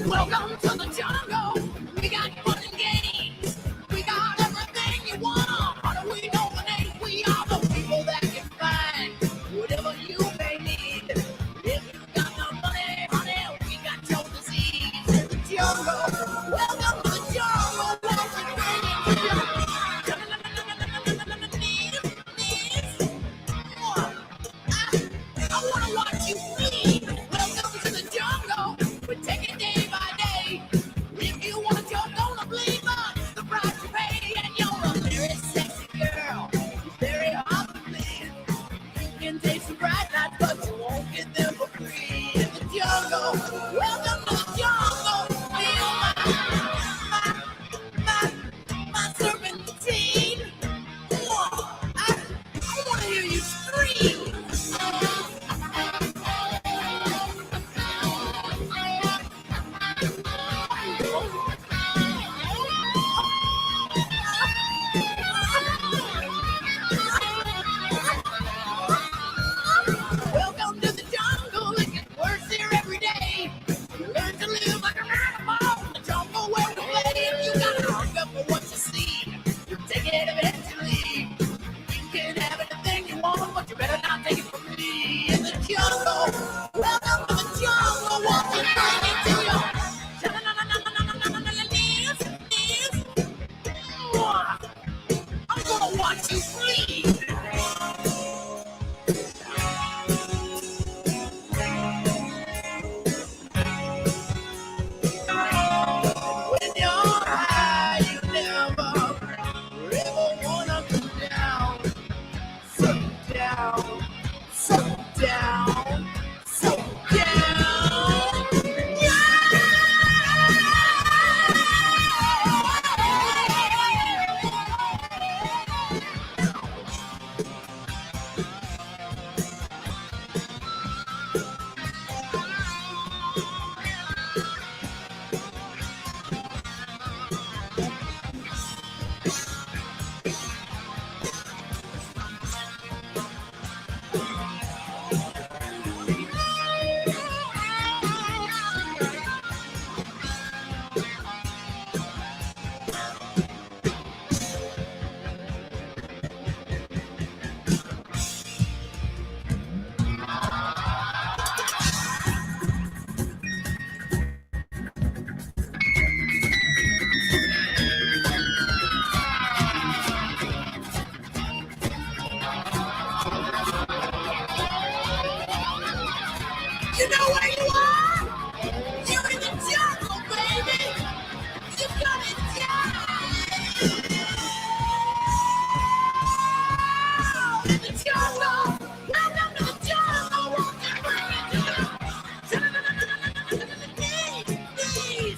Welcome to the jungle. We got fun and games. We got everything you want. How do we know the name? We are the people that can find whatever you may need. If you got the money, honey, we got your disease in the jungle. Welcome to the jungle. Welcome to the jungle. I wanna watch you bleed. Welcome to the jungle. We're taking day by day. If you want to jump, don't believe us. The price you pay, and you're a very sexy girl. Very hard to please. You can taste the bright lights, but you won't get them for free. In the jungle, welcome to the jungle. Feel my serpentine. I want to hear you scream. Welcome to the jungle. It gets worse here every day. You learn to live like an animal. The jungle where to play. If you got a hunger for what you see, you take it eventually. You can have anything you want, but you better not take it from me. In the jungle. Welcome to the jungle. Won't you bring it to your I'm gonna watch you bleed. When you're high, you never ever wanna come down. Sit down, sit down, sit down. You know where you are? You're in the jungle, baby. You're gonna die. In the jungle. Welcome to the jungle. Won't you bring it to the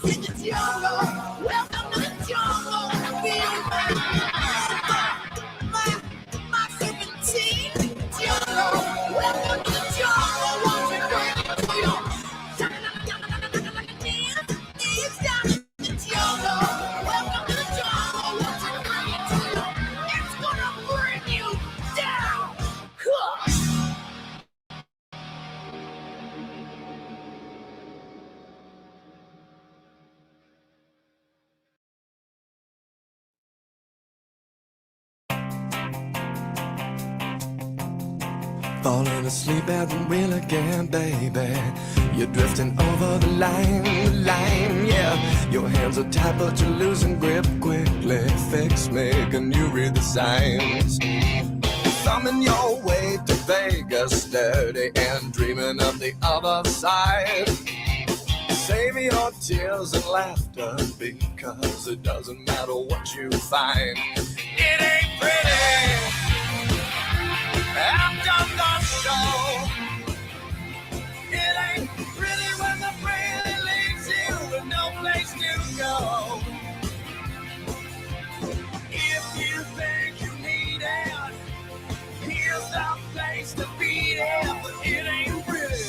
in the jungle. Welcome to the jungle. Feel my serpentine jungle. Welcome to the jungle. Won't you bring it to your knees down in the jungle. Welcome to the jungle. Won't you bring it to your it's gonna bring you down. Falling asleep at the wheel again, baby. You're drifting over the line, yeah. Your hands are tight, but you're losing grip quickly. Fix me, can you read the signs? Thumbing your way to Vegas, steady and dreaming of the other side. Save your tears and laughter, because it doesn't matter what you find. It ain't pretty. After the show, it ain't pretty when the pretty leaves you with no place to go. If you think you need it, here's the place to beat it, but it ain't pretty.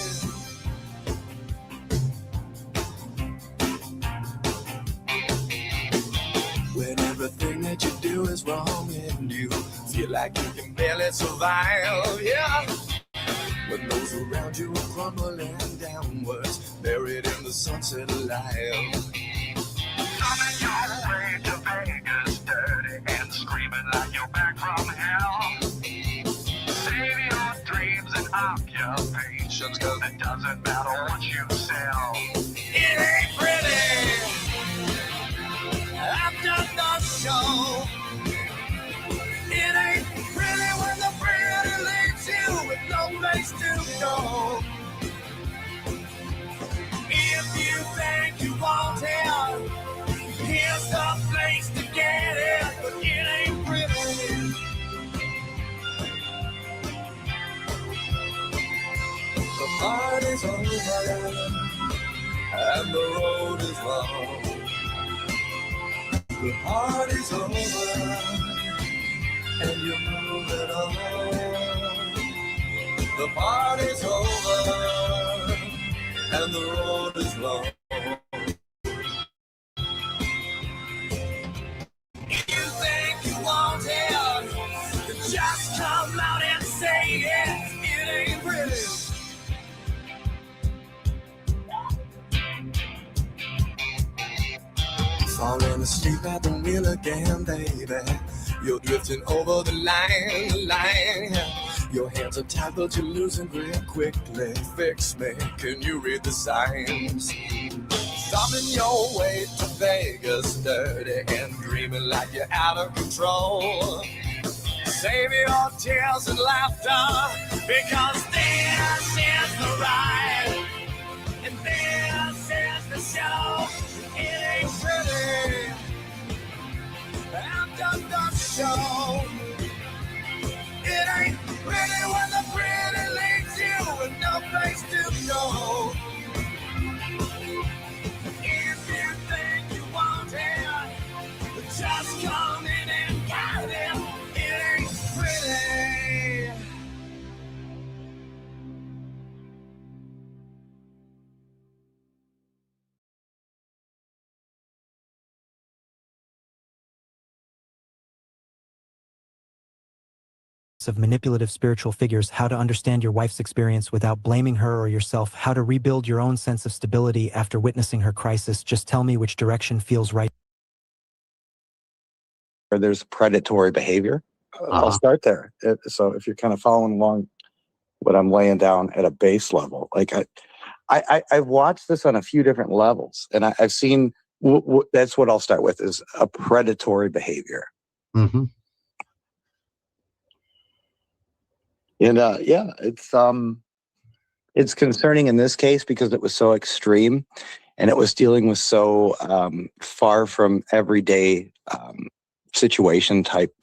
When everything that you do is wrong and you feel like you can barely survive, yeah. When those around you are crumbling downwards, buried in the sunset alive. Coming your way to Vegas, dirty and screaming like you're back from hell. Save your dreams and occupations, 'cause it doesn't matter what you sell. It ain't pretty. After the show, it ain't pretty when the pretty leaves you with no place to go. If you think you want it, here's the place to get it, but it ain't pretty. The party's over and the road is long. The party's over and you're moving on. The party's over and the road is long. If you think you want it, just come out and say it. It ain't pretty. Falling asleep at the wheel again, baby. You're drifting over the line. Your hands are tied, but you're losing grip quickly. Fix me, can you read the signs? Thumbing your way to Vegas, dirty and dreaming like you're out of control. Save your tears and laughter, because this is the ride, and this is the show. It ain't pretty. After the show, it ain't pretty when the pretty leaves you with no place to go. If you think you want it, just come in and get it. It ain't pretty. Of manipulative spiritual figures, how to understand your wife's experience without blaming her or yourself, how to rebuild your own sense of stability after witnessing her crisis. Just tell me which direction feels right. There's predatory behavior. I'll start there. So if you're kind of following along what I'm laying down at a base level, like I've watched this on a few different levels, and I've seen that's what I'll start with is a predatory behavior. Mm-hmm. And yeah, it's concerning in this case because it was so extreme, and it was dealing with so far from everyday situation type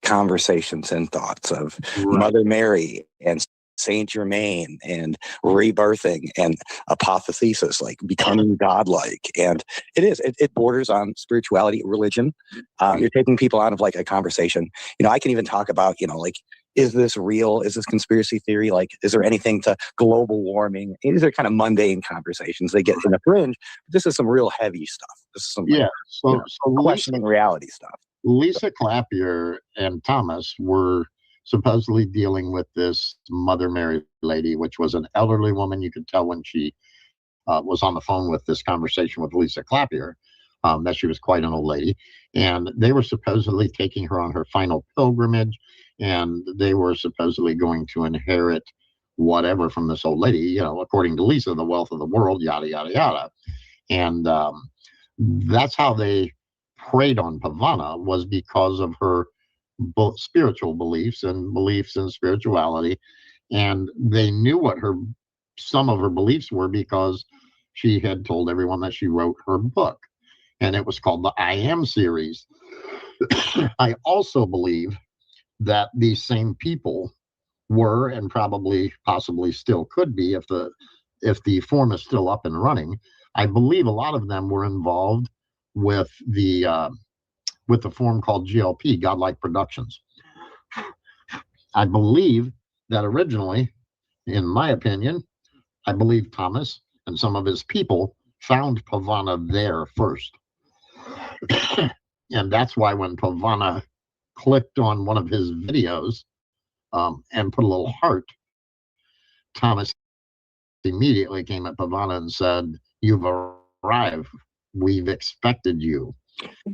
conversations and thoughts of Mother Mary and Saint Germain and rebirthing and apotheosis, like becoming godlike. And it borders on spirituality, religion. You're taking people out of like a conversation. I can even talk about, like, is this real? Is this conspiracy theory? Like, is there anything to global warming? These are kind of mundane conversations. They get in the fringe. But this is some real heavy stuff. This is some so questioning reality stuff. Lisa Clapier and Thomas were supposedly dealing with this Mother Mary lady, which was an elderly woman. You could tell when she was on the phone with this conversation with Lisa Clapier that she was quite an old lady. And they were supposedly taking her on her final pilgrimage. And they were supposedly going to inherit whatever from this old lady, according to Lisa, the wealth of the world, yada, yada, yada. And that's how they preyed on Pavana, was because of her spiritual beliefs and beliefs in spirituality. And they knew what some of her beliefs were because she had told everyone that she wrote her book. And it was called the I Am series. I also believe that these same people were, and probably possibly still could be if the form is still up and running. I believe a lot of them were involved with the form called GLP, Godlike Productions. I believe that originally, in my opinion, I believe Thomas and some of his people found Pavana there first. And that's why when Pavana clicked on one of his videos and put a little heart, Thomas immediately came at Pavana and said, "You've arrived. We've expected you."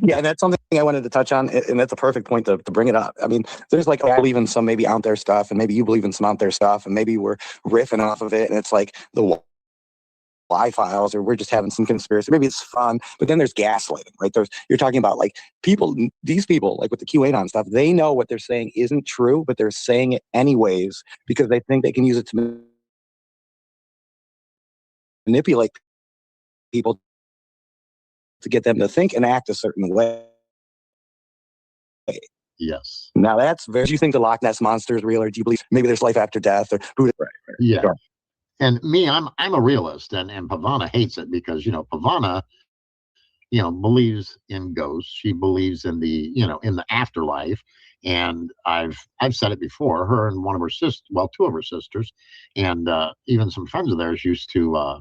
Yeah, and that's something I wanted to touch on, and that's a perfect point to bring it up. I mean, there's like, I believe in some maybe out there stuff, and maybe you believe in some out there stuff, and maybe we're riffing off of it, and it's like the Y files, or we're just having some conspiracy. Maybe it's fun, but then there's gaslighting, right? You're talking about like these people, like with the QAnon stuff, they know what they're saying isn't true, but they're saying it anyways because they think they can use it to manipulate people to get them to think and act a certain way. Yes. Now do you think the Loch Ness Monster is real, or do you believe maybe there's life after death, or Buddha? Right. Yeah. Sure. And me, I'm a realist, and Pavana hates it because, Pavana, believes in ghosts. She believes in in the afterlife. And I've said it before, her and one of her sisters, well, two of her sisters, and even some friends of theirs used to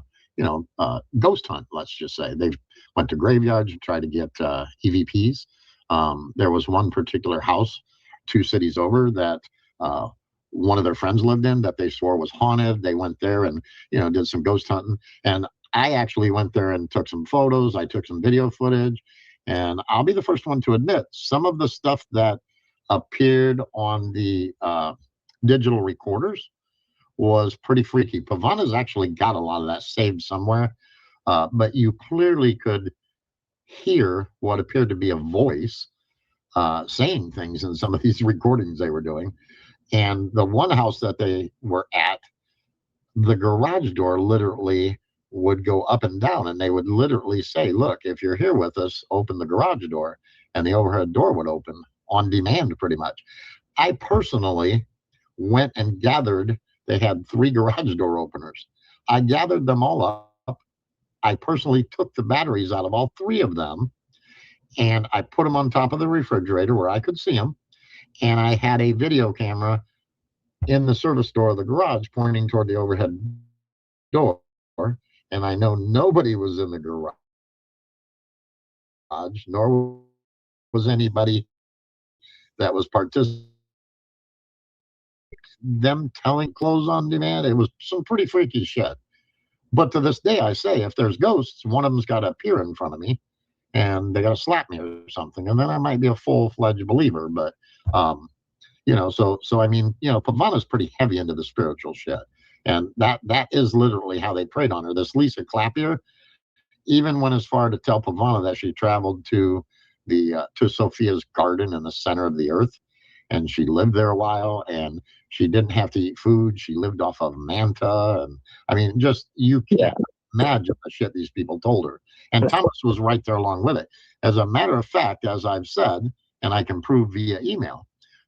ghost hunt, let's just say. They went to graveyards and tried to get EVPs. There was one particular house 2 cities over that one of their friends lived in that they swore was haunted. They went there and, did some ghost hunting. And I actually went there and took some photos. I took some video footage. And I'll be the first one to admit, some of the stuff that appeared on the digital recorders was pretty freaky. Pavana's actually got a lot of that saved somewhere, but you clearly could hear what appeared to be a voice saying things in some of these recordings they were doing. And the one house that they were at, the garage door literally would go up and down, and they would literally say, "Look, if you're here with us, open the garage door," and the overhead door would open on demand pretty much. I personally went and gathered, they had 3 garage door openers. I gathered them all up. I personally took the batteries out of all 3 of them, and I put them on top of the refrigerator where I could see them. And I had a video camera in the service door of the garage pointing toward the overhead door. And I know nobody was in the garage, nor was anybody that was participating. Them telling close on demand, it was some pretty freaky shit. But to this day, I say, if there's ghosts, one of them's got to appear in front of me and they got to slap me or something. And then I might be a full-fledged believer. But, so I mean, Pavana's pretty heavy into the spiritual shit. And that is literally how they preyed on her. This Lisa Clapier even went as far to tell Pavana that she traveled to to Sophia's garden in the center of the earth, and she lived there a while, and she didn't have to eat food. She lived off of manta, and I mean, just you can't imagine the shit these people told her. And Thomas was right there along with it. As a matter of fact, as I've said, and I can prove via email,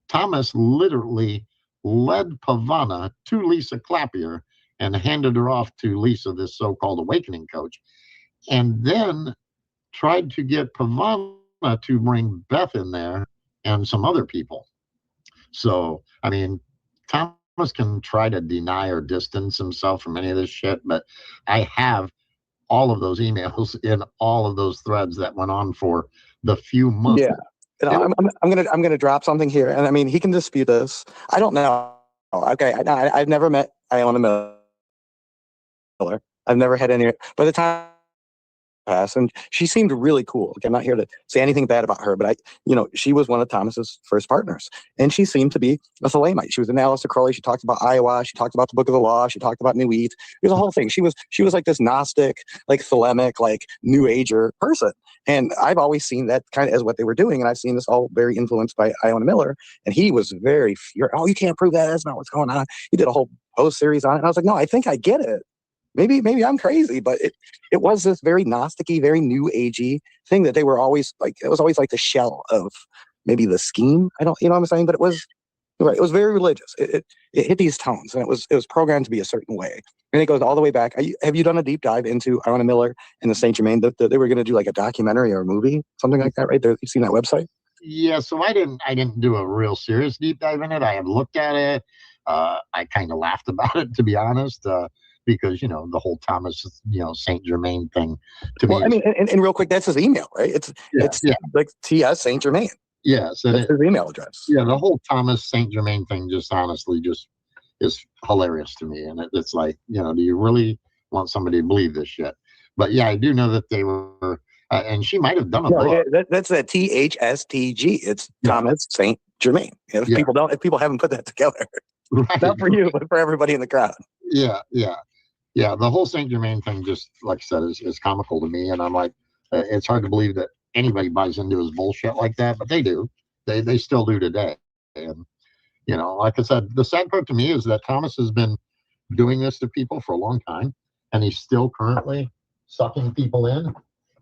Thomas literally led Pavana to Lisa Clapier and handed her off to Lisa, this so-called awakening coach, and then tried to get Pavana to bring Beth in there and some other people. So, I mean, Thomas can try to deny or distance himself from any of this shit, but I have all of those emails in all of those threads that went on for the few months. Yeah. I'm gonna drop something here, and I mean, he can dispute this. I don't know. Okay, I've never met Iona Miller. I've never had any. By the time passed, and she seemed really cool. Like, I'm not here to say anything bad about her, but she was one of Thomas's first partners, and she seemed to be a Thalamite. She was an Aleister Crowley. She talked about Iowa. She talked about the Book of the Law. She talked about New Age. It was a whole thing. She was like this Gnostic, like Thelemic, like New Ager person. And I've always seen that kind of as what they were doing. And I've seen this all very influenced by Iona Miller. And he was very furious. "Oh, you can't prove that. That's not what's going on." He did a whole post series on it. And I was like, no, I think I get it. Maybe I'm crazy, but it was this very Gnostic-y, very New Agey thing that they were always like. It was always like the shell of maybe the scheme. I don't, you know what I'm saying? But it was Right. It was very religious. It hit these tones, and it was programmed to be a certain way. And it goes all the way back. Have you done a deep dive into Arona Miller and the Saint Germain? That they were going to do like a documentary or a movie, something like that, right? There, you've seen that website? Yeah, so I didn't do a real serious deep dive in it. I have looked at it. I kind of laughed about it, to be honest, because the whole Thomas, Saint Germain thing to Well, me. I mean, and real quick, that's his email, right? It's like TS Saint Germain. Yes, and that's his email address. Yeah, the whole Thomas Saint Germain thing just honestly just is hilarious to me, and it's like, do you really want somebody to believe this shit? But yeah, I do know that they were, and she might have done a book. That's a THSTG. It's Thomas Saint Germain. If people haven't put that together, right. Not for you, but for everybody in the crowd. Yeah. The whole Saint Germain thing, just like I said, is comical to me, and I'm like, it's hard to believe that anybody buys into his bullshit like that, but they do. They still do today. And like I said, the sad part to me is that Thomas has been doing this to people for a long time, and he's still currently sucking people in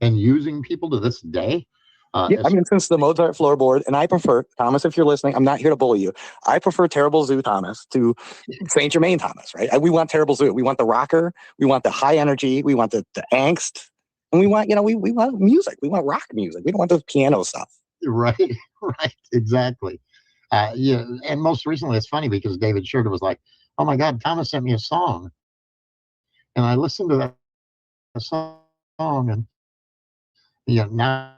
and using people to this day. I mean, since the Mozart floorboard, and I prefer, Thomas, if you're listening, I'm not here to bully you. I prefer Terrible Zoo Thomas to Saint Germain Thomas, right? We want Terrible Zoo. We want the rocker. We want the high energy. We want the angst. And we want, we want music. We want rock music. We don't want those piano stuff. Right, exactly. And most recently, it's funny because David Schroeder was like, "Oh my God, Thomas sent me a song," and I listened to that song, and now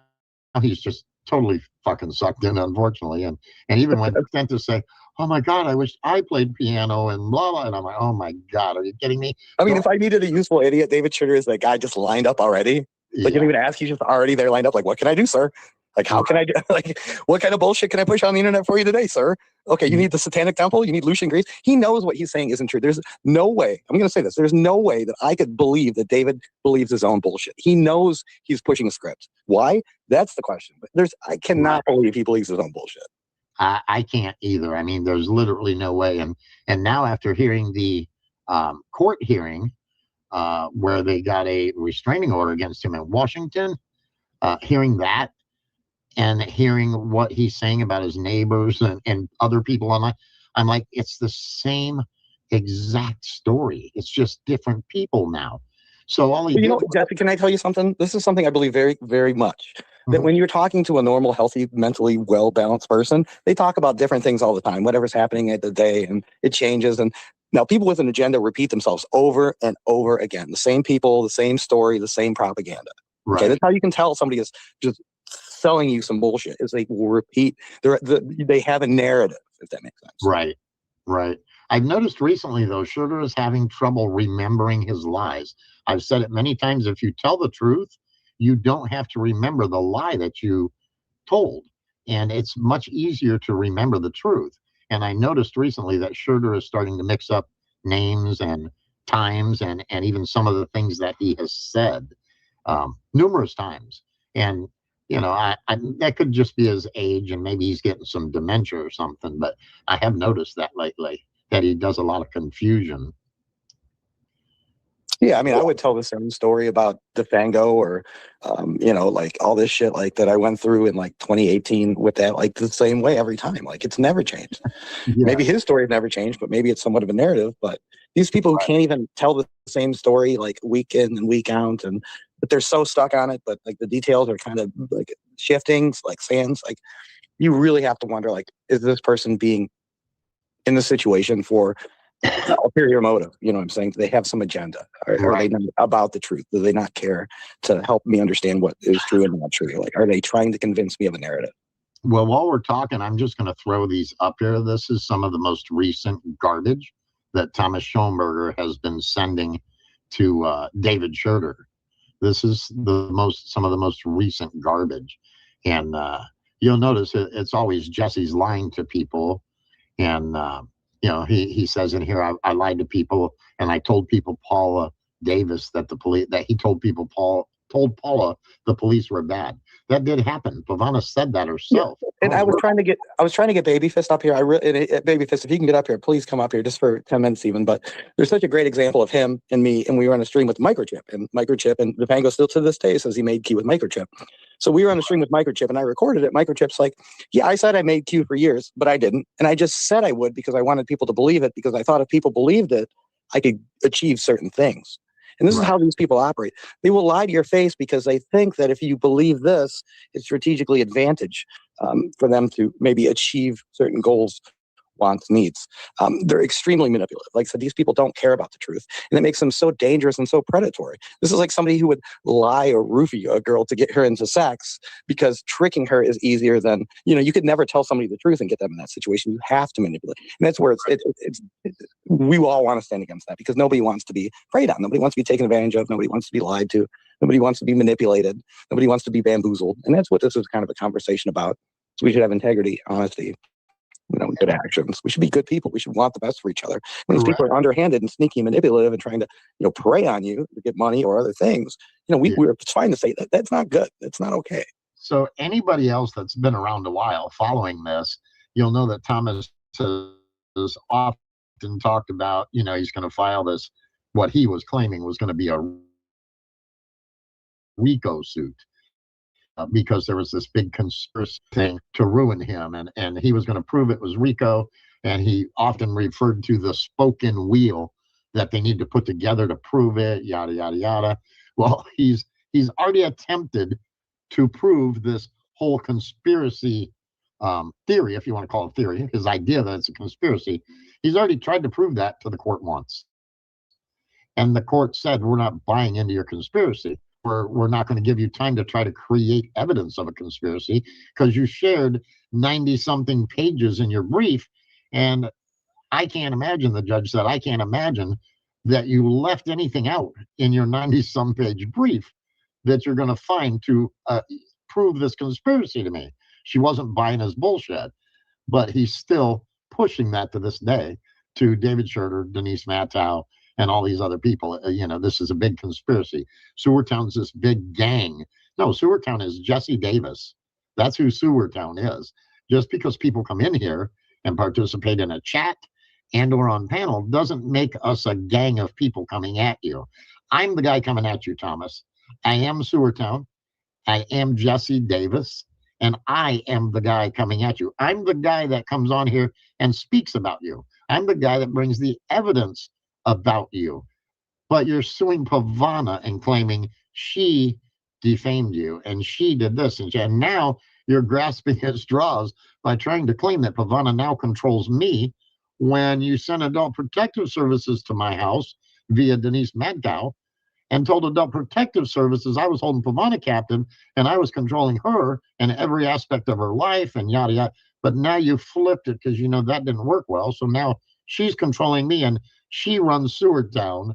he's just totally fucking sucked in, unfortunately, and even went extent to say, "Oh my God, I wish I played piano," and blah blah. And I'm like, "Oh my God, are you kidding me?" I mean, if I needed a useful idiot, David Schroeder is that guy just lined up already. Like, you don't even ask; he's just already there lined up. Like, what can I do, sir? Like, how can I do? Like, what kind of bullshit can I push on the internet for you today, sir? Okay, you need the Satanic Temple. You need Lucian Greaves. He knows what he's saying isn't true. There's no way. I'm going to say this. There's no way that I could believe that David believes his own bullshit. He knows he's pushing a script. Why? That's the question. But I cannot believe he believes his own bullshit. I can't either. I mean, there's literally no way. And now after hearing the court hearing where they got a restraining order against him in Washington, hearing that and hearing what he's saying about his neighbors and other people online, I'm like, it's the same exact story. It's just different people now. So all he Jesse, can I tell you something? This is something I believe very, very much. That when you're talking to a normal, healthy, mentally well-balanced person, they talk about different things all the time, whatever's happening at the day, and it changes. And now people with an agenda repeat themselves over and over again. The same people, the same story, the same propaganda. Right. Okay, that's how you can tell somebody is just selling you some bullshit, is they will repeat. They have a narrative, if that makes sense. Right. I've noticed recently, though, Schroeder is having trouble remembering his lies. I've said it many times. If you tell the truth, you don't have to remember the lie that you told. And it's much easier to remember the truth. And I noticed recently that Schroeder is starting to mix up names and times and even some of the things that he has said numerous times. And, I that could just be his age, and maybe he's getting some dementia or something. But I have noticed that lately, that he does a lot of confusion. Yeah, I mean, I would tell the same story about DeFango or, like all this shit like that I went through in like 2018 with that, like the same way every time. Like, it's never changed. Maybe his story never changed, but maybe it's somewhat of a narrative. But these people who can't even tell the same story like week in and week out, but they're so stuck on it, but like the details are kind of like shifting, like sands. Like, you really have to wonder, like, is this person being in the situation for ulterior motive? You know what I'm saying? Do they have some agenda? Are they not about the truth? Do they not care to help me understand what is true and not true? Like, are they trying to convince me of a narrative? Well, while we're talking, I'm just going to throw these up here. This is some of the most recent garbage that Thomas Schoenberger has been sending to David Schroeder. This is some of the most recent garbage. And you'll notice it's always Jesse's lying to people. And, he says in here, I lied to people, and I told people Paula Davis that he told Paula the police were bad. That did happen. Pavana said that herself. Yeah. And I was trying to get Babyfist up here. Babyfist, if you can get up here, please come up here just for 10 minutes even. But there's such a great example of him and me, and we were on a stream with Microchip, and DeFango still to this day says he made Key with Microchip. So we were on the stream with Microchip, and I recorded it. Microchip's like, yeah, I said I made Q for years, but I didn't. And I just said I would because I wanted people to believe it, because I thought if people believed it, I could achieve certain things. And this is how these people operate. They will lie to your face because they think that if you believe this, it's strategically advantage for them to maybe achieve certain goals, wants, needs. They're extremely manipulative. Like I said, these people don't care about the truth, and it makes them so dangerous and so predatory. This is like somebody who would lie or roofie a girl to get her into sex, because tricking her is easier than, you could never tell somebody the truth and get them in that situation. You have to manipulate. And that's where we all want to stand against that, because nobody wants to be preyed on. Nobody wants to be taken advantage of. Nobody wants to be lied to. Nobody wants to be manipulated. Nobody wants to be bamboozled. And that's what this is kind of a conversation about. So we should have integrity, honesty, good actions. We should be good people. We should want the best for each other. When these people are underhanded and sneaky and manipulative and trying to, prey on you to get money or other things, it's fine to say that. That's not good. That's not okay. So anybody else that's been around a while following this, you'll know that Thomas has often talked about, he's going to file this, what he was claiming was going to be a RICO suit. Because there was this big conspiracy thing to ruin him, and he was going to prove it was RICO, and he often referred to the spoken wheel that they need to put together to prove it, yada yada yada. Well, he's already attempted to prove this whole conspiracy theory, if you want to call it theory, his idea that it's a conspiracy. He's already tried to prove that to the court once, and the court said, we're not buying into your conspiracy. We're not going to give you time to try to create evidence of a conspiracy, because you shared 90-something pages in your brief. And I can't imagine, the judge said, I can't imagine that you left anything out in your 90-some page brief that you're going to find to prove this conspiracy to me. She wasn't buying his bullshit, but he's still pushing that to this day to David Schroeder, Denise Mattow, and all these other people. This is a big conspiracy. Sewertown's this big gang. No, Sewertown is Jesse Davis. That's who Sewertown is. Just because people come in here and participate in a chat and or on panel doesn't make us a gang of people coming at you. I'm the guy coming at you, Thomas. I am Sewertown. I am Jesse Davis. And I am the guy coming at you. I'm the guy that comes on here and speaks about you. I'm the guy that brings the evidence about you. But you're suing Pavana and claiming she defamed you and she did this, and now you're grasping at straws by trying to claim that Pavana now controls me, when you sent Adult Protective Services to my house via Denise Mattow and told Adult Protective Services I was holding Pavana captive and I was controlling her and every aspect of her life and yada yada. But now you flipped it because that didn't work well. So now she's controlling me and she runs Sewertown,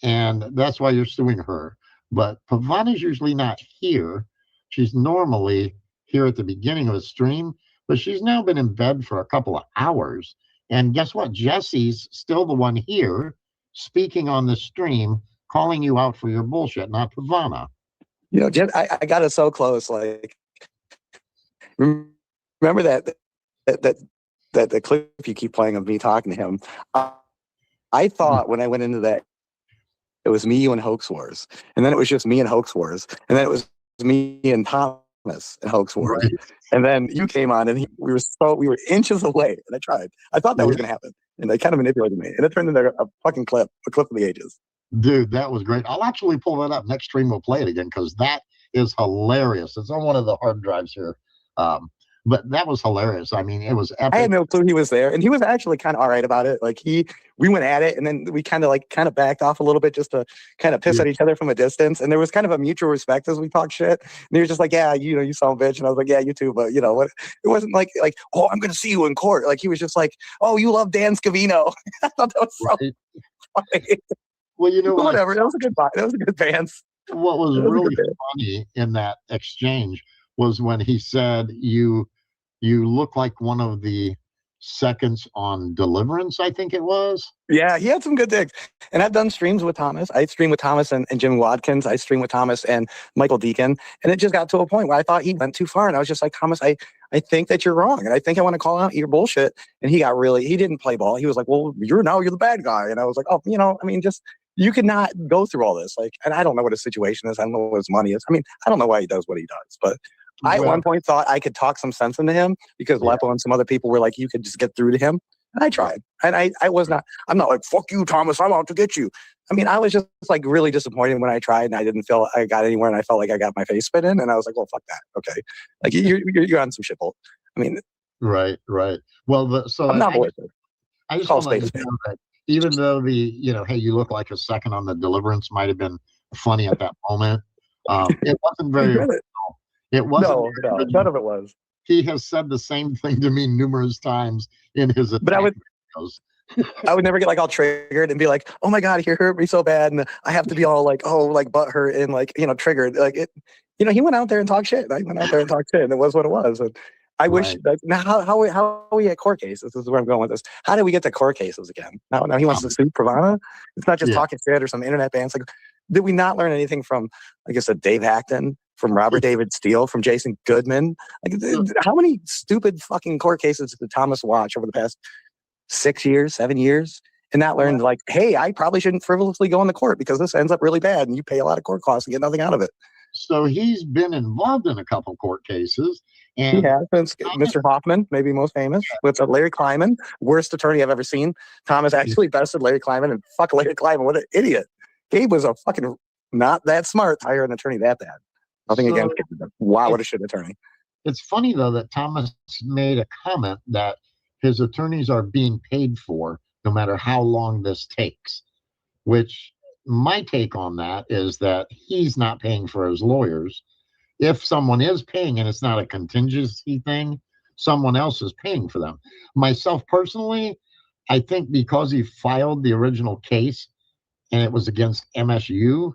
and that's why you're suing her. But Pavana's usually not here. She's normally here at the beginning of a stream, but she's now been in bed for a couple of hours. And guess what? Jesse's still the one here speaking on the stream, calling you out for your bullshit, not Pavana. I got us so close. Like, remember that the clip you keep playing of me talking to him? I thought when I went into that, it was me, you, and Hoax Wars. And then it was just me and Hoax Wars. And then it was me and Thomas and Hoax Wars. Right. And then you came on and we were inches away. And I tried. I thought that was going to happen. And they kind of manipulated me. And it turned into a fucking clip, a clip of the ages. Dude, that was great. I'll actually pull that up. Next stream we'll play it again, because that is hilarious. It's on one of the hard drives here. But that was hilarious. I mean, it was epic. I had no clue he was there, and he was actually kind of all right about it. Like we went at it, and then we kind of backed off a little bit just to kind of piss at each other from a distance. And there was kind of a mutual respect as we talked shit. And he was just like, "Yeah, you son of a bitch," and I was like, "Yeah, you too." But what? It wasn't like, "Oh, I'm gonna see you in court." Like he was just like, "Oh, you love Dan Scavino." I thought that was so funny. Well, whatever. That was a good band. That was a good band. What was really funny in that exchange was when he said, you look like one of the seconds on Deliverance, I think it was. Yeah, he had some good digs. And I've done streams with Thomas. I stream with Thomas and Jimmy Watkins. I stream with Thomas and Michael Deacon. And it just got to a point where I thought he went too far. And I was just like, Thomas, I think that you're wrong. And I think I want to call out your bullshit. And he didn't play ball. He was like, well, you're the bad guy. And I was like, oh, just you could not go through all this. Like, and I don't know what his situation is. I don't know what his money is. I mean, I don't know why he does what he does, but I at one point thought I could talk some sense into him because Lepo and some other people were like, you could just get through to him. And I tried. And I was not, I'm not like, fuck you, Thomas, I'm out to get you. I mean, I was just like really disappointed when I tried and I didn't feel I got anywhere and I felt like I got my face spit in. And I was like, well, fuck that. Okay. Like you're on some shit. I mean, right. Well, so I'm not voiceless. I just want to let you know that even though hey, you look like a second on the Deliverance might have been funny at that moment, it wasn't very original. It wasn't. No, none of it was. He has said the same thing to me numerous times in his but I would never get like all triggered and be like, oh my God, he hurt me so bad. And I have to be all like, oh, like butthurt and like, triggered. Like it, he went out there and talked shit. I went out there and talked shit and it was what it was. And I wish that now how are we at court cases? This is where I'm going with this. How did we get to court cases again? Now he wants to sue Pravana. It's not just talking shit or some internet bans. Like, did we not learn anything from, like I said, Dave Acton, from Robert David Steele, from Jason Goodman? Like, how many stupid fucking court cases did Thomas watch over the past 6 years, 7 years, and not learned like, hey, I probably shouldn't frivolously go in the court because this ends up really bad and you pay a lot of court costs and get nothing out of it. So he's been involved in a couple court cases. And he has. Mr. Hoffman, maybe most famous, with Larry Kleiman, worst attorney I've ever seen. Thomas actually bested Larry Kleiman, and fuck Larry Kleiman, what an idiot. Gabe was a fucking not that smart to hire an attorney that bad. Nothing against Gabe. Wow, what a shit attorney. It's funny, though, that Thomas made a comment that his attorneys are being paid for no matter how long this takes, which my take on that is that he's not paying for his lawyers. If someone is paying and it's not a contingency thing, someone else is paying for them. Myself personally, I think because he filed the original case and it was against MSU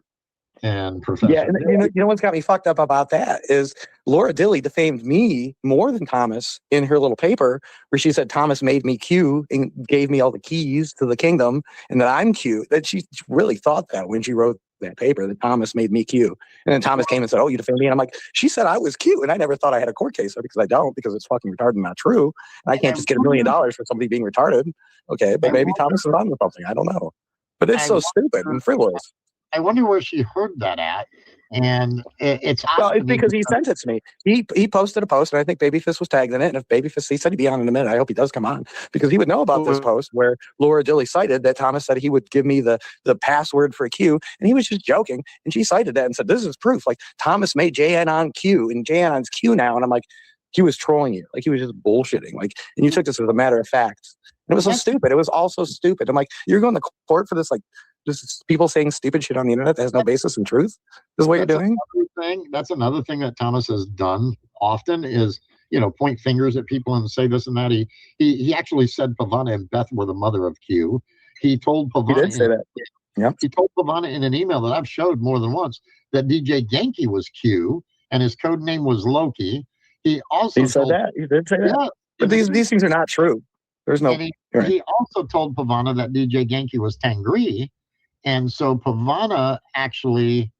and Professor. Yeah, and you know what's got me fucked up about that is Laura Dilley defamed me more than Thomas in her little paper where she said Thomas made me Q and gave me all the keys to the kingdom and that I'm Q. That she really thought that when she wrote that paper that Thomas made me Q. And then Thomas came and said, oh, you defamed me. And I'm like, she said I was Q. And I never thought I had a court case because I don't, because it's fucking retarded and not true. And I can't just get $1 million for somebody being retarded. Okay, but maybe Thomas is on with something. I don't know. But it's so stupid and frivolous. I wonder where she heard that at. And it's because he sent it to me. He posted a post, and I think Babyface was tagged in it. And if Babyface, he said he'd be on in a minute. I hope he does come on because he would know about this post where Laura Dilley cited that Thomas said he would give me the password for Q, and he was just joking. And she cited that and said, "This is proof. Like Thomas made JN Q, and JN Q now." And I'm like, he was trolling you. Like he was just bullshitting. Like, and you took this as a matter of fact. And it was so stupid. It was all so stupid. I'm like, you're going to court for this, like. Just people saying stupid shit on the internet that has no basis in truth is what you're doing. That's another thing that Thomas has done often is, point fingers at people and say this and that. He actually said Pavana and Beth were the mother of Q. He told Pavana. He did say that. Yeah. He told Pavana in an email that I've showed more than once that DJ Genki was Q and his code name was Loki. He said that. He did say that. Yeah, but these things are not true. There's no. He also told Pavana that DJ Genki was Tangri. And so Pavana actually,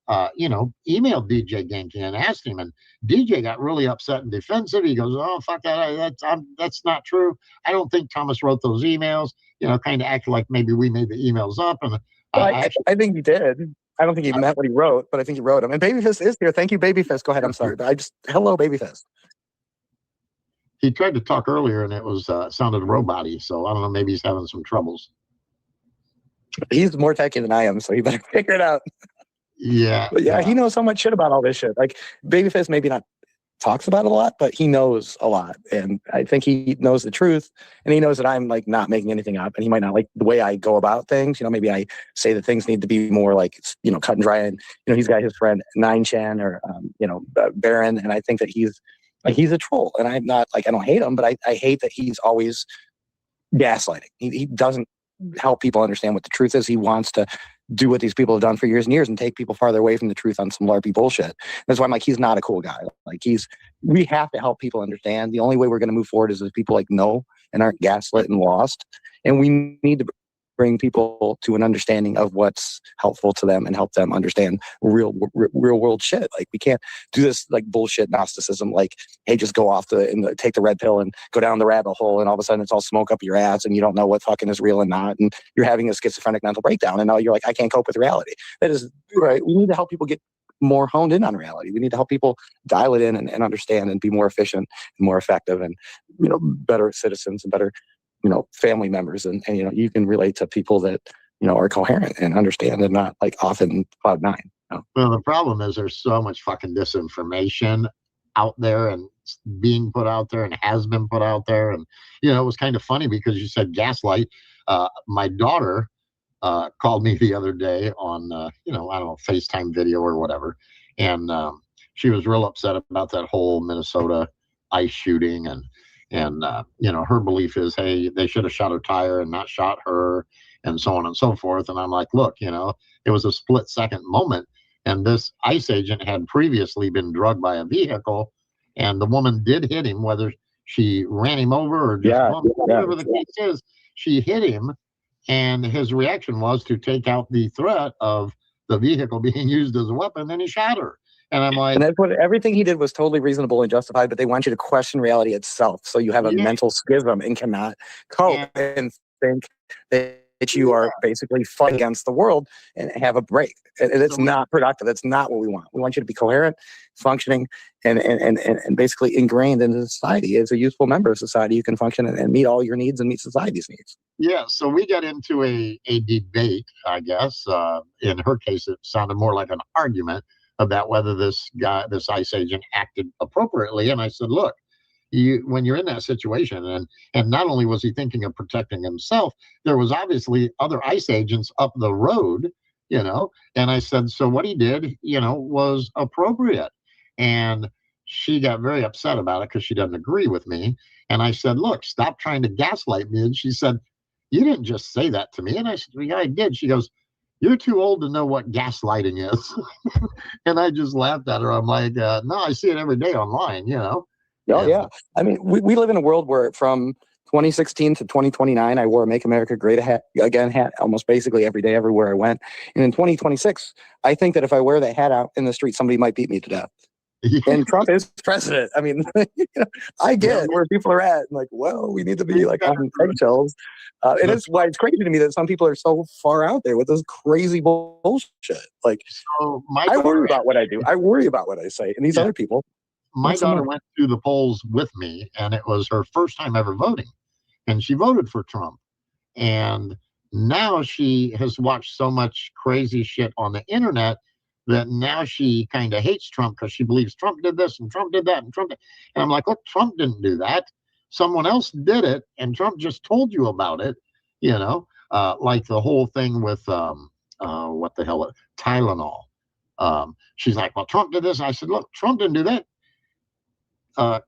emailed DJ Genki and asked him, and DJ got really upset and defensive. He goes, "Oh, fuck that! That's not true. I don't think Thomas wrote those emails." Kind of acted like maybe we made the emails up. And I think he did. I don't think he meant what he wrote, but I think he wrote them. And Babyface is here. Thank you, Babyface. Go ahead. I'm sorry, but hello, Babyface. He tried to talk earlier, and it was sounded robot-y. So I don't know. Maybe he's having some troubles. He's more techy than I am, so he better figure it out. Yeah. But he knows so much shit about all this shit. Like Babyface maybe not talks about it a lot, but he knows a lot. And I think he knows the truth. And he knows that I'm like not making anything up. And he might not like the way I go about things. Maybe I say that things need to be more like, cut and dry. And, he's got his friend Nine Chan or, Baron. And I think that he's a troll. And I'm not like, I don't hate him, but I hate that he's always gaslighting. He doesn't help people understand what the truth is. He wants to do what these people have done for years and years and take people farther away from the truth on some LARPy bullshit. That's why I'm like, he's not a cool guy. Like we have to help people understand. The only way we're going to move forward is if people know and aren't gaslit and lost. And we need to bring people to an understanding of what's helpful to them and help them understand real world shit. Like, we can't do this like bullshit Gnosticism, like, hey, just go off take the red pill and go down the rabbit hole, and all of a sudden it's all smoke up your ass and you don't know what fucking is real and not, and you're having a schizophrenic mental breakdown, and now you're like, I can't cope with reality. That is right. We need to help people get more honed in on reality. We need to help people dial it in and understand and be more efficient and more effective, and better citizens and better family members, and you can relate to people that are coherent and understand and not like off in cloud nine. Well, the problem is there's so much fucking disinformation out there and being put out there and has been put out there. And it was kind of funny because you said gaslight. My daughter called me the other day on I don't know, FaceTime video or whatever, and she was real upset about that whole Minnesota ICE shooting, and her belief is, hey, they should have shot her tire and not shot her, and so on and so forth. And I'm like, look, it was a split-second moment, and this ICE agent had previously been drugged by a vehicle, and the woman did hit him, whether she ran him over or just whatever the case is, she hit him, and his reaction was to take out the threat of the vehicle being used as a weapon, and he shot her. And I'm like, and that's what everything he did was totally reasonable and justified, but they want you to question reality itself. So you have a mental schism and cannot cope and think that you are basically fighting against the world and have a break. And it's not productive. That's not what we want. We want you to be coherent, functioning, and basically ingrained into society. As a useful member of society, you can function and meet all your needs and meet society's needs. Yeah, so we got into a debate, I guess. In her case, it sounded more like an argument about whether this ICE agent acted appropriately. And I said, look, when you're in that situation, and not only was he thinking of protecting himself, there was obviously other ICE agents up the road, and I said, so what he did, was appropriate. And she got very upset about it because she doesn't agree with me. And I said, look, stop trying to gaslight me. And she said, you didn't just say that to me. And I said, well, yeah, I did. She goes, you're too old to know what gaslighting is. And I just laughed at her. I'm like, no, I see it every day online, Oh, yeah. I mean, we live in a world where from 2016 to 2029, I wore a Make America Great Again hat almost basically every day, everywhere I went. And in 2026, I think that if I wear that hat out in the street, somebody might beat me to death. And Trump is president. I mean, I get where people are at. Like, well, we need to be like on eggshells. And it's why it's crazy to me that some people are so far out there with this crazy bullshit. Like, I worry about what I do. I worry about what I say. And these other people. My daughter went to the polls with me, and it was her first time ever voting. And she voted for Trump. And now she has watched so much crazy shit on the internet that now she kind of hates Trump because she believes Trump did this and Trump did that and Trump did. And I'm like, look, Trump didn't do that. Someone else did it, and Trump just told you about it, like the whole thing with what the hell, Tylenol. She's like, well, Trump did this. I said, look, Trump didn't do that.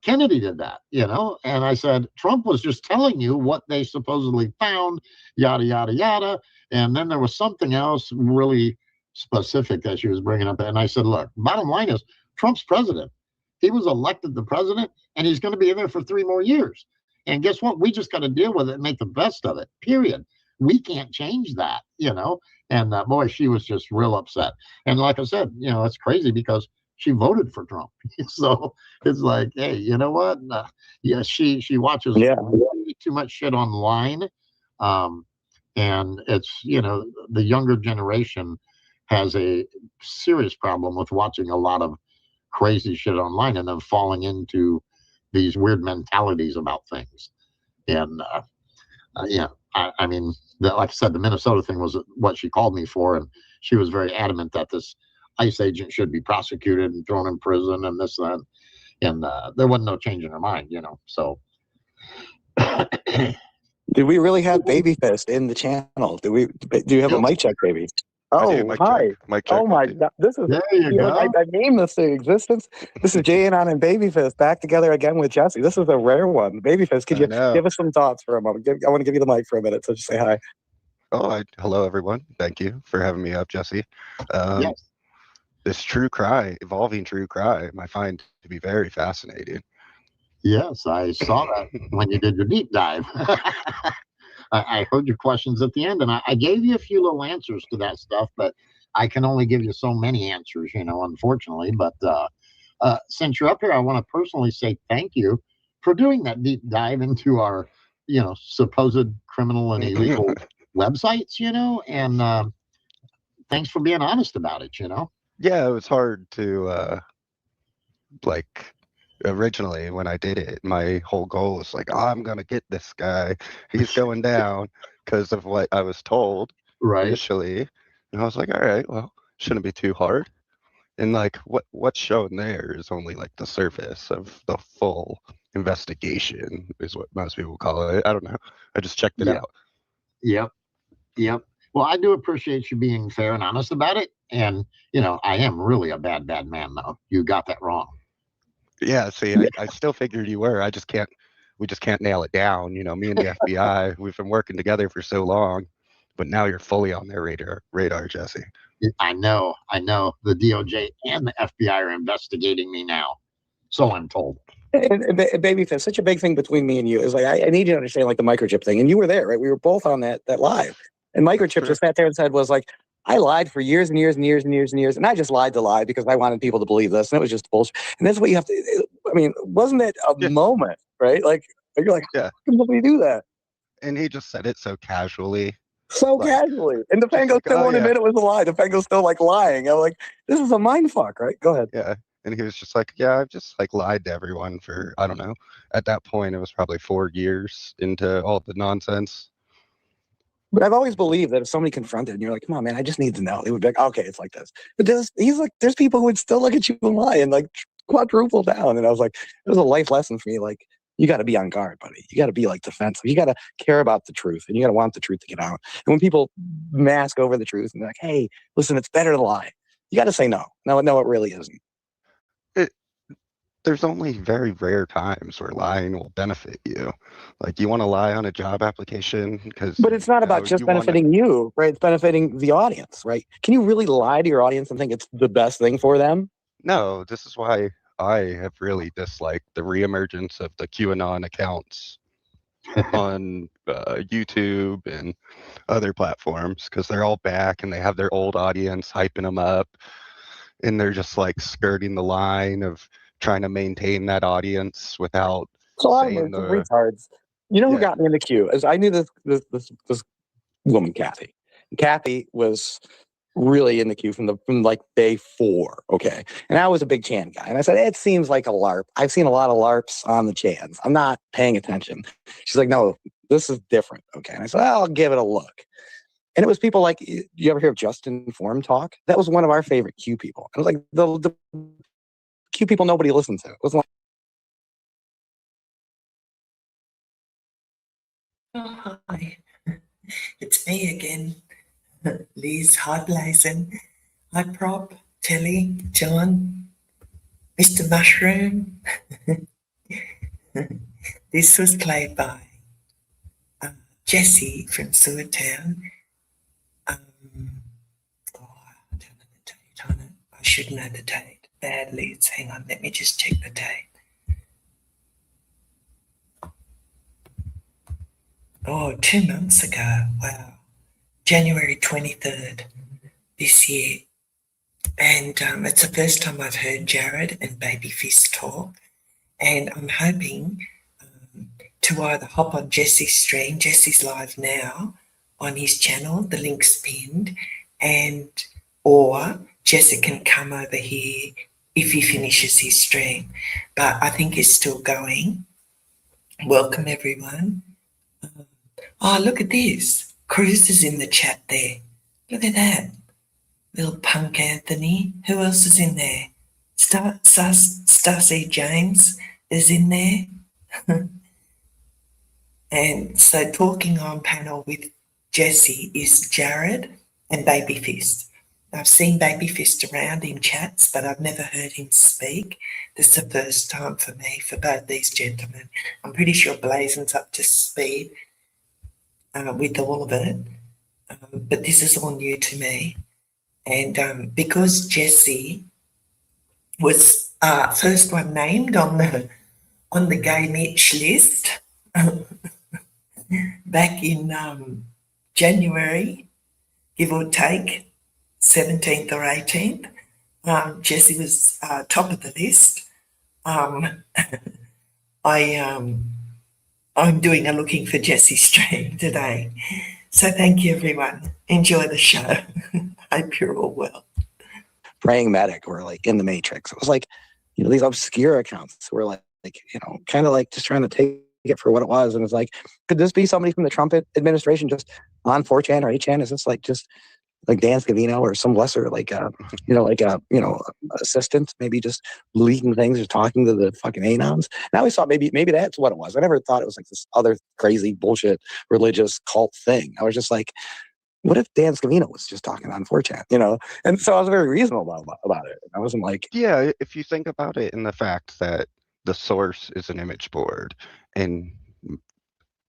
Kennedy did that, and I said, Trump was just telling you what they supposedly found, yada, yada, yada. And then there was something else really specific that she was bringing up. And I said, look, bottom line is Trump's president. He was elected the president, and he's going to be in there for 3 more years. And guess what? We just got to deal with it and make the best of it, period. We can't change that, And boy, she was just real upset. And like I said, it's crazy because she voted for Trump. So it's like, hey, you know what? She watches way too much shit online. And it's, the younger generation has a serious problem with watching a lot of crazy shit online and then falling into these weird mentalities about things. And I mean, like I said, the Minnesota thing was what she called me for, and she was very adamant that this ICE agent should be prosecuted and thrown in prison and this and that. And there wasn't no change in her mind, So, did we really have Babyfist in the channel? Do you have a mic check, baby? Oh, hi. Mic check. Oh my God. This is, there you go. I named this to existence. This is Jay Anon and Babyfist back together again with Jesse. This is a rare one. Babyfist, could you give us some thoughts for a moment? I want to give you the mic for a minute, so just say hi. Hello, everyone. Thank you for having me up, Jesse. Yes. This evolving true crime, I find to be very fascinating. Yes, I saw that when you did your deep dive. I heard your questions at the end, and I gave you a few little answers to that stuff, but I can only give you so many answers, unfortunately. But since you're up here, I want to personally say thank you for doing that deep dive into our, supposed criminal and illegal websites, and thanks for being honest about it. Yeah, it was hard to like originally when I did it, my whole goal was like, oh, I'm gonna get this guy. He's going down because of what I was told Right. initially. And I was like, all right, well, shouldn't be too hard. And like what's shown there is only like the surface of the full investigation, is what most people call it. I don't know. I just checked it Yeah. out. Yep. Yep. Well, I do appreciate you being fair and honest about it. And, I am really a bad man, though. You got that wrong. Yeah, see, I still figured you were. We just can't nail it down. Me and the FBI, we've been working together for so long, but now you're fully on their radar, Jesse. I know. The DOJ and the FBI are investigating me now. So I'm told. And Babyface, such a big thing between me and you is like, I need you to understand like the microchip thing. And you were there, right? We were both on that live. And microchip just sat there and said was like, I lied for years and years and years and years and years. And I just lied to lie because I wanted people to believe this. And it was just bullshit. And that's what you have to, I mean, wasn't it a moment, right? Like, you're like, Yeah. how can somebody do that? And he just said it so casually. So casually. And the Fango still won't admit it was a lie. The Fango's still like lying. I'm like, this is a mind fuck, right? Go ahead. Yeah. And he was just like, yeah, I've just like lied to everyone for, I don't know. At that point, it was probably 4 years into all the nonsense. But I've always believed that if somebody confronted and you're like, come on, man, I just need to know, they would be like, okay, it's like this. But he's like, there's people who would still look at you and lie and like quadruple down. And I was like, it was a life lesson for me. Like, you got to be on guard, buddy. You got to be like defensive. You got to care about the truth and you got to want the truth to get out. And when people mask over the truth and they're like, hey, listen, it's better to lie. You got to say no. No, it really isn't. There's only very rare times where lying will benefit you. Like, you want to lie on a job application but it's not about just benefiting you, right? It's benefiting the audience, right? Can you really lie to your audience and think it's the best thing for them? No, this is why I have really disliked the reemergence of the QAnon accounts on YouTube and other platforms, because they're all back and they have their old audience hyping them up, and they're just like skirting the line of trying to maintain that audience without saying the retards. You know who got me in the queue? Is I knew this woman, Kathy. Kathy was really in the queue from like day 4. Okay. And I was a big Chan guy. And I said, it seems like a LARP. I've seen a lot of LARPs on the Chans. I'm not paying attention. She's like, no, this is different. Okay. And I said, I'll give it a look. And it was people like, you ever hear of Justin Form talk? That was one of our favorite Q people. It was like the Q people nobody listens to. It was like, oh, hi. It's me again. Liz Hardblazen. Hi Prop, Telly, John, Mr. Mushroom. This was played by Jesse from Sewardtown. I should know the date. Badly, hang on, let me just check the date. Oh, 2 months ago. Wow. January 23rd this year. And it's the first time I've heard Jared and Babyfist talk. And I'm hoping to either hop on Jesse's stream. Jesse's live now on his channel. The link's pinned. Or Jesse can come over here if he finishes his stream. But I think it's still going. Welcome, everyone. Oh, look at this. Cruz is in the chat there. Look at that. Little punk Anthony. Who else is in there? Stacy James is in there. And so talking on panel with Jesse is Jared and Babyfist. I've seen Babyfist around in chats, but I've never heard him speak. This is the first time for me, for both these gentlemen. I'm pretty sure Blazon's up to speed with all of it, but this is all new to me. And because Jesse was first one named on the Gay Mitch list, back in January, give or take, 17th or 18th. Jessie was top of the list. I'm doing a Looking for Jessie stream today. So thank you, everyone. Enjoy the show. Hope you're all well. Praying medic or like in the Matrix. It was like, these obscure accounts were like kind of like just trying to take it for what it was. And it's like, could this be somebody from the Trump administration just on 4chan or 8chan? Is this like just like Dan Scavino or some lesser assistant, maybe just leaking things or talking to the fucking anons? Now we saw maybe that's what it was. I never thought it was like this other crazy bullshit religious cult thing. I was just like, what if Dan Scavino was just talking on 4chan, And so I was very reasonable about it. I wasn't like... Yeah, if you think about it in the fact that the source is an image board, and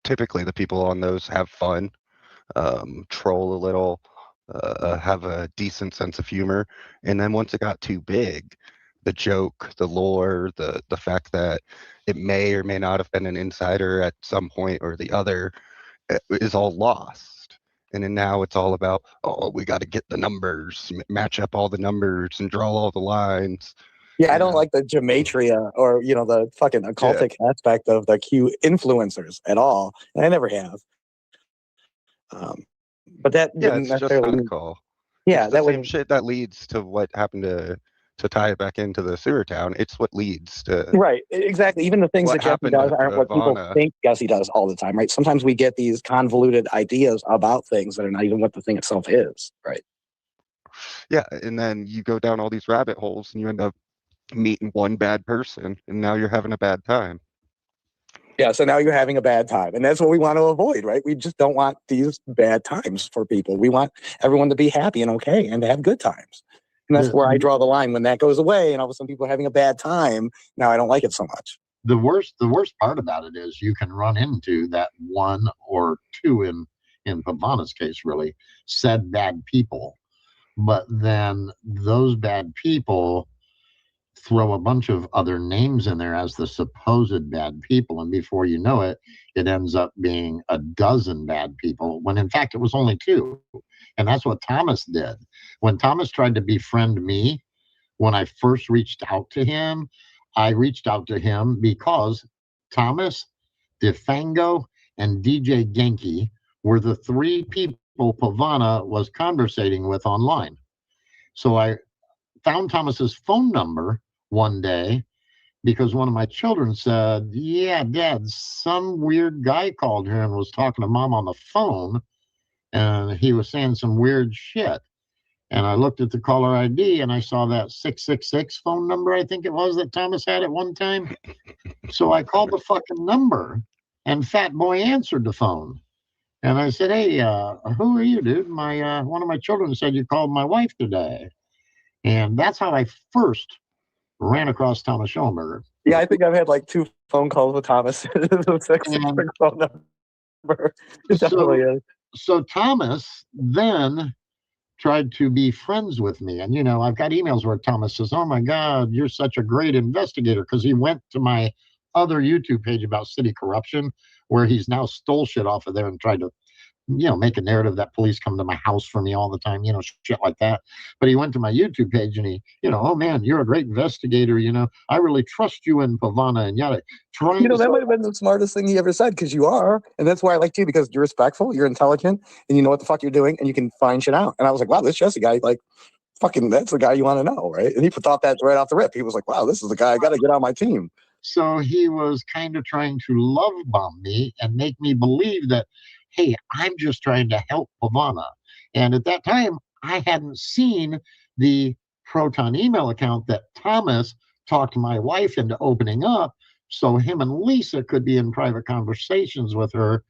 typically the people on those have fun, troll a little, have a decent sense of humor. And then once it got too big, the joke, the lore, the fact that it may or may not have been an insider at some point or the other is all lost. And then now it's all about, we got to get the numbers, match up all the numbers and draw all the lines. Yeah, I don't like the gematria or, the fucking occultic aspect of the Q influencers at all. And I never have. But that didn't it's just necessarily... cynical. Yeah, it's the same shit that leads to what happened to tie it back into the sewer town. It's what leads to... Right, exactly. Even the things that Jesse does aren't what people Ivana. think Jesse does all the time, right? Sometimes we get these convoluted ideas about things that are not even what the thing itself is, right? Yeah, and then you go down all these rabbit holes and you end up meeting one bad person, and now you're having a bad time. Yeah, so now you're having a bad time. And that's what we want to avoid, right? We just don't want these bad times for people. We want everyone to be happy and okay and to have good times. And that's where I draw the line. When that goes away and all of a sudden people are having a bad time, now I don't like it so much. The worst part about it is you can run into that one or two in Pavana's case, really, said bad people. But then those bad people throw a bunch of other names in there as the supposed bad people. And before you know it, it ends up being a dozen bad people, when in fact it was only two. And that's what Thomas did. When Thomas tried to befriend me, when I first reached out to him, I reached out to him because Thomas, DeFango, and DJ Genki were the three people Pavana was conversating with online. So I found Thomas's phone number one day because one of my children said, yeah, Dad, some weird guy called her and was talking to Mom on the phone, and he was saying some weird shit. And I looked at the caller ID and I saw that 666 phone number, I think it was, that Thomas had at one time. So I called the fucking number, and Fat Boy answered the phone. And I said, hey, who are you, dude? My one of my children said you called my wife today. And that's how I first ran across Thomas Schoenberger. Yeah, I think I've had like 2 phone calls with Thomas. The 666 phone number. It definitely is. So Thomas then tried to be friends with me. And, I've got emails where Thomas says, oh my God, you're such a great investigator. Because he went to my other YouTube page about city corruption, where he's now stole shit off of there and tried to, make a narrative that police come to my house for me all the time, shit like that. But he went to my YouTube page and he, oh man, you're a great investigator. I really trust you in Pavana and yada. That might have been the smartest thing he ever said, because you are. And that's why I liked you, because you're respectful, you're intelligent, and you know what the fuck you're doing, and you can find shit out. And I was like, wow, this Jesse guy, like, fucking, that's the guy you want to know, right? And he thought that right off the rip. He was like, wow, this is the guy I got to get on my team. So he was kind of trying to love bomb me and make me believe that, hey, I'm just trying to help Pavana. And at that time, I hadn't seen the Proton email account that Thomas talked my wife into opening up, so him and Lisa could be in private conversations with her,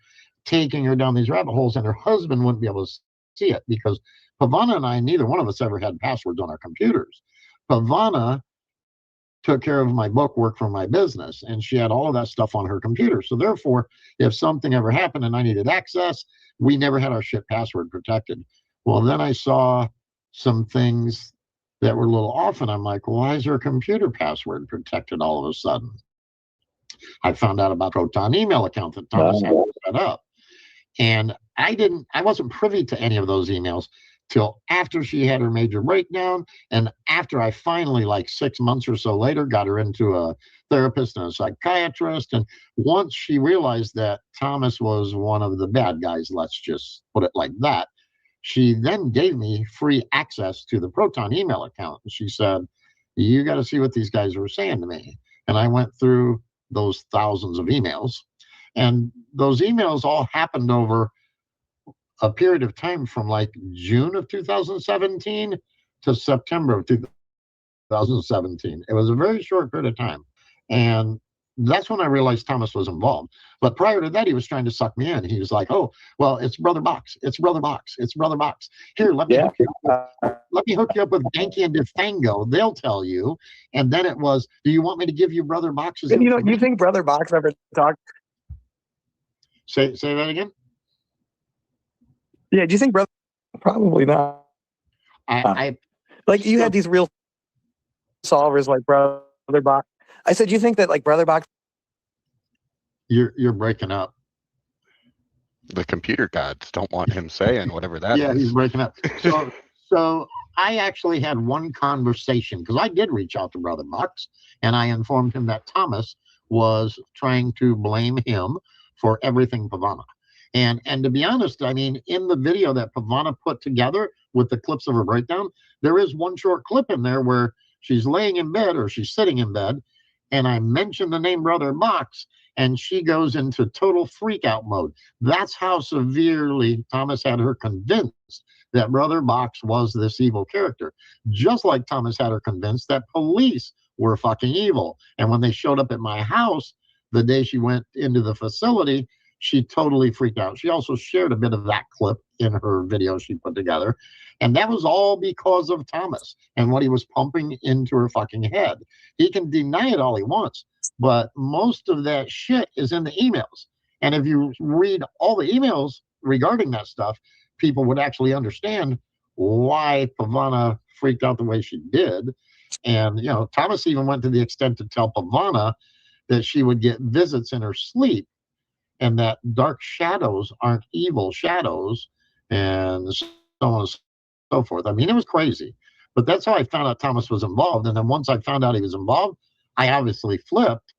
taking her down these rabbit holes, and her husband wouldn't be able to see it, because Pavana and I, neither one of us ever had passwords on our computers. Pavana took care of my book work for my business, and she had all of that stuff on her computer. So therefore, if something ever happened and I needed access, we never had our shit password protected. Well, then I saw some things that were a little off, and I'm like, well, why is her computer password protected all of a sudden? I found out about Proton email account that Thomas had set up. And I wasn't privy to any of those emails till after she had her major breakdown. And after I finally, like 6 months or so later, got her into a therapist and a psychiatrist. And once she realized that Thomas was one of the bad guys, let's just put it like that, she then gave me free access to the Proton email account. And she said, you got to see what these guys were saying to me. And I went through those thousands of emails. And those emails all happened over a period of time from like June of 2017 to September of 2017. It was a very short period of time. And that's when I realized Thomas was involved. But prior to that, he was trying to suck me in. He was like, oh, well, it's Brother Box. It's Brother Box. It's Brother Box. Here, let me hook you up with Danky and DeFango. They'll tell you. And then it was, do you want me to give you Brother Box's information? You think Brother Box ever talked? Say that again? Yeah, do you think Brother? Probably not. I like you had these real solvers like Brother Box. I said, you think that like Brother Box? You're breaking up. The computer gods don't want him saying whatever that is. Yeah, he's breaking up. So I actually had one conversation because I did reach out to Brother Box and I informed him that Thomas was trying to blame him for everything Pavana. And to be honest, I mean, in the video that Pavana put together with the clips of her breakdown, there is one short clip in there where she's laying in bed or she's sitting in bed, and I mention the name Brother Box, and she goes into total freak out mode. That's how severely Thomas had her convinced that Brother Box was this evil character. Just like Thomas had her convinced that police were fucking evil. And when they showed up at my house the day she went into the facility, she totally freaked out. She also shared a bit of that clip in her video she put together. And that was all because of Thomas and what he was pumping into her fucking head. He can deny it all he wants, but most of that shit is in the emails. And if you read all the emails regarding that stuff, people would actually understand why Pavana freaked out the way she did. And, you know, Thomas even went to the extent to tell Pavana that she would get visits in her sleep and that dark shadows aren't evil shadows, and so on and so forth. I mean, it was crazy. But that's how I found out Thomas was involved. And then once I found out he was involved, I obviously flipped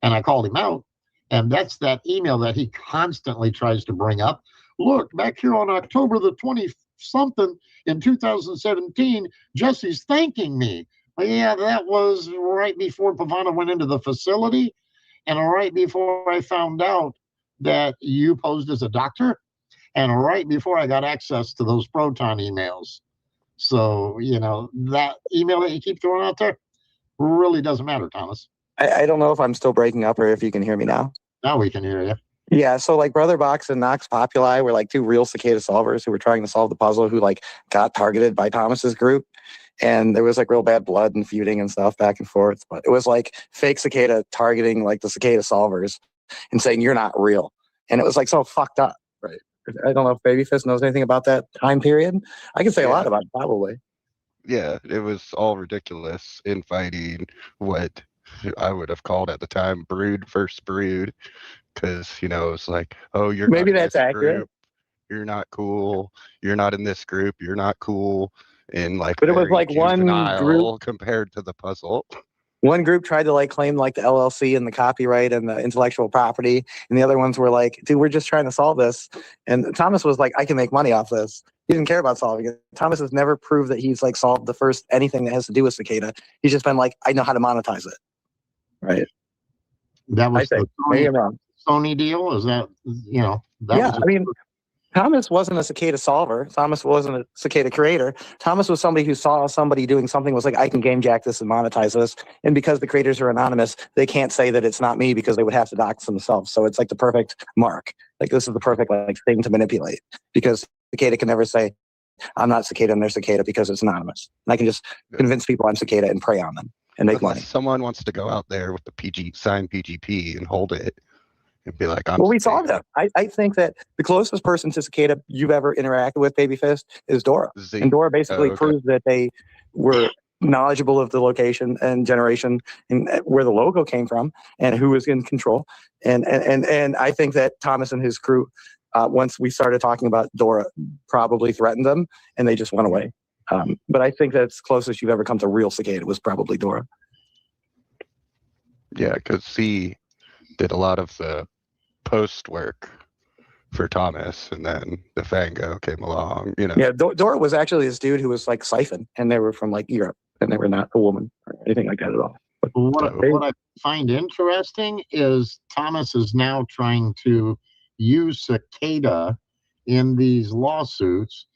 and I called him out. And that's that email that he constantly tries to bring up. Look, back here on October the 20-something in 2017, Jesse's thanking me. Well, yeah, that was right before Pavana went into the facility and right before I found out that you posed as a doctor and right before I got access to those Proton emails. So, you know, that email that you keep throwing out there really doesn't matter, Thomas. I don't know if I'm still breaking up or if you can hear me now. Now we can hear you. Yeah, so like Brother Box and Nox Populi were like two real cicada solvers who were trying to solve the puzzle, who like got targeted by Thomas's group. And there was like real bad blood and feuding and stuff back and forth. But it was like fake cicada targeting like the cicada solvers and saying, you're not real. And it was like so fucked up. Right. I don't know if Babyfist knows anything about that time period. I can say a lot about it, probably. Yeah, it was all ridiculous infighting, what I would have called at the time brood versus brood. Because, you know, it's like, oh, you're maybe not in that's this accurate. group. You're not cool. You're not in this group. You're not cool. And like, but it was very like one juvenile group compared to the puzzle. One group tried to like claim like the LLC and the copyright and the intellectual property, and the other ones were like, dude, we're just trying to solve this. And Thomas was like, I can make money off this. He didn't care about solving it. Thomas has never proved that he's like solved the first anything that has to do with cicada. He's just been like, I know how to monetize it. Right. That was the maybe I'm wrong. Sony deal. Is that, you know, that Yeah, was I mean, Thomas wasn't a cicada solver. Thomas wasn't a cicada creator. Thomas was somebody who saw somebody doing something, was like, I can game jack this and monetize this. And because the creators are anonymous, they can't say that it's not me because they would have to dox themselves. So it's like the perfect mark. Like this is the perfect like thing to manipulate, because cicada can never say, I'm not cicada and they're cicada, because it's anonymous. And I can just convince people I'm cicada and prey on them and make money. Someone wants to go out there with the signed PGP and hold it. It'd be like, well, we solved them. I think that the closest person to cicada you've ever interacted with, Babyfist, is Dora. And Dora basically proved that they were knowledgeable of the location and generation and where the logo came from and who was in control. And I think that Thomas and his crew once we started talking about Dora probably threatened them, and they just went away. But I think that's closest you've ever come to real cicada was probably Dora. Yeah, because C did a lot of the post work for Thomas, and then the Fango came along, you know. Yeah, Dora was actually this dude who was like Siphon, and they were from like Europe, and they were not a woman or anything like that at all. But What I find interesting is Thomas is now trying to use cicada in these lawsuits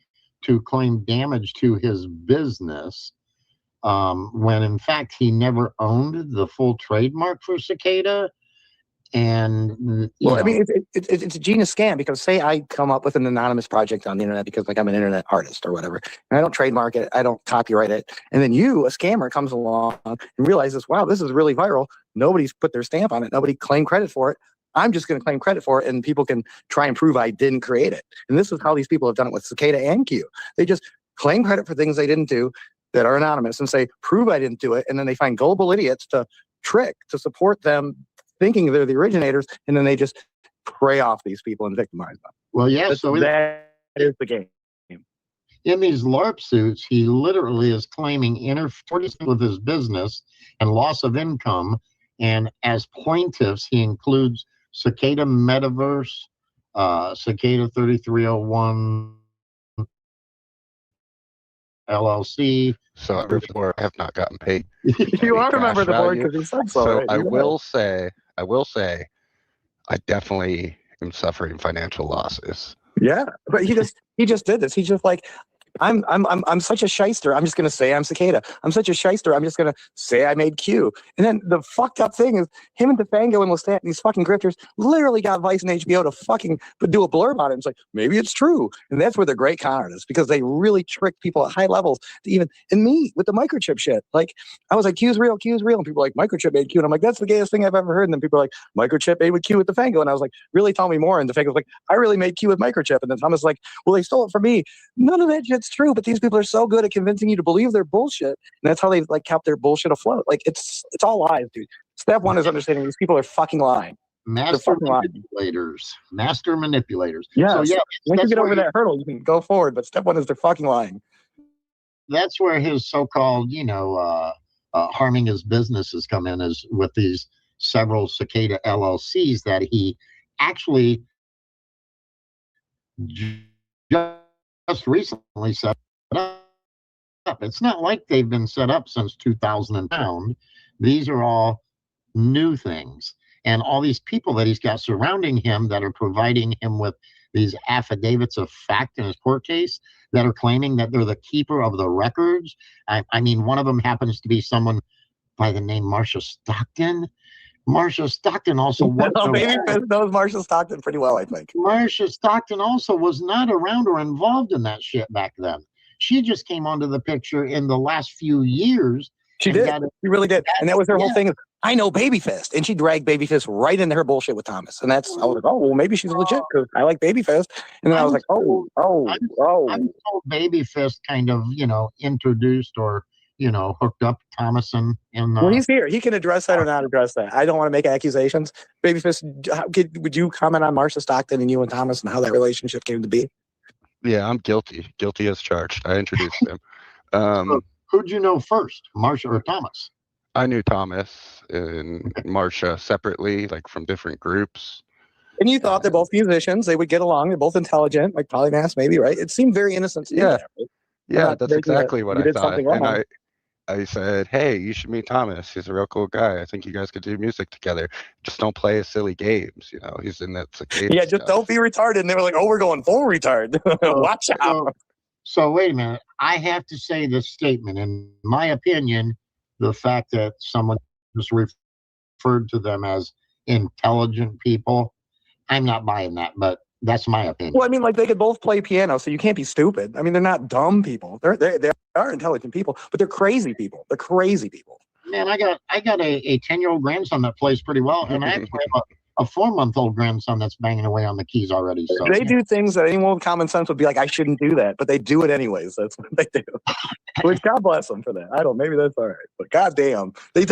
to claim damage to his business, when in fact he never owned the full trademark for cicada. And I mean, it's a genius scam, because say I come up with an anonymous project on the internet because like I'm an internet artist or whatever, and I don't trademark it, I don't copyright it, and then you, a scammer, comes along and realizes, wow, this is really viral. Nobody's put their stamp on it. Nobody claimed credit for it. I'm just going to claim credit for it, and people can try and prove I didn't create it. And this is how these people have done it with Cicada and Q. They just claim credit for things they didn't do that are anonymous and say, prove I didn't do it. And then they find gullible idiots to trick, to support them, thinking they're the originators, and then they just prey off these people and victimize them. well, yeah, so That is the game. in these LARP suits, he literally is claiming interference with his business and loss of income. And as plaintiffs, he includes Cicada Metaverse, Cicada 3301 LLC. So before I have not gotten paid. You are a member of the board value. because he said so. So right? I You're will say, I definitely am suffering financial losses. Yeah, but he just did this. He's just like, I'm such a shyster. I'm just gonna say I'm Cicada. I'm such a shyster. I'm just gonna say I made Q. And then the fucked up thing is him and DeFango and Lestat, these fucking grifters, literally got Vice and HBO to fucking do a blurb on it. It's like, maybe it's true. And that's where they're great con artists, because they really trick people at high levels to even, and me with the microchip shit. Like I was like, Q's real. And people are like, microchip made Q. And I'm like, that's the gayest thing I've ever heard. And then people are like, microchip made with Q with DeFango. And I was like, really, tell me more. And DeFango was like, I really made Q with microchip. And then Thomas was like, well, they stole it from me. None of that shit's true, but these people are so good at convincing you to believe their bullshit, and that's how they like kept their bullshit afloat. Like it's all lies, dude. Step one is understanding these people are fucking lying. Master manipulators. Yeah. So yeah, Once you that's get over where that hurdle, you can go forward. But step one is they're fucking lying. that's where his so-called, harming his businesses come in, is with these several Cicada LLCs that he actually just recently set up. It's not like they've been set up since 2000. These are all new things. And all these people that he's got surrounding him that are providing him with these affidavits of fact in his court case that are claiming that they're the keeper of the records. I mean, one of them happens to be someone by the name Marsha Stockton. Marsha Stockton also was knows Marsha Stockton pretty well, I think. Marsha Stockton also was not around or involved in that shit back then. She just came onto the picture in the last few years. She did. She really did. And that was her whole thing. I know Babyfist. And she dragged Babyfist right into her bullshit with Thomas. And that's, I was like, oh, well, maybe she's legit because I like Babyfist. And then I was like, I'm told Babyfist kind of, introduced or, hooked up Thomas and well, he's here. He can address that or not address that. I don't want to make accusations. Babyfist, would you comment on Marsha Stockton and you and Thomas and how that relationship came to be? Yeah, I'm guilty. Guilty as charged. I introduced him. Who'd you know first, Marsha or Thomas? I knew Thomas and Marsha separately, like from different groups. And you thought they're both musicians. They would get along. They're both intelligent, like polymaths, maybe, right? It seemed very innocent. Yeah. Right? Yeah, that's exactly what I thought. And I said, hey, you should meet Thomas. He's a real cool guy. I think you guys could do music together. Just don't play his silly games. He's in that cicada just stuff. Don't be retarded. And they were like, oh, we're going full retard. Watch out. So wait a minute. I have to say this statement. In my opinion, the fact that someone just referred to them as intelligent people, I'm not buying that, but that's my opinion. Well, I mean, like they could both play piano, so you can't be stupid. I mean, they're not dumb people. They are intelligent people, but they're crazy people. They're crazy people. Man, I got a 10-year-old grandson that plays pretty well, and I actually have a 4-month-old grandson that's banging away on the keys already. So they do things that anyone with common sense would be like, I shouldn't do that, but they do it anyways. That's what they do. Which God bless them for that. I don't. Maybe that's all right, but goddamn, they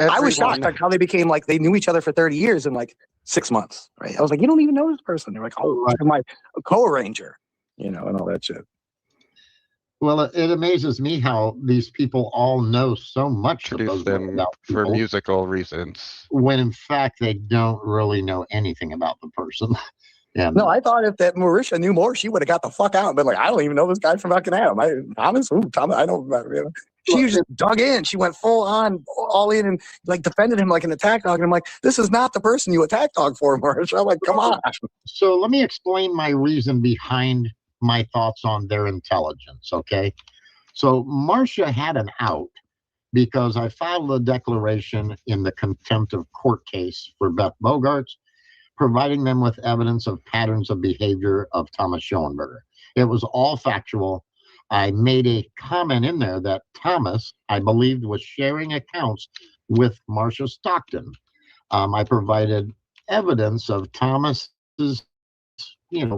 I was shocked Everyone- like how they became like they knew each other for 30 years in like 6 months, right? I was like, you don't even know this person. They're like, oh, Right. you're my co-arranger, you know, and all that shit. Well, it amazes me how these people all know so much of Introduce those women them about for people, musical reasons. when in fact they don't really know anything about the person. And No, I thought if that Marisha knew more, she would have got the fuck out and been like, I don't even know this guy from fucking Adam. Thomas, I don't, you know. She just dug in. She went full on, all in, and like defended him like an attack dog. And I'm like, this is not the person you attack dog for, Marisha. I'm like, come on. so let me explain my reason behind my thoughts on their intelligence, okay? So Marcia had an out because I filed a declaration in the contempt of court case for Beth Bogarts, providing them with evidence of patterns of behavior of Thomas Schoenberger. It was all factual. I made a comment in there that Thomas, I believed, was sharing accounts with Marcia Stockton. I provided evidence of Thomas's,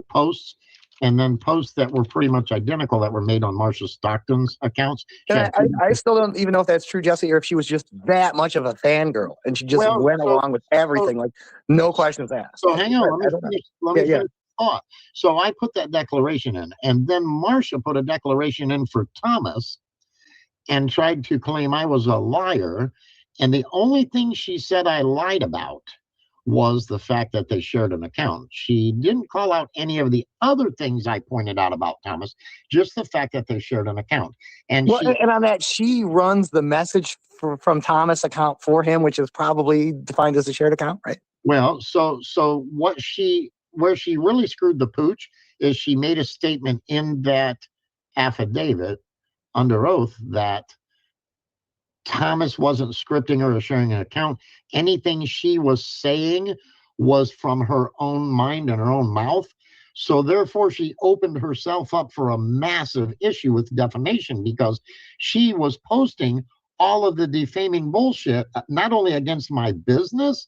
posts, and then posts that were pretty much identical that were made on Marcia Stockton's accounts. She And had I still don't even know if that's true, Jesse, or if she was just that much of a fangirl and she just Well, went so- along with everything, like no questions asked. So hang on, I let me don't know. finish. Let me Yeah, yeah. finish the thought. So I put that declaration in, and then Marcia put a declaration in for Thomas and tried to claim I was a liar. And the only thing she said I lied about was the fact that they shared an account. She didn't call out any of the other things I pointed out about Thomas, just the fact that they shared an account. And Well, she, and on that, she runs the message from Thomas' account for him, which is probably defined as a shared account, right? well, so where she really screwed the pooch is she made a statement in that affidavit under oath that Thomas wasn't scripting her or sharing an account. Anything she was saying was from her own mind and her own mouth. So therefore, she opened herself up for a massive issue with defamation because she was posting all of the defaming bullshit, not only against my business,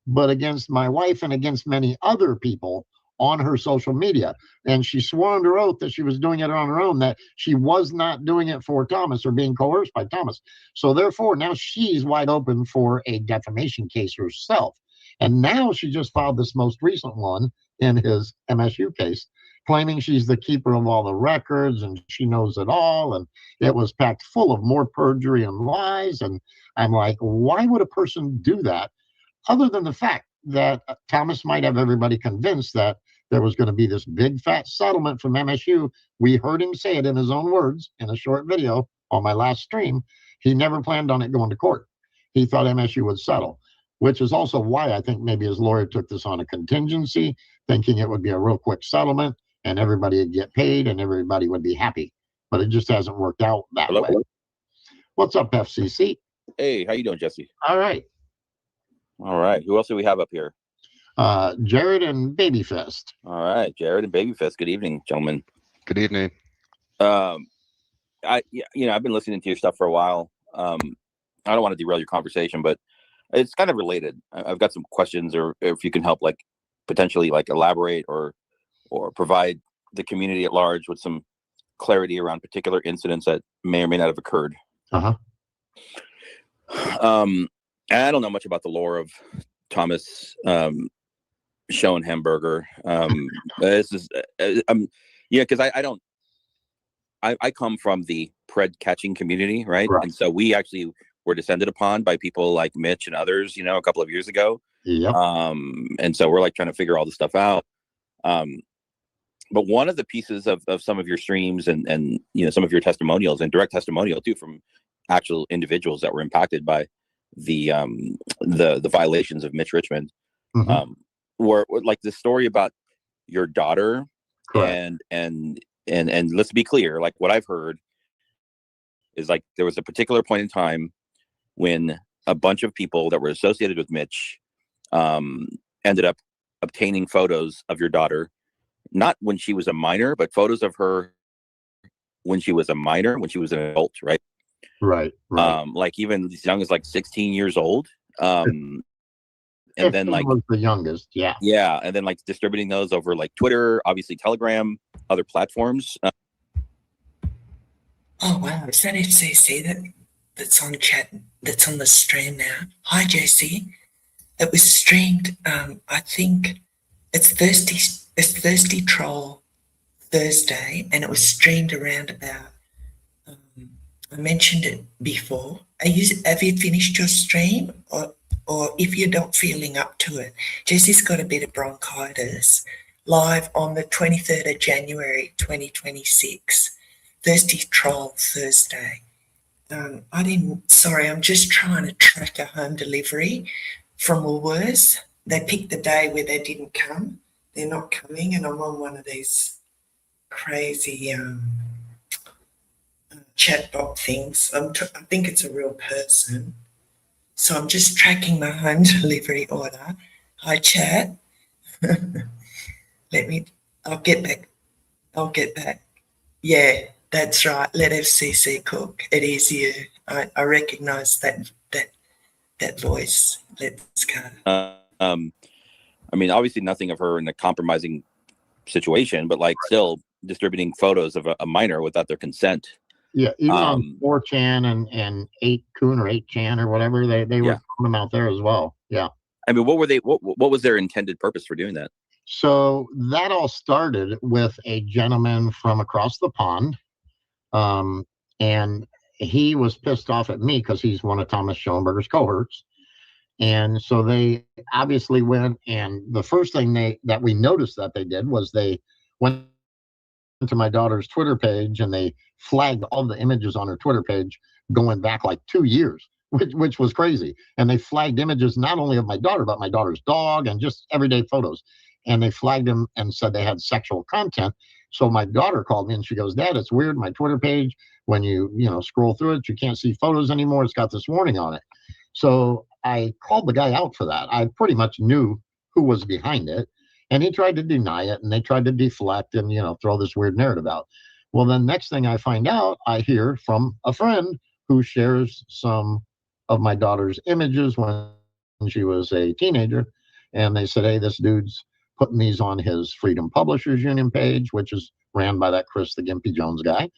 but against my wife and against many other people on her social media. And she swore under oath that she was doing it on her own, that she was not doing it for Thomas or being coerced by Thomas. So therefore, now she's wide open for a defamation case herself. And now she just filed this most recent one in his MSU case, claiming she's the keeper of all the records and she knows it all. And it was packed full of more perjury and lies. And I'm like, why would a person do that? Other than the fact that Thomas might have everybody convinced that there was going to be this big fat settlement from MSU. We heard him say it in his own words in a short video on my last stream. He never planned on it going to court. He thought MSU would settle, which is also why I think maybe his lawyer took this on a contingency, thinking it would be a real quick settlement and everybody would get paid and everybody would be happy. But it just hasn't worked out that way. What's up, FCC? Hey, how you doing, Jesse? All right. All right. Who else do we have up here? Jared and Babyfist. All right, Jared and Babyfist. Good evening, gentlemen. Good evening. I've been listening to your stuff for a while. I don't want to derail your conversation, but it's kind of related. I've got some questions, or if you can help, like potentially, like elaborate or provide the community at large with some clarity around particular incidents that may or may not have occurred. I don't know much about the lore of Thomas Schoenberger. This is, because I come from the pred catching community, right? And so we actually were descended upon by people like Mitch and others, a couple of years ago. Yep. And so we're like trying to figure all this stuff out. But one of the pieces of some of your streams and some of your testimonials and direct testimonial too from actual individuals that were impacted by the violations of Mitch Richmond, were like the story about your daughter. Correct. and let's be clear, like what I've heard is like there was a particular point in time when a bunch of people that were associated with Mitch ended up obtaining photos of your daughter, not when she was a minor, but photos of her when she was a minor, when she was an adult, right? Right. Like even as young as like 16 years old. And then like was the youngest, yeah. Yeah, and then like distributing those over like Twitter, obviously Telegram, other platforms. Oh wow, is that FCC that that's on chat, that's on the stream now. Hi, Jesse. It was streamed, I think it's Thirsty Troll Thursday, and it was streamed around about, I mentioned it before. Have you finished your stream? Or if you're not feeling up to it, Jesse's got a bit of bronchitis. Live on the 23rd of January 2026, Thirsty Troll Thursday. I'm just trying to track a home delivery from Woolworths. They picked the day where they didn't come. They're not coming, and I'm on one of these crazy chatbot things. I think it's a real person. So I'm just tracking my home delivery order. Hi, chat. I'll get back. Yeah, that's right. Let FCC cook. It is you. I recognise that voice. Let's go. I mean, obviously nothing of her in a compromising situation, but like still distributing photos of a minor without their consent. Yeah, even on 4chan and 8kun or 8chan or whatever, they were throwing them out there as well. Yeah. I mean, what was their intended purpose for doing that? So that all started with a gentleman from across the pond. And he was pissed off at me because he's one of Thomas Schoenberger's cohorts. And so they obviously went, and the first thing that we noticed that they did was they went to my daughter's Twitter page and they flagged all the images on her Twitter page going back like 2 years, which was crazy. And they flagged images not only of my daughter, but my daughter's dog and just everyday photos. And they flagged them and said they had sexual content. So my daughter called me and she goes, Dad, it's weird. My Twitter page, when you scroll through it, you can't see photos anymore. It's got this warning on it. So I called the guy out for that. I pretty much knew who was behind it. And he tried to deny it, and they tried to deflect and, throw this weird narrative out. Well, then next thing I find out, I hear from a friend who shares some of my daughter's images when she was a teenager. And they said, hey, this dude's putting these on his Freedom Publishers Union page, which is ran by that Chris the Gimpy Jones guy,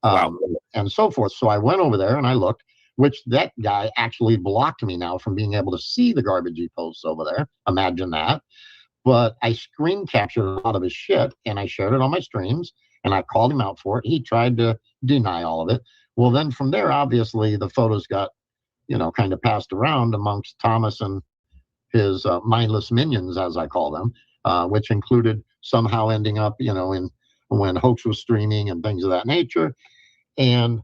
and so forth. So I went over there and I looked, which that guy actually blocked me now from being able to see the garbage he posts over there. Imagine that. But I screen captured a lot of his shit and I shared it on my streams and I called him out for it. He tried to deny all of it. Well, then from there, obviously, the photos got, kind of passed around amongst Thomas and his mindless minions, as I call them, which included somehow ending up, in when Hoax was streaming and things of that nature. And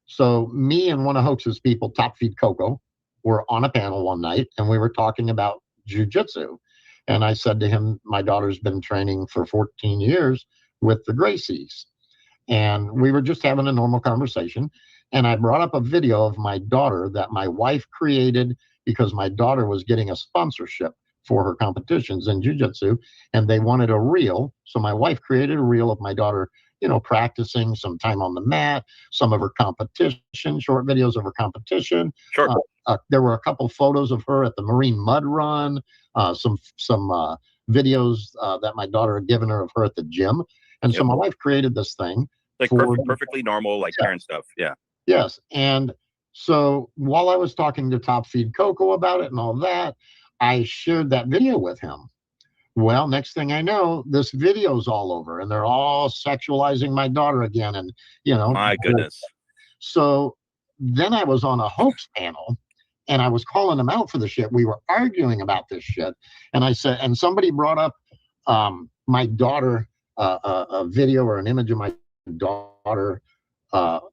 so me and one of Hoax's people, Top Feed Coco, were on a panel one night and we were talking about jujitsu. And I said to him, my daughter's been training for 14 years with the Gracies. And we were just having a normal conversation. And I brought up a video of my daughter that my wife created because my daughter was getting a sponsorship for her competitions in jiu-jitsu. And they wanted a reel. So my wife created a reel of my daughter, practicing some time on the mat, some of her competition, short videos of her competition. Sure. There were a couple photos of her at the Marine Mud Run, some videos that my daughter had given her of her at the gym. And so my wife created this thing. Like perfectly normal, like parent stuff. Yeah. Yes. And so while I was talking to Top Feed Coco about it and all that, I shared that video with him. Well, next thing I know, this video's all over and they're all sexualizing my daughter again. And, my goodness. So then I was on a Hoax panel and I was calling them out for the shit. We were arguing about this shit. And I said, and somebody brought up my daughter, a video or an image of my daughter.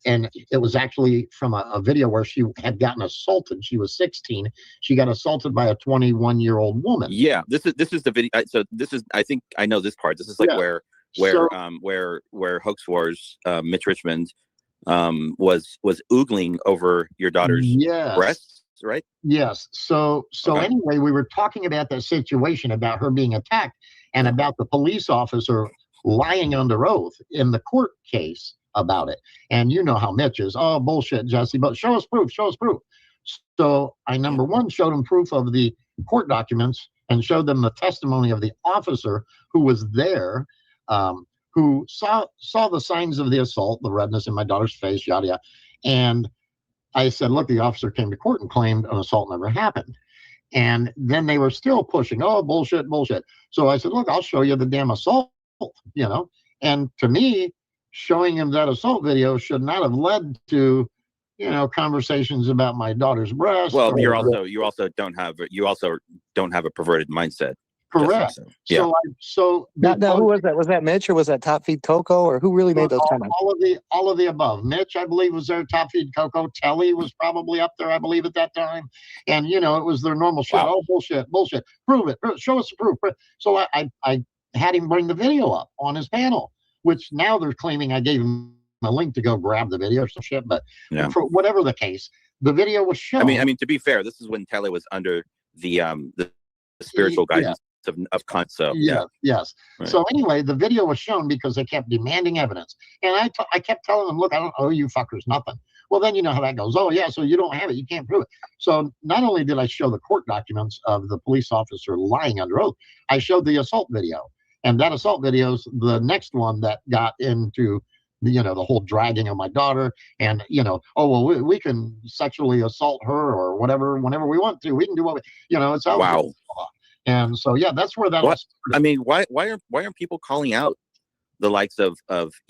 And it was actually from a video where she had gotten assaulted. She was 16. She got assaulted by a 21-year-old woman. Yeah, this is the video. So this is, I think I know this part. This is like where Hoax Wars, Mitch Richmond, was oogling over your daughter's breasts, right? Yes. So anyway, we were talking about that situation about her being attacked and about the police officer lying under oath in the court case about it. And you know how Mitch is. Oh, bullshit, Jesse, but show us proof. So I, number one, showed him proof of the court documents and showed them the testimony of the officer who was there, who saw the signs of the assault, the redness in my daughter's face, yada, yada. And I said, look, the officer came to court and claimed an assault never happened. And then they were still pushing, oh, bullshit, bullshit. So I said, look, I'll show you the damn assault, And to me, showing him that assault video should not have led to, conversations about my daughter's breast. Well, you also don't have a perverted mindset. Correct. Yeah. Now, who was that? Was that Mitch or was that Top Feed Coco or who really made those comments? All of the above. Mitch, I believe, was there. Top Feed Coco. Telly was probably up there, I believe, at that time. And it was their normal shit. Wow. Oh, bullshit. Prove it. Show us the proof. So I had him bring the video up on his panel, which now they're claiming I gave him a link to go grab the video or some shit. But for whatever the case, the video was shown. I mean, to be fair, this is when Telly was under the spiritual guidance of Kant. So yes. Right. So anyway, the video was shown because they kept demanding evidence, and I kept telling them, look, I don't owe you fuckers nothing. Well, then you know how that goes. Oh yeah, so you don't have it, you can't prove it. So not only did I show the court documents of the police officer lying under oath, I showed the assault video, and that assault video is the next one that got into the whole dragging of my daughter, and oh well, we can sexually assault her or whatever whenever we want to. We can do what we, it's how. Wow. And so, that's where that was. I mean, why aren't people calling out the likes of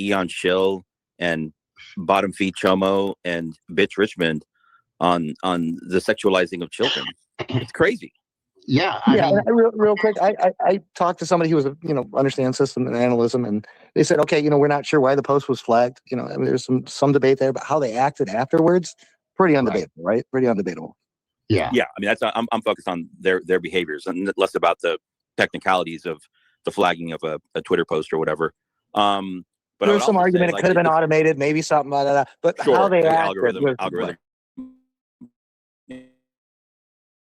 Eon Schill and Bottom Feed Chomo and Bitch Richmond on the sexualizing of children? It's crazy. Yeah. Real quick, I talked to somebody who was understands system and analysis, and they said, okay, we're not sure why the post was flagged. There's some debate there, but how they acted afterwards, pretty undebatable, right? Pretty undebatable. Yeah. I mean, I'm focused on their behaviors and less about the technicalities of the flagging of a Twitter post or whatever. But there's some argument it could have been automated, maybe something like that. But sure, how they acted, algorithm.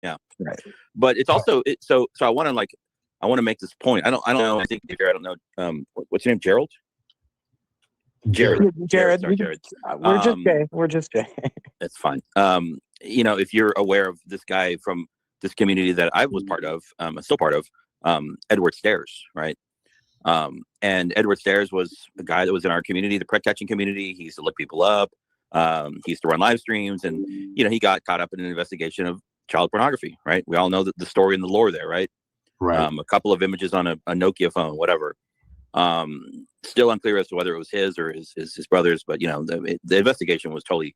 Yeah. Right. But it's also so I want to make this point. I don't know. I think I don't know. What's your name? Gerald. Jared. Sorry, Jared. We're just Jay. That's fine. If you're aware of this guy from this community that I was part of, still part of, Edward Stairs, right? And Edward Stairs was a guy that was in our community, the pet catching community. He used to look people up. He used to run live streams, and he got caught up in an investigation of child pornography, right? We all know the story and the lore there, right? Right. A couple of images on a Nokia phone, whatever. Still unclear as to whether it was his or his brother's, but the investigation was totally,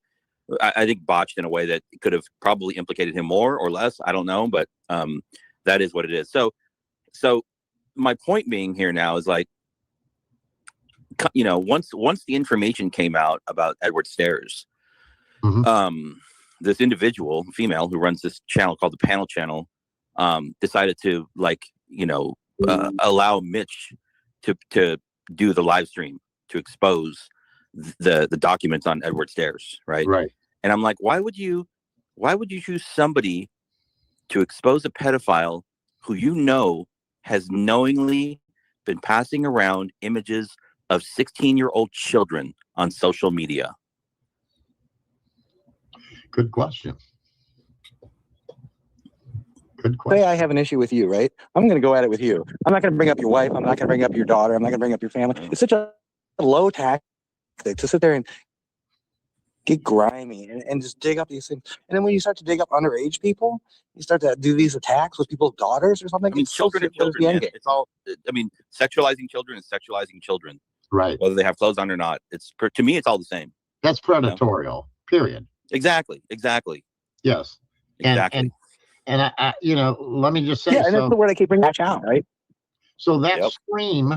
I think, botched in a way that could have probably implicated him more or less. I don't know, but that is what it is. So my point being here now is once the information came out about Edward Stairs, this individual, female, who runs this channel called the Panel Channel, decided to allow Mitch to do the live stream to expose the documents on Edward Stairs, right? Right. And I'm like, why would you choose somebody to expose a pedophile who has knowingly been passing around images of 16-year-old children on social media? Good question. Say I have an issue with you, right? I'm going to go at it with you. I'm not going to bring up your wife. I'm not going to bring up your daughter. I'm not going to bring up your family. It's such a low tactic to sit there and get grimy and just dig up these things. And then when you start to dig up underage people, you start to do these attacks with people's daughters or something. I mean, children are children. Man. It's all. I mean, sexualizing children is sexualizing children. Right. Whether they have clothes on or not, to me, it's all the same. That's predatorial. Period. Exactly. Yes. Exactly. And I let me just say, and that's the word I keep bringing back out, right? So that stream.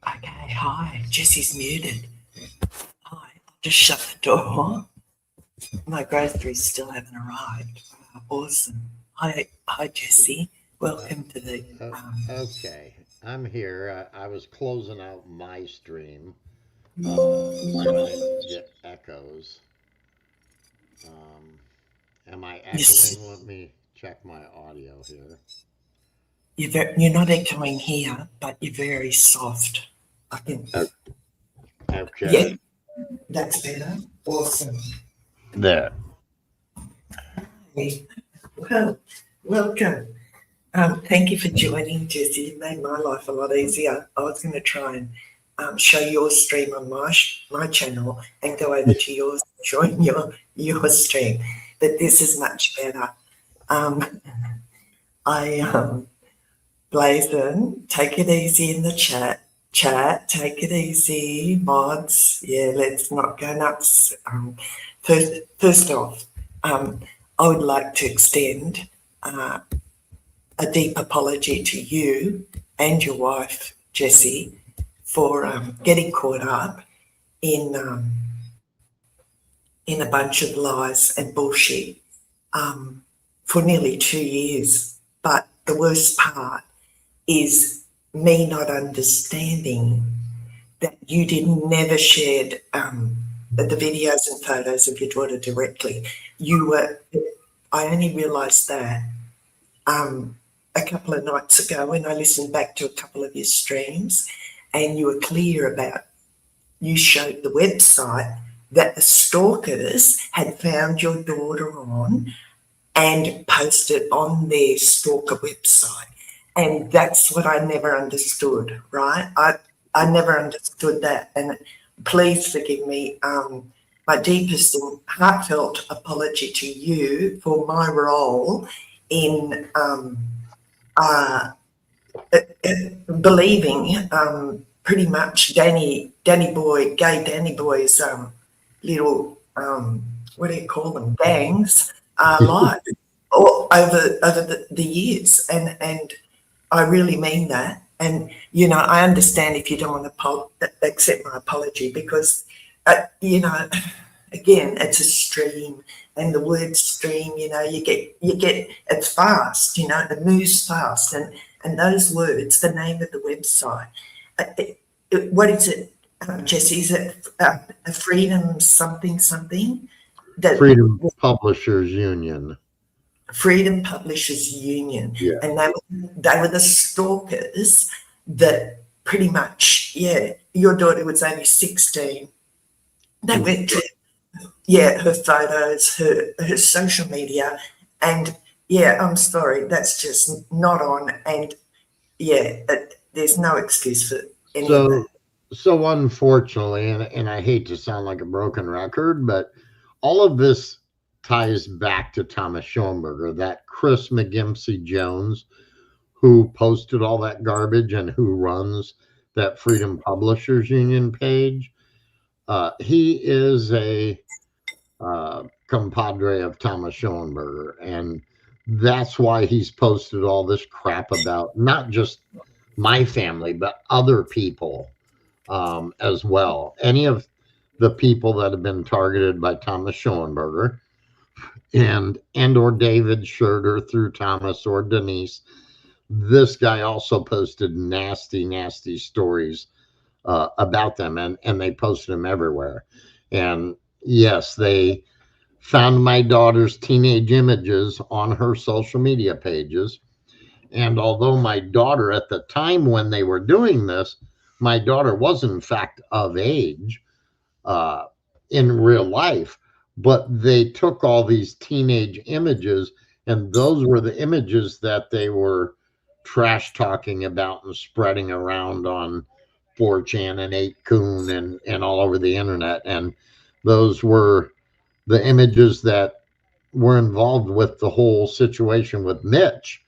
Okay, hi. Jesse's muted. Hi, I'll just shut the door. My groceries still haven't arrived. Awesome. Hi, Jesse. Welcome to the. Okay, I'm here. I was closing out my stream. Get echoes. Am I echoing? Yes. Let me check my audio here. You're not echoing here, but you're very soft. I can. Okay. Yeah, that's better. Awesome. There. Well, welcome. Thank you for joining, Jesse. You made my life a lot easier. I was going to try and show your stream on my channel and go over to yours and join your stream, but this is much better. Blazon, take it easy in the chat. Take it easy, mods. Yeah, let's not go nuts. First off, I would like to extend a deep apology to you and your wife, Jessie, for getting caught up in a bunch of lies and bullshit for nearly 2 years. But the worst part is me not understanding that you never shared the videos and photos of your daughter directly. I only realised that a couple of nights ago when I listened back to a couple of your streams, and you were clear about, you showed the website that the stalkers had found your daughter on and posted on their stalker website. And that's what I never understood, right? I never understood that. And please forgive me. My deepest and heartfelt apology to you for my role in believing pretty much Danny Boy's little what do you call them, gangs live over the years, and I really mean that. And you know, I understand if you don't want to accept my apology, because you know, again, it's a stream, and the word stream, you know, you get it's fast, you know, it moves fast, and those words, the name of the website, what is it, Jesse? Is it a Freedom something? Freedom Publishers Union. Freedom Publishers Union. Yeah. And they were the stalkers that pretty much, yeah, your daughter was only 16. They went to, yeah, her photos, her social media, and yeah, I'm sorry, that's just not on, and yeah, there's no excuse for any of that. So unfortunately, and I hate to sound like a broken record, but all of this ties back to Thomas Schoenberger, that Chris McGimsey Jones, who posted all that garbage and who runs that Freedom Publishers Union page. He is a compadre of Thomas Schoenberger, and that's why he's posted all this crap about not just my family, but other people as well. Any of the people that have been targeted by Thomas Schoenberger and or David Scherter through Thomas or Denise. This guy also posted nasty stories about them, and they posted them everywhere. And yes, they found my daughter's teenage images on her social media pages. And although my daughter, at the time when they were doing this, my daughter was in fact of age in real life, but they took all these teenage images, and those were the images that they were trash talking about and spreading around on 4chan and 8kun and all over the internet. And those were the images that were involved with the whole situation with Mitch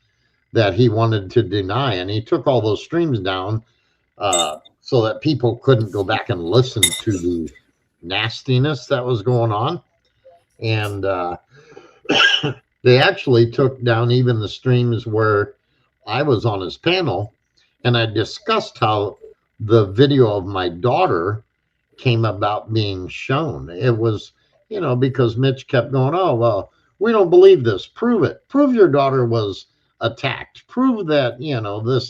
that he wanted to deny. And he took all those streams down so that people couldn't go back and listen to the nastiness that was going on. And they actually took down even the streams where I was on his panel, and I discussed how the video of my daughter came about being shown. It was, you know, because Mitch kept going, oh, well, we don't believe this. Prove it. Prove your daughter was attacked. Prove that, you know, this.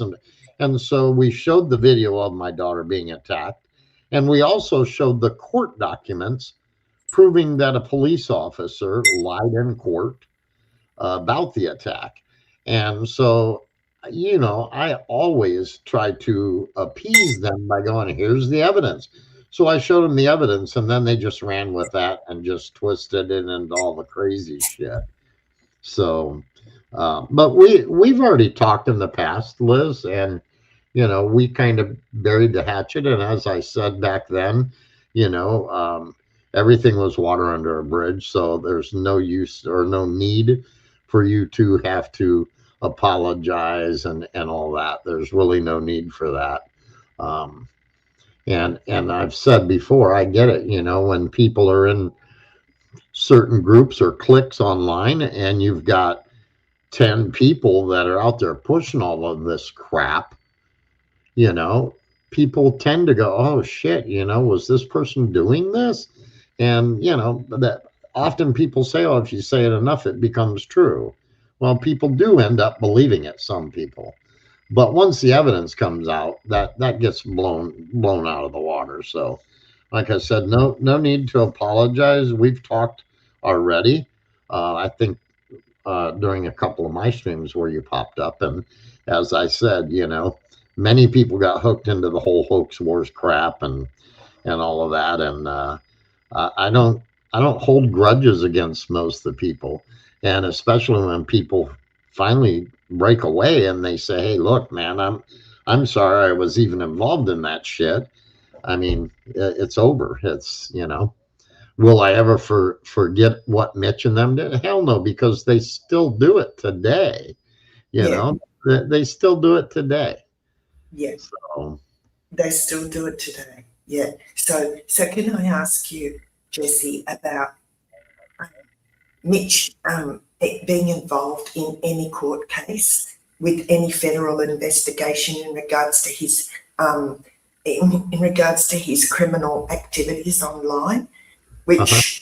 And so we showed the video of my daughter being attacked. And we also showed the court documents proving that a police officer lied in court about the attack. And so, you know, I always try to appease them by going, here's the evidence. So I showed them the evidence, and then they just ran with that and just twisted it into all the crazy shit. So, but we've already talked in the past, Liz, and we kind of buried the hatchet. And as I said back then, everything was water under a bridge. So there's no use or no need for you to have to apologize and all that. There's really no need for that. And I've said before, I get it, when people are in certain groups or cliques online and you've got 10 people that are out there pushing all of this crap, people tend to go, oh shit, was this person doing this? And that often people say, oh, if you say it enough, it becomes true. Well, people do end up believing it, some people. But once the evidence comes out, that gets blown out of the water. So like I said, no need to apologize. We've talked already. I think during a couple of my streams where you popped up, and as I said, many people got hooked into the whole hoax wars crap and all of that. And I don't hold grudges against most of the people, and especially when people finally break away and they say, hey, look, man, I'm sorry I was even involved in that shit. I mean, it's over. It's, will I ever forget what Mitch and them did? Hell no, because they still do it today. They still do it today. Yes. So, they still do it today. Yeah. So can I ask you, Jesse, about Mitch being involved in any court case with any federal investigation in regards to his in regards to his criminal activities online, which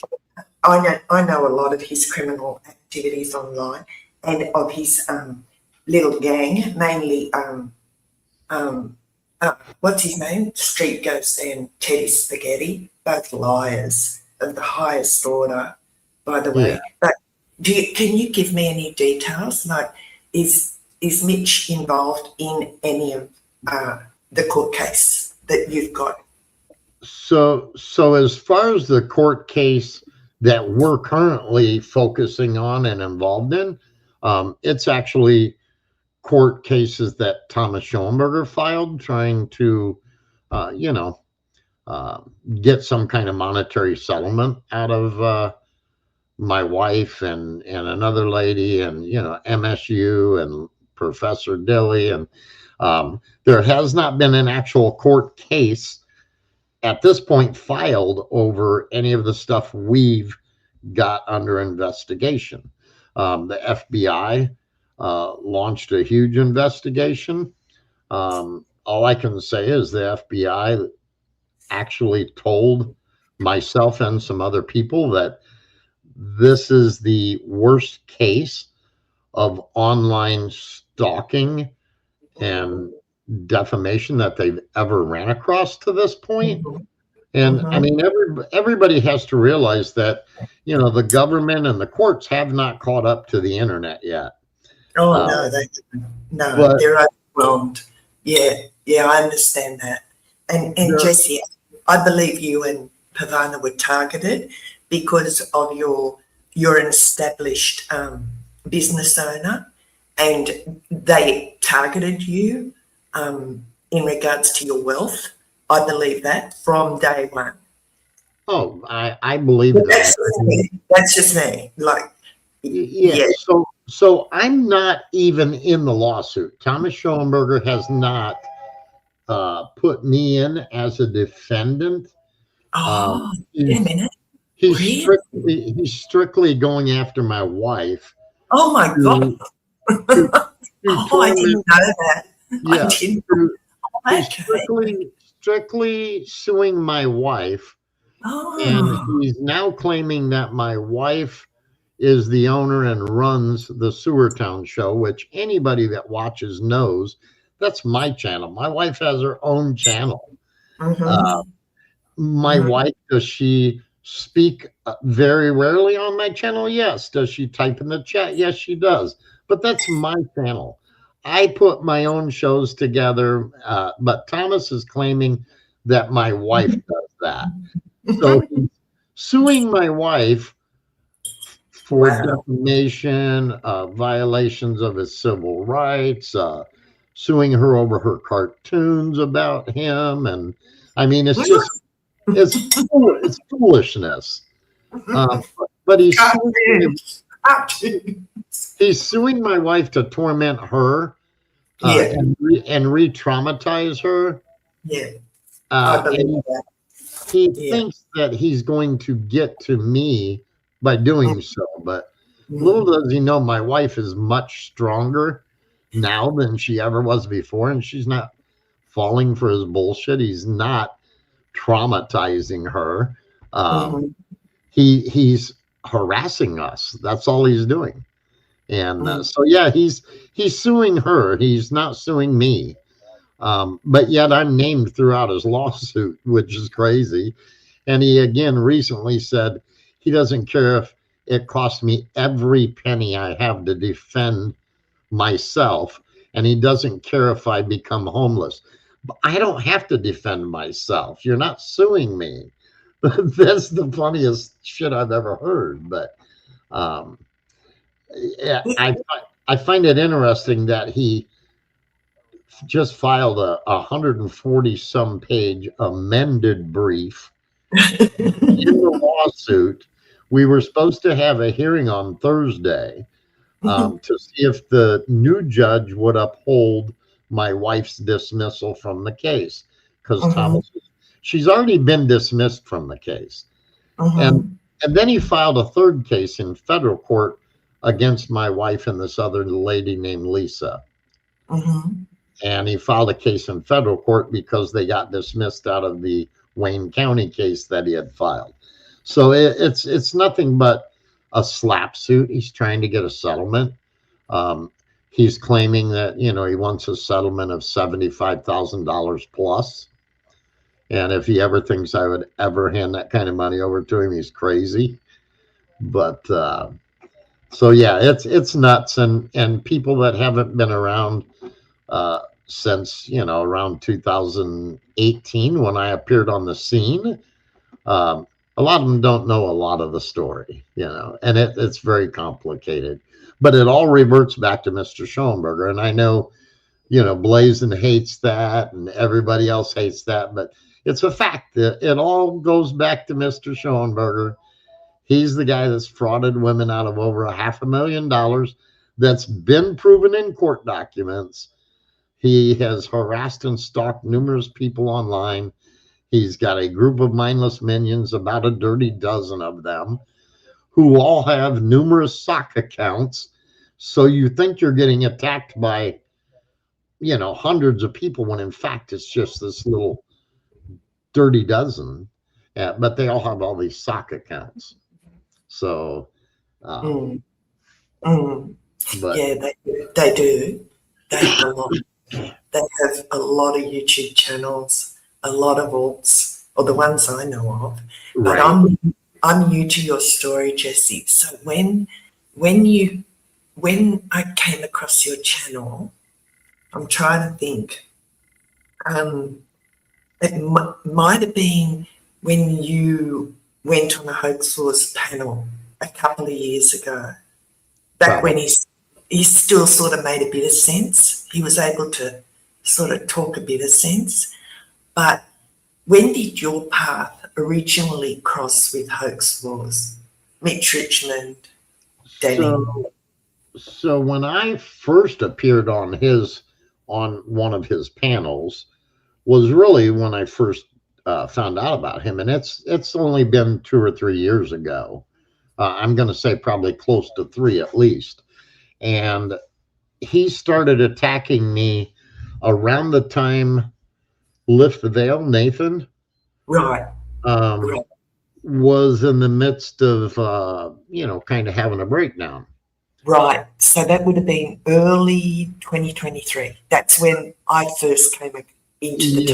I know a lot of his criminal activities online and of his little gang, mainly what's his name? Street Ghost and Teddy Spaghetti, both liars of the highest order, by the way. Yeah. But can you give me any details? Like, is Mitch involved in any of the court case that you've got? So as far as the court case that we're currently focusing on and involved in, it's actually court cases that Thomas Schoenberger filed trying to, get some kind of monetary settlement out of my wife and another lady and, MSU and Professor Dilly. And there has not been an actual court case at this point filed over any of the stuff we've got under investigation. The FBI launched a huge investigation. All I can say is the FBI actually told myself and some other people that this is the worst case of online stalking and defamation that they've ever ran across to this point. And I mean, everybody has to realize that, the government and the courts have not caught up to the internet yet. Oh, no, they're overwhelmed. Yeah, I understand that. And Jesse, I believe you and Pavana were targeted because of you're an established business owner, and they targeted you in regards to your wealth. I believe that from day one. Oh, I believe that. That's just me. Like, yeah. So I'm not even in the lawsuit. Thomas Schoenberger has not put me in as a defendant. Oh, wait a minute. He's strictly going after my wife. Oh my God. I didn't know that. Yeah. Okay. Strictly suing my wife. Oh. And he's now claiming that my wife is the owner and runs the Sewer Town show, which anybody that watches knows that's my channel. My wife has her own channel. My wife, does she speak very rarely on my channel? Yes. Does she type in the chat? Yes, she does. But that's my channel. I put my own shows together, but Thomas is claiming that my wife does that. So he's suing my wife for Wow. defamation, violations of his civil rights, suing her over her cartoons about him, and I mean, it's just it's foolishness. But he's suing my wife to torment her, Yeah. and re-traumatize her. Yeah. I believe And that. he Yeah. thinks that he's going to get to me by doing so, but little does he know my wife is much stronger now than she ever was before, and she's not falling for his bullshit. He's not traumatizing her. He's harassing us. That's all he's doing. And so yeah, he's suing her. He's not suing me. But yet I'm named throughout his lawsuit, which is crazy. And he again recently said he doesn't care if it costs me every penny I have to defend myself, and he doesn't care if I become homeless. But I don't have to defend myself. You're not suing me. That's the funniest shit I've ever heard. But yeah, I find it interesting that he just filed a 140 some page amended brief in the lawsuit. We were supposed to have a hearing on Thursday to see if the new judge would uphold my wife's dismissal from the case, because Thomas, she's already been dismissed from the case. And then he filed a third case in federal court against my wife and this other lady named Lisa. And he filed a case in federal court because they got dismissed out of the Wayne County case that he had filed. So it's nothing but a slap suit. He's trying to get a settlement. He's claiming that, you know, he wants a settlement of $75,000 plus. And if he ever thinks I would ever hand that kind of money over to him, he's crazy. But so yeah, it's nuts. And people that haven't been around since, you know, around 2018 when I appeared on the scene, a lot of them don't know a lot of the story, you know, and it's very complicated. But it all reverts back to Mr. Schoenberger. And I know, you know, Blazin hates that and everybody else hates that, but it's a fact that it all goes back to Mr. Schoenberger. He's the guy that's frauded women out of over $500,000 that's been proven in court documents. He has harassed and stalked numerous people online. He's got a group of mindless minions, about a dirty dozen of them, who all have numerous sock accounts. So you think you're getting attacked by, you know, hundreds of people when in fact it's just this little dirty dozen. But they all have all these sock accounts. So, but yeah, they do. They have a lot. They have a lot of YouTube channels, a lot of alts, or the ones I know of. But right. I'm new to your story, Jesse. So when I came across your channel, I'm trying to think. It might have been when you went on a Hoax Wars panel a couple of years ago, back when he still sort of made a bit of sense. He was able to sort of talk a bit of sense. But when did your path originally cross with Hoax Wars? Mitch Richmond, Danny. So when I first appeared on one of his panels was really when I first found out about him, and it's only been 2 or 3 years ago. I'm going to say probably close to 3 at least. And he started attacking me around the time Lift the Veil, Nathan, Right. was in the midst of, you know, kind of having a breakdown. Right. So that would have been early 2023. That's when I first came into the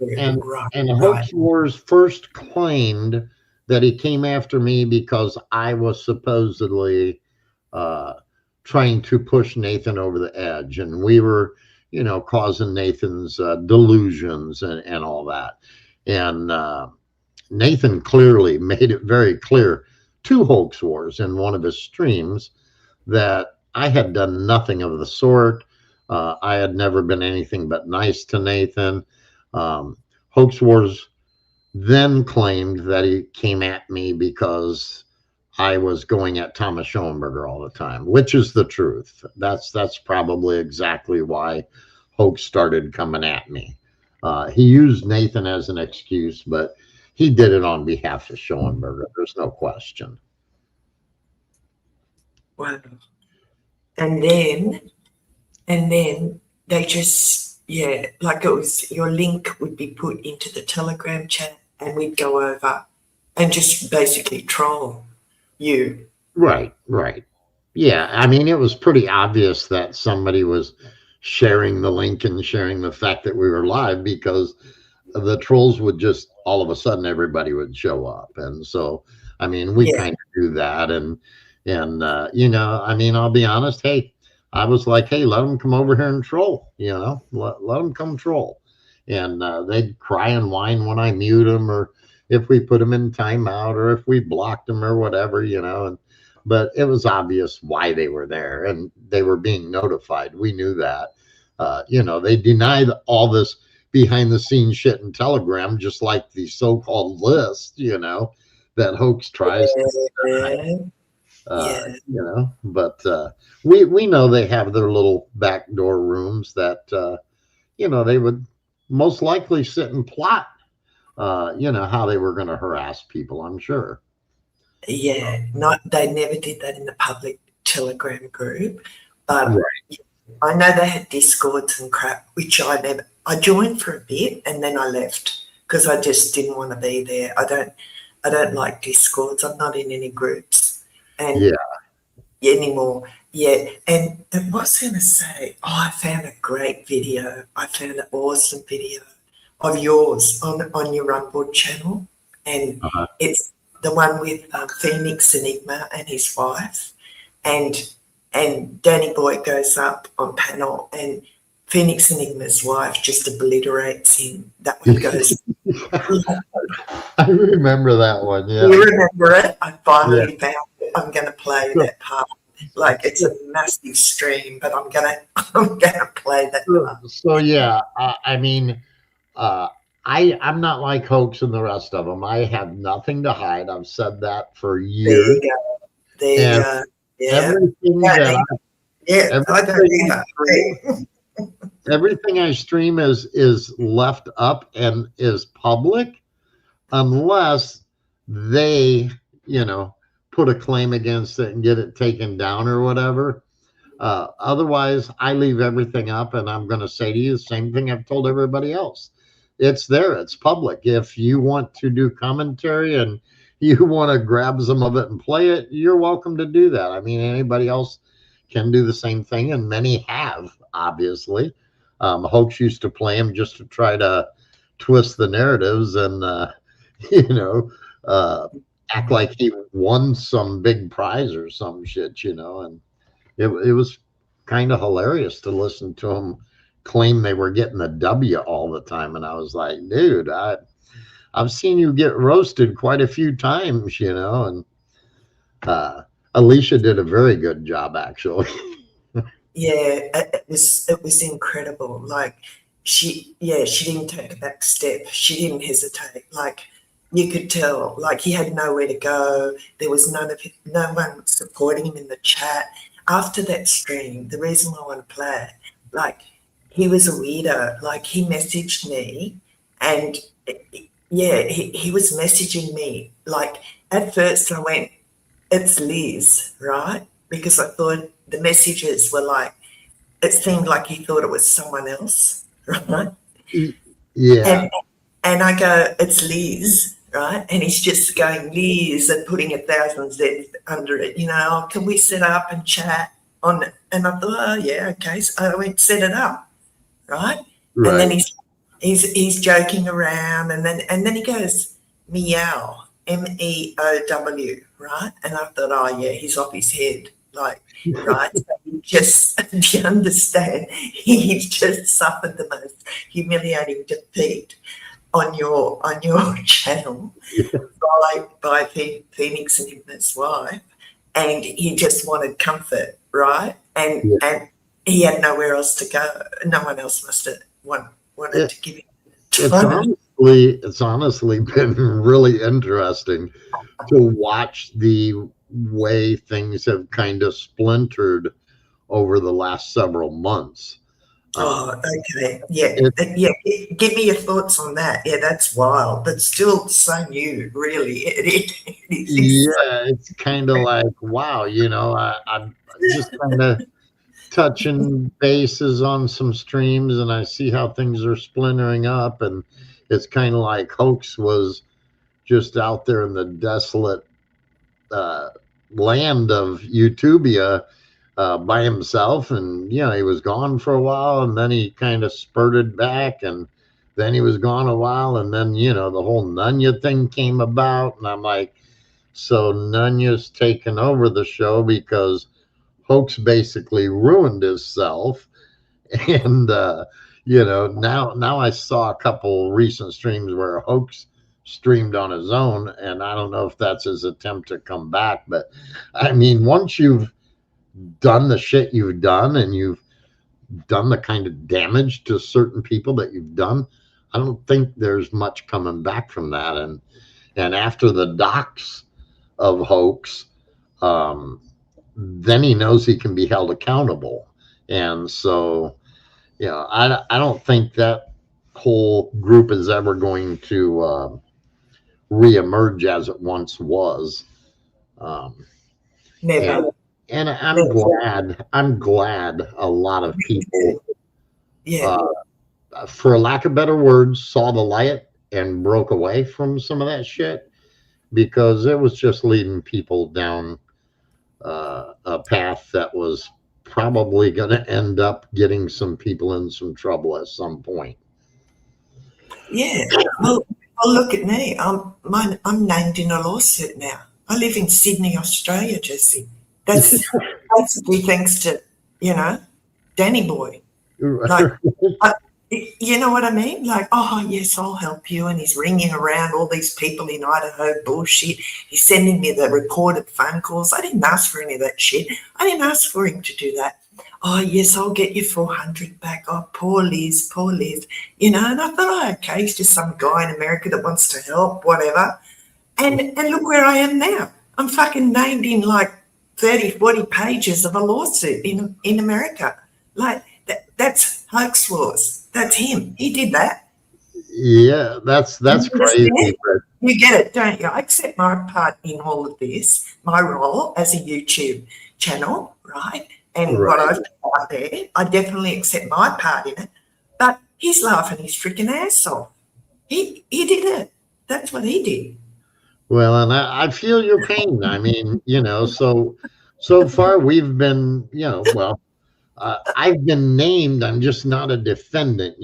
television. And Hoax Wars first claimed that he came after me because I was supposedly trying to push Nathan over the edge, and we were, you know, causing Nathan's delusions and all that. And Nathan clearly made it very clear to Hoax Wars in one of his streams that I had done nothing of the sort. I had never been anything but nice to Nathan. Hoax Wars then claimed that he came at me because I was going at Thomas Schoenberger all the time, which is the truth. That's probably exactly why Hoax started coming at me. He used Nathan as an excuse, but he did it on behalf of Schoenberger. There's no question. Wow. And then they just, yeah, like it was, your link would be put into the Telegram chat and we'd go over and just basically troll you. Right. Yeah, I mean, it was pretty obvious that somebody was sharing the link and sharing the fact that we were live, because the trolls would just, all of a sudden, everybody would show up. And so, I mean, we kind of do that. And you know, I mean, I'll be honest, hey, I was like, hey, let them come over here and troll, you know, let them come troll. And they'd cry and whine when I mute them, or if we put them in timeout, or if we blocked them or whatever, you know. But it was obvious why they were there, and they were being notified. We knew that. You know, they denied all this behind the scenes shit in Telegram, just like the so-called list, you know, that Hoax tries to deny. You know, but we know they have their little backdoor rooms that you know, they would most likely sit and plot you know, how they were going to harass people, I'm sure. Yeah, they never did that in the public Telegram group, but I know they had Discords and crap, which I joined for a bit and then I left because I just didn't want to be there. I don't like Discords. I'm not in any groups and anymore. Yeah, and what was I going to say? Oh, I found a great video. I found an awesome video of yours on your Runboard channel, and it's the one with Phoenix Enigma and his wife, and Danny Boy goes up on panel, and Phoenix Enigma's wife just obliterates him. That one goes. I remember that one. Yeah, you remember it? I finally found it. I'm going to play that part. Like, it's a massive stream, but I'm gonna play that part. So yeah, I mean. I'm not like Hoax and the rest of them. I have nothing to hide. I've said that for years. There you go. Everything everything I stream is left up and is public, unless they, you know, put a claim against it and get it taken down or whatever. Otherwise, I leave everything up, and I'm going to say to you the same thing I've told everybody else. It's there. It's public. If you want to do commentary and you want to grab some of it and play it, you're welcome to do that. I mean, anybody else can do the same thing, and many have, obviously. Hoax used to play them just to try to twist the narratives and, you know, act like he won some big prize or some shit, you know. And it was kind of hilarious to listen to him claim they were getting a W all the time. And I was like, dude, I've seen you get roasted quite a few times, you know. And Alicia did a very good job, actually. Yeah, it was incredible. Like, she didn't take a back step. She didn't hesitate. Like, you could tell, like, he had nowhere to go. There was no one supporting him in the chat. After that stream, the reason I want to play it, like, he was a weirdo. Like, he messaged me, and he was messaging me. Like, at first I went, it's Liz, right? Because I thought the messages were like, it seemed like he thought it was someone else, right? Yeah. And I go, it's Liz, right? And he's just going, Liz, and putting 1,000 Z's under it, you know, oh, can we set up and chat on it? And I thought, oh, yeah, okay. So I went, set it up. Right? And then he's joking around, and then he goes, meow, MEOW, right? And I thought, oh yeah, he's off his head, like, right? So he just, do you understand? He just suffered the most humiliating defeat on your channel by Phoenix and his wife, and he just wanted comfort, right? And he had nowhere else to go. No one else must have wanted to give him. It's honestly been really interesting to watch the way things have kind of splintered over the last several months. Oh, okay. Yeah. Give me your thoughts on that. Yeah, that's wild, but still so new, really. It is. Yeah, it's kind of like, wow, I'm just kind of touching bases on some streams, and I see how things are splintering up, and it's kind of like Hoax was just out there in the desolate land of Utopia by himself, and he was gone for a while, and then he kind of spurted back, and then he was gone a while, and then the whole Nunya thing came about, and I'm like, so Nunya's taken over the show because Hoax basically ruined himself, and now I saw a couple recent streams where Hoax streamed on his own, and I don't know if that's his attempt to come back, but I mean, once you've done the shit you've done and you've done the kind of damage to certain people that you've done, I don't think there's much coming back from that. And after the docs of Hoax, then he knows he can be held accountable. And so, I don't think that whole group is ever going to reemerge as it once was. Never. And I'm glad a lot of people, for lack of better words, saw the light and broke away from some of that shit, because it was just leading people down a path that was probably going to end up getting some people in some trouble at some point. Yeah. Well, look at me. I'm named in a lawsuit now. I live in Sydney, Australia, Jesse. That's basically thanks to, Danny Boy. Like, you know what I mean? Like, oh, yes, I'll help you. And he's ringing around all these people in Idaho, bullshit. He's sending me the recorded phone calls. I didn't ask for any of that shit. I didn't ask for him to do that. Oh, yes, I'll get you 400 back. Oh, poor Liz. And I thought, oh, okay, he's just some guy in America that wants to help, whatever. And look where I am now. I'm fucking named in like 30, 40 pages of a lawsuit in America. Like, that's Hoax Wars. That's him. He did that. Yeah, that's crazy. You get it, don't you? I accept my part in all of this, my role as a YouTube channel, right? And what I've done out there, I definitely accept my part in it. But he's laughing his freaking ass off. He did it. That's what he did. Well, and I feel your pain. I mean, so far we've been, I've been named. I'm just not a defendant.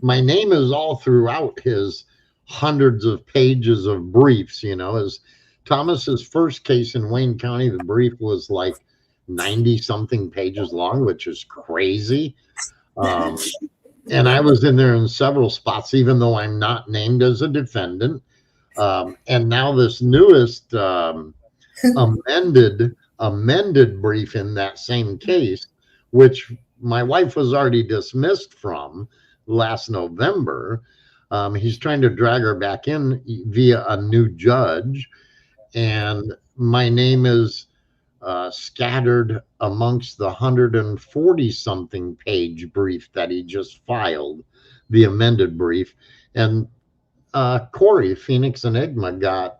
My name is all throughout his hundreds of pages of briefs. As Thomas's first case in Wayne County, the brief was like 90 something pages long, which is crazy. And I was in there in several spots, even though I'm not named as a defendant. And now this newest amended brief in that same case, which my wife was already dismissed from last November. He's trying to drag her back in via a new judge, and my name is scattered amongst the 140 something page brief that he just filed, the amended brief. And Corey, Phoenix Enigma, got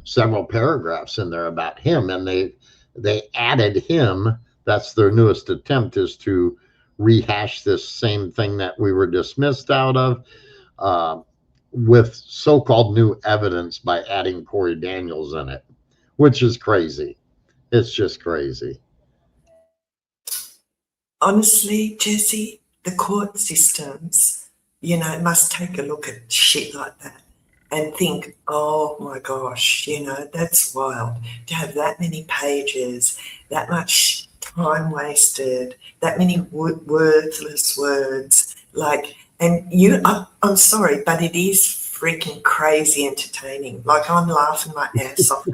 several paragraphs in there about him, and they added him. That's their newest attempt, is to rehash this same thing that we were dismissed out of, with so-called new evidence by adding Corey Daniels in it, which is crazy. It's just crazy. Honestly, Jesse, the court systems, must take a look at shit like that and think, oh my gosh, that's wild to have that many pages, that much time wasted, that many worthless words, like, And I'm sorry, but it is freaking crazy entertaining. Like, I'm laughing my ass off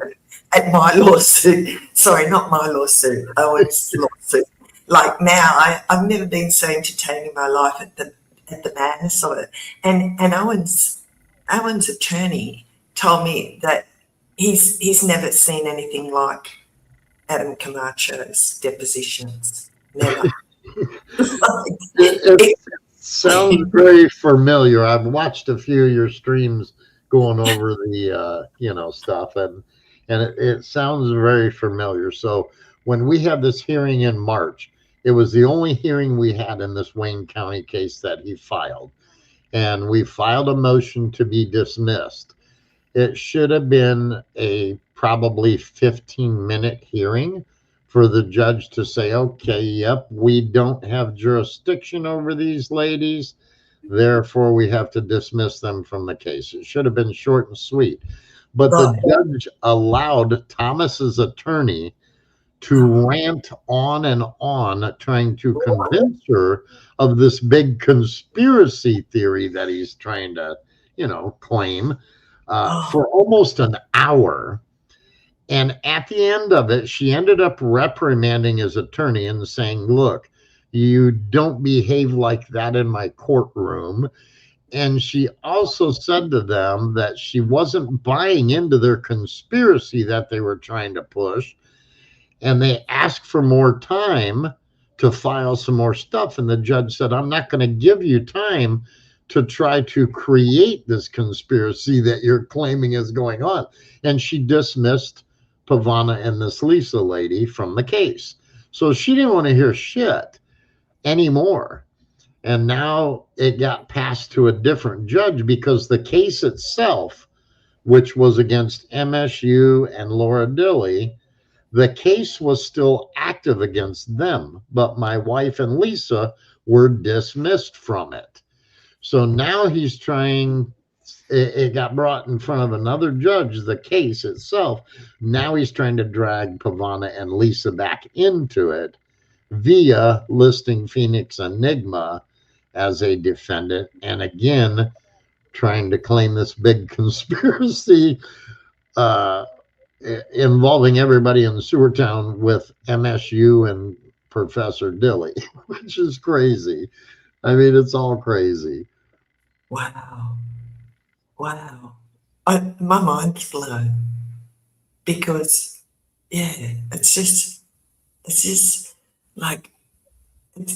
at my lawsuit. Sorry, not my lawsuit, Owen's lawsuit. Like, now, I've never been so entertained in my life at the madness of it. And Owen's attorney told me that he's never seen anything like Adam Camacho's depositions. Never. It sounds very familiar. I've watched a few of your streams going over the stuff, and it sounds very familiar. So when we had this hearing in March, it was the only hearing we had in this Wayne County case that he filed, and we filed a motion to be dismissed. It should have been a probably 15-minute hearing for the judge to say, okay, yep, we don't have jurisdiction over these ladies, therefore we have to dismiss them from the case. It should have been short and sweet. But the judge allowed Thomas's attorney to rant on and on, trying to convince her of this big conspiracy theory that he's trying to, claim for almost an hour. And at the end of it, she ended up reprimanding his attorney and saying, look, you don't behave like that in my courtroom. And she also said to them that she wasn't buying into their conspiracy that they were trying to push. And they asked for more time to file some more stuff. And the judge said, I'm not going to give you time to try to create this conspiracy that you're claiming is going on. And she dismissed Pavana and this Lisa lady from the case. So she didn't want to hear shit anymore. And now it got passed to a different judge because the case itself, which was against MSU and Laura Dilley, the case was still active against them, but my wife and Lisa were dismissed from it. So now he's trying, it got brought in front of another judge, the case itself. Now he's trying to drag Pavana and Lisa back into it via listing Phoenix Enigma as a defendant. And again, trying to claim this big conspiracy involving everybody in Sewertown with MSU and Professor Dilley, which is crazy. I mean, it's all crazy. Wow. My mind's blown because, it's just like, can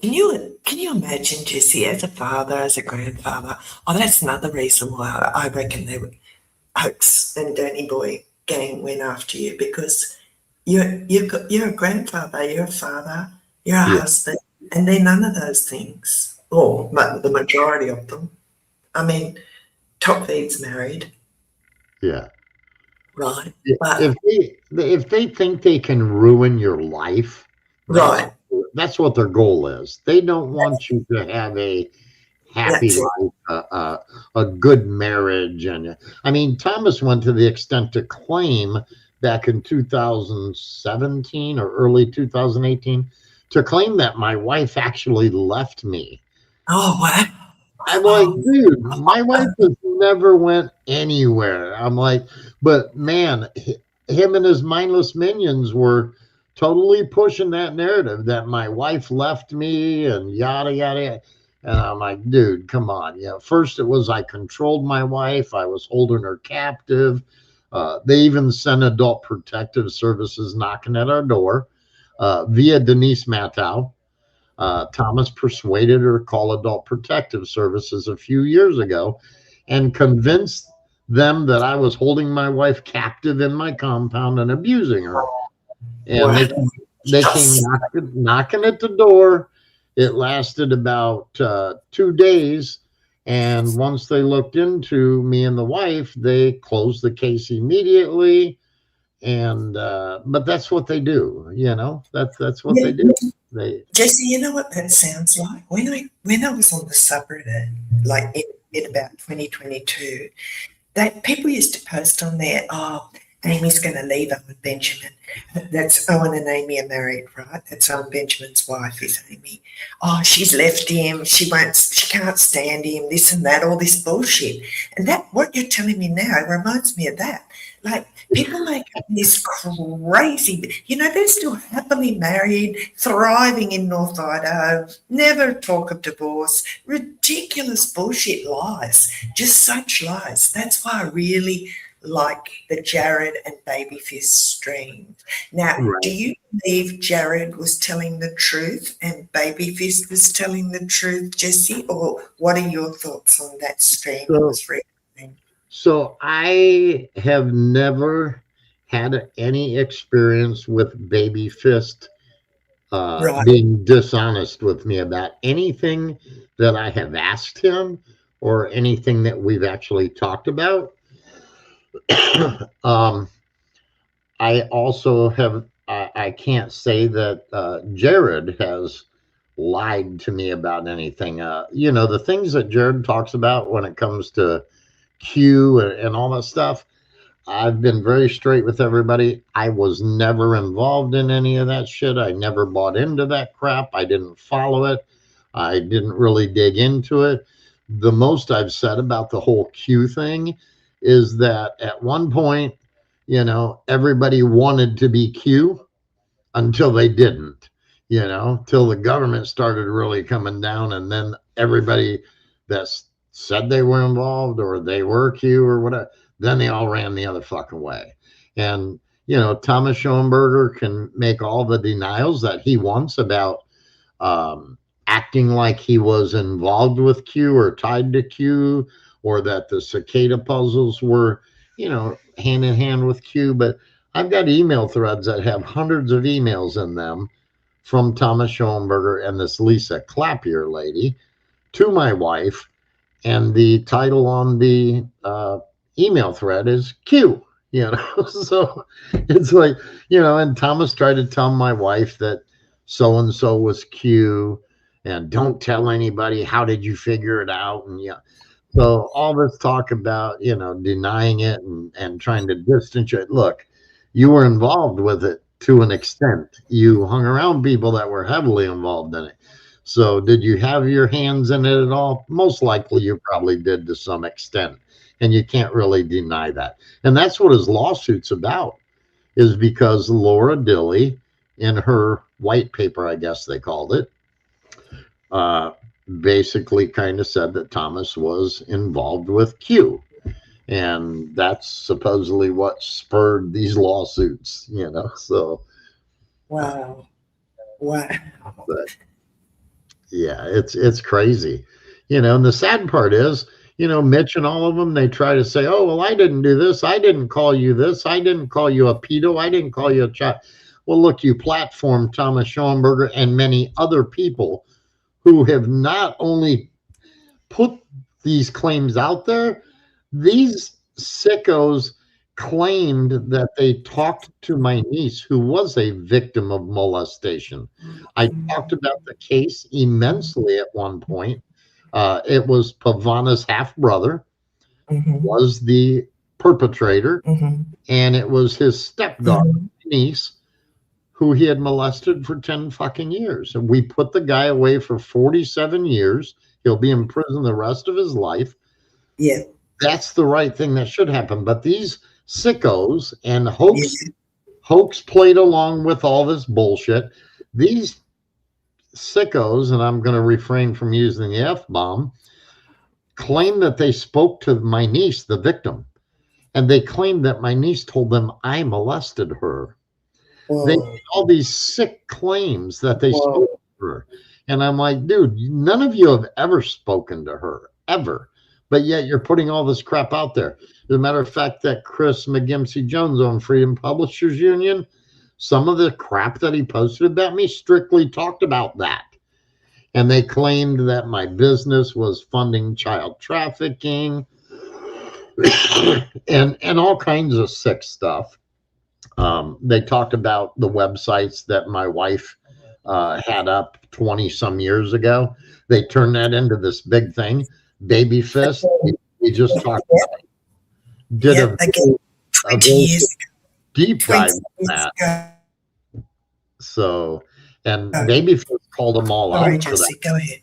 you imagine, Jesse, as a father, as a grandfather? Oh, that's another reason why I reckon they would Hoax and Danny Boy gang went after you, because you're a grandfather, you're a father, you're a husband, and they're none of those things. Or the majority of them. I mean, Top Feed's married. Yeah. Right. But if they think they can ruin your life, right, that's what their goal is. They don't want you to have a happy life, a good marriage. And I mean, Thomas went to the extent to claim back in 2017 or early 2018 to claim that my wife actually left me. Oh, what? I'm like, dude, my wife has never went anywhere. I'm like, but man, him and his mindless minions were totally pushing that narrative that my wife left me and yada, yada. And I'm like, dude, come on. First it was I controlled my wife. I was holding her captive. They even sent Adult Protective Services knocking at our door via Denise Mattow. Thomas persuaded her to call Adult Protective Services a few years ago and convinced them that I was holding my wife captive in my compound and abusing her. And they came knocking at the door. It lasted about 2 days. And once they looked into me and the wife, they closed the case immediately. And but that's what they do, that's what they do. Jesse, you know what that sounds like? When I was on the subreddit, like in about 2022, that people used to post on there, Amy's going to leave Owen Benjamin. That's Owen and Amy are married, right? That's Owen Benjamin's wife is Amy. Oh, she's left him. She can't stand him. This and that, all this bullshit. And that, what you're telling me now, reminds me of that. Like, people make up this crazy, they're still happily married, thriving in North Idaho, never talk of divorce, ridiculous bullshit lies, just such lies. That's why I really like the Jared and Babyfist stream. Now, Right. do you believe Jared was telling the truth and Babyfist was telling the truth, Jesse? Or what are your thoughts on that stream? So I have never had any experience with Babyfist Right. being dishonest with me about anything that I have asked him or anything that we've actually talked about. I also have, I can't say that Jared has lied to me about anything. The things that Jared talks about when it comes to Q and all that stuff, I've been very straight with everybody. I was never involved in any of that shit. I never bought into that crap. I didn't follow it. I didn't really dig into it. The most I've said about the whole Q thing is that at one point, everybody wanted to be Q until they didn't, till the government started really coming down, and then everybody that's said they were involved or they were Q or whatever, then they all ran the other fucking way. And, Thomas Schoenberger can make all the denials that he wants about acting like he was involved with Q or tied to Q, or that the cicada puzzles were, hand in hand with Q. But I've got email threads that have hundreds of emails in them from Thomas Schoenberger and this Lisa Clapier lady to my wife. And the title on the email thread is Q, so it's like, and Thomas tried to tell my wife that so-and-so was Q and don't tell anybody. How did you figure it out? And so all this talk about, denying it and trying to distance it. Look, you were involved with it to an extent. You hung around people that were heavily involved in it. So did you have your hands in it at all? Most likely you probably did to some extent. And you can't really deny that. And that's what his lawsuit's about, is because Laura Dilley, in her white paper, I guess they called it, basically kind of said that Thomas was involved with Q. And that's supposedly what spurred these lawsuits, so. Wow. But, yeah, it's crazy, and the sad part is, Mitch and all of them, they try to say, oh, well, I didn't do this. I didn't call you this. I didn't call you a pedo. I didn't call you a child. Well, look, you platformed Thomas Schoenberger and many other people who have not only put these claims out there, these sickos claimed that they talked to my niece, who was a victim of molestation. I talked about the case immensely at one point. It was Pavana's half-brother was the perpetrator, and it was his stepdaughter, niece, who he had molested for 10 fucking years. And we put the guy away for 47 years. He'll be in prison the rest of his life. Yeah. That's the right thing that should happen. But these sickos and hoax played along with all this bullshit. These sickos, and I'm going to refrain from using the F-bomb, claim that they spoke to my niece, the victim. And they claimed that my niece told them I molested her. They made all these sick claims that they spoke to her. And I'm like, dude, none of you have ever spoken to her, ever. But yet you're putting all this crap out there. As a matter of fact, that Chris McGimsey Jones on Freedom Publishers Union, some of the crap that he posted about me strictly talked about that. And they claimed that my business was funding child trafficking and all kinds of sick stuff. They talked about the websites that my wife had up 20 some years ago. They turned that into this big thing. Babyfist, we just talked about. a 20 very years deep ago. 20 dive in years that. ago. So, and Oh, Babyface called them all sorry, out for that. Jesse, go ahead.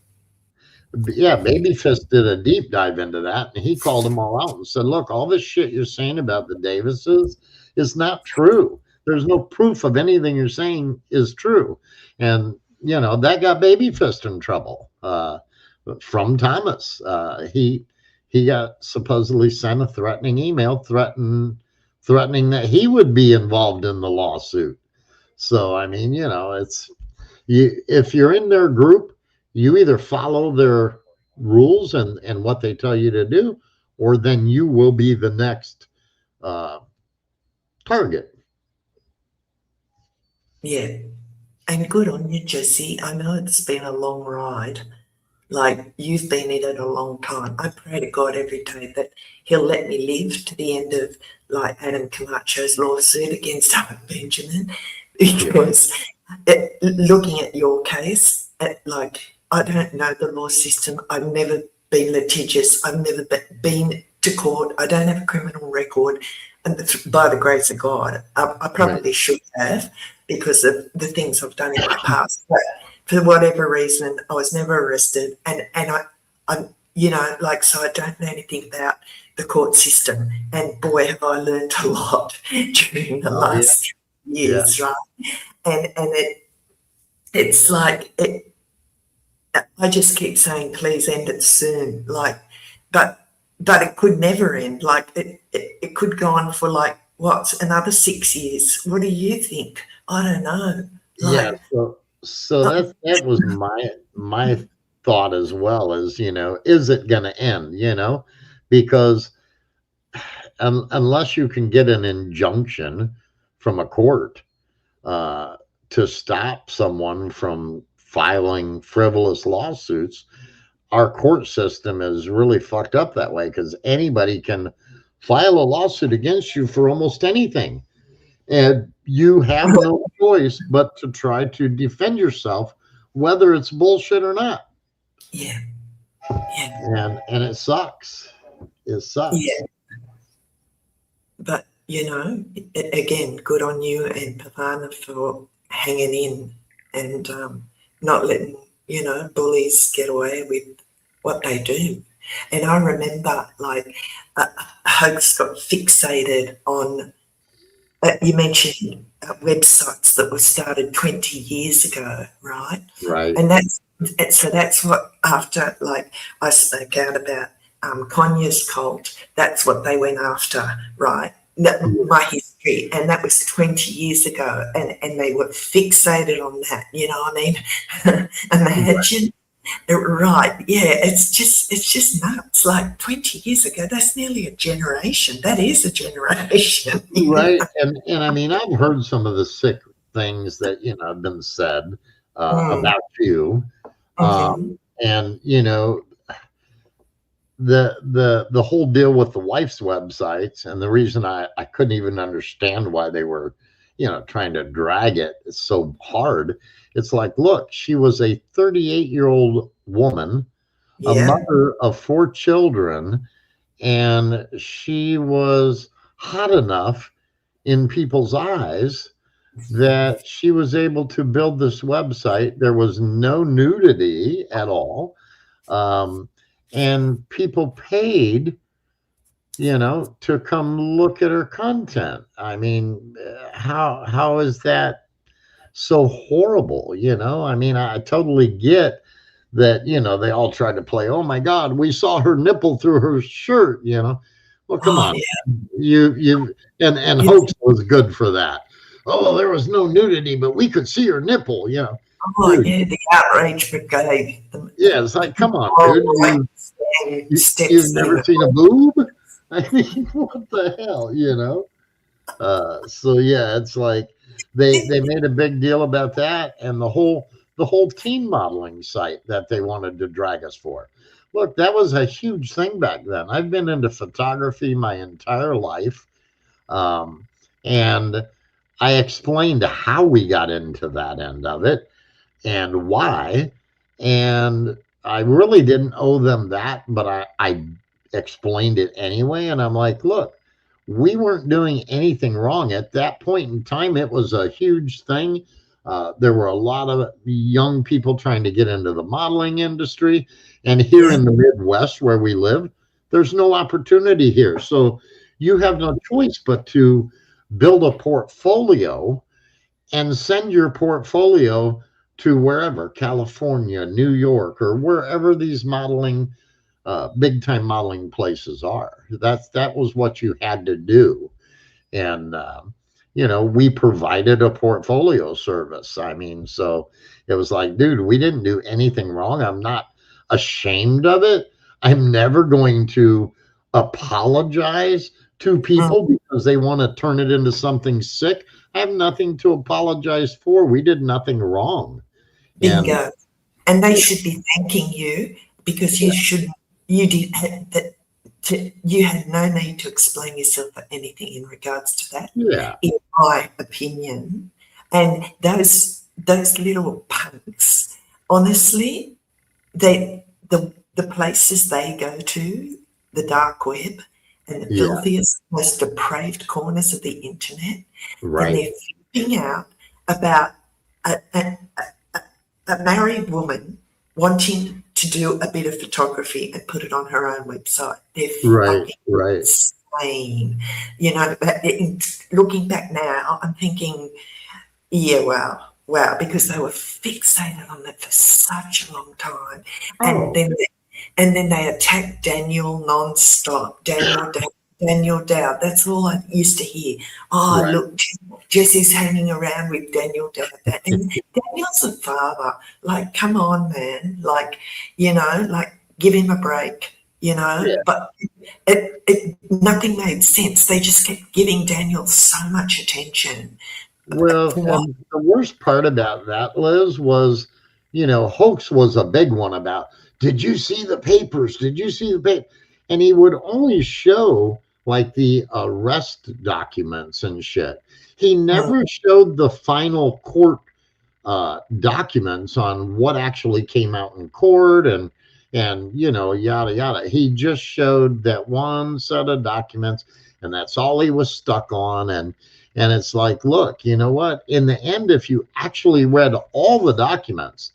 Yeah, Babyface did a deep dive into that, and he called them all out and said, "Look, all this shit you're saying about the Davises is not true. There's no proof of anything you're saying is true." And that got Babyface in trouble from Thomas. He got supposedly sent a threatening email threatening that he would be involved in the lawsuit. So I mean, it's if you're in their group, you either follow their rules and what they tell you to do, or then you will be the next target. Yeah. And good on you, Jesse. I know it's been a long ride. Like, you've been in it a long time. I pray to God every day that he'll let me live to the end of, like, Adam Camacho's lawsuit against Owen Benjamin, because looking at your case, I don't know the law system. I've never been litigious. I've never been to court. I don't have a criminal record. And by the grace of God, I probably should have, because of the things I've done in my past. But for whatever reason, I was never arrested. And I'm so I don't know anything about the court system. And boy, have I learned a lot during the last years, right? And it's like, I just keep saying, please end it soon. But it could never end. Like, it could go on for another 6 years. What do you think? I don't know. So that was my thought as well, is is it going to end? Because unless you can get an injunction from a court to stop someone from filing frivolous lawsuits, our court system is really fucked up that way, because anybody can file a lawsuit against you for almost anything. And you have no choice but to try to defend yourself, whether it's bullshit or not. Yeah. And it sucks. It sucks. Yeah. But, again, good on you and Pavana for hanging in and not letting, bullies get away with what they do. And I remember, Hoax got fixated on, you mentioned websites that were started 20 years ago, right? Right. And that's what, after, I spoke out about Konya's cult, that's what they went after, right? My history, and that was 20 years ago, and they were fixated on that, you know what I mean? Imagine. Right, yeah, it's just nuts. 20 years ago, that's nearly a generation. That is a generation. Right. And I mean, I've heard some of the sick things that, have been said about you. And, the whole deal with the wife's websites, and the reason I couldn't even understand why they were, trying to drag it so hard. It's like, look, she was a 38-year-old woman, a mother of 4 children, and she was hot enough in people's eyes that she was able to build this website. There was no nudity at all. And people paid, to come look at her content. I mean, how is that so horrible? I mean, I totally get that, they all tried to play, oh my God, we saw her nipple through her shirt, Well, come on. Yeah. And Hoax was good for that. Oh, there was no nudity, but we could see her nipple, Oh, dude. Yeah, the outrage brigade. Yeah, it's like, come on, dude. You've never seen a boob? I mean, what the hell, So yeah, it's like they made a big deal about that, and the whole teen modeling site that they wanted to drag us for. Look, that was a huge thing back then. I've been into photography my entire life, and I explained how we got into that end of it and why, and I really didn't owe them that, but I explained it anyway. And I'm like, look, we weren't doing anything wrong at that point in time. It was a huge thing. There were a lot of young people trying to get into the modeling industry, and here Yeah. in the Midwest where we live, there's no opportunity here. So you have no choice but to build a portfolio and send your portfolio to wherever, California, New York, or wherever these modeling big time modeling places are. That was what you had to do. And you know, we provided a portfolio service. I mean, so it was like, dude, we didn't do anything wrong. I'm not ashamed of it. I'm never going to apologize to people because they want to turn it into something sick. I have nothing to apologize for. We did nothing wrong. And Bingo. And they should be thanking you because you should. You did that. You had no need to explain yourself for anything in regards to that. yeah, In my opinion, and those little punks, honestly, the places they go to, the dark web, and the Yeah. filthiest, most depraved corners of the internet, and right. they're flipping out about a married woman wanting to do a bit of photography and put it on her own website. They're Right, fucking right. insane. You know, but looking back now, I'm thinking, yeah, wow, because they were fixated on that for such a long time. Oh. And then they attacked Daniel nonstop. Daniel Dowd. That's all I used to hear. Oh, Right. look, Jesse's hanging around with Daniel Dowd. And Daniel's a father. Like, come on, man. Like, you know, like, give him a break, you know. Yeah. But nothing made sense. They just kept giving Daniel so much attention. Well, and the worst part about that, Liz, was, you know, hoax was a big one about, did you see the papers? Did you see the paper? And he would only show like the arrest documents and shit. He never showed the final court documents on what actually came out in court and you know, yada yada. He just showed that one set of documents, and that's all he was stuck on. And it's like, look, you know what? In the end, if you actually read all the documents,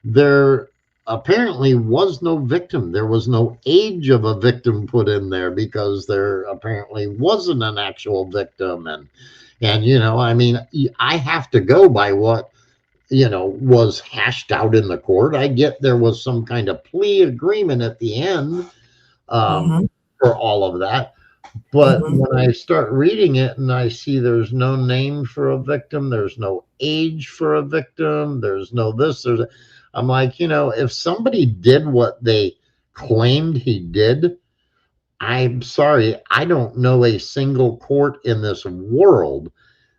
there apparently was no victim. There was no age of a victim put in there because there apparently wasn't an actual victim. And you know, I mean, I have to go by what, you know, was hashed out in the court. I get there was some kind of plea agreement at the end for all of that. But when I start reading it and I see there's no name for a victim, there's no age for a victim, there's no this, I'm like, you know, if somebody did what they claimed he did, I'm sorry, I don't know a single court in this world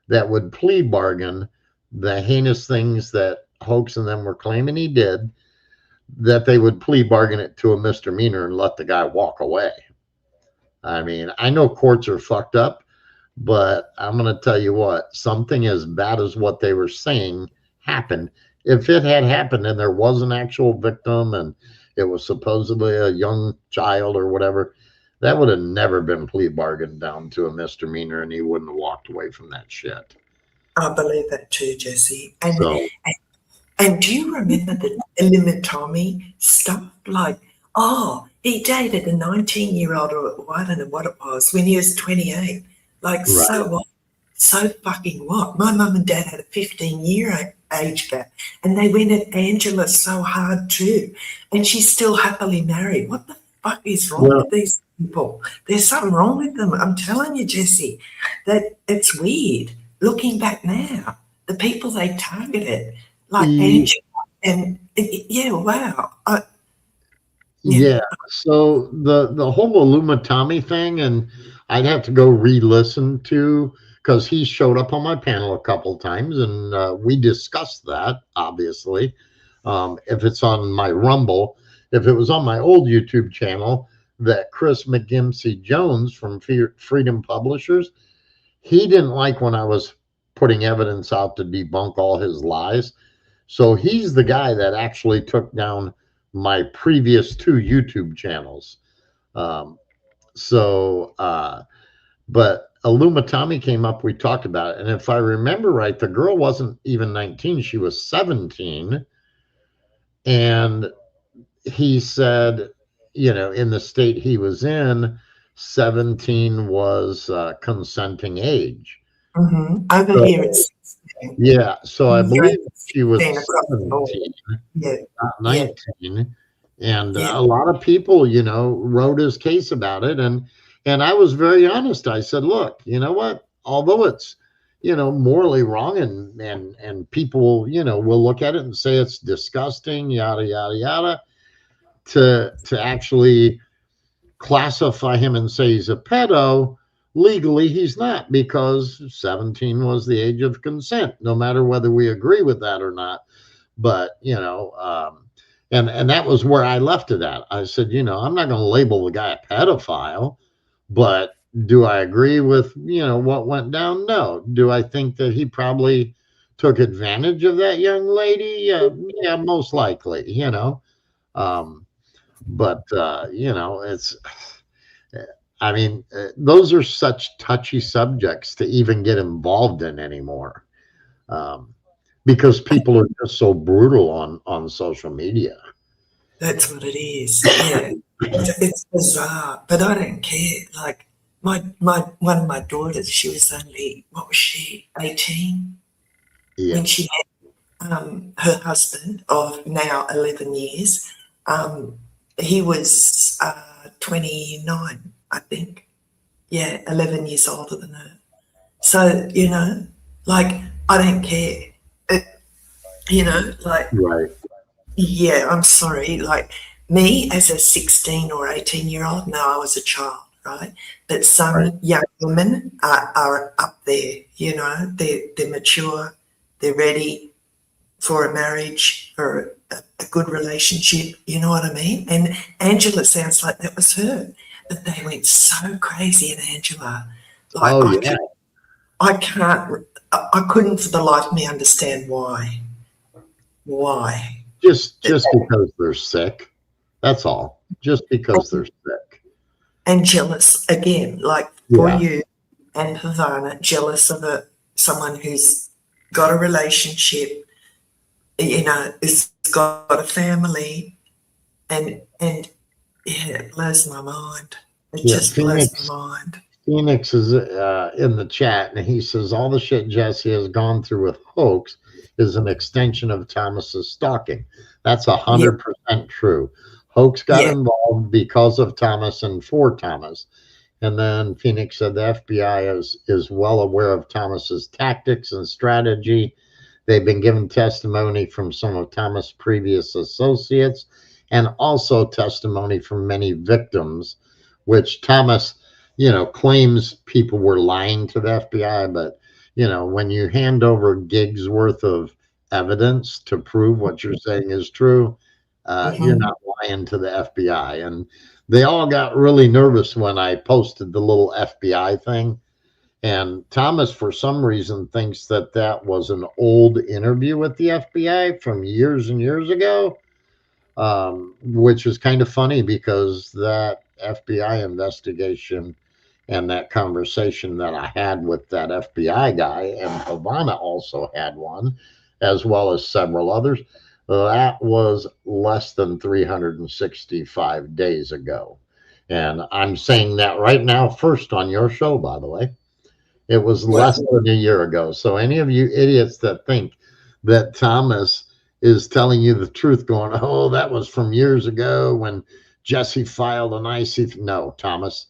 that would plea bargain the heinous things that Hoax and them were claiming he did, that they would plea bargain it to a misdemeanor and let the guy walk away. I mean, I know courts are fucked up, but I'm going to tell you what, something as bad as what they were saying happened. If it had happened and there was an actual victim and it was supposedly a young child or whatever, that would have never been plea bargained down to a misdemeanor, and he wouldn't have walked away from that shit. I believe that too, Jesse. And So, and do you remember the Illuminati stuff? Like, oh, he dated a 19-year-old, or I don't know what it was, when he was 28. Like, so what? So fucking what? My mum and dad had a 15-year age gap, and they went at Angela so hard too, and she's still happily married. What the fuck is wrong with these people? There's something wrong with them. I'm telling you, Jesse, that it's weird. Looking back now, the people they targeted, like Angela, and yeah, wow. yeah. So the whole Illuminati thing, and I'd have to go re-listen to, because he showed up on my panel a couple times, and we discussed that, obviously. If it's on my Rumble, if it was on my old YouTube channel, that Chris McGimsey Jones from Freedom Publishers, he didn't like when I was putting evidence out to debunk all his lies. So he's the guy that actually took down my previous 2 YouTube channels. But Tommy came up, we talked about it. And if I remember right, the girl wasn't even 19, she was 17. And he said, in the state he was in, 17 was consenting age. Over So, here it's yeah, so I believe she was 17, 17, not 19. And Yeah. a lot of people, wrote his case about it. And I was very honest. I said, look, you know what? Although it's, morally wrong and people, will look at it and say it's disgusting, yada, yada, yada, to actually classify him and say he's a pedo, legally he's not, because 17 was the age of consent, no matter whether we agree with that or not. But, and that was where I left it at. I said, I'm not going to label the guy a pedophile, but do I agree with, what went down? No. Do I think that he probably took advantage of that young lady? Yeah, most likely, but, it's, I mean, those are such touchy subjects to even get involved in anymore. Because people are just so brutal on social media. That's what it is. Yeah. It's bizarre, but I don't care. Like my one of my daughters, she was only, what was she, 18? Yeah. When she met her husband of now 11 years. He was 29, I think. Yeah, 11 years older than her. So, like, I don't care. Right. Yeah, I'm sorry. Like, me as a 16 or 18-year-old, no, I was a child, right? But some young women are up there, they're mature, they're ready for a marriage or a good relationship, you know what I mean? And Angela sounds like that was her. But they went so crazy at Angela. Like, I couldn't for the life of me understand why. Why? Just because they're sick. That's all. Just because they're sick. And jealous again, like for you and Havana, jealous of someone who's got a relationship, has got a family, and it blows my mind. It just blows my mind. Phoenix is in the chat, and he says all the shit Jesse has gone through with Hoax is an extension of Thomas's stalking. That's 100% true. Hoax got involved because of Thomas and for Thomas. And then Phoenix said the FBI is well aware of Thomas's tactics and strategy. They've been given testimony from some of Thomas' previous associates and also testimony from many victims, which Thomas, claims people were lying to the FBI. But, when you hand over gigs worth of evidence to prove what you're saying is true, you're not lying to the FBI. And they all got really nervous when I posted the little FBI thing. And Thomas, for some reason, thinks that was an old interview with the FBI from years and years ago, which is kind of funny because that FBI investigation and that conversation that I had with that FBI guy, and Havana also had one, as well as several others, that was less than 365 days ago. And I'm saying that right now, first on your show, by the way. It was less than a year ago. So any of you idiots that think that Thomas is telling you the truth, going, oh, that was from years ago when Jesse filed an IC. No, Thomas,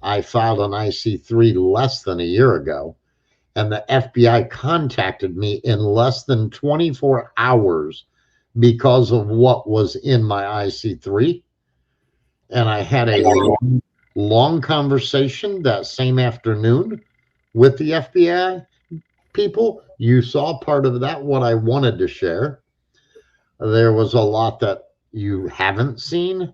I filed an IC3 less than a year ago. And the FBI contacted me in less than 24 hours because of what was in my IC3. And I had a long conversation that same afternoon with the FBI people. You saw part of that, what I wanted to share. There was a lot that you haven't seen.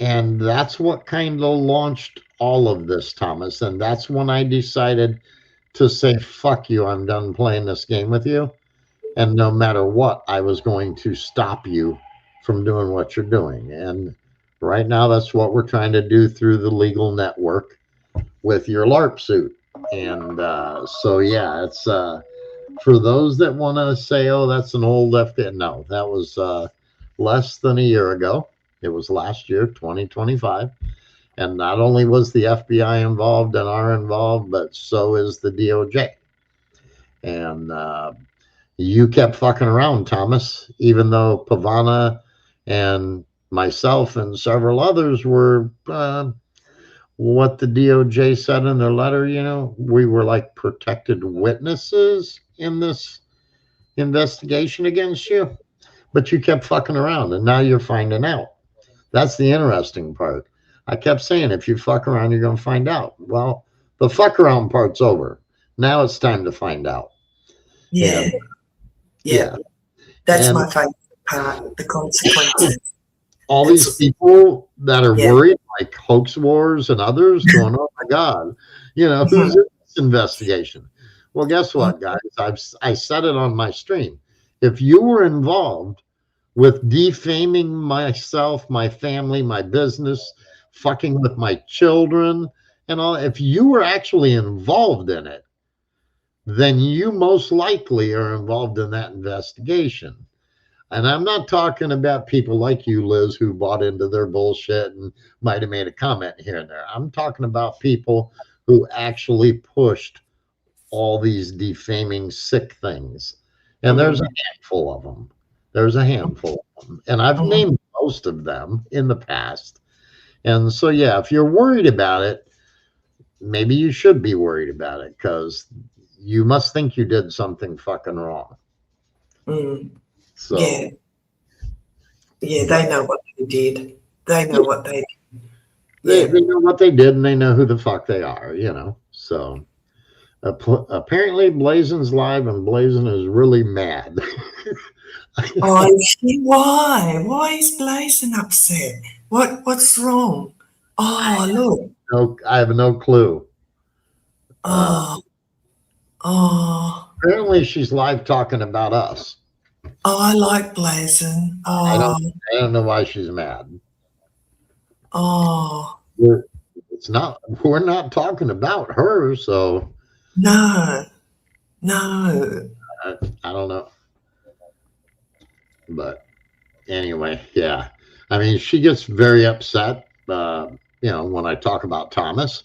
And that's what kind of launched all of this, Thomas. And that's when I decided to say, fuck you, I'm done playing this game with you. And no matter what, I was going to stop you from doing what you're doing. And right now, that's what we're trying to do through the legal network. with your LARP suit. And so, yeah, it's for those that want to say, oh, that's an old FBI. No, that was less than a year ago. It was last year, 2025. And not only was the FBI involved and are involved, but so is the DOJ. And you kept fucking around, Thomas, even though Pavana and myself and several others were what the DOJ said in their letter, you know, we were like protected witnesses in this investigation against you, but you kept fucking around and now you're finding out. That's the interesting part. I kept saying, if you fuck around, you're going to find out. Well, the fuck around part's over. Now it's time to find out. Yeah. And, Yeah. That's And- my favorite part, the consequences. all these people that are Yeah. worried, like Hoax Wars and others, going, "Oh my God, you know, who's in this investigation?" Well, guess what, guys? I said it on my stream. If you were involved with defaming myself, my family, my business, fucking with my children, and all, if you were actually involved in it, then you most likely are involved in that investigation. And I'm not talking about people like you, Liz, who bought into their bullshit and might have made a comment here and there. I'm talking about people who actually pushed all these defaming, sick things. And there's a handful of them. There's a handful of them. And I've named most of them in the past. And so, yeah, if you're worried about it, maybe you should be worried about it, because you must think you did something fucking wrong. Mm. So, Yeah. Yeah, they know what they did. They know what they did. they know what they did and they know who the fuck they are, you know. So apparently Blazon's live and Blazon is really mad. Oh, why? Why is Blazon upset? What's wrong? Oh, look. No, I have no clue. Oh. Apparently she's live talking about us. Oh, I like Blazon. I Oh. don't know why she's mad. Oh. We're not talking about her, so No. I don't know. But anyway, yeah. I mean, she gets very upset, you know, when I talk about Thomas,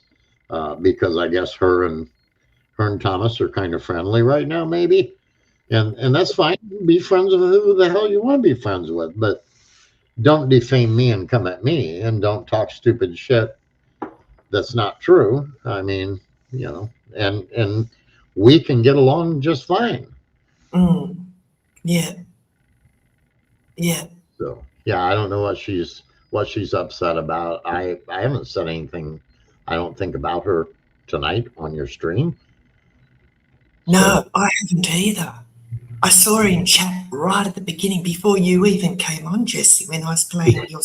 because I guess her and Thomas are kind of friendly right now, maybe. And that's fine. Be friends with who the hell you want to be friends with, but don't defame me and come at me, and don't talk stupid shit that's not true. I mean, you know, and we can get along just fine. Yeah. Yeah. So yeah, I don't know what she's upset about. I haven't said anything, I don't think, about her tonight on your stream. No, I haven't either. I saw her in chat right at the beginning before you even came on, Jesse, when I was playing your.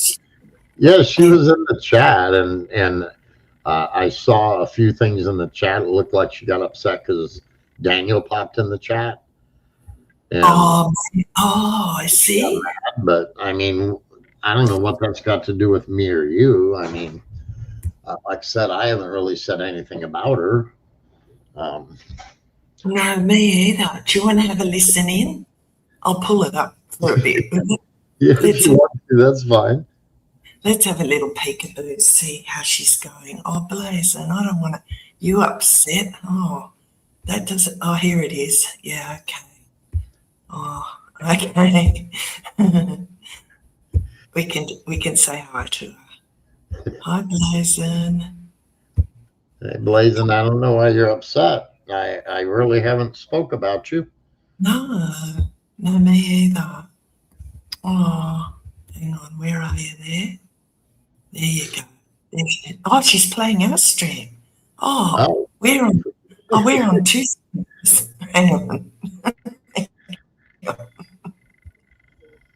Yeah, she was in the chat, and I saw a few things in the chat. It looked like she got upset because Daniel popped in the chat. And, I see. but I mean, I don't know what that's got to do with me or you. I mean, like I said, I haven't really said anything about her. No, me either. Do you want to have a listen in? I'll pull it up for a bit. Yeah, if you want to, that's fine. Let's have a little peekaboo, see how she's going. Oh, Blazon, I don't want to. You upset? Oh, that doesn't. Oh, here it is. Yeah, okay. Oh, okay. we can say hi to her. Hi, Blazon. Hey, Blazon, I don't know why you're upset. I really haven't spoke about you. No, me either. Oh, hang on. Where are you there? There you go. Oh, she's playing our stream. Oh, we're on two streams. Hang on.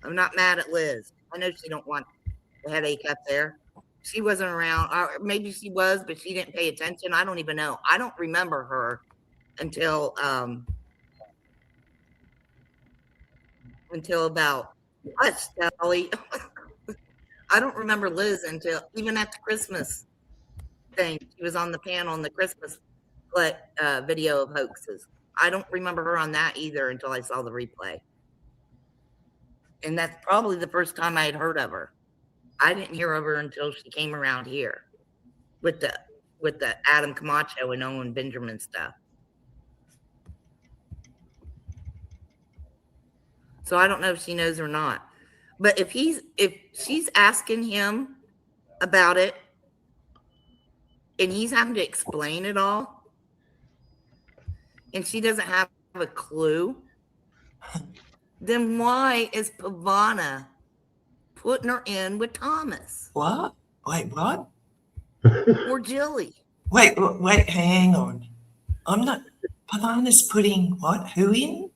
I'm not mad at Liz. I know she don't want the headache up there. She wasn't around. Or maybe she was, but she didn't pay attention. I don't even know. I don't remember her until about what, Sally? I don't remember Liz until even at the Christmas thing. She was on the panel in the Christmas video of hoaxes. I don't remember her on that either until I saw the replay. And that's probably the first time I had heard of her. I didn't hear of her until she came around here with the Adam Camacho and Owen Benjamin stuff. So I don't know if she knows or not. But if she's asking him about it and he's having to explain it all and she doesn't have a clue, then why is Pavana putting her in with Thomas? What? Wait, what? Or Jilly? Wait, hang on. I'm not. Pavana's putting what? Who in?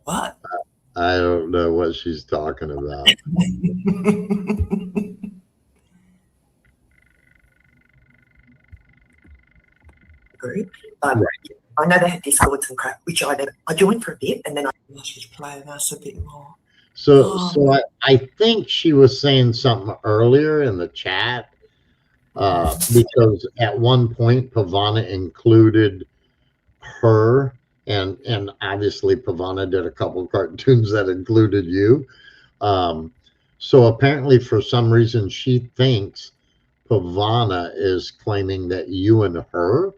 What? I don't know what she's talking about. Group. I know they had Discords and crap, which I joined for a bit, and then she's playing us a bit more. So I think she was saying something earlier in the chat, because at one point Pavana included her, and obviously Pavana did a couple of cartoons that included you. So apparently for some reason she thinks Pavana is claiming that you and her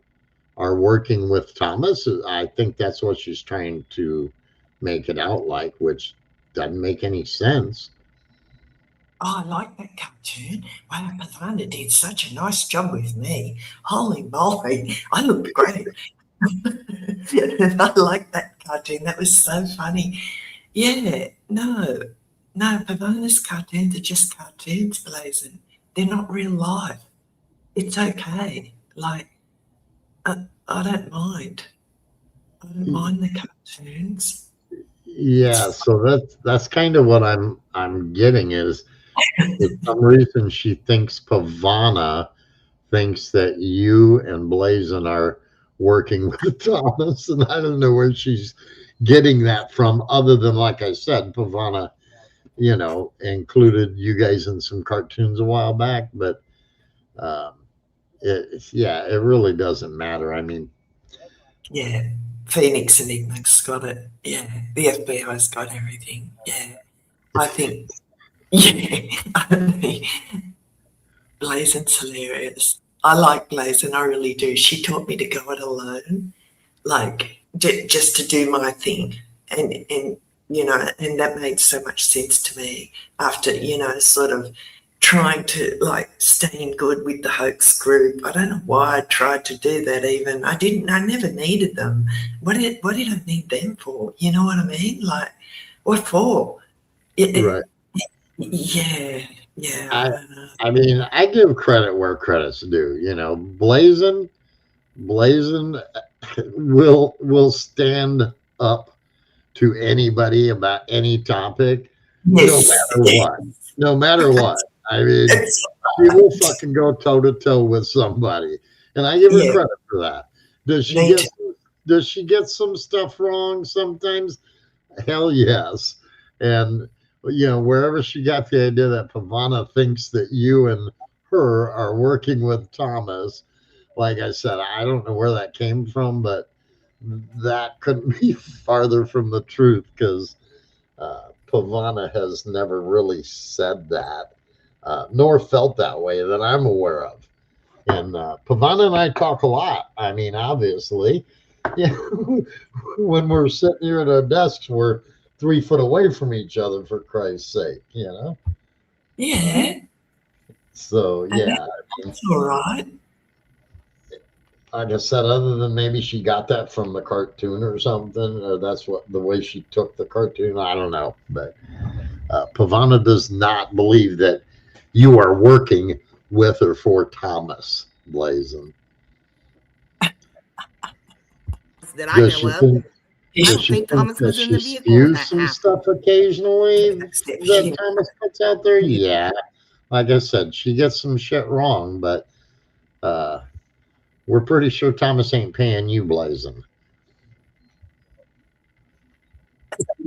are working with Thomas. I think that's what she's trying to make it out like, which doesn't make any sense. Oh, I like that cartoon. Wow, Pavana did such a nice job with me. Holy moly, I looked great. I like that cartoon. That was so funny. Yeah, no, Pavana's cartoons are just cartoons, Blazin'. They're not real life. It's okay. Like, I don't mind. I don't mind the cartoons. Yeah, so that's kind of what I'm getting is, for some reason she thinks Pavana thinks that you and Blazin are working with Thomas, and I don't know where she's getting that from, other than, like I said, Pavana, included you guys in some cartoons a while back, but it really doesn't matter. I mean, yeah, Phoenix Enigma's got it. Yeah, the FBI's got everything. Yeah, I think. Yeah, I mean, Blazin's hilarious. I like Blazin', I really do. She taught me to go it alone, like just to do my thing, and and that made so much sense to me after sort of trying to like stay in good with the hoax group. I don't know why I tried to do that. Even I never needed them. What did I need them for? You know what I mean? Like, what for? right. Yeah. I mean, I give credit where credit's due. Blazin' will stand up to anybody about any topic, no matter what. I mean, she will fucking go toe to toe with somebody, and I give her credit for that. Does she get some stuff wrong sometimes? Hell yes. And wherever she got the idea that Pavana thinks that you and her are working with Thomas, like I said, I don't know where that came from, but that couldn't be farther from the truth, because Pavana has never really said that, nor felt that way that I'm aware of. And Pavana and I talk a lot. I mean, obviously, when we're sitting here at our desks, we're 3 foot away from each other, for Christ's sake, Yeah. So yeah, That's all right. Like I said, other than maybe she got that from the cartoon or something, or that's the way she took the cartoon, I don't know. But Pavana does not believe that you are working with or for Thomas, Blazin'. That I know of. I don't think Thomas was in the vehicle when that some happened. stuff occasionally that Thomas puts out there. Yeah, like I said, she gets some shit wrong, but we're pretty sure Thomas ain't paying you, Blazin'.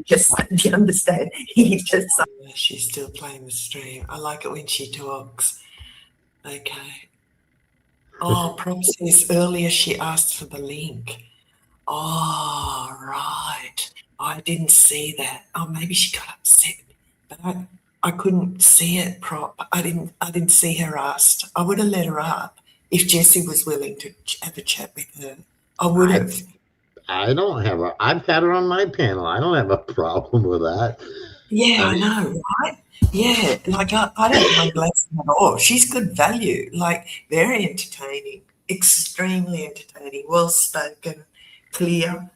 Just, do you understand? He's just. She's still playing the stream. I like it when she talks. Okay. Oh, Prom says earlier she asked for the link. Oh, right. I didn't see that. Oh, maybe she got upset, but I couldn't see it. I didn't see her asked. I would have let her up if Jessie was willing to have a chat with her. I would have. I don't have a. I've had her on my panel. I don't have a problem with that. Yeah, I I mean, know, right? Yeah, like I don't mind Blessing at all. She's good value, like very entertaining, extremely entertaining, well spoken, clear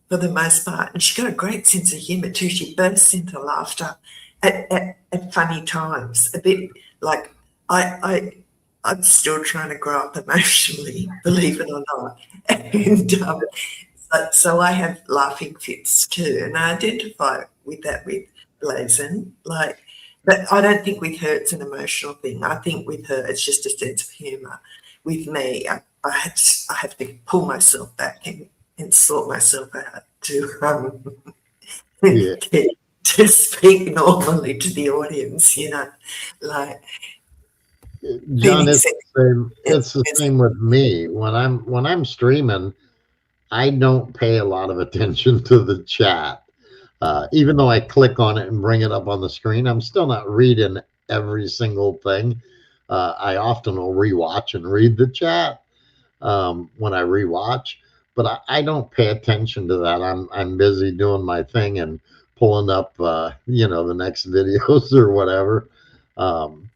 for the most part. And she's got a great sense of humour too. She bursts into laughter at funny times. A bit like I'm still trying to grow up emotionally, believe it or not. And so I have laughing fits too, and I identify with that with Blazon. Like, but I don't think with her it's an emotional thing. I think with her it's just a sense of humour. With me, I have to pull myself back and sort myself out to yeah, to speak normally to the audience. Like John, feeling it's sick. the same. It's the same with me. When I'm streaming, I don't pay a lot of attention to the chat. Even though I click on it and bring it up on the screen, I'm still not reading every single thing. I often will rewatch and read the chat when I rewatch, but I don't pay attention to that. I'm busy doing my thing and pulling up, the next videos or whatever. Um,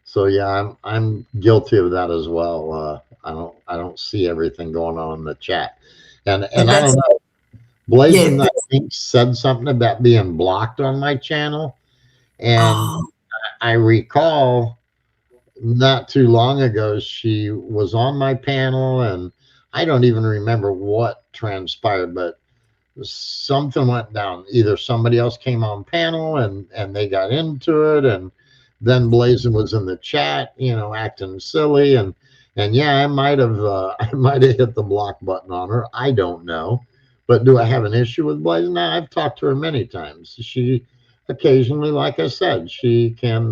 so yeah, I'm guilty of that as well. I don't see everything going on in the chat, and And I that's don't know. yeah. Blazon, I think, said something about being blocked on my channel. And Oh, I recall not too long ago, she was on my panel, and I don't even remember what transpired, but something went down. Either somebody else came on panel and they got into it, and then Blazon was in the chat, acting silly, and yeah, I might have I might have hit the block button on her. I don't know, but do I have an issue with Blazon? No, I've talked to her many times. She occasionally, like I said, she can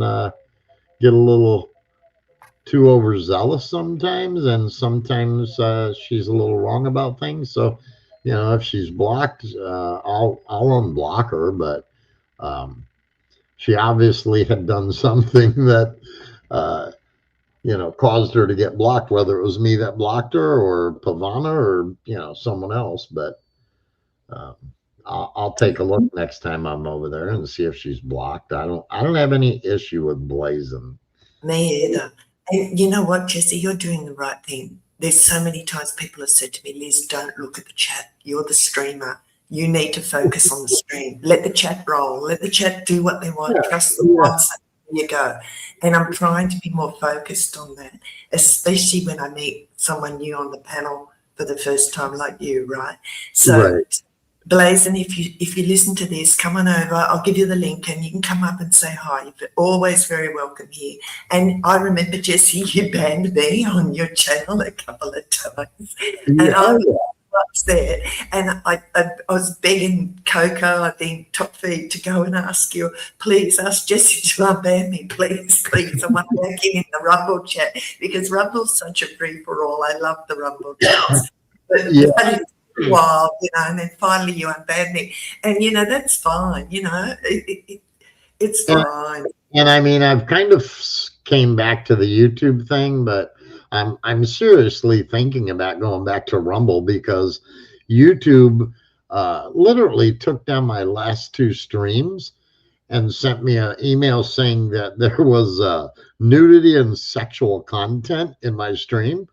get a little too overzealous sometimes, and sometimes she's a little wrong about things. So, if she's blocked, I'll unblock her. But um, she obviously had done something that uh, caused her to get blocked. Whether it was me that blocked her, or Pavana, or someone else. But um, I'll take a look next time I'm over there and see if she's blocked. I don't have any issue with Blazon. me either. And you know what, Jesse, you're doing the right thing. There's so many times people have said to me, Liz, don't look at the chat. You're the streamer. You need to focus on the stream. Let the chat roll. Let the chat do what they want. Yeah, Trust the yeah. process. There you go. And I'm trying to be more focused on that, especially when I meet someone new on the panel for the first time like you, right? So Right. Blazon, if you listen to this, come on over. I'll give you the link and you can come up and say hi. You're always very welcome here. And I remember, Jesse, you banned me on your channel a couple of times. And Yeah. I was upset. And I was begging Coco, I think, Top Feed, to go and ask you, please ask Jesse to unban me, please. I want back in the Rumble chat, because Rumble's such a free-for-all. I love the Rumble chats. But Yeah. while, and then finally you unbanned me, and that's fine. It's And, fine. and I mean, I've kind of came back to the YouTube thing, but I'm seriously thinking about going back to Rumble, because YouTube literally took down my last 2 streams and sent me an email saying that there was nudity and sexual content in my stream.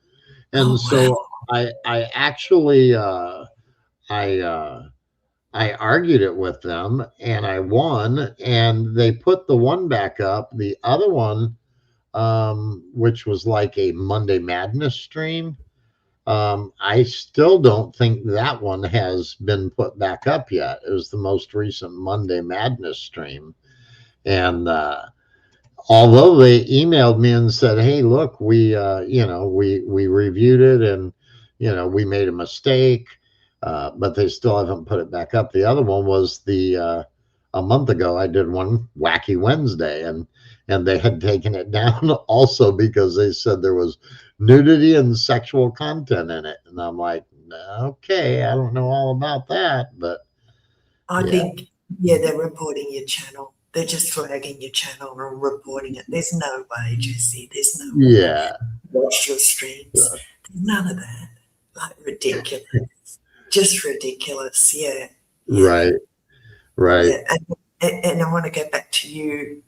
And Oh, so wow. I actually I argued it with them and I won, and they put the one back up. The other one, which was like a Monday Madness stream, I still don't think that one has been put back up yet. It was the most recent Monday Madness stream. And although they emailed me and said, "Hey, look, we reviewed it, and we made a mistake," but they still haven't put it back up. The other one was a month ago. I did one Wacky Wednesday, and they had taken it down also because they said there was nudity and sexual content in it. And I'm like, okay, I don't know all about that, but I yeah. think, yeah, they're reporting your channel. They're just flagging your channel and reporting it. There's no way, Jesse. There's no way. Yeah. Watch your streams. There's none of that. Like ridiculous. Just ridiculous. Yeah. Right. Right. Yeah. And I want to go back to you.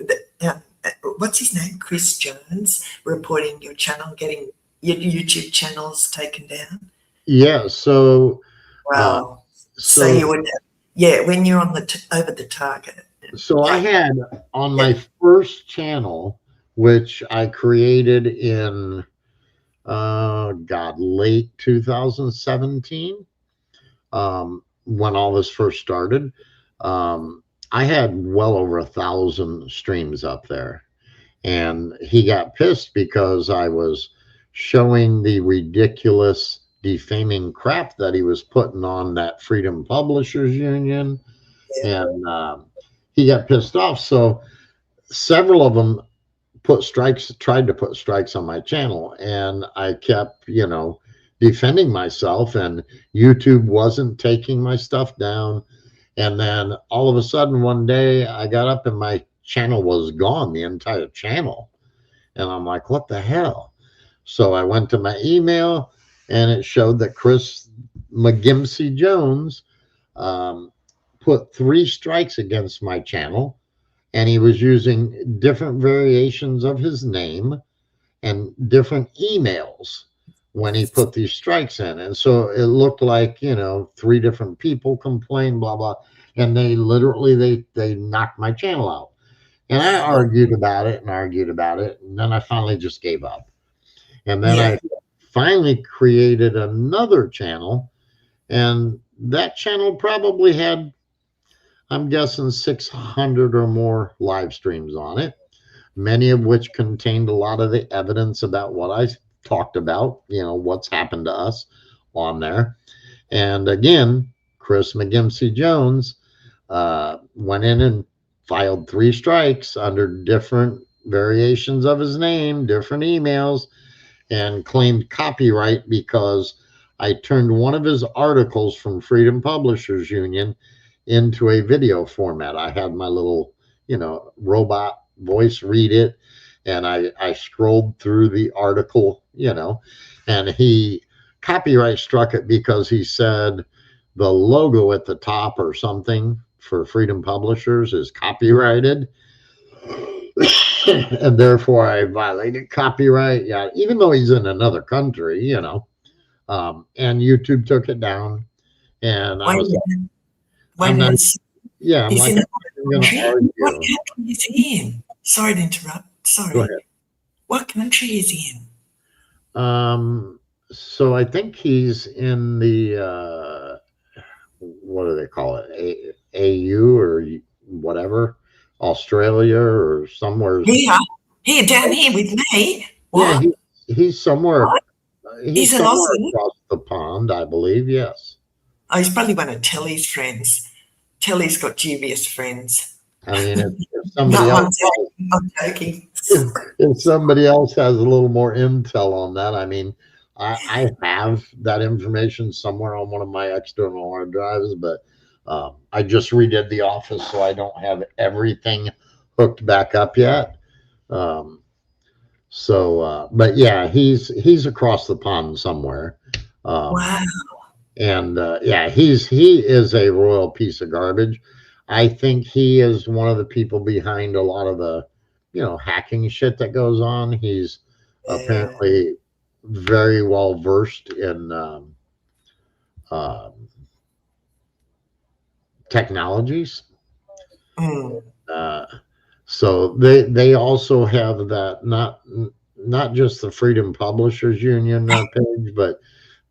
What's his name? Chris Jones reporting your channel, getting your YouTube channels taken down. Yeah. So. Wow. So you would, yeah, when you're on the over the target. So I had on my first channel, which I created in late 2017, when all this first started. I had well over 1,000 streams up there, and he got pissed because I was showing the ridiculous defaming crap that he was putting on that Freedom Publishers Union, and he got pissed off. So several of them tried to put strikes on my channel, and I kept, defending myself, and YouTube wasn't taking my stuff down. And then all of a sudden one day I got up and my channel was gone, the entire channel. And I'm like, what the hell? So I went to my email and it showed that Chris McGimsey Jones put 3 strikes against my channel, and he was using different variations of his name and different emails when he put these strikes in. And so it looked like, 3 different people complained, blah, blah. And they literally, they knocked my channel out. And I argued about it. And then I finally just gave up. And then I finally created another channel. And that channel probably had, I'm guessing, 600 or more live streams on it, many of which contained a lot of the evidence about what I talked about, what's happened to us on there. And again, Chris McGimsey Jones went in and filed 3 strikes under different variations of his name, different emails, and claimed copyright because I turned one of his articles from Freedom Publishers Union into a video format. I had my little, robot voice read it, and I scrolled through the article, and he copyright struck it because he said the logo at the top or something for Freedom Publishers is copyrighted. And therefore I violated copyright. Yeah, even though he's in another country, and YouTube took it down. And I was like, I'm not going to argue. What country is he in? Sorry to interrupt. Sorry. Go ahead. What country is he in? So I think he's in the what do they call it? AU or whatever, Australia or somewhere. Yeah, here down here with me. What? Yeah, he's somewhere. What? He's an somewhere Aussie? across the pond, I believe. Yes. Oh, he's probably one of Telly's friends. Telly's got dubious friends. I mean, if somebody No, else, I'm joking. if somebody else has a little more intel on that, I mean, I have that information somewhere on one of my external hard drives, but I just redid the office, so I don't have everything hooked back up yet. But yeah, he's across the pond somewhere. Wow. And he is a royal piece of garbage. I think he is one of the people behind a lot of the, hacking shit that goes on. He's apparently very well versed in technologies. So they also have that, not just the Freedom Publishers Union page, but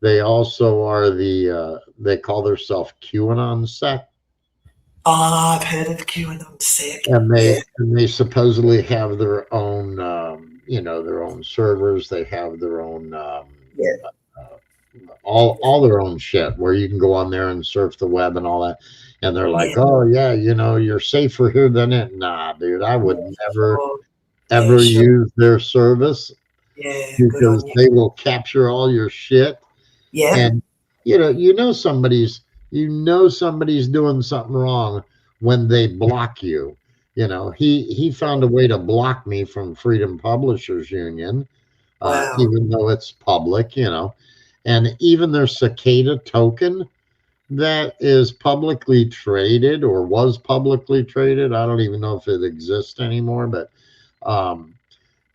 they also are they call themselves QAnon sect. Oh, I've heard of QAnon sect. And they supposedly have their own, their own servers. They have their own, all their own shit where you can go on there and surf the web and all that. And they're like, oh yeah, you're safer here than it. Nah, dude, I would never ever sure. use their service, Yeah, good because on you. they will capture all your shit. Yeah. And you know somebody's doing something wrong when they block you. He found a way to block me from Freedom Publishers Union, Wow. even though it's public, and even their Cicada token that is publicly traded or was publicly traded. I don't even know if it exists anymore, but um,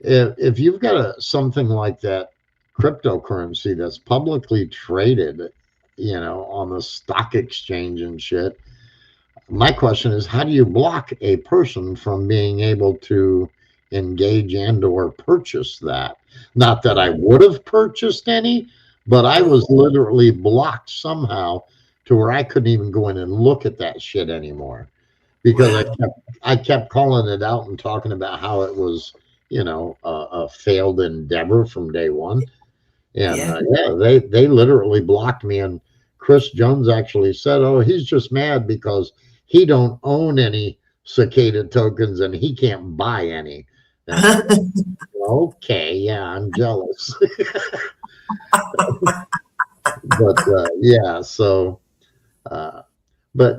if you've got something like that cryptocurrency that's publicly traded, on the stock exchange and shit, my question is, how do you block a person from being able to engage and or purchase that? Not that I would have purchased any, but I was literally blocked somehow to where I couldn't even go in and look at that shit anymore, because I kept calling it out and talking about how it was, a failed endeavor from day one. And they literally blocked me. And Chris Jones actually said, "Oh, he's just mad because he don't own any Cicada tokens and he can't buy any." Okay, yeah, I'm jealous. But yeah, so but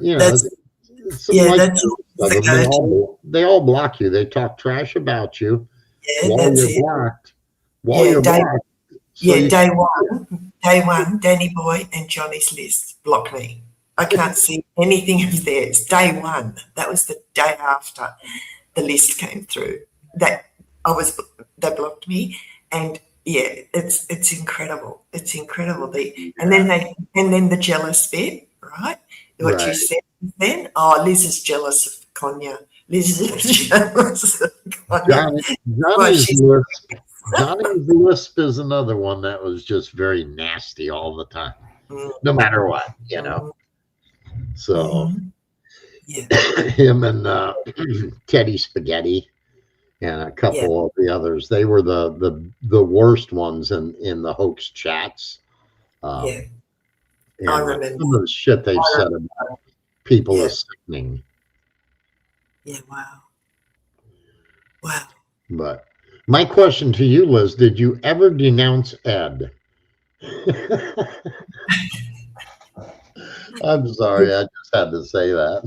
That's like that's the go-to. they all block you. They talk trash about you Yeah, while that's you're it. blocked. Yeah, day So you day one, Danny Boy and Johnny's List blocked me. I can't see anything of theirs. Day one, that was the day after the list came through. They blocked me, and yeah, it's incredible. It's incredible. And then the jealous bit, right? What you Right. said then? Oh, Liz is jealous of Konya. Liz is jealous of Konya. Johnny's Lisp is another one that was just very nasty all the time, no matter what, So him and Teddy Spaghetti and a couple of the others, they were the worst ones in the hoax chats. I And remember. some of the shit they've said about people is sickening. Yeah, wow. But my question to you, Liz, did you ever denounce Ed? I'm sorry, I just had to say that.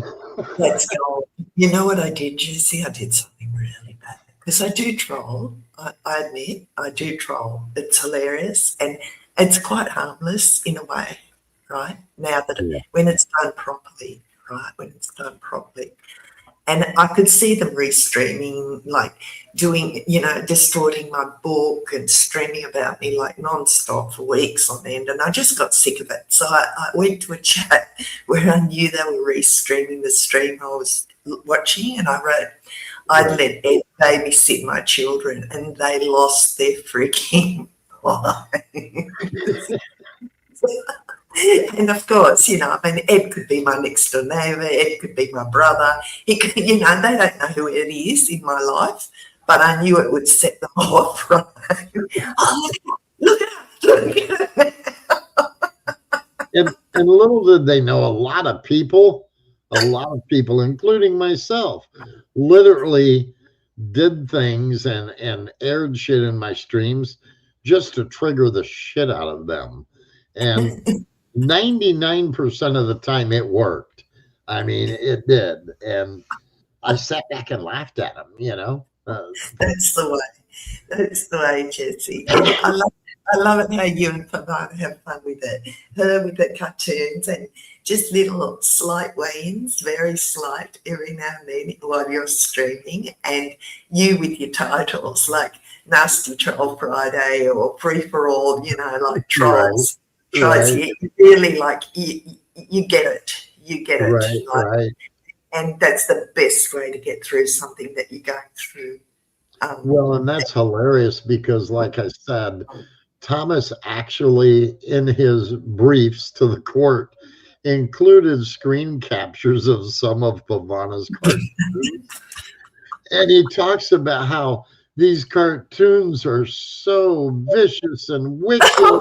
Let's go. You know what I did, Jesse? I did something really bad. Because I do troll. I admit, I do troll. It's hilarious. And it's quite harmless in a way, right? Now that when it's done properly, right? When it's done properly. And I could see them restreaming, like doing, distorting my book and streaming about me like nonstop for weeks on end. And I just got sick of it. So I went to a chat where I knew they were restreaming the stream I was watching. And I wrote, I'd let Ed babysit my children, and they lost their freaking mind. And of course, Ed could be my next door neighbour, Ed could be my brother. He could, they don't know who Ed is in my life, but I knew it would set them off, right? Oh, look at And little did they know, a lot of people, including myself, literally did things and aired shit in my streams just to trigger the shit out of them. And 99% of the time it worked. I mean, it did. And I sat back and laughed at them, That's the way. That's the way, Jesse. I love it how you and Pavana have fun with it. Her with the cartoons and just little slight weigh-ins, very slight every now and then while you're streaming, and you with your titles like Nasty Troll Friday or Free for All, like trolls. Right. You really you get it. You get it. Right. And that's the best way to get through something that you're going through. Well, and that's hilarious because, like I said, Thomas actually, in his briefs to the court, included screen captures of some of Pavana's cartoons. And he talks about how these cartoons are so vicious and wicked.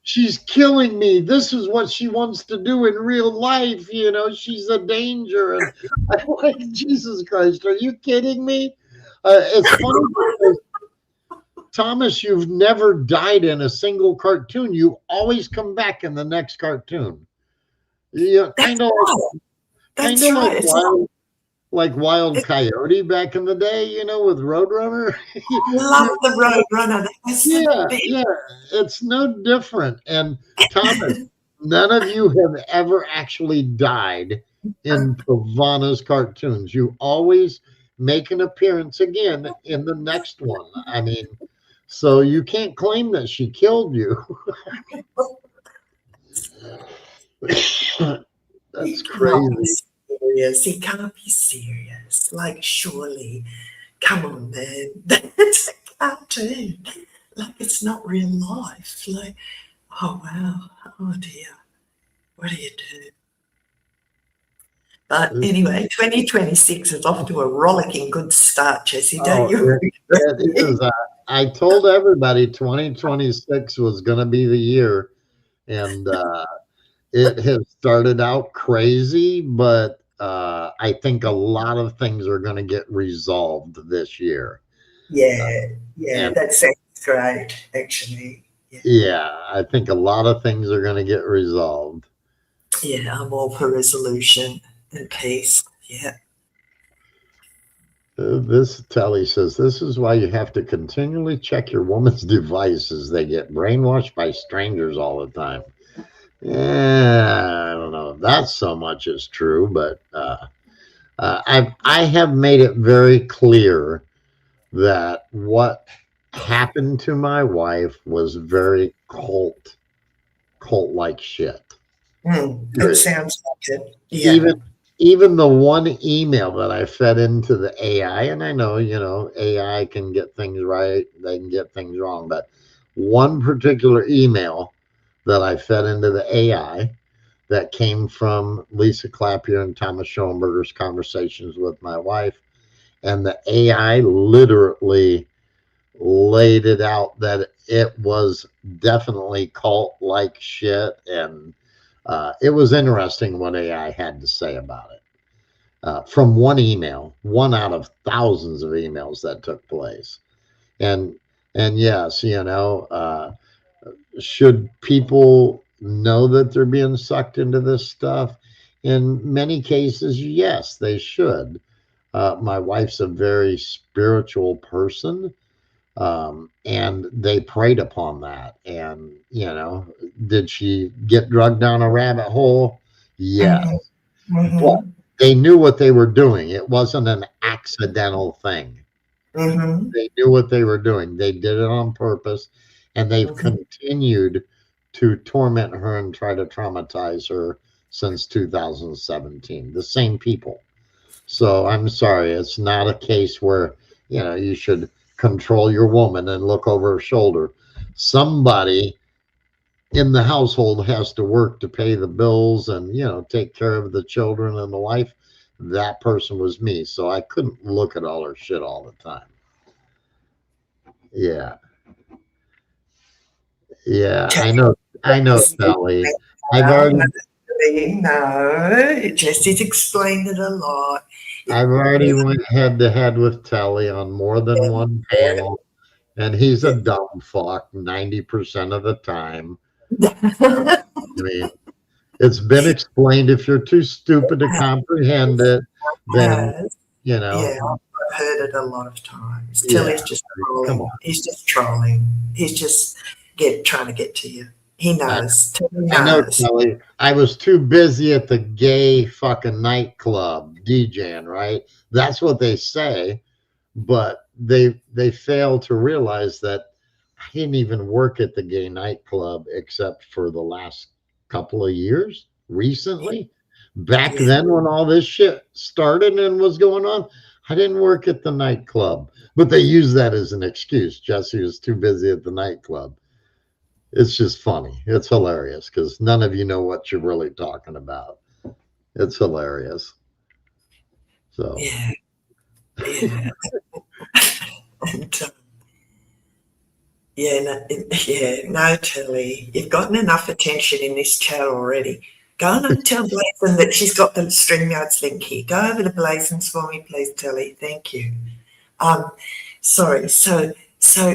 She's killing me. This is what she wants to do in real life. She's a danger. And I'm like, Jesus Christ, are you kidding me? It's funny because Thomas, you've never died in a single cartoon. You always come back in the next cartoon. Yeah, kind of That's like right. It's not- Wild Coyote back in the day, with Roadrunner. I love the Roadrunner. That was the best. Yeah, it's no different. And Thomas, none of you have ever actually died in Pavana's cartoons. You always make an appearance again in the next one. I mean, so you can't claim that she killed you. That's crazy. Serious. He can't be serious. Like, surely, come on, man. That's a cartoon. Like, it's not real life. Like, oh wow, oh dear, what do you do? But anyway, 2026 is off to a rollicking good start, Jesse. Don't you? It is. I told everybody 2026 was going to be the year, and it has started out crazy, but I think a lot of things are going to get resolved this year. Yeah, that sounds great, actually. Yeah, I think a lot of things are going to get resolved. Yeah, I'm all for resolution and peace. Yeah. This Telly says, this is why you have to continually check your woman's devices. They get brainwashed by strangers all the time. Yeah, I don't know if that so much is true, but I have made it very clear that what happened to my wife was very cult-like shit. It sounds like it. Yeah. Even the one email that I fed into the AI, and I know, AI can get things right, they can get things wrong, but one particular email that I fed into the AI that came from Lisa Clapier and Thomas Schoenberger's conversations with my wife, and the AI literally laid it out that it was definitely cult-like shit, and it was interesting what AI had to say about it. From one email, one out of thousands of emails that took place. And yes, should people know that they're being sucked into this stuff? In many cases, yes, they should. My wife's a very spiritual person. And they preyed upon that. And, did she get drugged down a rabbit hole? Yes. Mm-hmm. But they knew what they were doing. It wasn't an accidental thing. Mm-hmm. They knew what they were doing. They did it on purpose, and they've continued to torment her and try to traumatize her since 2017. The same people. So I'm sorry, it's not a case where, you should control your woman and look over her shoulder. Somebody in the household has to work to pay the bills and, take care of the children and the wife. That person was me. So I couldn't look at all her shit all the time. Yeah. Yeah, I know, Sally. No, Jesse's explained it a lot. I've already went head to head with Telly on more than one panel, and he's a dumb fuck 90% of the time. I mean, it's been explained. If you're too stupid to comprehend it, then Yeah, I've heard it a lot of times. Telly's just trolling. Come on. He's just trolling. He's just trying to get to you. He knows. I know, Telly. I was too busy at the gay fucking nightclub DJing, right? That's what they say, but they fail to realize that I didn't even work at the gay nightclub except for the last couple of years recently. Back then when all this shit started and was going on, I didn't work at the nightclub, but they use that as an excuse. Jesse was too busy at the nightclub. It's just funny. It's hilarious because none of you know what you're really talking about. It's hilarious. So yeah. And, no, Telly, you've gotten enough attention in this chat already. Go on and tell Blazin that she's got the StreamYards link here. Go over to Blazins for me, please, Telly. Thank you. Sorry. So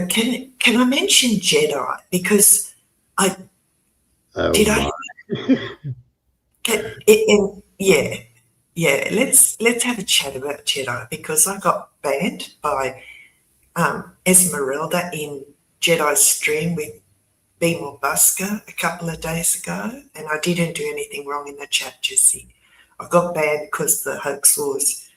can I mention Jedi because I Oh, did my. yeah. Let's have a chat about Jedi because I got banned by Esmeralda in Jedi's stream with Beamer Busker a couple of days ago, and I didn't do anything wrong in the chat, Jesse. I got banned because the Hoax Wars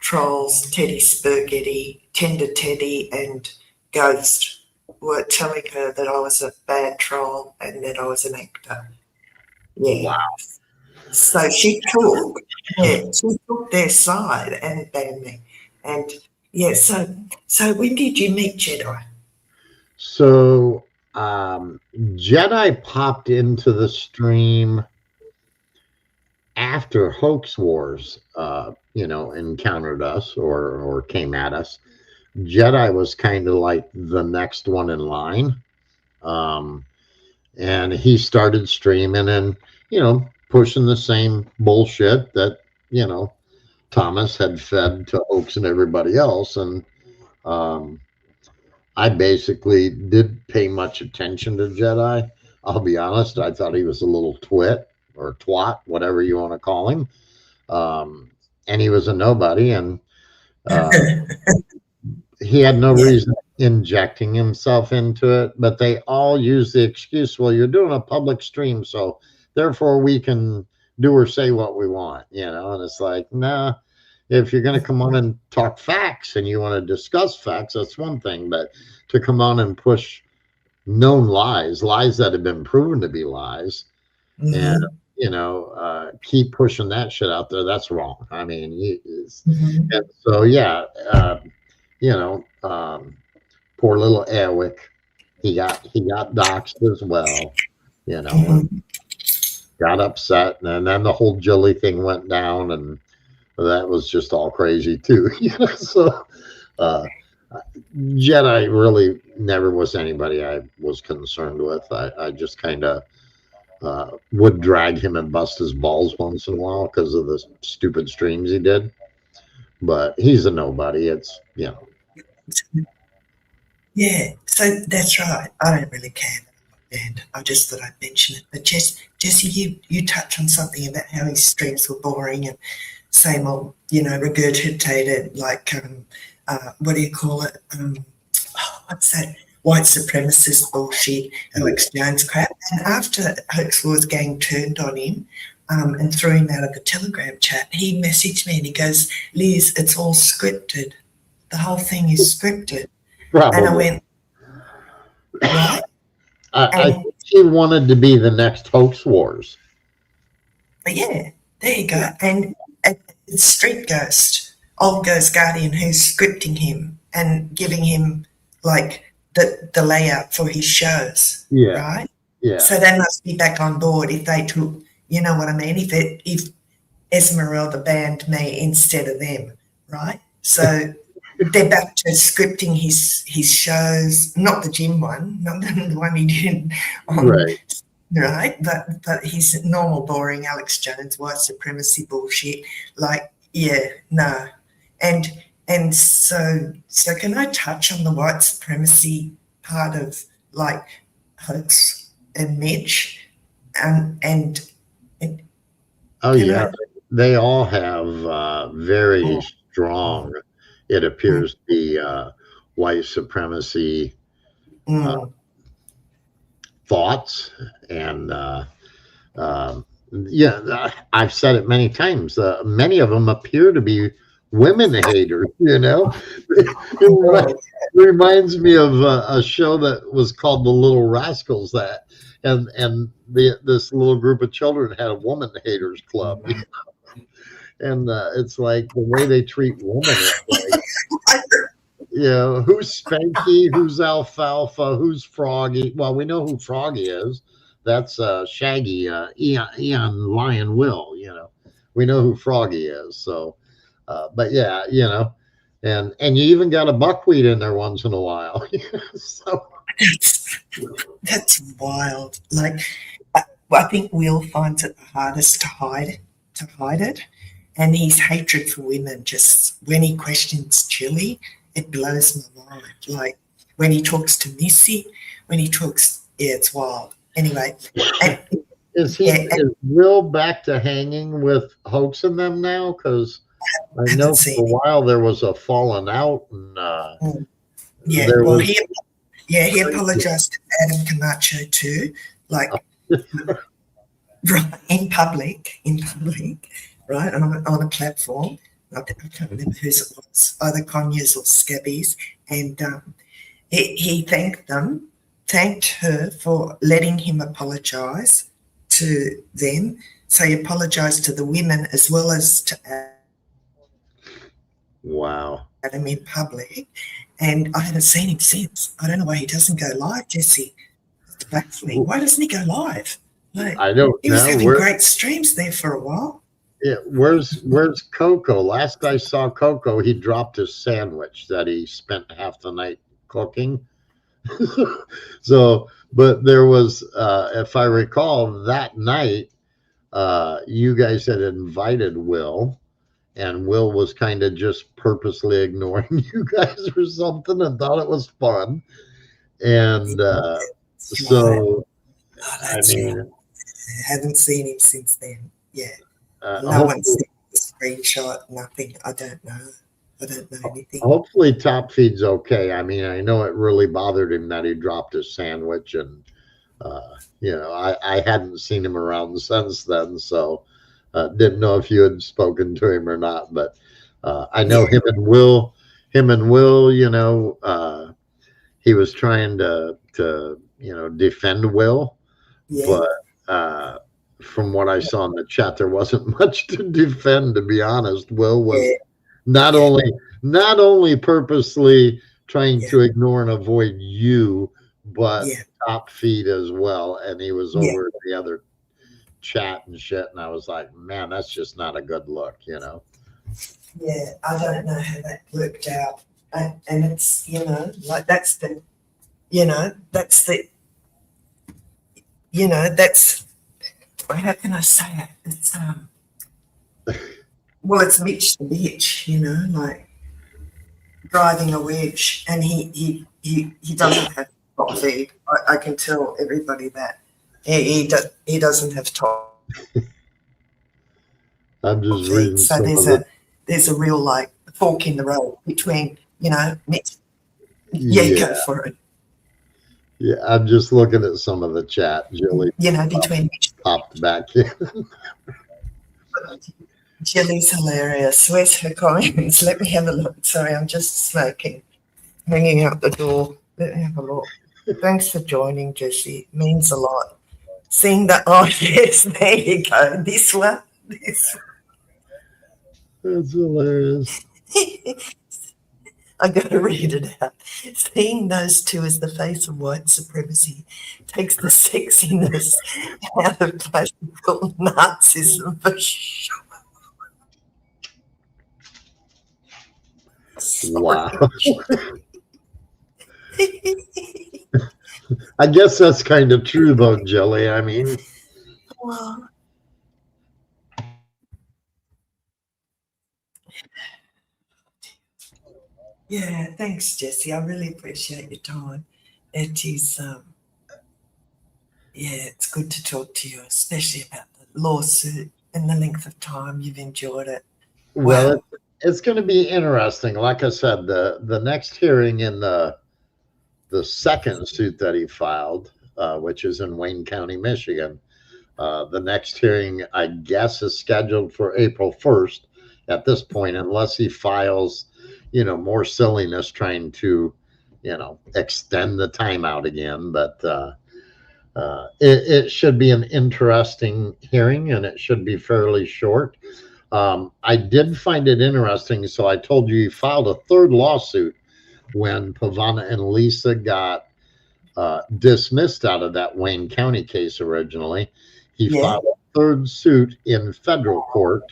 trolls, Teddy Spurgetti, Tender Teddy, and Ghost were telling her that I was a bad troll and that I was an actor. Yeah. Wow. So she took their side and banned me. And yeah, so when did you meet Jedi? So Jedi popped into the stream after Hoax Wars, encountered us or came at us. Jedi was kind of like the next one in line. And he started streaming and, pushing the same bullshit that, Thomas had fed to Hoax and everybody else. And I basically didn't pay much attention to Jedi. I'll be honest. I thought he was a little twit or twat, whatever you want to call him. And he was a nobody. And he had no reason injecting himself into it. But they all use the excuse, well, you're doing a public stream, so therefore we can do or say what we want, And it's like, nah. If you're going to come on and talk facts and you want to discuss facts, that's one thing. But to come on and push known lies that have been proven to be lies, and keep pushing that shit out there, that's wrong. I mean, and so poor little Airwick, he got doxxed as well. Got upset, and then the whole Jilly thing went down, and that was just all crazy too. So Jedi really never was anybody I was concerned with. I just kind of would drag him and bust his balls once in a while because of the stupid streams he did. But he's a nobody. It's Yeah, so that's right. I don't really care. And I just thought I'd mention it. But Jesse, you touched on something about how his streams were boring and same old, regurgitated, like, what do you call it? What's that? White supremacist bullshit, Alex Jones crap. And after Hoax Wars gang turned on him and threw him out of the Telegram chat, he messaged me and he goes, Liz, it's all scripted. The whole thing is scripted. Probably. And I went, right? I think he wanted to be the next Hoax Wars. But yeah, there you go. And it's Street Ghost, Old Ghost Guardian, who's scripting him and giving him like the layout for his shows. Yeah. Right? Yeah. So they must be back on board if they took, you know what I mean? If Esmeralda banned me instead of them, right? So they're back to scripting his shows, not the gym one, not the one he did on, right? But his normal boring Alex Jones white supremacy bullshit. Like, yeah, no. And so can I touch on the white supremacy part of like Hoax and Mitch and oh yeah, they all have very strong, it appears to be white supremacy thoughts. And I've said it many times. Many of them appear to be women haters, It reminds me of a show that was called The Little Rascals, and this little group of children had a woman haters club. And it's like the way they treat women. Like, who's Spanky? Who's Alfalfa? Who's Froggy? Well, we know who Froggy is. That's Shaggy, Eon Lion Will. We know who Froggy is. So, but yeah, and you even got a buckwheat in there once in a while. So that's wild. Like, I think Will finds it the hardest to hide it. And his hatred for women, just when he questions Chili, it blows my mind. Like when he talks to Missy, when he talks, yeah, it's wild. Anyway, and, Is Will back to hanging with Hoax and them now? Because I know for a while there was a falling out, and he apologized to Adam Camacho too, like right, in public, right, on a platform. I can't remember whose it was, either Conyers or Scabby's, and he thanked her for letting him apologize to them. So he apologized to the women as well as to Adam in public. And I haven't seen him since. I don't know why he doesn't go live, Jesse. It's baffling. Why doesn't he go live? Like, I don't know. He was having great streams there for a while. Yeah, where's Coco? Last I saw Coco, he dropped his sandwich that he spent half the night cooking. So, but there was, if I recall, that night, you guys had invited Will, and Will was kind of just purposely ignoring you guys or something and thought it was fun. And so, I mean, I haven't seen him since then. Yeah. No one's seen the screenshot, nothing. I don't know anything. Hopefully Top Feed's okay. I mean, I know it really bothered him that he dropped his sandwich, and I hadn't seen him around since then, so didn't know if you had spoken to him or not. But I know him and Will, he was trying to defend Will, but from what I saw in the chat, there wasn't much to defend, to be honest. Will was not only purposely trying to ignore and avoid you, but Top Feed as well. And he was over the other chat and shit. And I was like, man, that's just not a good look, Yeah, I don't know how that worked out. And it's, like that's how can I say it? It's it's Mitch the bitch, like driving a wedge, and he doesn't have top feed. I can tell everybody that he doesn't have top. I'm just reading. So there's a real like fork in the road between Mitch. Go for it. Yeah, I'm just looking at some of the chat, Jilly. Between popped back in. Jilly's hilarious. Where's her comments? Let me have a look. Sorry, I'm just smoking. Hanging out the door. Let me have a look. Thanks for joining, Jesse. Means a lot. Seeing that, yes, there you go. This one. That's hilarious. I got to read it out. Seeing those two as the face of white supremacy takes the sexiness out of classical Nazism for sure. Wow. I guess that's kind of true, though, Jelly. I mean, Well, yeah, thanks, Jesse. I really appreciate your time. It is, it's good to talk to you, especially about the lawsuit and the length of time you've endured it. well, it's going to be interesting. Like I said, the next hearing in the second suit that he filed, which is in Wayne County, Michigan, the next hearing, I guess, is scheduled for April 1st at this point, unless he files, more silliness trying to, extend the timeout again. But it should be an interesting hearing, and it should be fairly short. I did find it interesting. So I told you he filed a third lawsuit when Pavana and Lisa got dismissed out of that Wayne County case originally. He filed a third suit in federal court.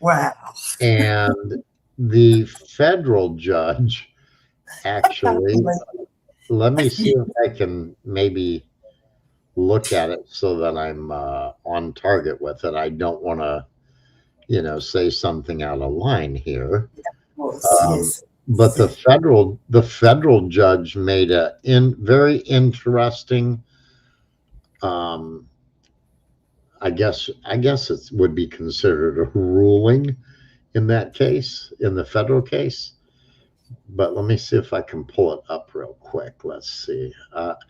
Wow. And the federal judge actually, let me see if I can maybe look at it so that I'm on target with it. I don't want to, say something out of line here. Yes. But the federal judge made a very interesting, I guess it would be considered a ruling in that case, in the federal case. But let me see if I can pull it up real quick. Let's see.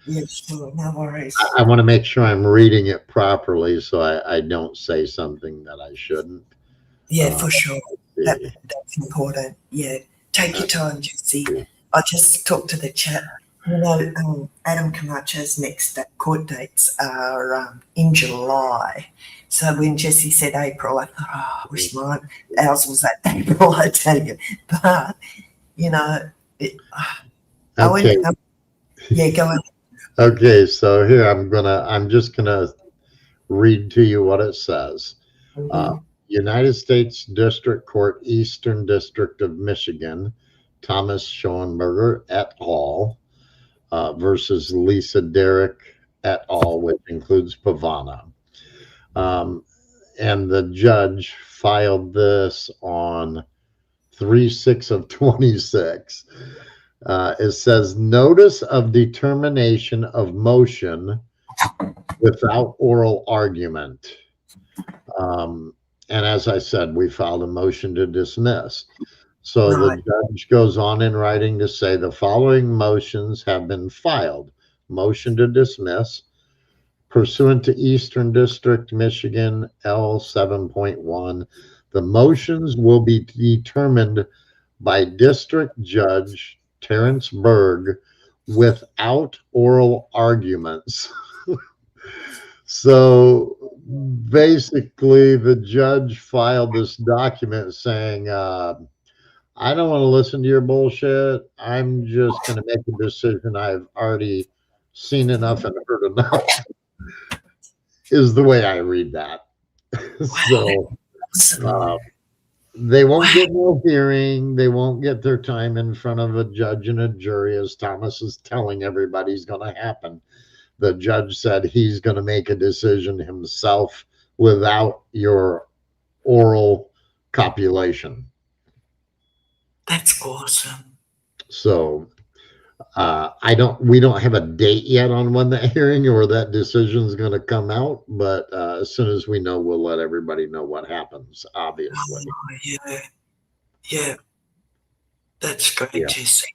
Yeah, sure, no worries. I want to make sure I'm reading it properly so I don't say something that I shouldn't. Yeah, for sure. let's see. That's important. Yeah, take your time, Jesse. I just talked to the chat. You know, Adam Camacho's next court dates are in July. So when Jesse said April, I thought, oh, I wish ours was that April, I tell you. But, you know, Okay. Yeah, go ahead. Okay, so here I'm just gonna read to you what it says. United States District Court, Eastern District of Michigan, Thomas Schoenberger et al. Versus Lisa Derrick et al., which includes Pavana. And the judge filed this on 3/6/26. It says notice of determination of motion without oral argument. And as I said, we filed a motion to dismiss. So the judge goes on in writing to say the following motions have been filed. Motion to dismiss pursuant to Eastern District, Michigan, L 7.1. The motions will be determined by District Judge Terrence Berg without oral arguments. So basically, the judge filed this document saying, I don't want to listen to your bullshit. I'm just going to make a decision. I've already seen enough and heard enough, is the way I read that. So they won't get no hearing. They won't get their time in front of a judge and a jury, as Thomas is telling everybody is going to happen. The judge said he's going to make a decision himself without your oral copulation. That's awesome. So we don't have a date yet on when that hearing or that decision is going to come out, but as soon as we know, we'll let everybody know what happens, obviously. Oh, yeah. That's great, Jesse.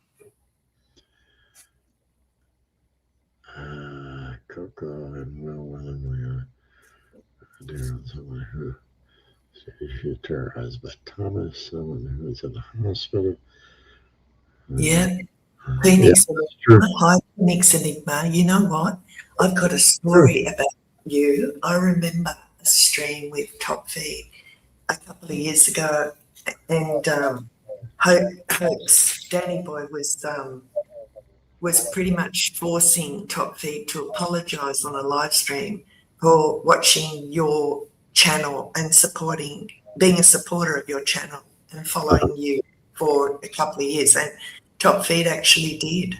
Coco and Will willingly someone who she's terrorized by Thomas, someone who's in the hospital. Yeah. Phoenix Enigma. Hi, Phoenix Enigma. You know what? I've got a story about you. I remember a stream with Top Feed a couple of years ago, and Hope's Danny Boy was pretty much forcing Top Feed to apologise on a live stream for watching your channel and being a supporter of your channel and following you for a couple of years. And Top Feed actually did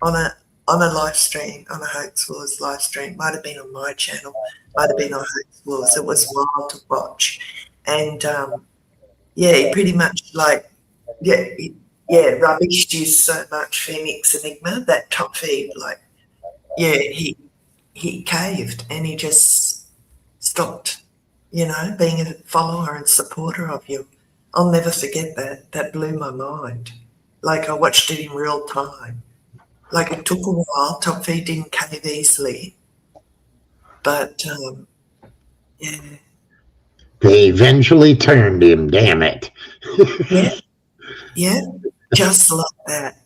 on a live stream, on a Hoax Wars live stream. Might have been on my channel, might have been on Hoax Wars. It was wild to watch. And he pretty much rubbished you so much, Phoenix Enigma, that Top Feed, he caved and he just stopped, being a follower and supporter of you. I'll never forget that. That blew my mind. I watched it in real time. It took a while. Top Feed didn't cave easily. But, They eventually turned him, damn it. Yeah, just like that,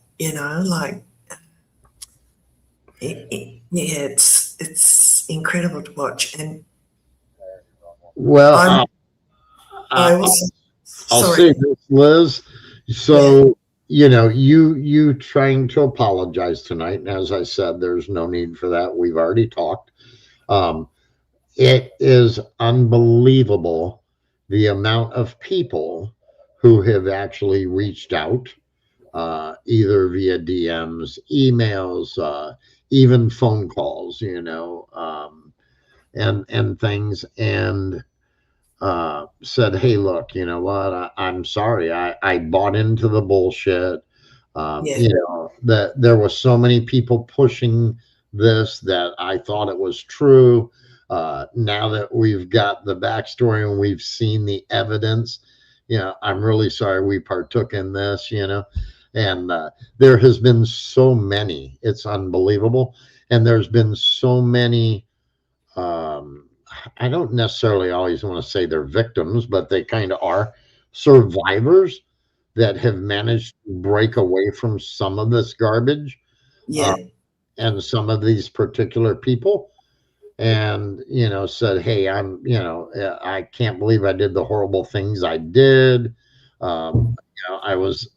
it's incredible to watch. And I'll say this, Liz. So, you trying to apologize tonight. And as I said, there's no need for that. We've already talked. It is unbelievable the amount of people who have actually reached out, either via DMs, emails, even phone calls, and things, and said, hey, look, you know what? I'm sorry. I bought into the bullshit. Yeah. You know, that there was so many people pushing this that I thought it was true. Now that we've got the backstory and we've seen the evidence, you know, I'm really sorry we partook in this, you know, and there has been so many, it's unbelievable. And there's been so many, I don't necessarily always want to say they're victims, but they kind of are survivors that have managed to break away from some of this garbage Yeah. and some of these particular people, and you know, said, hey, I'm, you know, I can't believe I did the horrible things I did. You know, I was,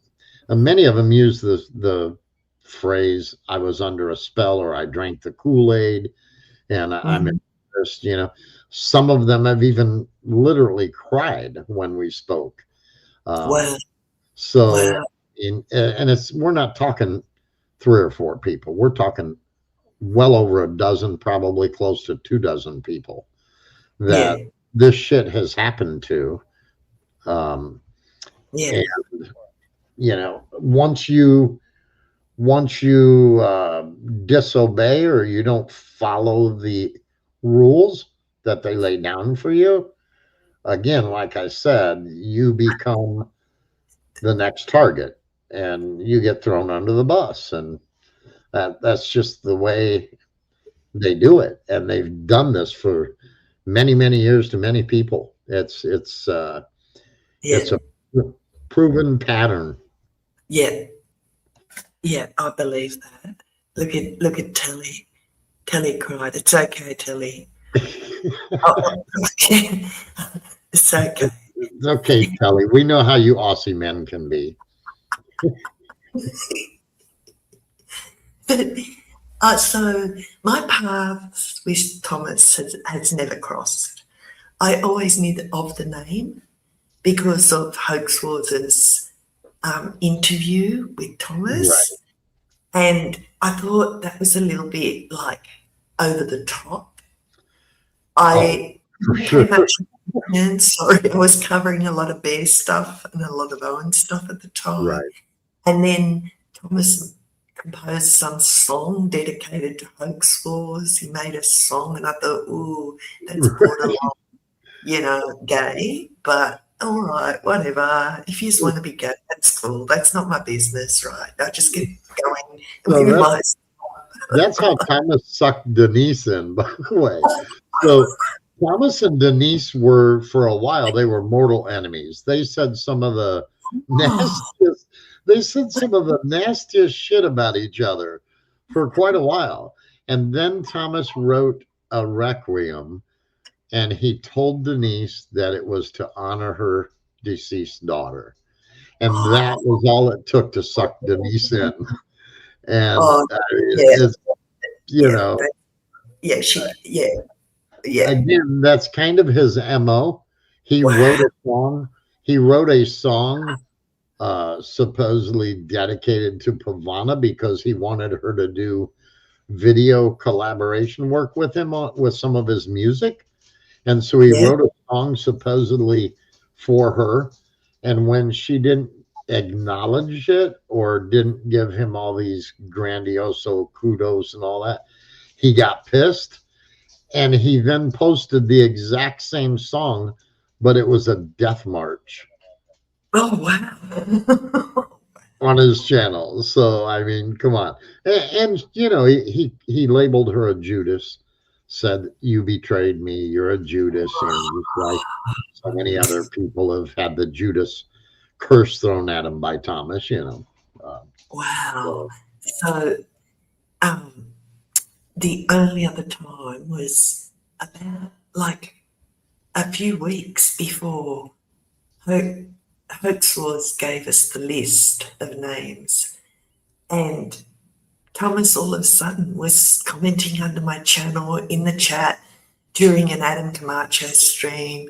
many of them use the phrase, I was under a spell, or I drank the Kool-Aid, and I'm embarrassed. You know, some of them have even literally cried when we spoke. Wow. So, Wow. and it's, we're not talking 3 or 4 people. We're talking well over a dozen, probably close to 2 dozen people that Yeah. this shit has happened to. Yeah. And you know, once you disobey, or you don't follow the rules that they lay down for you, again, like I said, you become the next target and you get thrown under the bus. And that's just the way they do it. And they've done this for many, many years to many people. It's a proven pattern. Yeah. Yeah, I believe that. Look at Telly. Telly cried. It's okay, Telly. Oh, okay. It's okay. It's okay, Kelly. We know how you Aussie men can be. But so my paths with Thomas has never crossed. I always knew of the name because of Hoax Wars' interview with Thomas. Right. And I thought that was a little bit like over the top. I Sure. sorry, I was covering a lot of Bear stuff and a lot of Owen stuff at the time. Right. And then Thomas composed some song dedicated to Hoax Wars. He made a song and I thought, ooh, that's borderline, you know, gay, but all right, whatever. If you just want to be gay, that's cool. That's not my business, right? I just get going. So that's how Thomas sucked Denise in, by the way. So Thomas and Denise were, for a while, they were mortal enemies. They said some of the nastiest shit about each other for quite a while. And then Thomas wrote a requiem, and he told Denise that it was to honor her deceased daughter. And that was all it took to suck Denise in. And it's, you know, again, that's kind of his MO. He wrote a song. He wrote a song supposedly dedicated to Pavana because he wanted her to do video collaboration work with him with some of his music. And so he wrote a song supposedly for her. And when she didn't acknowledge it or didn't give him all these grandiose kudos and all that, he got pissed. And he then posted the exact same song, but it was a death march. Oh, wow. On his channel. So, I mean, come on. And you know, he labeled her a Judas, said, you betrayed me, you're a Judas. And just like so many other people have had the Judas curse thrown at him by Thomas, you know. Wow. So, the only other time was about like a few weeks before Hoax Wars gave us the list of names, and Thomas all of a sudden was commenting under my channel in the chat during an Adam Camacho stream,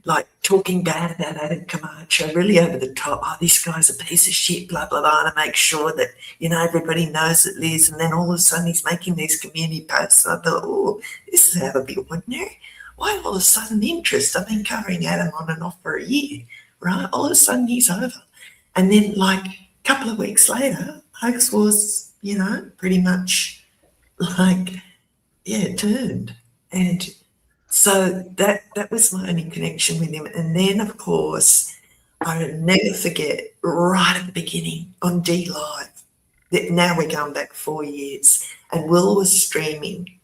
like talking bad about Adam Camacho, really over the top. Oh, this guy's a piece of shit, blah, blah, blah, to make sure that, you know, everybody knows it, Liz. And then all of a sudden he's making these community posts. And I thought, oh, this is out of the ordinary. Why all of a sudden interest? I've been covering Adam on and off for a year, right? All of a sudden he's over. And then like couple of weeks later, Hoax was, you know, pretty much like, yeah, turned. And so that was my only connection with him. And then, of course, I'll never forget, right at the beginning on D Live, now we're going back 4 years, and Will was streaming,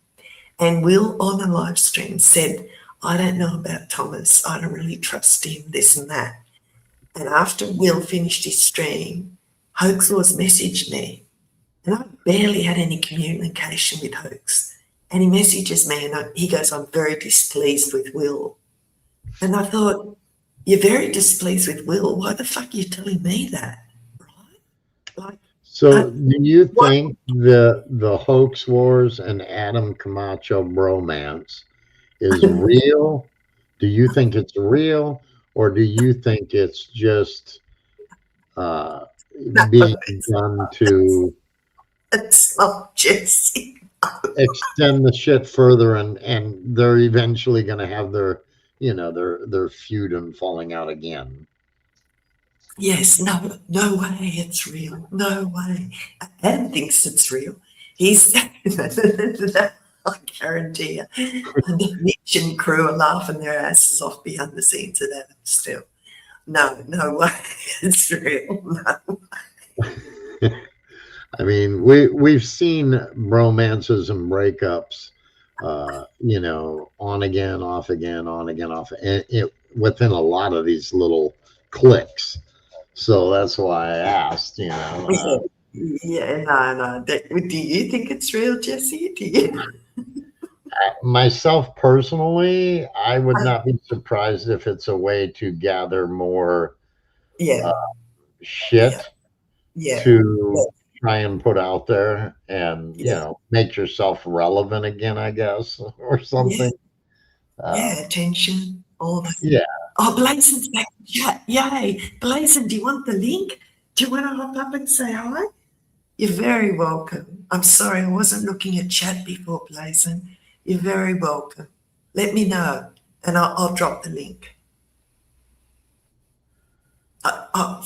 and Will on a live stream said, I don't know about Thomas, I don't really trust him, this and that. And after Will finished his stream, Hoax Wars messaged me, and I barely had any communication with Hoax. And he messages me and he goes, I'm very displeased with Will. And I thought, you're very displeased with Will. Why the fuck are you telling me that? Right? Like, So do you think the Hoax Wars and Adam Camacho bromance is real? Do you think it's real, or do you think it's just being done to it's not Jesse. extend the shit further, and they're eventually going to have their, you know, their feud and falling out again? Yes, no way it's real. No way. Adam thinks it's real. He's, I guarantee you, the Mitch and crew are laughing their asses off behind the scenes at Adam still. No way it's real. No way. I mean, we've seen romances and breakups, you know, on again, off again, on again, off, and within a lot of these little cliques. So that's why I asked, you know. Yeah, no. Do you think it's real, Jesse? Do you? Myself personally, I would not be surprised if it's a way to gather more shit to try and put out there, and you know, make yourself relevant again, I guess, or something. Attention, all that. Yeah. Oh, Blazon's back. Yay. Blazon, do you want the link? Do you want to hop up and say hi? You're very welcome. I'm sorry, I wasn't looking at chat before, Blazon. You're very welcome. Let me know, and I'll drop the link.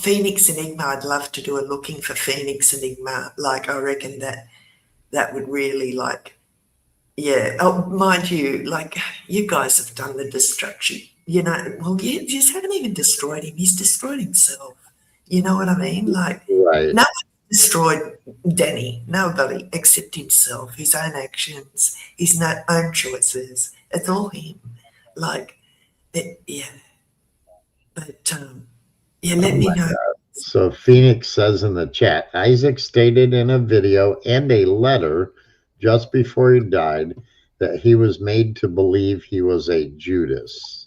Phoenix Enigma, I'd love to do a looking for Phoenix Enigma. Like, I reckon that would really, like, yeah. Oh, mind you, like, you guys have done the destruction. You know, well, you just haven't even destroyed him. He's destroyed himself. You know what I mean? Like, right. No one destroyed Danny. Nobody except himself, his own actions, his own choices. It's all him. Like, yeah. But, yeah, let me know. God. So Phoenix says in the chat, Isaac stated in a video and a letter just before he died that he was made to believe he was a Judas.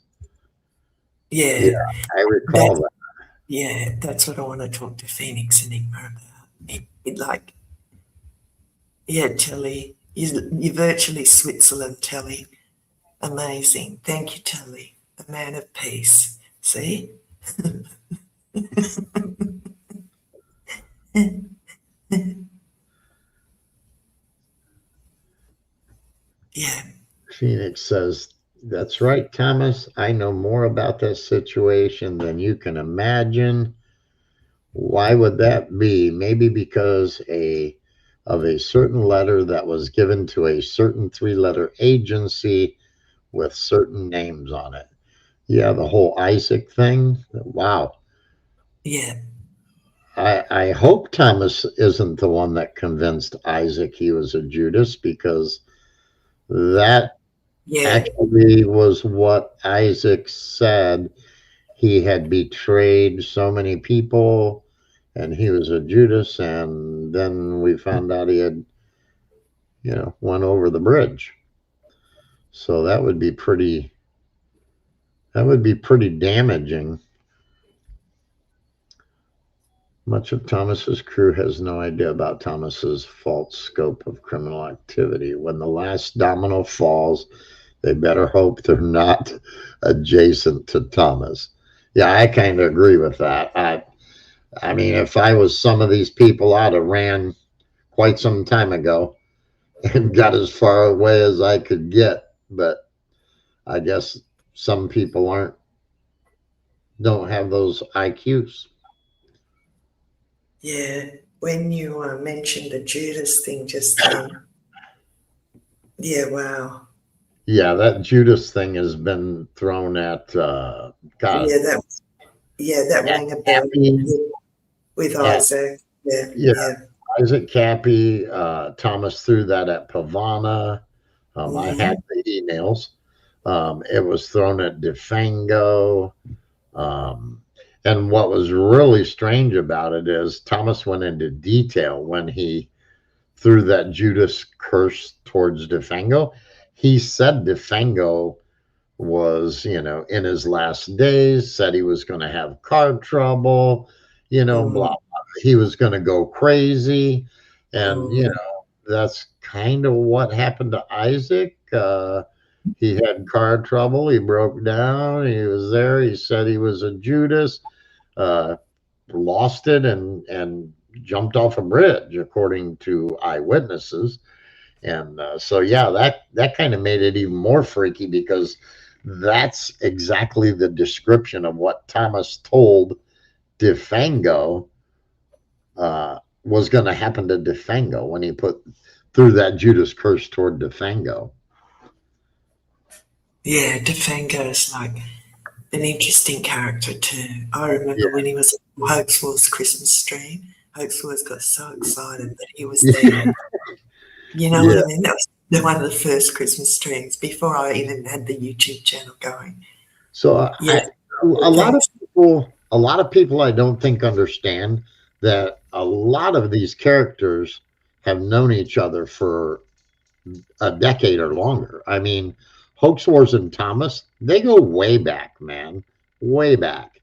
Yeah, I recall that. Yeah, that's what I want to talk to Phoenix Enigma about. Telly, you're virtually Switzerland, Telly. Amazing. Thank you, Telly. A man of peace. See? Yeah. Phoenix says, that's right, Thomas. I know more about that situation than you can imagine. Why would that be? Maybe because of a certain letter that was given to a certain 3-letter agency with certain names on it. Yeah, the whole Isaac thing. Wow. Yeah. I hope Thomas isn't the one that convinced Isaac he was a Judas, because that actually was what Isaac said. He had betrayed so many people and he was a Judas, and then we found out he had, you know, went over the bridge. So that would be pretty damaging. Much of Thomas's crew has no idea about Thomas's false scope of criminal activity. When the last domino falls, they better hope they're not adjacent to Thomas. Yeah, I kind of agree with that. I mean, if I was some of these people, I'd have ran quite some time ago and got as far away as I could get. But I guess some people don't have those IQs. Yeah, when you mentioned the Judas thing just then, yeah, wow. Yeah, that Judas thing has been thrown at God. That rang a bell Cappy, with at Isaac. Yeah, yeah, yeah. Isaac Cappy, Thomas threw that at Pavana. I had Mhm. the emails. It was thrown at DeFango. Um, and what was really strange about it is Thomas went into detail when he threw that Judas curse towards DeFango. He said DeFango was, in his last days, said he was going to have car trouble, blah, Mm, blah. He was going to go crazy. And, mm, that's kind of what happened to Isaac. He had car trouble. He broke down. He was there. He said he was a Judas, uh, lost it and jumped off a bridge, according to eyewitnesses. And so, yeah, that kind of made it even more freaky because that's exactly the description of what Thomas told DeFango was going to happen to DeFango when he threw that Judas curse toward DeFango. yeah, Defango's like an interesting character too. I Yeah, remember when he was at Hoax Wars Christmas stream. Hoax Wars got so excited that he was yeah, there. You know what yeah. I mean? That was one of the first Christmas streams before I even had the YouTube channel going. So Yeah, a lot of thanks. a lot of people I don't think understand that a lot of these characters have known each other for a decade or longer. I mean, Hoax Wars and Thomas, they go way back, man, way back.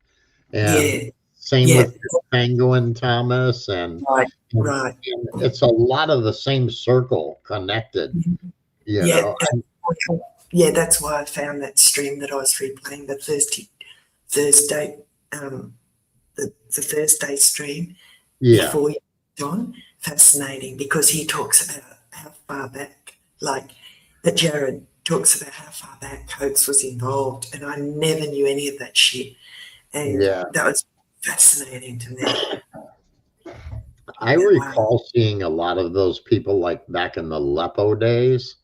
And Yeah, same yeah, with Fango and Thomas, right, and, right. and it's a lot of the same circle connected. You Yeah, know, that's why I found that stream that I was replaying the Thursday, the Thursday stream yeah, before you went on, fascinating because he talks about how far back, like that Jared talks about how far back Coates was involved, and I never knew any of that shit, and yeah. that was fascinating to me. I Yeah, wow. recall seeing a lot of those people like back in the Lepo days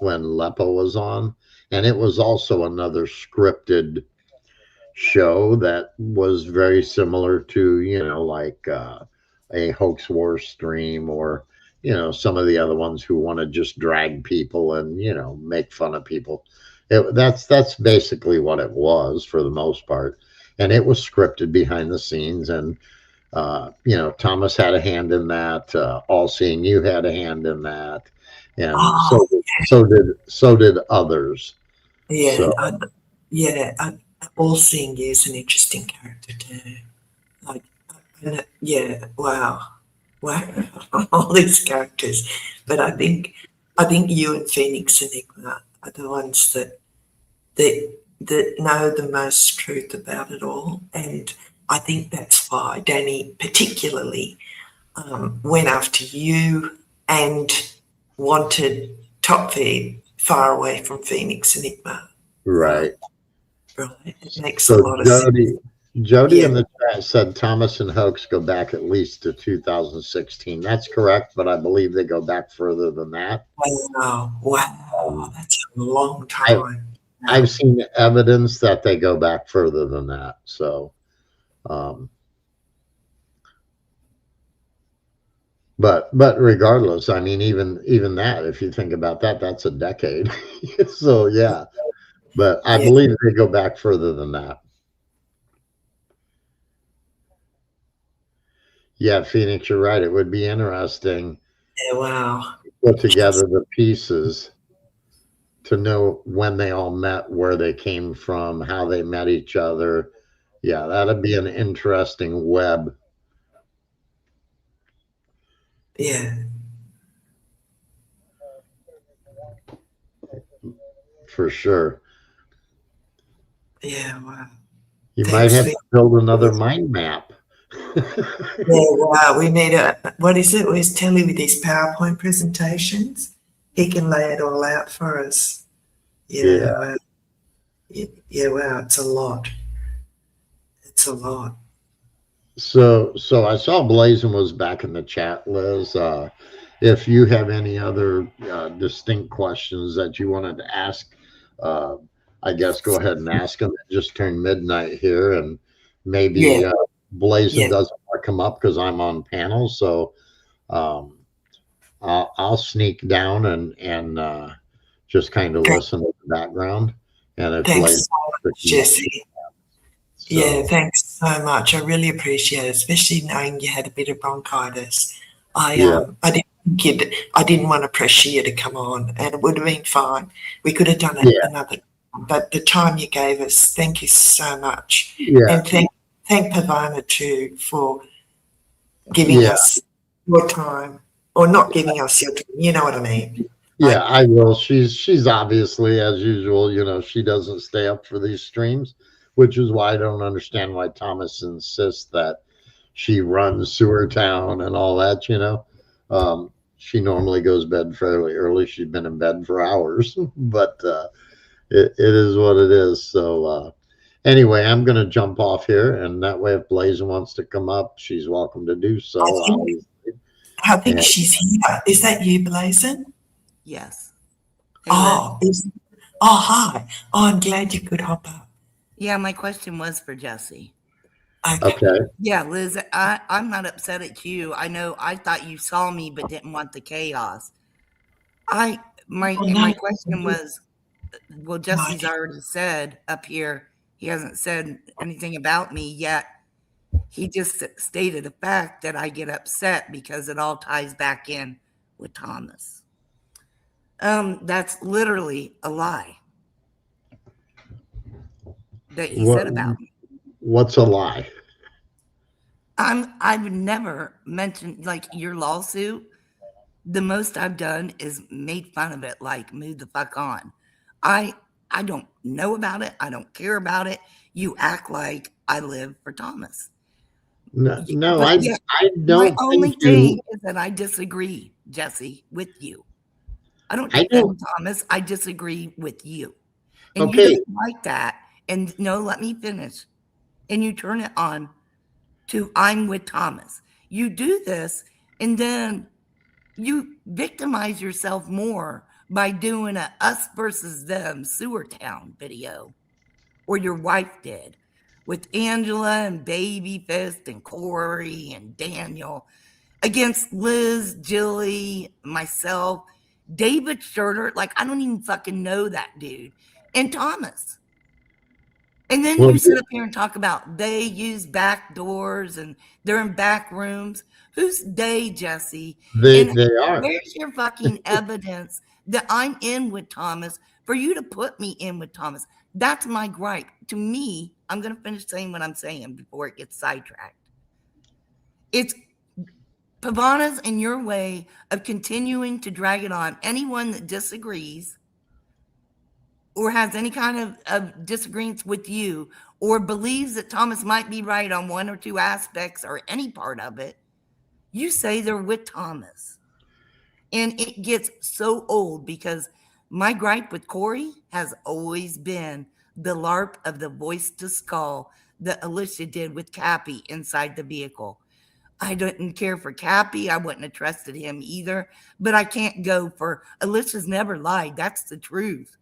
when Lepo was on, and it was also another scripted show that was very similar to, like a Hoax Wars stream or, some of the other ones who want to just drag people and, make fun of people. That's basically what it was for the most part. And it was scripted behind the scenes. And, Thomas had a hand in that. All Seeing You had a hand in that. And Oh, so did others. yeah, So, All Seeing You is an interesting character too. Like, yeah, wow, all these characters. But I think you and Phoenix Enigma are the ones that know the most truth about it all, and I think that's why Danny particularly went after you and wanted Top Feed far away from Phoenix Enigma. right. Right. It makes a So lot of sense. Jody Yeah. in the chat said Thomas and Hoax go back at least to 2016. That's correct, but I believe they go back further than that. Wow, that's a long I, time. I've seen evidence that they go back further than that. So, but regardless, I mean, even that, if you think about that, that's a decade. So yeah, but I Yeah, believe they go back further than that. Yeah, Phoenix, you're right. It would be interesting yeah, wow. to put together the pieces to know when they all met, where they came from, how they met each other. Yeah, that'd be an interesting web. Yeah, For sure. yeah, wow. You might Thanks, have Vic. to build another mind map. Yeah, wow. We need what is it? Where's Telly with his PowerPoint presentations? He can lay it all out for us. Yeah. Wow. Yeah, wow. It's a lot. It's a lot. So I saw Blazin was back in the chat, Liz. If you have any other distinct questions that you wanted to ask, uh, I guess go ahead and ask them. It just turned midnight here, and maybe Yeah, Blazin yeah. doesn't want to come up because I'm on panel. So um, I'll sneak down and just kind of Great. listen to the background. And if Thanks Blazin, so much, Jesse. Yeah, so thanks so much. I really appreciate it, especially knowing you had a bit of bronchitis. yeah, I didn't think I didn't want to pressure you to come on, and it would have been fine. We could have done it yeah, another time, but the time you gave us, thank you so much. yeah, And thank Pavana too for giving yeah. us your time, or not giving us your time, you know what I mean? Yeah, Like, I will. She's obviously, as usual, she doesn't stay up for these streams, which is why I don't understand why Thomas insists that she runs Sewer Town and all that. She normally goes to bed fairly early. She's been in bed for hours, but it is what it is. So anyway, I'm gonna jump off here, and that way, if Blazin wants to come up, she's welcome to do so. I think, Obviously. I think And she's here. Is that you, Blazin? Yes. Hey, Liz. Oh, hi. Oh, I'm glad you could hop up. Yeah, my question was for Jesse. okay, Yeah, Liz, I'm not upset at you. I know I thought you saw me but didn't want the chaos. Oh, My no. question was, well, No, Jesse's already said up here, he hasn't said anything about me yet. He just stated a fact that I get upset because it all ties back in with Thomas. That's literally a lie that he said about me. what's a lie? I would never mention like your lawsuit. The most I've done is made fun of it, like move the fuck on. I don't know about it. I don't care about it. You act like I live for Thomas. No, But I yeah, I my don't only think you. thing is that I disagree, Jesse, with you. I don't I defend don't. Thomas. I disagree with you. And you Okay, don't like that. And no, let me finish. And you turn it on to I'm with Thomas. You do this, and then you victimize yourself more by doing a us versus them Sewer Town video, or your wife did, with Angela and Baby Fist and Corey and Daniel against Liz, Jilly, myself, David Schurter. Like, I don't even fucking know that dude. And Thomas. And then well, you sit up here and talk about they use back doors and they're in back rooms. Who's they, Jesse? they And are. where's your fucking evidence that I'm in with Thomas for you to put me in with Thomas? That's my gripe. To me, I'm going to finish saying what I'm saying before it gets sidetracked. It's Pavana's and your way of continuing to drag it on. Anyone that disagrees or has any kind of disagreements with you or believes that Thomas might be right on one or two aspects or any part of it, you say they're with Thomas. And it gets so old because my gripe with Corey has always been the LARP of the voice to skull that Alicia did with Cappy inside the vehicle. I didn't care for Cappy. I wouldn't have trusted him either. But I can't go for Alicia's never lied. That's the truth.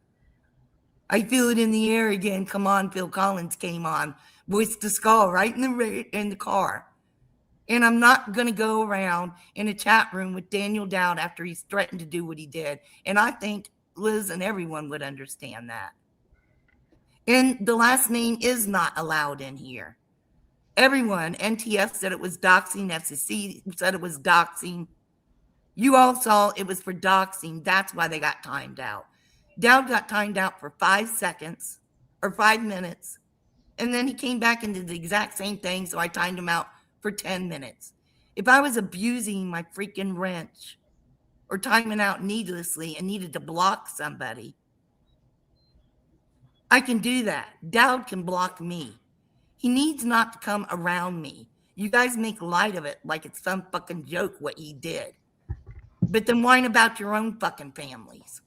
I feel it in the air again. Come on, Phil Collins came on. Voice to skull right in the car. And I'm not going to go around in a chat room with Daniel Dowd after he's threatened to do what he did. And I think Liz and everyone would understand that. And the last name is not allowed in here. Everyone, NTF said it was doxing. FCC said it was doxing. You all saw it was for doxing. That's why they got timed out. Dowd got timed out for 5 seconds or 5 minutes. And then he came back and did the exact same thing. So I timed him out for 10 minutes. If I was abusing my freaking wrench or timing out needlessly and needed to block somebody, I can do that. Dowd can block me. He needs not to come around me. You guys make light of it like it's some fucking joke what he did. But then whine about your own fucking families.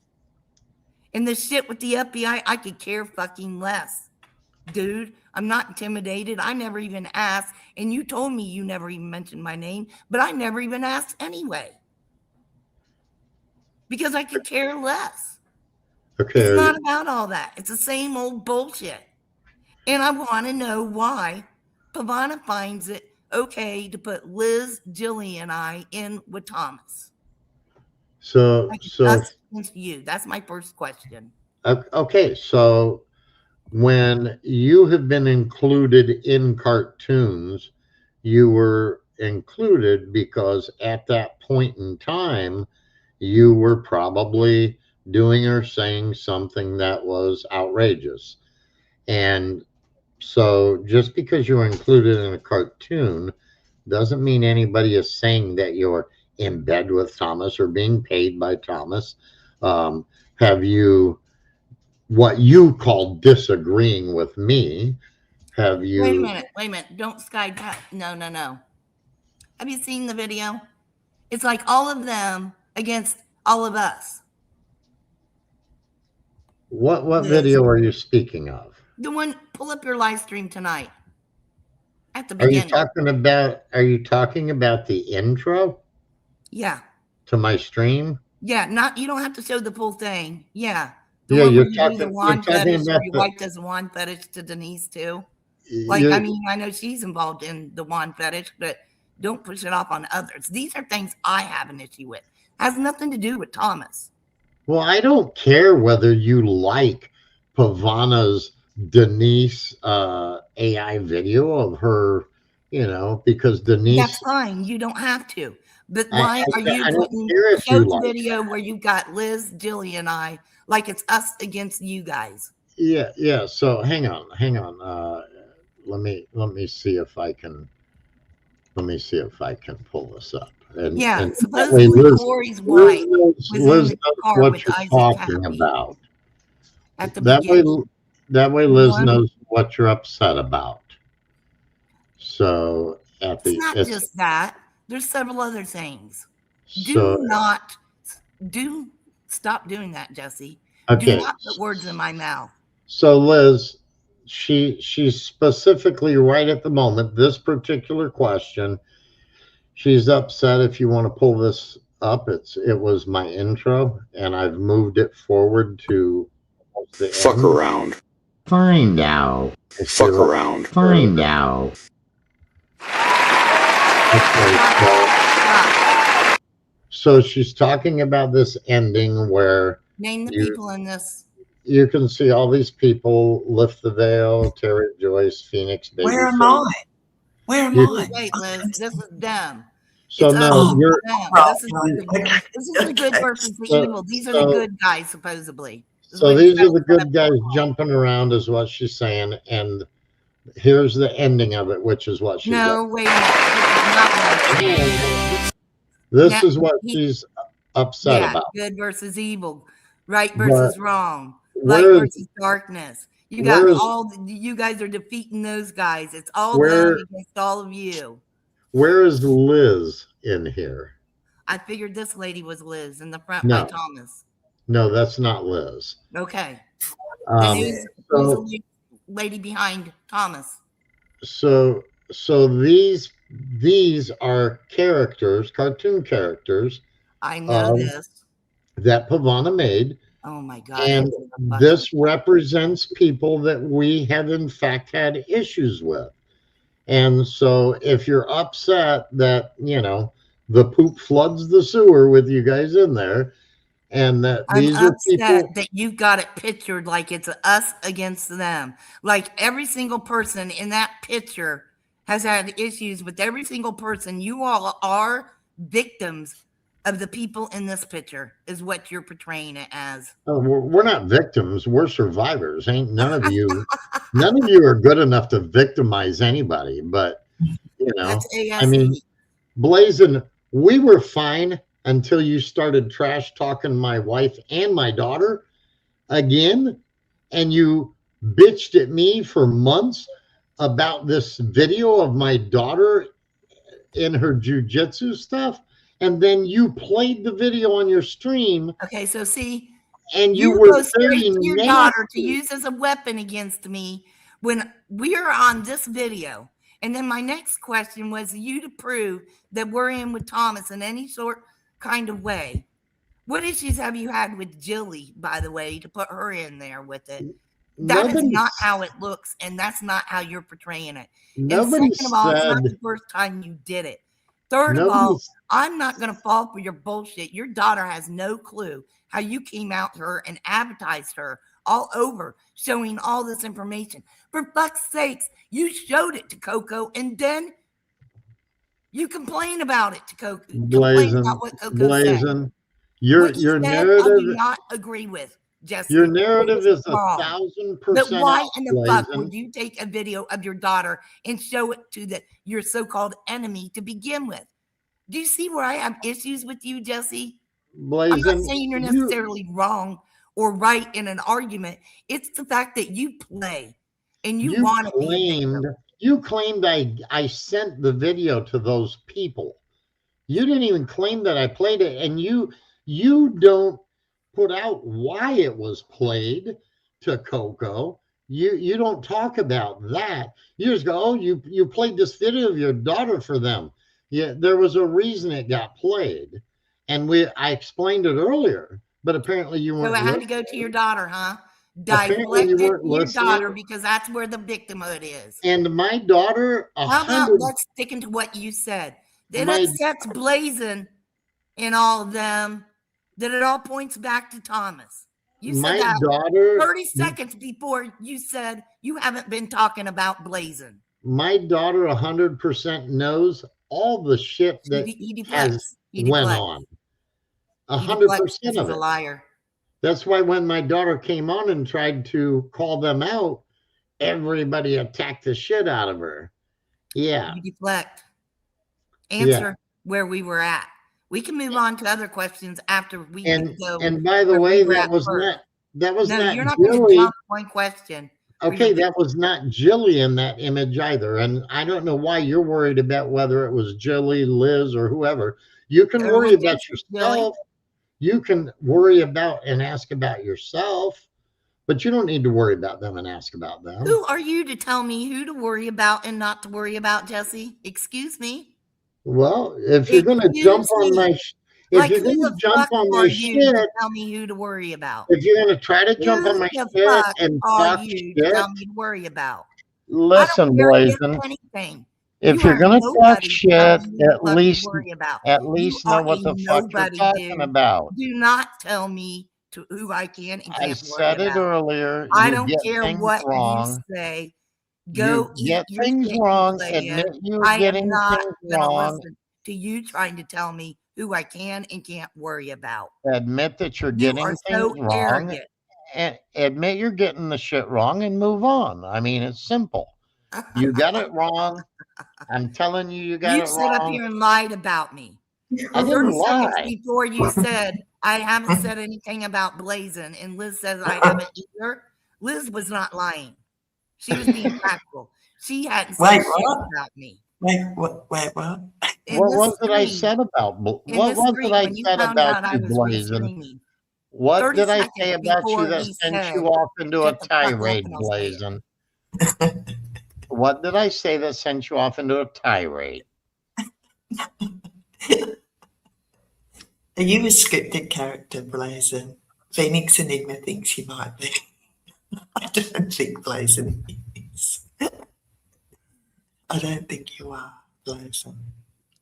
And the shit with the FBI, I could care fucking less. dude. I'm not intimidated. I never even asked. And you told me you never even mentioned my name, but I never even asked anyway. Because I could care less. Okay. It's not about all that. It's the same old bullshit. And I want to know why Pavana finds it okay to put Liz, Jillian, and I in with Thomas. So, Like so us against you. That's my first question. okay. So when you have been included in cartoons, you were included because at that point in time, you were probably doing or saying something that was outrageous. And so just because you're included in a cartoon doesn't mean anybody is saying that you're in bed with Thomas or being paid by Thomas. Have you, what you call disagreeing with me, have you? Wait a minute. Don't Skype. No. Have you seen the video? It's like all of them against all of us. What Yes. video are you speaking of? The one, pull up your live stream tonight. At the Are you beginning. talking about the intro Yeah. to my stream? Yeah. Not, you don't have to show the full thing. Yeah. The Yeah, one you're where you do the talking wand fetish, about or your the, wife does the wand fetish to Denise too. Like, you- I mean, I know she's involved in the wand fetish, but don't push it off on others. These are things I have an issue with. Has nothing to do with Thomas. well, I don't care whether you like Pavana's Denise AI video of her, because Denise. That's fine. You don't have to. But why are you I don't putting care if show you the like video where you've got Liz, Jillian, and I, like it's us against you guys? Yeah. So hang on. Let me see if I can. Let me see if I can pull this up. And, Yeah, and supposedly Corey's wife was in Liz the knows car what with you're Isaac talking Happy about. at the That way, beginning. Liz One- knows what you're upset about. So It's not just that. There's several other things. so Do stop doing that, Jesse. okay. Do not put words in my mouth. So Liz, she's specifically right at the moment, this particular question, she's upset. If you want to pull this up, it was my intro and I've moved it forward to the Fuck end. around. Find out. Fuck around. Find out. Okay, so she's talking about this ending where Name the people in this. you can see all these people: Lift the Veil, Terry Joyce, Phoenix. Where am Babyface. I? Where am You- I? Wait, Liz, this is them. So It's now us, you're them. Right, This is okay, the good versus the So- evil. These are so- the good guys, supposedly. This is so what these you are the gotta good guys jumping around, is what she's saying, and here's the ending of it, which is what she's. No, wait a minute. This is not what I'm saying. This Yeah, is what she's upset Yeah, about. good versus evil, right versus wrong, light Where is versus darkness. You got where is- you guys are defeating those guys. It's all Where- them against all of you. where is Liz in here? I figured this lady was Liz in the front No. by Thomas. No, that's not Liz. Okay. Um, Then who's so the lady behind Thomas? so these are characters, cartoon characters I know this. that Pavana made, Oh my God. and it's in the fucking- this represents people that we have in fact had issues with. And so if you're upset that, the poop floods the sewer with you guys in there, and that I'm these are upset people, that you got it pictured like it's us against them. Like every single person in that picture has had issues with every single person. You all are victims of the people in this picture, is what you're portraying it as. we're not victims, we're survivors. Ain't none of you are good enough to victimize anybody, but That's I mean, ASE. Blazin', we were fine until you started trash talking my wife and my daughter again, and you bitched at me for months about this video of my daughter in her jujitsu stuff, and then you played the video on your stream, Okay, so see, and you you were go straight very to your daughter to nasty. use as a weapon against me when we are on this video. And then my next question was you to prove that we're in with Thomas in any sort kind of way. What issues have you had with Jilly, by the way, to put her in there with it? That is not how it looks, and that's not how you're portraying it. And Nobody second of all, it's not said, the first time you did it. Third of all, nobody's, I'm not going to fall for your bullshit. Your daughter has no clue how you came out to her and advertised her all over, showing all this information. For fuck's sakes, you showed it to Coco, and then you complain about it to Coco. Complain about what Coco said. Blazing. Your What you said, I do narrative, not agree with, Jesse. your It narrative was is wrong. 1,000% But why in the fuck Blazing. would you take a video of your daughter and show it to your so-called enemy to begin with? Do you see where I have issues with you, Jesse? I'm not Blazing, saying you're you, necessarily wrong or right in an argument. It's the fact that you play and you want to be a victim. you claimed I sent the video to those people. You didn't even claim that I played it, and you don't put out why it was played to Coco. You don't talk about that. You just go, oh, you played this video of your daughter for them. Yeah, there was a reason it got played, and I explained it earlier, but apparently you weren't. So it had to go to your daughter, huh? Apparently you Deflect it weren't to your listening. daughter because that's where the victimhood is. And my daughter, How about let's stick into what you said? That it sets Blazing in all of them, that it all points back to Thomas. You said my that daughter, 30 seconds before you said you haven't been talking about Blazing. my daughter 100% knows all the shit that He has deflects. He went deflects. on. He deflects. 100% He's of a it. liar. That's why when my daughter came on and tried to call them out, everybody attacked the shit out of her. Yeah. You deflect. Answer where we were at. We can move on to other questions after we go. And by the where way, we were that at was first. not No, you're not going to Jilly. jump one question. Okay, that was not Jilly in that image either. And I don't know why you're worried about whether it was Jilly, Liz, or whoever. You can worry about yourself. You can worry about and ask about yourself, but you don't need to worry about them and ask about them. Who are you to tell me who to worry about and not to worry about, Jesse? Excuse me. Well, if you're going to jump on my, if you're going to jump on my shit, tell me who to worry about. if you're going to try to jump on my shit and talk shit, tell me to worry about. listen, Blazing. If you're going to talk shit, at least know what the fuck you're talking about. Do not tell me who I can and can't I said it earlier. I don't care what you say. Go get things wrong. Admit you're getting things wrong. To you trying to tell me who I can and can't worry about. Admit that you're getting things wrong. And admit you're getting the shit wrong and move on. I mean, it's simple. You got it wrong. I'm telling you, you got it wrong. You sit up here and lied about me. I didn't lie. Before you said I haven't said anything about Blazing, and Liz says I haven't either. Liz was not lying. She was being factual. She hadn't said shit about me. Wait, what? What was it I said about? What was it I said about you, Blazing? What did I say about you that sent you off into a tirade, Blazing? What did I say that sent you off into a tirade? Are you a scripted character, Blazing? Phoenix Enigma thinks you might be. I don't think Blazing is. I don't think you are, Blazing.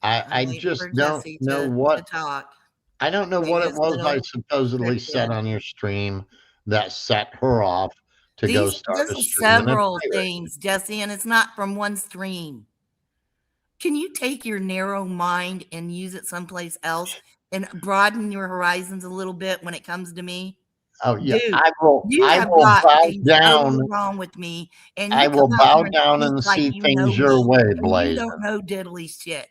I just don't know what. I don't know what it was I supposedly said on your stream that set her off to go start a stream. Several things, Jesse, and it's not from one stream. Can you take your narrow mind and use it someplace else and broaden your horizons a little bit when it comes to me? Oh yeah, Dude, I will bow down. Wrong with me, and I will bow down and see things your way, Blaze. You don't know diddly shit.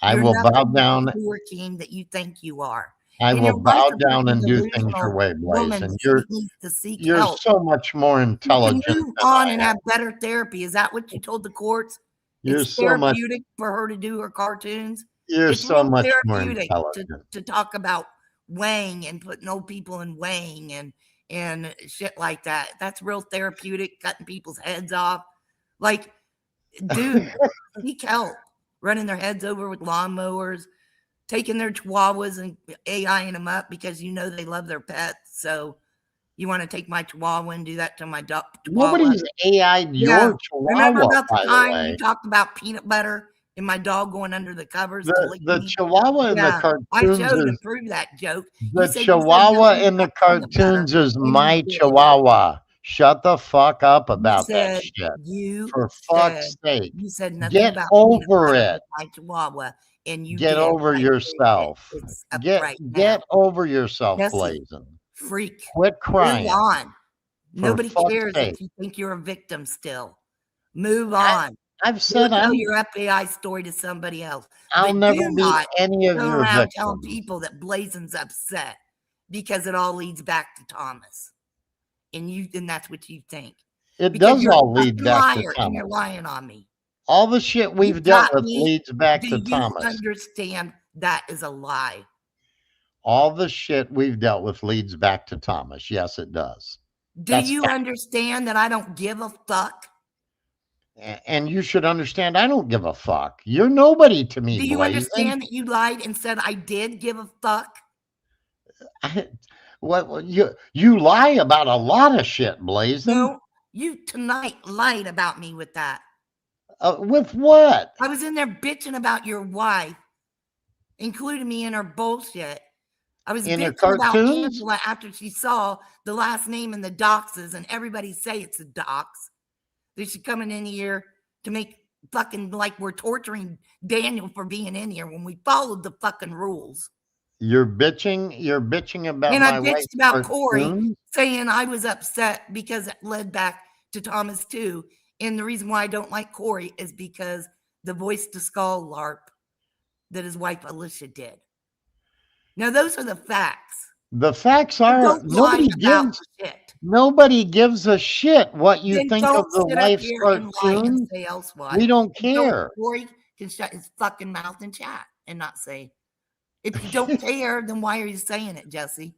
I will bow down. That you think you are. I will bow down and do things your way, Blaze. And you're so much more intelligent. You move on and have better therapy. Is that what you told the courts? You're it's so much therapeutic for her to do her cartoons. You're it's so much more therapeutic intelligent to talk about weighing and putting old people in weighing and and shit like that. That's real therapeutic, cutting people's heads off. Like, dude, seek help. Running their heads over with lawnmowers, taking their chihuahuas and AIing them up because you know they love their pets. So you want to take my chihuahua and do that to my dog? Nobody's AI'd your Remember chihuahua, about the by the time way. you talked about peanut butter and my dog going under the covers? to lick The me? chihuahua in the I cartoons showed is and proved that joke. the You said chihuahua nothing in the about peanut butter, cartoons is and you my did. chihuahua. Shut the fuck up You about that said shit. you For said fuck's sake. you said nothing Get about peanut over butter it. with my chihuahua, and you Get did. over I proved it. yourself. It's up Get right now. get over yourself, Jesse, Blazing. freak. Quit Move crying. on. Nobody fuck's cares sake. if you think you're a victim still. Move I- on. I've Go said tell I'm your FBI story to somebody else. I'll But never do be not any of go your around telling victims. people that Blazing's upset because it all leads back to Thomas. And that's what you think. It Because does you're all a lead fucking back to liar and you're Thomas. lying on me. All the shit we've You dealt got with me. leads back Do to you Thomas. understand that is a lie? All the shit we've dealt with leads back to Thomas. Yes, it does. Do That's you fact. understand that I don't give a fuck? And you should understand I don't give a fuck. You're nobody to me, Do you Blazing. understand that you lied and said I did give a fuck? What you lie about a lot of shit, Blazing. No, you tonight lied about me with that. With what? I was in there bitching about your wife, including me in her bullshit. I was In her bitching about cartoons? Angela after she saw the last name in the doxes, and everybody say it's a dox. That she's coming in here to make fucking like we're torturing Daniel for being in here when we followed the fucking rules. You're bitching about And my I wife's bitched about Corey cartoons? saying I was upset because it led back to Thomas too. And the reason why I don't like Corey is because the voice to skull LARP that his wife Alicia did. Now those are the facts. The facts So are don't lie about shit. nobody gives a shit what you Then think don't of the sit up wife's here and lie and cartoons. say elsewise. We don't So care. Corey can shut his fucking mouth and chat and not say. If you don't care, then why are you saying it, Jesse?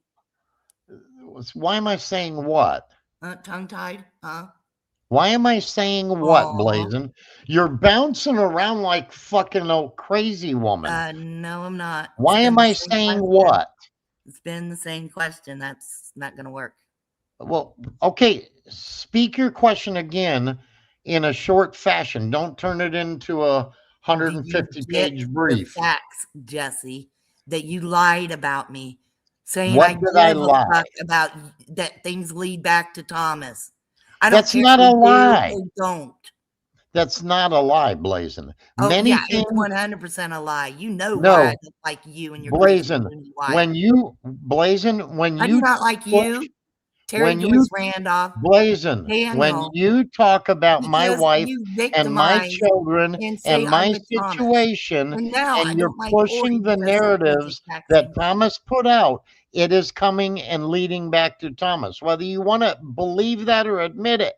Why am I saying what? Tongue-tied, huh? Why am I saying what, Aw. Blazing? You're bouncing around like fucking a crazy woman. No, I'm not. Why It's am been I the same saying question. what? It's been the same question. That's not going to work. Well, okay, speak your question again in a short fashion. Don't turn it into a Do you 150-page get brief. the facts, Jesse, that you lied about me, saying What I did I give a lie? fuck about that things lead back to Thomas. I don't That's care not if a you do lie. or don't. That's not a lie, Blazing. Oh, Many yeah, things, it's 100% a lie. You know No. why I don't like you and your crazy Blazing, loony wife. when you, Blazing, when I do you not like push- you, Terry when Joyce you- Randolph, Blazing, when Daniel, you talk about my because wife you and my victimize children and say and I'm my with Thomas. situation, And now I and you're don't like Corey pushing the because of narratives the that exact same Thomas put out, it is coming and leading back to Thomas. Whether you want to believe that or admit it,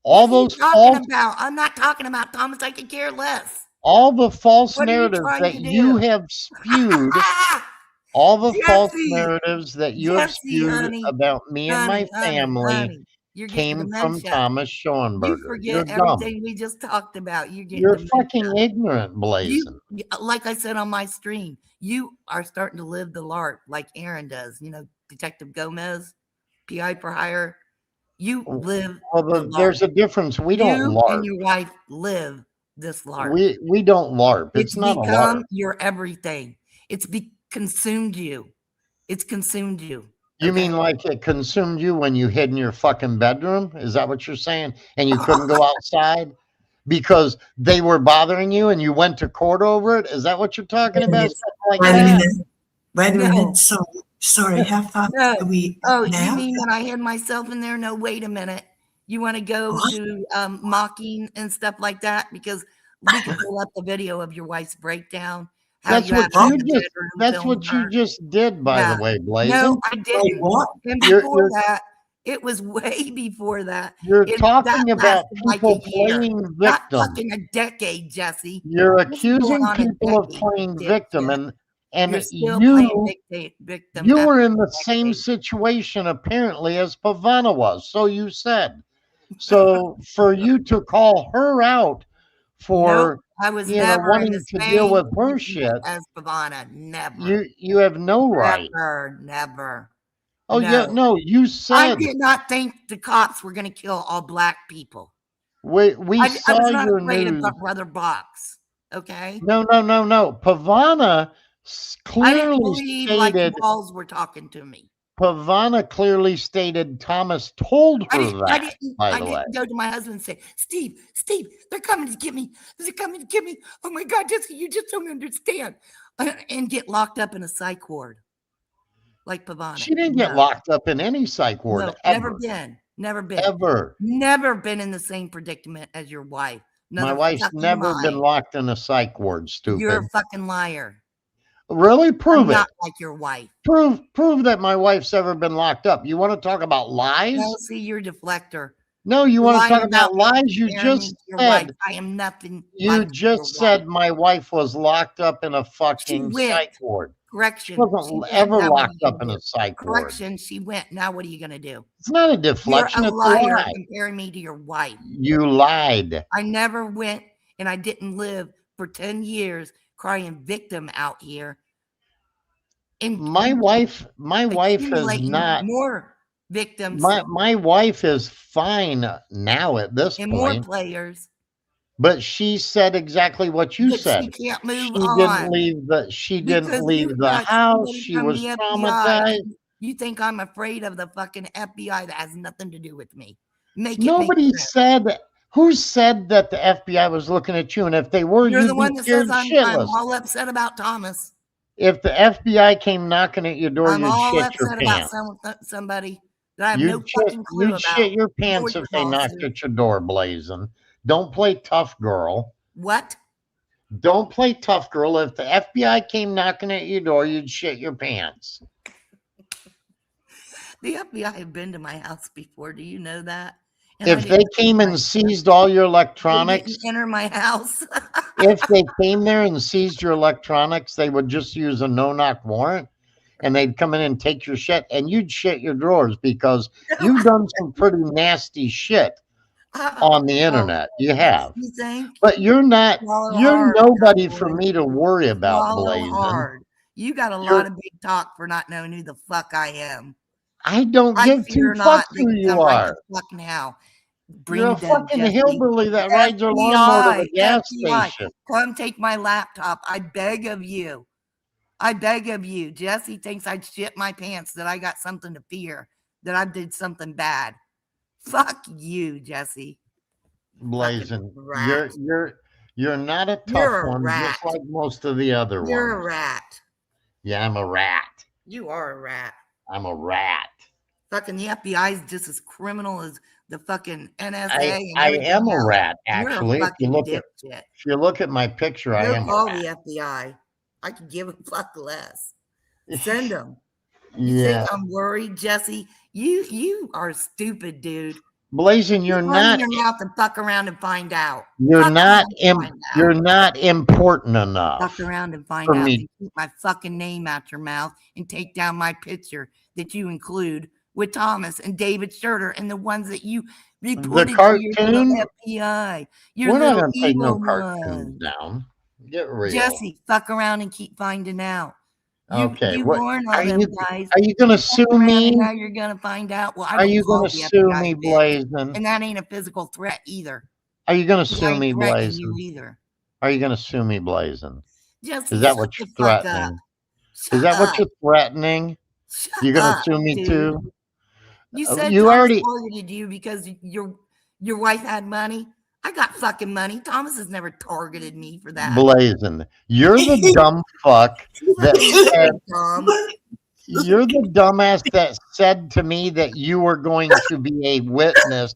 all What are you those talking false, about? I'm not talking about Thomas. I could care less. all the false What are you narratives trying that to you do? have spewed, Ah! all the false Jesse! narratives that you have Jesse, spewed honey, about me and my family honey. You're getting came from dementia. Thomas You Schoenberger. You're forget dumb. everything we just talked about. You're getting You're dementia. fucking ignorant, Blazing. Like I said on my stream, you are starting to live the LARP like Aaron does. You know, Detective Gomez, PI for hire. You live Well, the there's LARP. a difference. We don't You LARP. and your wife live this LARP. We don't LARP. It's not a become LARP. your everything. It's consumed you. It's consumed you. You okay? mean like it consumed you when you hid in your fucking bedroom? Is that what you're saying? And you couldn't go outside because they were bothering you and you went to court over it? Is that what you're talking about? Something like Wait a that? minute. Wait a No. minute. Sorry. How far No. are we Oh, now? you mean when I hid myself in there? No, wait a minute. You want to go What? to mocking and stuff like that? Because we can pull up the video of your wife's breakdown. How That's you what have her in you the just. bedroom That's filming what you her. just did, by Yeah. the way, Blazing. No, I didn't. what? And You're- before you're- that, it was way before that. You're That talking about lasted like people a year. playing Not victim. fucking a decade, Jesse. You're This is going accusing on a people of decade, playing you victim, dipshit. And You're still playing victim. you after were in the decades. same situation apparently as Pavana was. So you said. So for you to call her out for Nope, I was you know never in wanting the to deal same with her predicament shit, as Pavana. Never. you have no right. Never. Oh yeah, No. no, you I said did not think the cops were going to kill all black people. we I saw was not your afraid news. of Brother Box. Okay. No. Pavana I didn't clearly believe like stated. walls were talking to me. Pavana clearly stated Thomas told her I that. By the way, didn't go to my husband and say, Steve, they're coming to get me. They're coming to get me. Oh my God, Jessica, you just don't understand. And get locked up in a psych ward like Pavana. she didn't get locked up in any psych ward. No, Ever. never been. Ever. Never been in the same predicament as your wife. My wife's never been locked in a psych ward, stupid. You're a fucking liar. Really? Prove I'm it. not like your wife. Prove that my wife's ever been locked up. You want to talk about lies? No, see, you're a deflector. No, you want to lying talk about lies? You comparing me just to your wife. said. I am nothing. You like just your said wife. my wife was locked up in a fucking went. psych ward. Correction. She wasn't She went. ever Now what are locked you up in gonna a psych do? ward. Correction. She went. Now what are you gonna do? It's not a You're deflection. a It's a liar lie. comparing me to your wife. You lied. I never went and I didn't live for 10 years crying victim out here. And My wife is accumulating not. more victims My wife is fine now at this and more point, players. but she said exactly what you But said. she can't move She on. didn't leave the. She didn't Because leave you the got house. somebody She from was the FBI. traumatized. You think I'm afraid of the fucking FBI? That has nothing to do with me. Make it Nobody make sense. said. Who said that the FBI was looking at you? And if they were, You're you'd the be one that scared says I'm shitless. all upset about Thomas. If the FBI came knocking at your door, I'm you'd all shit your upset about pants. somebody that I have no fucking clue You'd about. shit your You know pants what if your they boss knocked is. at your door, blazing. Don't play tough girl. What? Don't play tough girl. If the FBI came knocking at your door, you'd shit your pants. The FBI have been to my house before. Do you know that? And I If they didn't came and seized all your they electronics, didn't enter my house. if they came there and seized your electronics, they would just use a no-knock warrant and they'd come in and take your shit and you'd shit your drawers because you've done some pretty nasty shit on the internet. You have. You think? But you're not, Swallow you're hard, nobody cowboy. for me to worry about, Swallow blazing. hard. You got a lot of big talk for not knowing who the fuck I am. I don't I give fear two not. fucks They who can you come right are. to fucking hell. Bring You're a them, fucking Jesse. hillbilly that rides her lawnmower to the gas FBI, station. come take my laptop. I beg of you. I beg of you. Jesse thinks I'd shit my pants, that I got something to fear, that I did something bad. Fuck you, Jesse. Blazing. rat. You're not a tough You're a one, rat. just like most of the other You're a ones. rat. Yeah, I'm a rat. You are a rat. I'm a rat. Fucking the FBI is just as criminal as the fucking NSA. I and am everything a else. rat, You're actually. a fucking If you look at my picture, I Go am call a rat. the FBI. I could give a fuck less. Send them. You Yeah. think I'm worried, Jesse? You are stupid, dude. Blazing, you're Run not your mouth and fuck around and find out. you're Fuck not around and find out. you're not important enough. Fuck around and find for out. me. And keep my fucking name out your mouth and take down my picture that you include with Thomas and David Schurter and the ones that you reported to your little cartoon? FBI. Your We're not little gonna take no evil cartoons ones. down. Get real. Jesse, fuck around and keep finding out. Okay, You what- warn all are them you- guys. Are you gonna Fuck sue around me? and now you're gonna find out. Well, I Are don't you call gonna the sue FBI, me, bitch. Blazing? And that ain't a physical threat either. Are you gonna 'Cause I sue ain't me, threatening you Blazing? either. Are you gonna sue me, Blazing? Jesse, Is that shut what the you're fuck up. threatening? Shut Is that what up. you're threatening? Shut You're gonna up, sue me dude. too? You said you Thomas already- targeted you because your wife had money. I got fucking money. Thomas has never targeted me for that. Blazing. You're the dumb fuck that said, Dumb. you're the dumbass that said to me that you were going to be a witness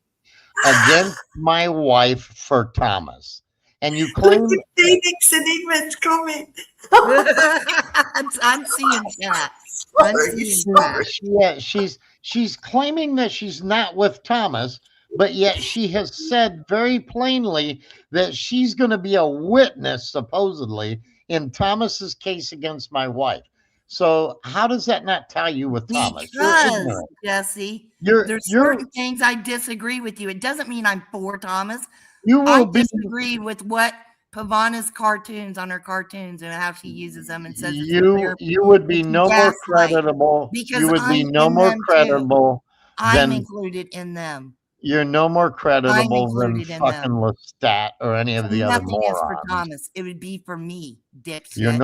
against my wife for Thomas. And you claim Phoenix Enigma's coming. I'm seeing that. I'm seeing that. she's claiming that she's not with Thomas, but yet she has said very plainly that she's going to be a witness, supposedly, in Thomas's case against my wife. So how does that not tie you with Thomas? You're Because, ignorant. Jesse, You're there's you're certain things I disagree with you. It doesn't mean I'm for Thomas. you I will be disagree with what Pavana's cartoons on her cartoons and how she uses them and says it's therapy. you would be It's no more gaslight, creditable. because You would be I'm no in more them too. credible I'm than included in them. you're no more creditable than included in fucking them. Lestat or any of the other Nothing is for morons. Thomas. It would be for me, You're dipshit.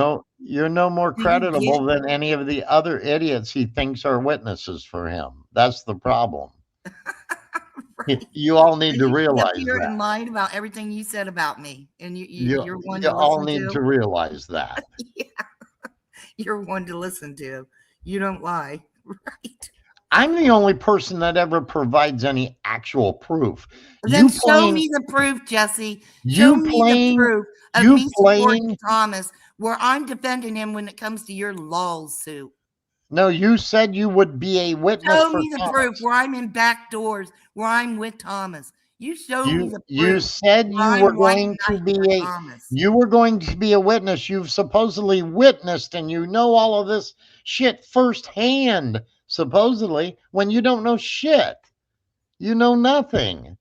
no more Do you creditable get- than any of the other idiots he thinks are witnesses for him. That's the problem. Right. You all need And to you came up realize here that. and lied about everything you said about me, and you're one You to all listen need to. to realize that. Yeah, you're one to listen to. You don't lie, right? I'm the only person that ever provides any actual proof. Then show me the proof, Jesse. Show you me the playing proof of you me supporting playing Thomas, where I'm defending him when it comes to your lawsuit. no, you said you would be a witness Show for me the Thomas. proof where I'm in back doors, where I'm with Thomas. You show me the proof. You said where you were I'm white going to knight be for a Thomas. you were going to be a witness. You've supposedly witnessed and you know all of this shit firsthand, supposedly, when you don't know shit. You know nothing.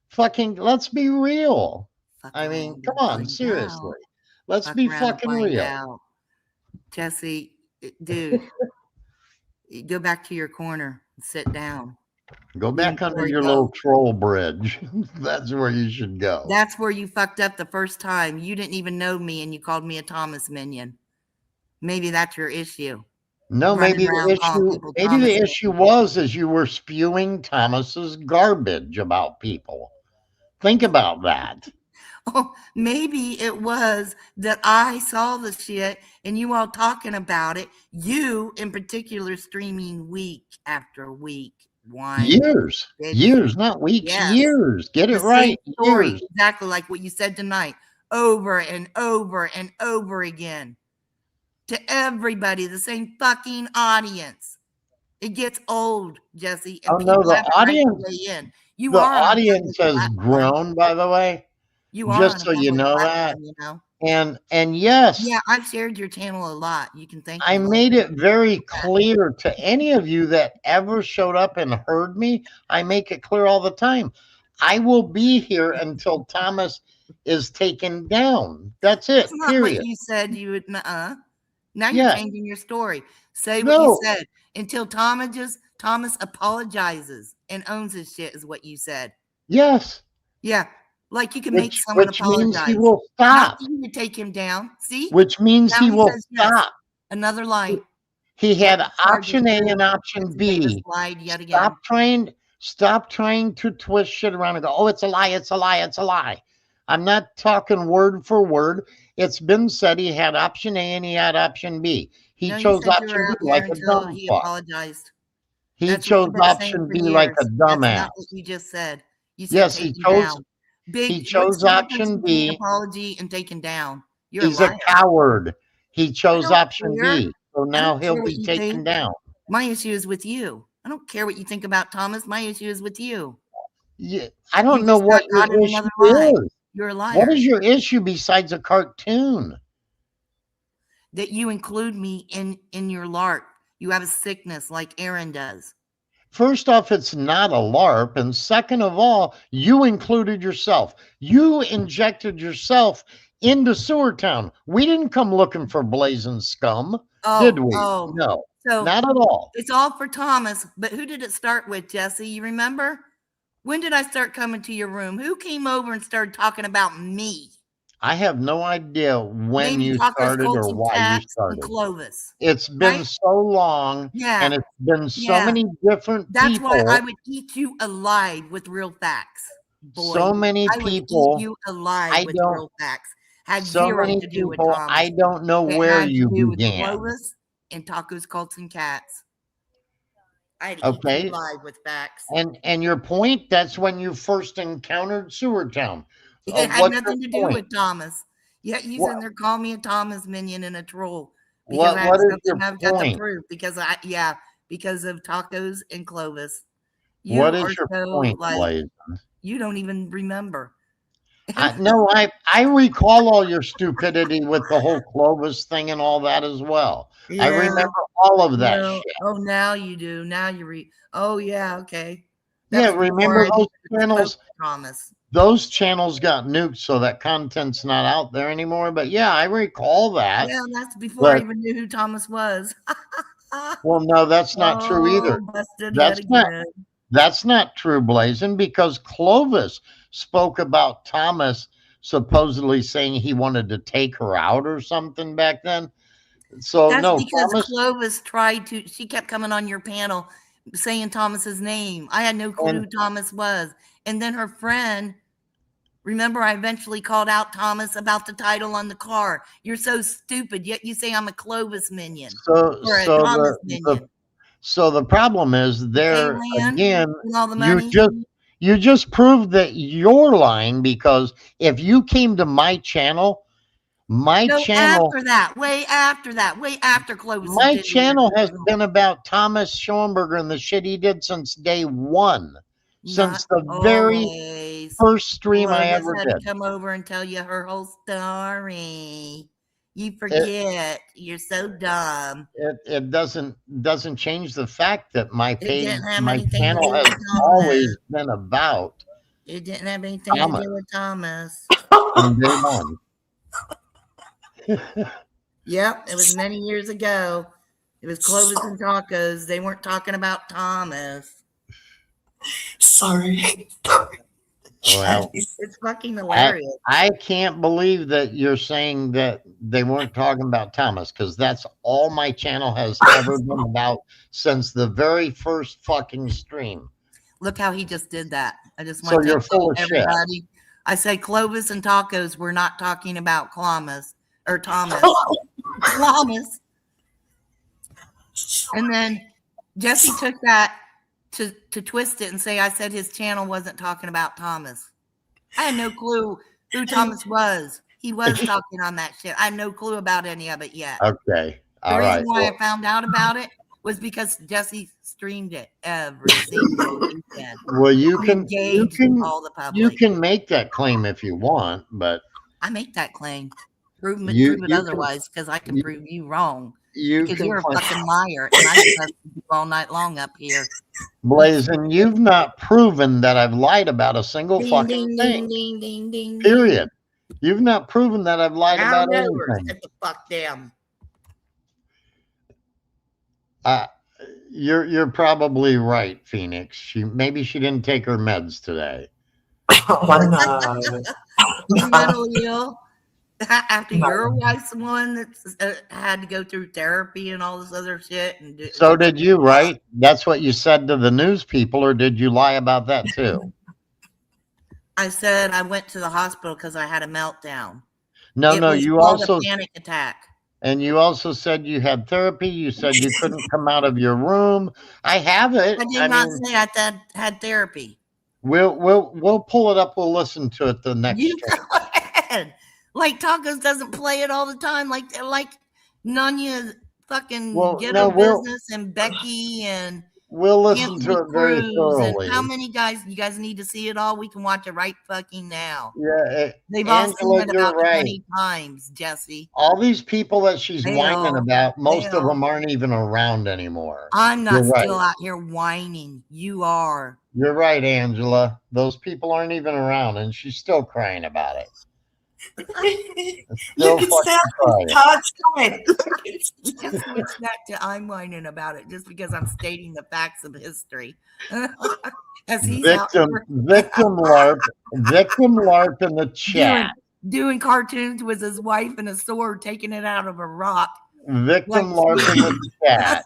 Fucking let's be real. Fuck I mean, around come and on, find seriously. out. Let's Fuck be around and fucking find real. out. Jesse, dude, you go back to your corner and sit down. Go back under Corey your go. little troll bridge. That's where you should go. That's where you fucked up the first time. You didn't even know me and you called me a Thomas minion. Maybe that's your issue. No, running maybe the around calling issue people maybe Thomas the and issue was is you were spewing Thomas's garbage about people. Think about that. Oh, maybe it was that I saw the shit and you all talking about it. You, in particular, streaming week after week. Years, not weeks, Yes. years. Get it The right. same story, Years. exactly like what you said tonight, over and over and over again to everybody, the same fucking audience. It gets old, Jesse. And Oh no, people the have the right to audience, weigh in. You the are on a audience public has platform. grown, by the way. You are Just on a so you public know that. platform, you know. And yes, Yeah, I've shared your channel a lot. You can thank I me made later. it very clear to any of you that ever showed up and heard me. I make it clear all the time. I will be here until Thomas is taken down. That's it. That's not Period. what you said you would. Now you're Yeah. changing your story. Say what No. you said until Thomas apologizes and owns his shit is what you said. Yes. Yeah, like you can make Which someone means apologize. he will Not stop. for you to take him down. See, Which means Now he will says yes. stop. Another line. He had Next charge option is A true. and option It's made us B. lied yet again. Stop trying to twist shit around and go, oh, it's a lie, it's a lie, it's a lie. I'm not talking word for word. It's been said he had option A and he had option B. He No, you chose said you option were B out like there a until dumb he fuck. apologized. He That's what chose you've been saying option for B like a years. That's dumbass. not what you just said. You said Yes, take he him chose down. Big. he what's chose the difference option between B. apology and taken down? You're He's a a liar. coward. He chose don't option care. B. So I now don't he'll care what be you taken think. down. My issue is with you. I don't care what you think about Thomas. My issue is with you. Yeah, I don't You know just what got caught your in issue another lie. is. You're a liar. What is your issue besides a cartoon? That you include me in your LARP. You have a sickness like Aaron does. First off, it's not a LARP. And second of all, you included yourself. You injected yourself into Sewer Town. We didn't come looking for blazing scum, did we? Oh, No, so not at all. it's all for Thomas. But who did it start with, Jesse? You remember? When did I start coming to your room? Who came over and started talking about me? I have no idea when Maybe you Tacos, started Colts, or and why you Cats, and started. Clovis. It's been right? so long, Yeah. and it's been so Yeah. many different That's people. why I would eat you alive with real facts. Boy, So many I would people. eat you alive I with don't- real facts. Had So zero many to do with people. Thomas. I don't know It where had to you do with began. Clovis and Tacos, Colts, and Cats. I'd eat Okay. you alive with facts. And your point, that's when you first encountered Sewer Town. It had What's your nothing to do point? with Thomas. Yet you What- sitting there calling me a Thomas minion and a troll. Because What- I have what is something your I've got to point? prove. Because because of Tacos and Clovis. What You is are your so, point, like, Blaze? you don't even remember. No, I recall all your stupidity with the whole Clovis thing and all that as well. I Yeah. remember all of that No. shit. Oh, now you do. Now you oh yeah, okay. That Yeah, was before remember I those even spoke channels? to Thomas. Those channels got nuked, so that content's not out there anymore. But yeah, I recall that. Yeah, that's before I But even knew who Thomas was. well, no, that's not true either. Oh, busted That's head not again. that's not true, Blazin, because Clovis spoke about Thomas supposedly saying he wanted to take her out or something back then. So That's no, because Thomas Clovis tried to, she kept coming on your panel saying Thomas's name. I had no clue And- who Thomas was. And then her friend, remember, I eventually called out Thomas about the title on the car. You're so stupid, yet you say I'm a Clovis minion so or a so Thomas the minion. so the problem is there Land again. and all the You money. just proved that you're lying, because if you came to my channel, No, after that, way after Clovis. my did channel has the- been about Thomas Schoenberger and the shit he did since day one, since Not the very always. first stream I Clovis ever had did. to come over and tell you her whole story. You forget. You're so dumb. It doesn't change the fact that my page, didn't have my anything to channel do has with Thomas. always been about It didn't have anything Thomas. to do with Thomas. from day one. Yep, it was many years ago. It was Clovis and Tacos. They weren't talking about Thomas. Sorry. Well, It's fucking hilarious. I can't believe that you're saying that they weren't talking about Thomas, because that's all my channel has ever been about since the very first fucking stream. Look how he just did that. I just So want you're to full tell of shit. everybody. I said Clovis and Tacos. We're not talking about Thomas or Thomas. Thomas. And then Jesse took that to twist it and say I said his channel wasn't talking about Thomas. I had no clue who Thomas was. He was talking on that shit. I had no clue about any of it yet. Okay. The All reason right. why Well, I found out about it was because Jesse streamed it every single weekend. well, you He can engaged all the public. you can make that claim if you want, but I make that claim. Prove it, You- prove it you can- otherwise, because I can you- prove you wrong. you Because can you're a claim. fucking liar, and I trust you all night long up here. Blazin, you've not proven that I've lied about a single Ding, fucking ding, thing. ding, ding, ding, ding. Period. You've not proven that I've lied Now about over. anything. Sit the fuck down. You're probably right, Phoenix. Maybe she didn't take her meds today. Why not? You mentally ill? After your wife's the one that's had to go through therapy and all this other shit. And So did you, right? That's what you said to the news people, or did you lie about that too? I said I went to the hospital because I had a meltdown. No, It no, was you called also a panic attack. and you also said you had therapy. You said you couldn't come out of your room. I have it. I did I not mean, say I had therapy. we'll pull it up. We'll listen to it the next You stream. go ahead. Like Tacos doesn't play it all the time. Like Nanya fucking Well, Ghetto no, we'll- Business and Becky and We'll listen Anthony to it very Cruz thoroughly. and how many guys? You guys need to see it all. We can watch it right fucking now. Yeah, They've all Angela, seen it you're about right. 20 times, Jesse. All these people that she's They whining all- about, most they of them all- aren't even around anymore. I'm not You're right. still out here whining. You are. You're right, Angela. Those people aren't even around, and she's still crying about it. Look fucking at that. crying. Todd's crying. Just switch that to I'm whining about it just because I'm stating the facts of history. As he's out Victim LARP in the chat. doing cartoons with his wife and a sword, taking it out of a rock. Victim Like- LARP in the chat.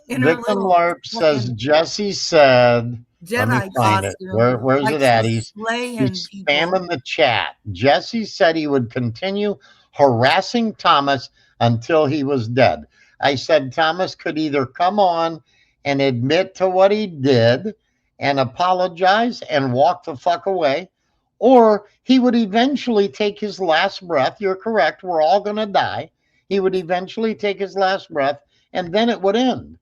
In her Victim little LARP says fucking Jesse said. Let me Jedi find it. costume. Where's like it at? she's He's slaying people. spamming the chat. Jesse said he would continue harassing Thomas until he was dead. I said Thomas could either come on and admit to what he did and apologize and walk the fuck away, or he would eventually take his last breath. You're correct. We're all going to die. He would eventually take his last breath, and then it would end.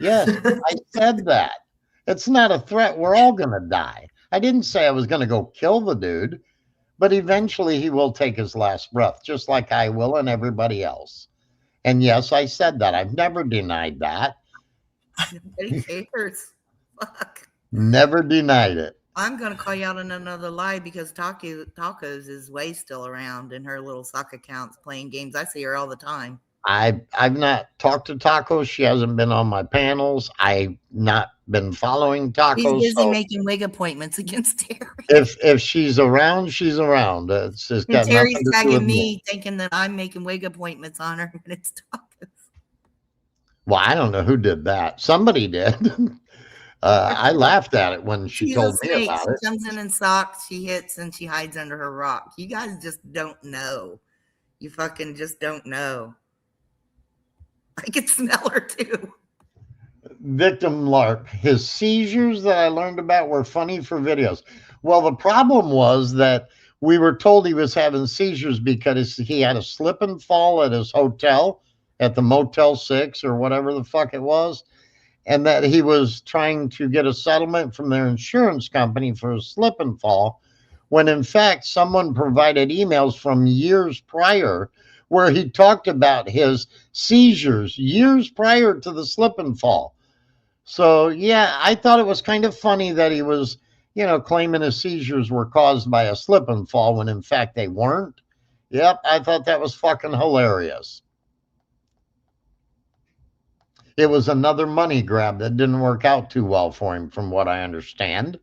Yes, I said that. It's not a threat. We're all going to die. I didn't say I was going to go kill the dude, but eventually he will take his last breath, just like I will and everybody else. And yes, I said that. I've never denied that. Nobody cares. Fuck. Never denied it. I'm gonna call you out on another lie because Tacos is way still around in her little sock accounts playing games. I see her all the time. I've not talked to Tacos. She hasn't been on my panels. I've not been following Tacos. She's busy so making wig appointments against Terry. if she's around, she's around. It's got Terry's nothing to do tagging with me, thinking that I'm making wig appointments on her, and it's Tacos. Well, I don't know who did that. Somebody did. I laughed at it when she She's told a me snake. about it. She comes in socks, she hits, and she hides under her rock. You guys just don't know. You fucking just don't know. I can smell her too. Victim Lark. His seizures that I learned about were funny for videos. Well, the problem was that we were told he was having seizures because he had a slip and fall at his hotel, at the Motel 6 or whatever the fuck it was, and that he was trying to get a settlement from their insurance company for a slip and fall, when in fact someone provided emails from years prior where he talked about his seizures years prior to the slip and fall. So yeah, I thought it was kind of funny that he was, claiming his seizures were caused by a slip and fall when in fact they weren't. Yep, I thought that was fucking hilarious. It was another money grab that didn't work out too well for him, from what I understand.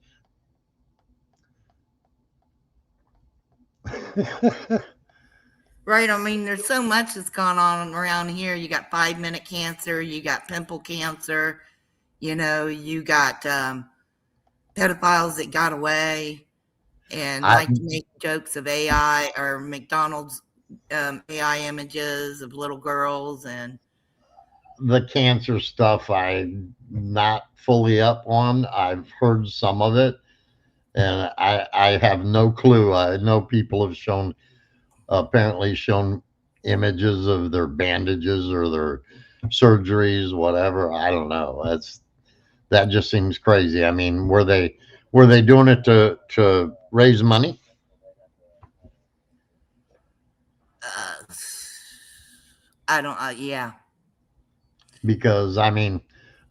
Right. I mean, there's so much that's gone on around here. You got 5-minute cancer, you got pimple cancer, you got pedophiles that got away and like to make jokes of AI or McDonald's AI images of little girls. And the cancer stuff I'm not fully up on. I've heard some of it, and I have no clue. I know people have apparently shown images of their bandages or their surgeries, whatever. I don't know. That just seems crazy. I mean, were they doing it to raise money? I don't. Yeah. Because I mean,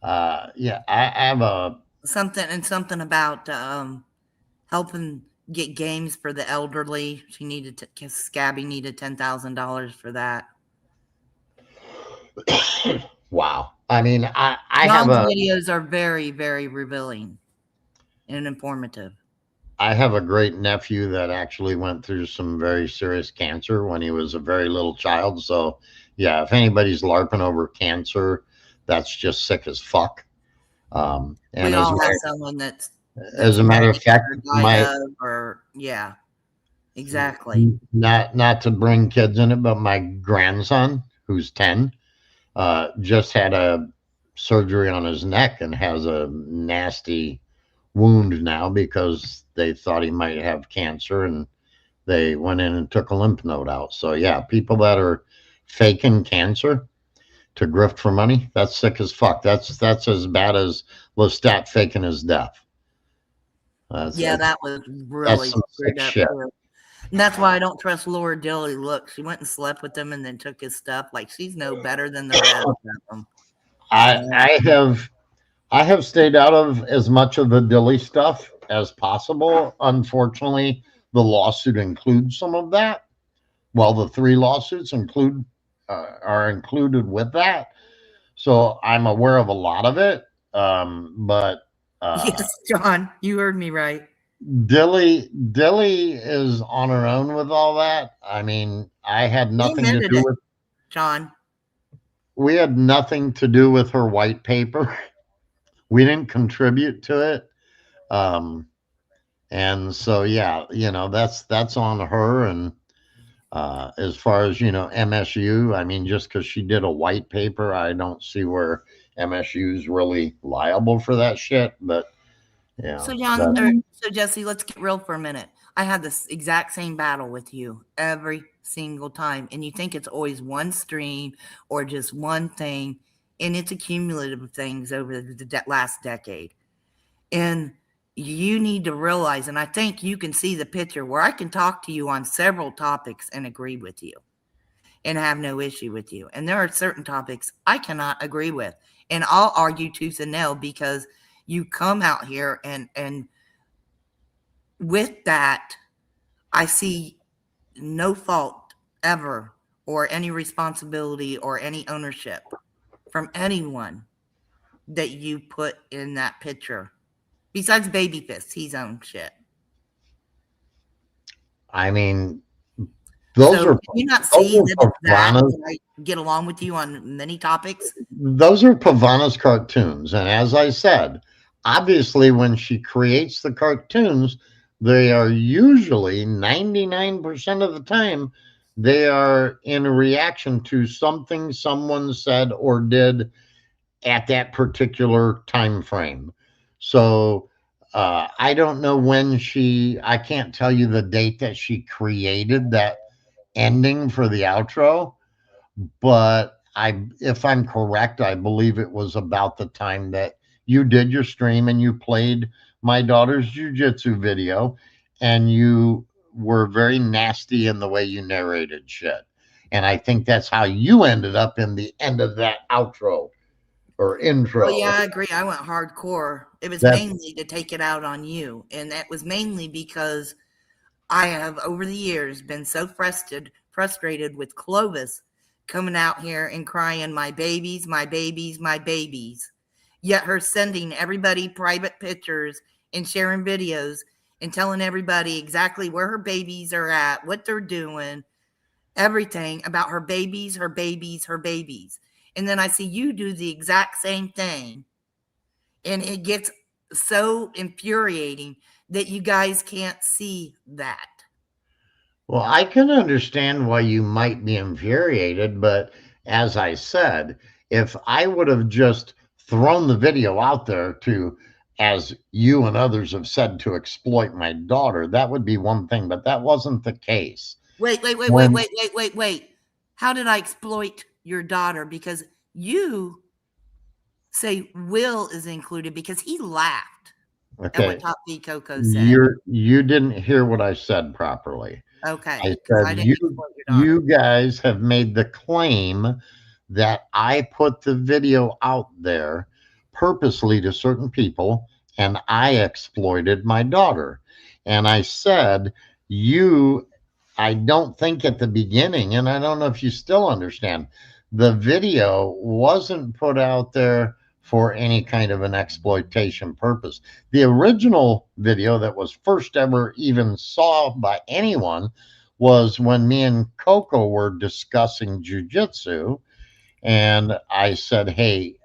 I have something about helping get games for the elderly. She needed Scabby needed $10,000 for that. Wow. I mean, I John's have videos are very, very revealing and informative. I have a great nephew that actually went through some very serious cancer when he was a very little child. So yeah, if anybody's LARPing over cancer, that's just sick as fuck. And we all have someone that's as a matter of fact, yeah, exactly. Not to bring kids in it, but my grandson, who's 10, just had a surgery on his neck and has a nasty wound now because they thought he might have cancer, and they went in and took a lymph node out. So yeah, people that are faking cancer to grift for money, that's sick as fuck. That's as bad as Lestat faking his death. That was really screwed up. Shit. And that's why I don't trust Laura Dilley. Look, she went and slept with him and then took his stuff. Like, she's no better than the rest of them. I have stayed out of as much of the Dilley stuff as possible. Unfortunately, the lawsuit includes some of that. Well, the 3 lawsuits are included with that. So I'm aware of a lot of it. But yes, John, you heard me right. Dilley is on her own with all that. I mean, I had nothing to do with John. We had nothing to do with her white paper. We didn't contribute to it. And so, yeah, that's on her. And as far as, MSU, I mean, just because she did a white paper, I don't see where MSU is really liable for that shit. But yeah. So John, so Jesse, let's get real for a minute. I had this exact same battle with you every single time, and you think it's always one stream or just one thing, and it's accumulative things over the last decade. And you need to realize, and I think you can see the picture where I can talk to you on several topics and agree with you and have no issue with you. And there are certain topics I cannot agree with. And I'll argue tooth and nail because you come out here and with that, I see no fault ever or any responsibility or any ownership from anyone that you put in that picture. Besides Babyface, he's own shit. I mean, those So are can you not those see are that it's that Pavana's, and I get along with you on many topics? those are Pavana's cartoons. And as I said, obviously when she creates the cartoons, they are usually 99% of the time they are in reaction to something someone said or did at that particular time frame. So I don't know when I can't tell you the date that she created that ending for the outro, but if I'm correct, I believe it was about the time that you did your stream and you played my daughter's jujitsu video, and you were very nasty in the way you narrated shit. And I think that's how you ended up in the end of that outro or intro. Well, yeah, I agree. I went hardcore. It was mainly to take it out on you. And that was mainly because I have over the years been so frustrated with Clovis coming out here and crying, my babies, my babies, my babies. Yet her sending everybody private pictures and sharing videos and telling everybody exactly where her babies are at, what they're doing, everything about her babies, her babies, her babies. And then I see you do the exact same thing. And it gets so infuriating that you guys can't see that. Well, I can understand why you might be infuriated, but as I said, if I would have just thrown the video out there to, as you and others have said, to exploit my daughter, that would be one thing, but that wasn't the case. Wait. How did I exploit your daughter? Because you say Will is included because he laughed at what Top V Coco said. You didn't hear what I said properly. Okay. I said you guys have made the claim that I put the video out there purposely to certain people and I exploited my daughter. And I said, I don't think at the beginning, and I don't know if you still understand, the video wasn't put out there for any kind of an exploitation purpose. The original video that was first ever even saw by anyone was when me and Coco were discussing jujitsu. And I said, hey,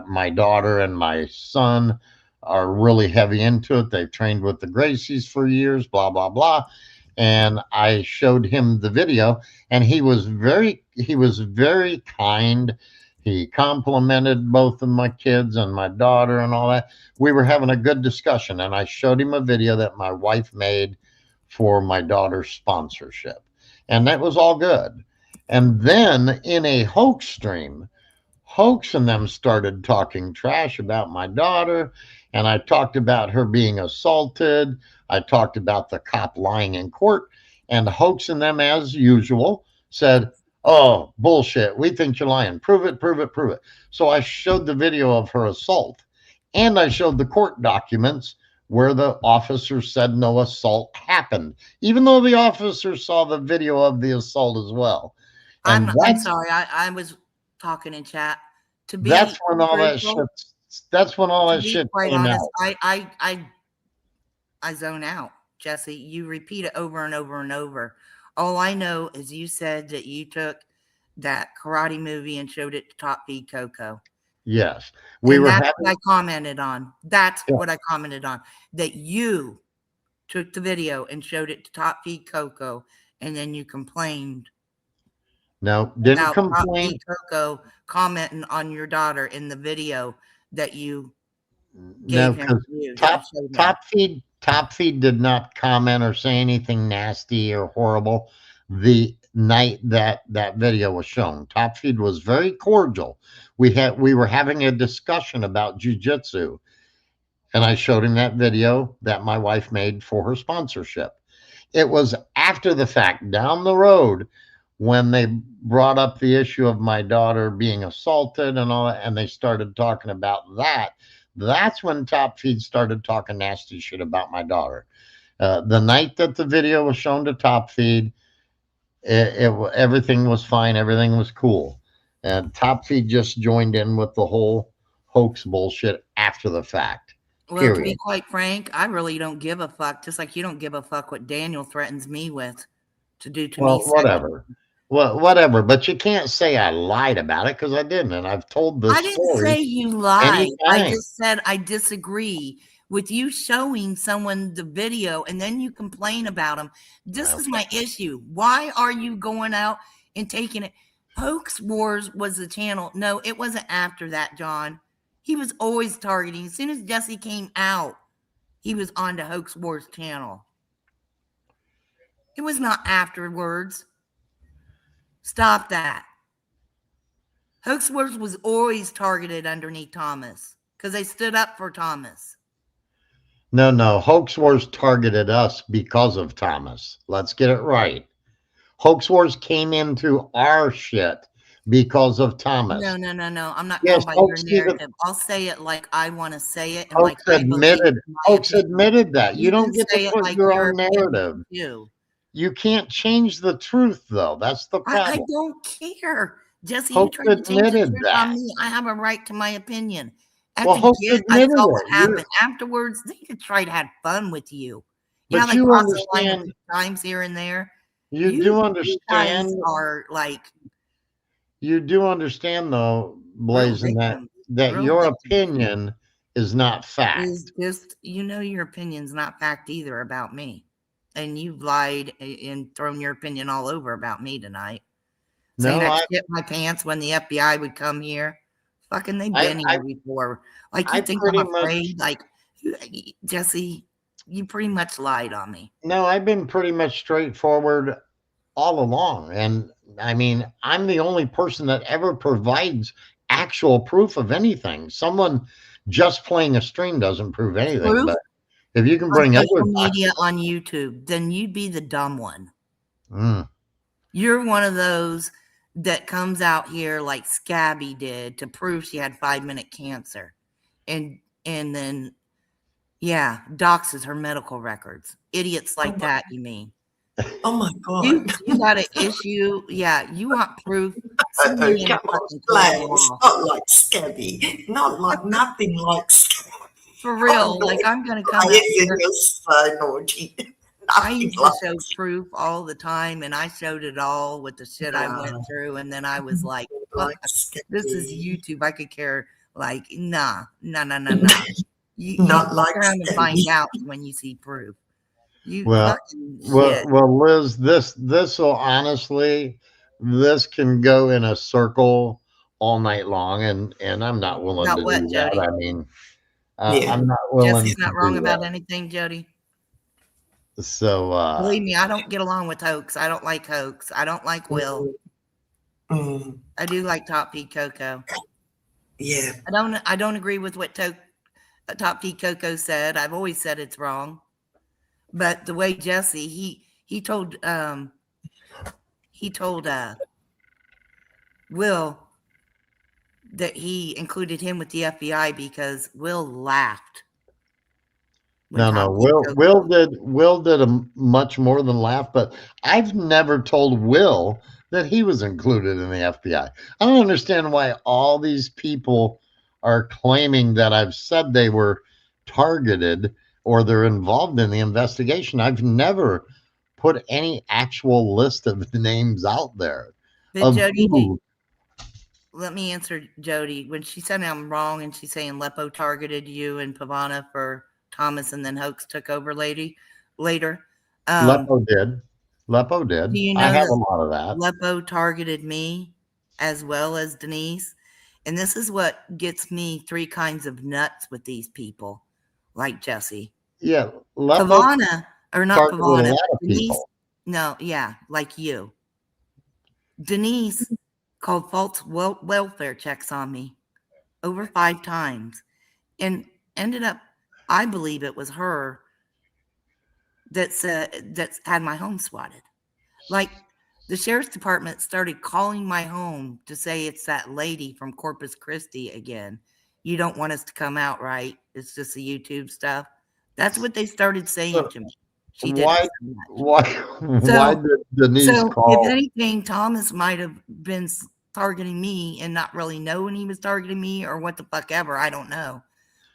my daughter and my son are really heavy into it. They've trained with the Gracies for years, blah, blah, blah. And I showed him the video, and he was very kind. He complimented both of my kids and my daughter and all that. We were having a good discussion, and I showed him a video that my wife made for my daughter's sponsorship, and that was all good. And then in a hoax stream, Hoax and them started talking trash about my daughter, and I talked about her being assaulted. I talked about the cop lying in court, and Hoax and them, as usual, said, oh, bullshit. We think you're lying. Prove it, prove it, prove it. So I showed the video of her assault, and I showed the court documents where the officer said no assault happened, even though the officer saw the video of the assault as well. I'm sorry. I was talking in chat. That's when all that shit came honest, out. I zone out, Jesse. You repeat it over and over and over. All I know is you said that you took that karate movie and showed it to Top V Coco. Yes. That's what I commented on. That's what I commented on. That you took the video and showed it to Top V Coco, and then you complained. No, didn't complain. Top V Coco commenting on your daughter in the video that you gave him. Top Feed did not comment or say anything nasty or horrible the night that video was shown. Top Feed was very cordial. We were having a discussion about jujitsu, And I showed him that video that my wife made for her sponsorship. It was after the fact, down the road, when they brought up the issue of my daughter being assaulted and all that, and they started talking about that. That's when Top Feed started talking nasty shit about my daughter. The night that the video was shown to Top Feed, everything was fine, everything was cool, and Top Feed just joined in with the whole hoax bullshit after the fact. Well, to be Period. quite frank, I really don't give a fuck. Just like you don't give a fuck what Daniel threatens me with to do to Well, me. whatever. Well, whatever. But you can't say I lied about it because I didn't, and I've told this I didn't say story you lied. many I times. just said I disagree with you showing someone the video and then you complain about them. This is my issue. Why are you going out and taking it? Hoax Wars was the channel. No, it wasn't after that, John. He was always targeting. As soon as Jesse came out, he was on the Hoax Wars channel. It was not afterwards. Stop that. Hoax Wars was always targeted underneath Thomas because they stood up for Thomas. No. Hoax Wars targeted us because of Thomas. Let's get it right. Hoax Wars came into our shit because of Thomas. No. I'm not Yes, going by your Hoax did it. narrative. I'll say it like I want to say it. And Hoax like I believe admitted. in my Hoax opinion. admitted that. You don't can get say to it put like your your own opinion narrative. too. You can't change the truth, though. That's the I problem. don't care. Jesse, you Hoax tried to change the admitted truth that. on me. I have a right to my opinion. At Well, the Hoax get, I admitted saw what it. happened. Afterwards, they could try to have fun with you. You know, But they you cross the line a understand. few times here and there. You do You understand. guys are like You do understand, though, real Blazing, victims. that Real your victims. opinion is not fact. Is just, you know, your opinion's not fact either about me. And you've lied and thrown your opinion all over about me tonight. Saying No, I I, shit my pants when the FBI would come here. Fucking, they've I, been I, here before. Like, you I think pretty I'm much. afraid? Like, Jesse, you pretty much lied on me. No, I've been pretty much straightforward all along. And I mean, I'm the only person that ever provides actual proof of anything. Someone just playing a stream doesn't prove anything. Proof? But if you can On bring other social media, on YouTube, then you'd be the dumb one. Mm. You're one of those that comes out here like Scabby did to prove she had 5-minute cancer. And then, yeah, doxes her medical records. Idiots like that, you mean? Oh my God. You got an issue. Yeah, you want proof. Send Oh, me in come a on, fucking Blaze. wall. Not like Scabby. Not like nothing like Scabby. For real. Oh, Like, I'm going to come out Blaze, here. you're so naughty. I Nothing used to like show proof all the time, and I showed it all with the shit I went through. And then I was like, fuck, like Scabby. this is YouTube. I could care. Like, nah. You Not like trying to Scabby. find out when you see proof. You Well, fucking shit. well, Liz, this will honestly, this can go in a circle all night long, and I'm not willing About to what, do Jody? that. I mean, Yeah. I'm not willing Jesse's to not wrong do about that. anything, Jody. So, Believe me, I don't get along with hoax. I don't like hoax. I don't like Will. Mm, I do like Top Feed Coco. yeah. I don't agree with what Top Feed Coco said. I've always said it's wrong. But the way Jesse, he told Will that he included him with the FBI because Will laughed. when no, Top Feed Coco- Will did a much more than laugh, but I've never told Will that he was included in the FBI. I don't understand why all these people are claiming that I've said they were targeted or they're involved in the investigation. I've never put any actual list of names out there. But Of Jody, who. let me answer Jody. When she said I'm wrong and she's saying Lepo targeted you and Pavana for Thomas and then Hoax took over later. Lepo did. Lepo did. Do you I know have that a lot of that. Lepo targeted me as well as Denise? And this is what gets me 3 kinds of nuts with these people, like Jesse. Yeah, Lepo Pavana, or not targeted a Pavana, lot of Denise. people. No, yeah, like you. Denise called false welfare checks on me over 5 times and ended up, I believe it was her that had my home swatted. Like the sheriff's department started calling my home to say it's that lady from Corpus Christi again. You don't want us to come out, right? It's just the YouTube stuff. That's what they started saying to me. She didn't Why? say much. Why did Denise So call? if anything, Thomas might have been targeting me and not really knowing he was targeting me or what the fuck ever. I don't know.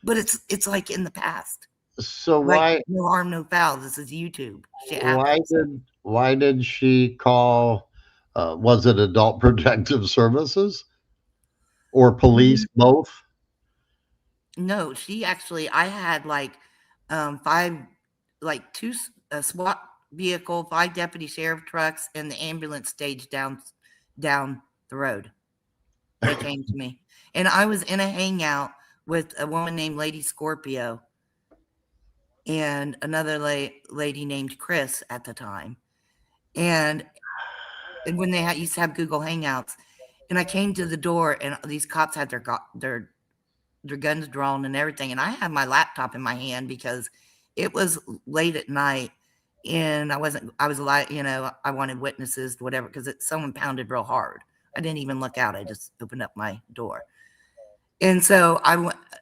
But it's like in the past. So Like no harm, no foul. This is YouTube. Shit happens. why did she call? Was it Adult Protective Services or police? Both? No, she actually. I had like two SWAT vehicle, 5 deputy sheriff trucks, and the ambulance stage down the road. They came to me, and I was in a hangout with a woman named Lady Scorpio and another lady named Chris at the time. And when they used to have Google Hangouts, and I came to the door, and these cops had their guns drawn and everything, and I had my laptop in my hand because it was late at night, and I was like, I wanted witnesses, whatever, because someone pounded real hard. I didn't even look out. I just opened up my door. And so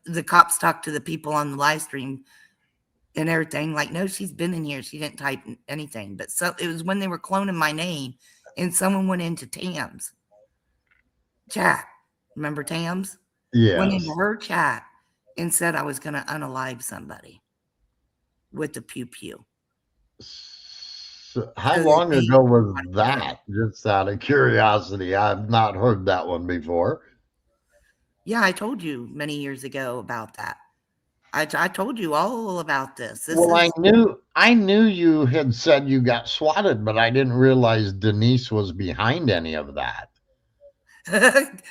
the cops talked to the people on the live stream and everything, like, no, she's been in here. She didn't type anything. But so it was when they were cloning my name, and someone went into Tam's chat. Remember Tam's? Yeah. Went into her chat and said I was going to unalive somebody with the pew pew. So how long ago was that? Just out of curiosity. I've not heard that one before. Yeah, I told you many years ago about that. I told you all about this. I knew you had said you got swatted, but I didn't realize Denise was behind any of that.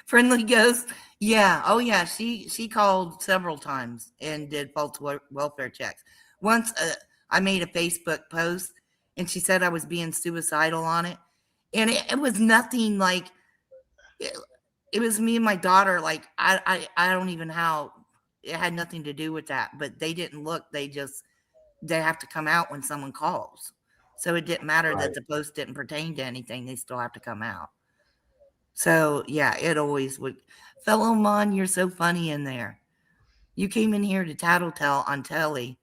Friendly Ghost. Yeah. Oh, yeah. She called several times and did false welfare checks. Once I made a Facebook post, and she said I was being suicidal on it. And it was nothing like, it was me and my daughter. Like, I don't even how, it had nothing to do with that. But they didn't look. They have to come out when someone calls. So it didn't matter that the post didn't pertain to anything. They still have to come out. So, yeah, it always would. Fellow Mon, you're so funny in there. You came in here to tattletale on telly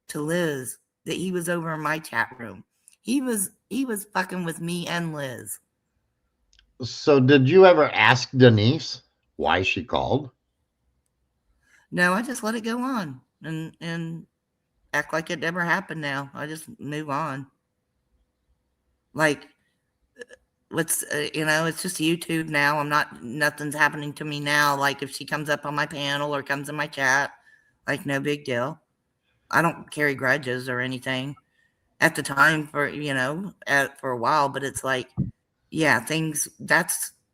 to Liz that he was over in my chat room. He was fucking with me and Liz. So did you ever ask Denise why she called? No, I just let it go on and act like it never happened now. I just move on. Like, it's just YouTube now. Nothing's happening to me now. Like if she comes up on my panel or comes in my chat, like no big deal. I don't carry grudges or anything at the time for a while, but it's like, yeah,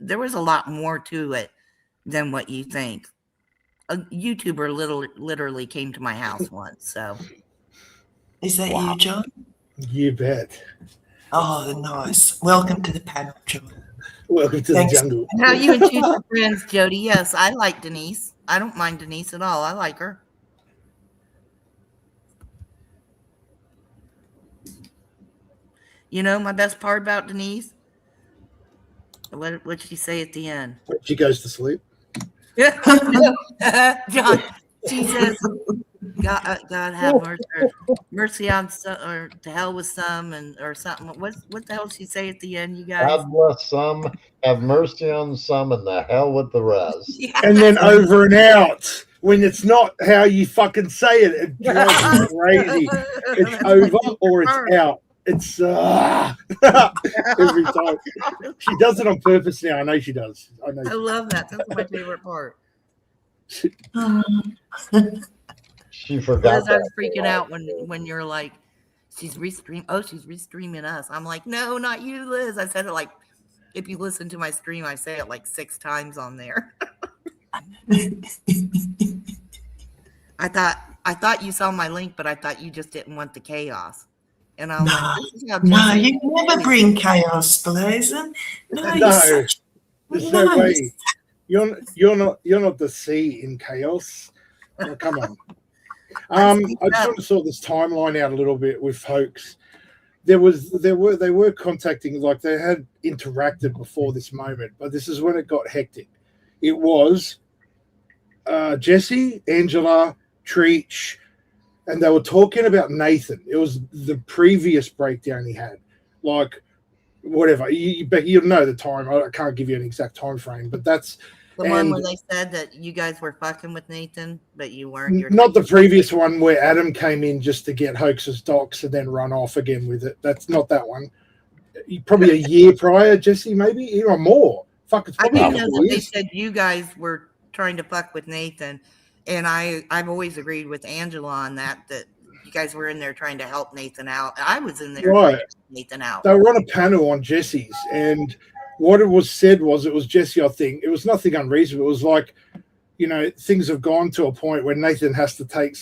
there was a lot more to it than what you think. A YouTuber literally came to my house once. So Is that you, John? You bet. Oh, nice. Welcome to the panel, John. Welcome to the jungle. How you and two are friends, Jody? Yes, I like Denise. I don't mind Denise at all. I like her. You know my best part about Denise? What did she say at the end? She goes to sleep. John, she says, God have mercy on some, or to hell with some, or something. What the hell did she say at the end, you guys? God bless some, have mercy on some, and the hell with the rest. Yeah. And then over and out. When it's not how you fucking say it, it drives me crazy. It's over or it's out. It's every time. She does it on purpose now. I know she does. I love that. That's my favorite part. She forgot. I was freaking out when you're like, she's restreaming us. I'm like, no, not you, Liz. I said it like, if you listen to my stream, I say it like 6 times on there. I thought you saw my link, but I thought you just didn't want the chaos. And I'm like, this is how Jesse you never bring chaos, Blazin. There's no way. You're not the C in chaos. Oh, come on. I just want to sort this timeline out a little bit with Hoax. They were contacting, like they had interacted before this moment, but this is when it got hectic. It was Jesse, Angela, Treach, and they were talking about Nathan. It was the previous breakdown he had, like whatever. You'll know the time. I can't give you an exact time frame, but that's The one where they said that you guys were fucking with Nathan, but you weren't. You're not the previous one where Adam came in just to get Hoax's docs and then run off again with it. That's not that one. Probably a year prior, Jesse, maybe or more. Fuck, it's I probably didn't know that they said you guys were trying to fuck with Nathan, and I've always agreed with Angela on that you guys were in there trying to help Nathan out. I was in there trying to help Nathan out. They were on a panel on Jesse's, and what it was said was it was Jesse, I think. It was nothing unreasonable. It was like, things have gone to a point where Nathan has to take,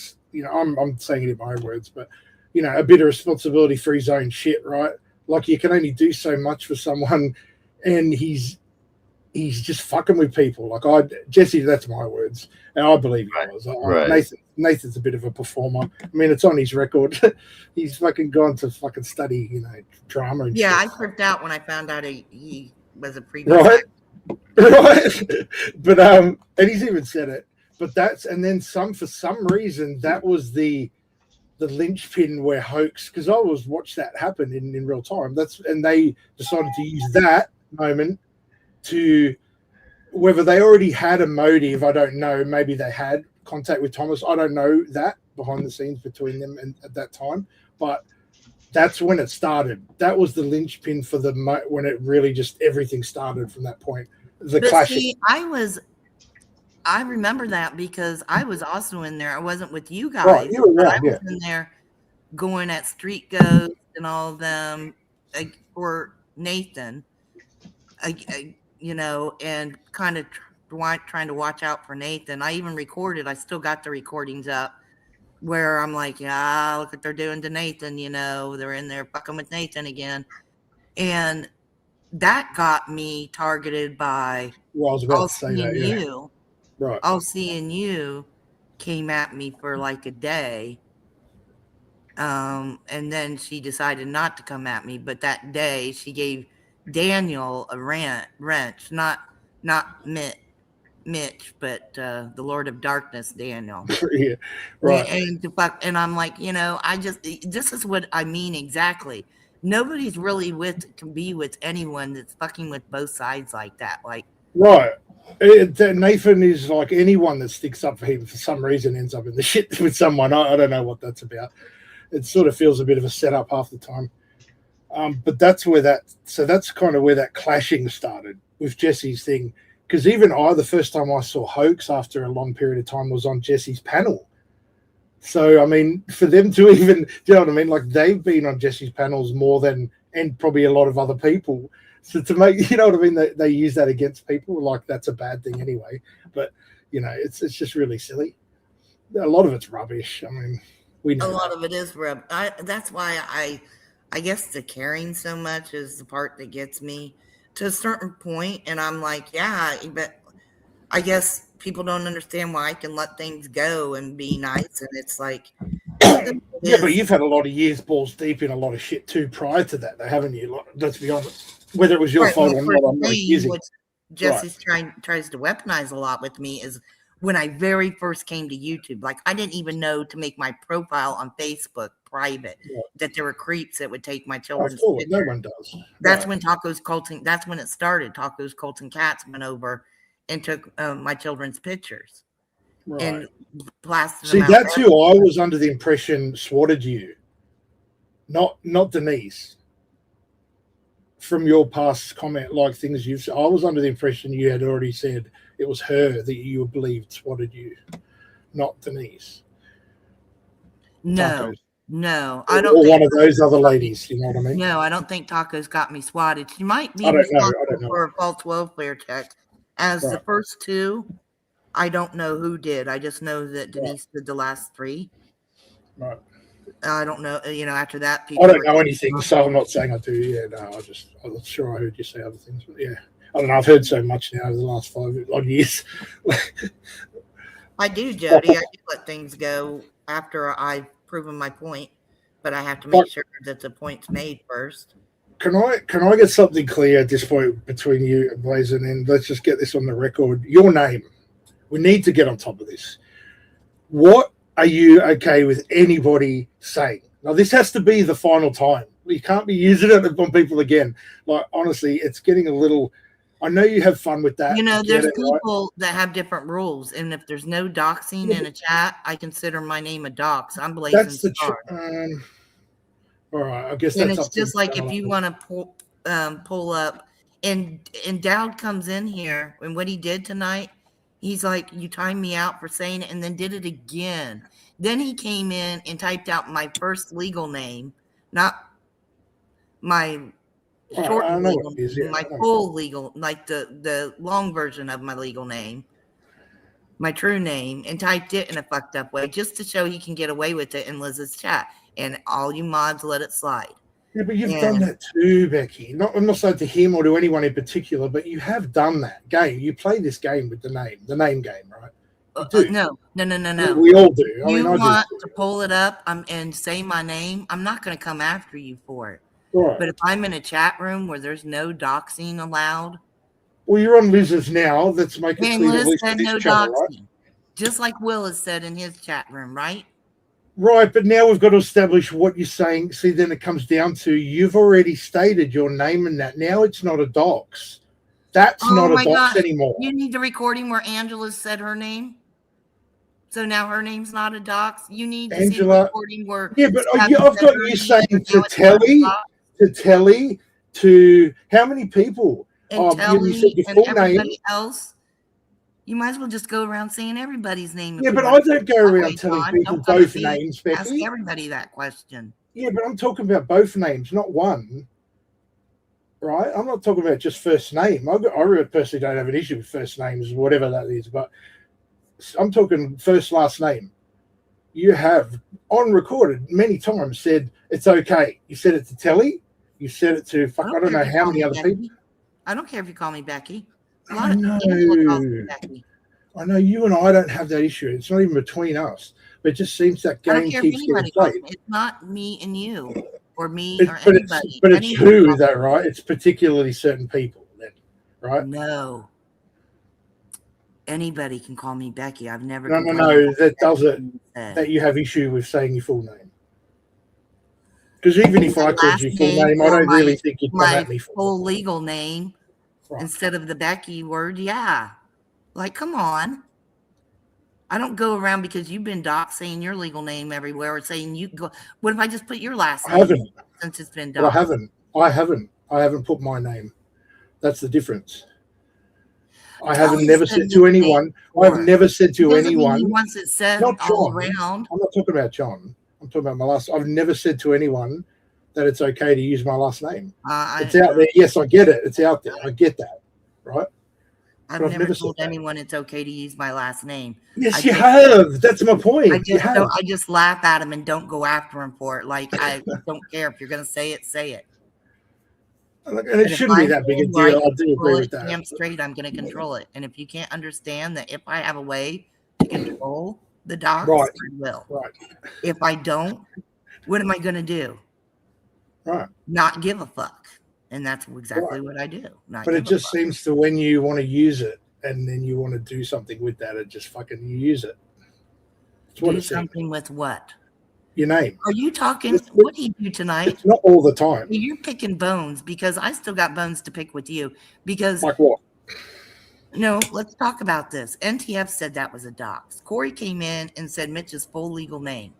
I'm saying it in my own words, but, a bit of responsibility for his own shit, right? Like you can only do so much for someone, and he's just fucking with people. Like Jesse, that's my words, and I believe he was. Right. Nathan's a bit of a performer. I mean, it's on his record. He's fucking gone to fucking study, drama and shit. I freaked out when I found out he was a previous right. But and he's even said it. But for some reason that was the linchpin where Hoax, because I always watched that happen in real time. And they decided to use that moment to, whether they already had a motive, I don't know. Maybe they had contact with Thomas. I don't know that behind the scenes between them and at that time, but that's when it started. That was the linchpin for when it really just everything started from that point. The clash. I remember that because I was also in there. I wasn't with you guys. Right, you were I was in there going at Street Ghost and all of them for Nathan, and kind of trying to watch out for Nathan. I even recorded. I still got the recordings up where I'm like, look what they're doing to Nathan. They're in there fucking with Nathan again. And that got me targeted by All Seeing You. Right. All Seeing You came at me for like a day. And then she decided not to come at me. But that day she gave Daniel a wrench, not Mitch, but the Lord of Darkness, Daniel. Yeah, right. And I'm like, this is what I mean exactly. Nobody's really can be with anyone that's fucking with both sides like that. Like, right. Nathan is like anyone that sticks up for him for some reason ends up in the shit with someone. I don't know what that's about. It sort of feels a bit of a setup half the time. But that's kind of where that clashing started with Jesse's thing. Because even the first time I saw Hoax after a long period of time was on Jesse's panel. So, I mean, for them to even, do you know what I mean? Like, they've been on Jesse's panels more than, and probably a lot of other people. So to make, you know what I mean? They use that against people. Like, that's a bad thing anyway. But, it's just really silly. A lot of it's rubbish. I mean, we know. A lot of it is rubbish. That's why I guess the caring so much is the part that gets me to a certain point, and I'm like, but I guess people don't understand why I can let things go and be nice, and it's like, yeah, but you've had a lot of years balls deep in a lot of shit too prior to that, though, haven't you? Let's be honest. Whether it was your fault or not, I'm not accusing. What Jesse's tries to weaponize a lot with me is when I very first came to YouTube. Like, I didn't even know to make my profile on Facebook private, that there were creeps that would take my children's pictures. No one does. That's when Tacos, Colts, that's when it started. Tacos, Colts, and Cats went over and took my children's pictures and blasted them out. See, that's who I was under the impression swatted you, not Denise. From your past comment, like things you've said, I was under the impression you had already said it was her that you believed swatted you, not Denise. No. Tacos. No, I don't. Or one of those other ladies, you know what I mean? No, I don't think Tacos got me swatted. She might be I don't responsible know. for a false welfare check. As the first two, I don't know who did. I just know that Denise did the last three. Right. I don't know. After that, I don't know anything, so I'm not saying I do. Yeah, no, I'm sure I heard you say other things, but yeah, I don't know. I've heard so much now over the last 5 odd years. I do, Jody. I do let things go after I've proven my point, but I have to make sure that the point's made first. Can I get something clear at this point between you and Blazing? And let's just get this on the record. Your name. We need to get on top of this. What are you okay with anybody saying? Now, this has to be the final time. You can't be using it on people again. Like, honestly, it's getting a little. I know you have fun with that. You know, there's people that have different rules, and if there's no doxing in a chat, I consider my name a dox. I'm Blazing That's the Star. All right, I guess And that's it's up to just like if you want to pull up, and Dowd comes in here, and what he did tonight, he's like, you timed me out for saying it, and then did it again. Then he came in and typed out my first legal name, not my short legal name, my full legal, like the long version of my legal name, my true name, and typed it in a fucked up way just to show he can get away with it in Liz's chat. And all you mods let it slide. Yeah, but you've done that too, Becky. I'm not saying to him or to anyone in particular, but you have done that game. You play this game with the name game, right? No. We all do. You want to pull it up and say my name, I'm not going to come after you for it. Right. But if I'm in a chat room where there's no doxing allowed. Well, you're on Liz's now. Let's make it clear. Liz said no doxing. Right? Just like Will has said in his chat room, right? Right, but now we've got to establish what you're saying. See, then it comes down to you've already stated your name in that. Now it's not a dox. That's not a dox anymore. You need the recording where Angela said her name. So now her name's not a dox. You need to see the recording where. Yeah, but I've got you saying to Telly, to how many people? And Telly and everybody else. You might as well just go around saying everybody's name. Yeah, but I don't go around telling people both names, Becky. Ask everybody that question. Yeah, but I'm talking about both names, not one. Right? I'm not talking about just first name. I really personally don't have an issue with first names, whatever that is, but I'm talking first, last name. You have, on recorded, many times said it's okay. You said it to Telly. You said it to, I don't know how many other people. I don't care if you call me Becky. I know you and I don't have that issue. It's not even between us. But it just seems that game keeps getting played. It's not me and you, or me or but anybody. But it's who, though, right? It's particularly certain people, then, right? No. Anybody can call me Becky. I've never. No. That does it. That you have issue with saying your full name. Because even if I called you full name, I don't really think you'd come at me for full legal name. Right. Instead of the Becky word, yeah. Like, come on. I don't go around because you've been doxed saying your legal name everywhere or saying you go. What if I just put your last name? I haven't. Since it's been doxed. I haven't put my name. That's the difference. I haven't never said to anyone. I've never said to anyone. Once it's said not John, all around. I'm not talking about John. I'm talking about my last. I've never said to anyone that it's okay to use my last name. It's out there. Yes, I get it. It's out there. I get that. Right? I've never told anyone it's okay to use my last name. Yes, you have. That's my point. I just laugh at them and don't go after them for it. Like, I don't care. If you're going to say it, say it. And it shouldn't be that big a deal. I do agree with that. Damn straight, I'm going to control it. And if you can't understand that if I have a way to control the docs, I will. Right. If I don't, what am I going to do? Right. Not give a fuck. And that's exactly what I do. But it just seems to when you want to use it and then you want to do something with that, it just fucking you use it. Do something with what? Your name. Are you talking? What do you do tonight? It's not all the time. You're picking bones because I still got bones to pick with you. Because like what? No, let's talk about this. NTF said that was a dox. Corey came in and said Mitch's full legal name.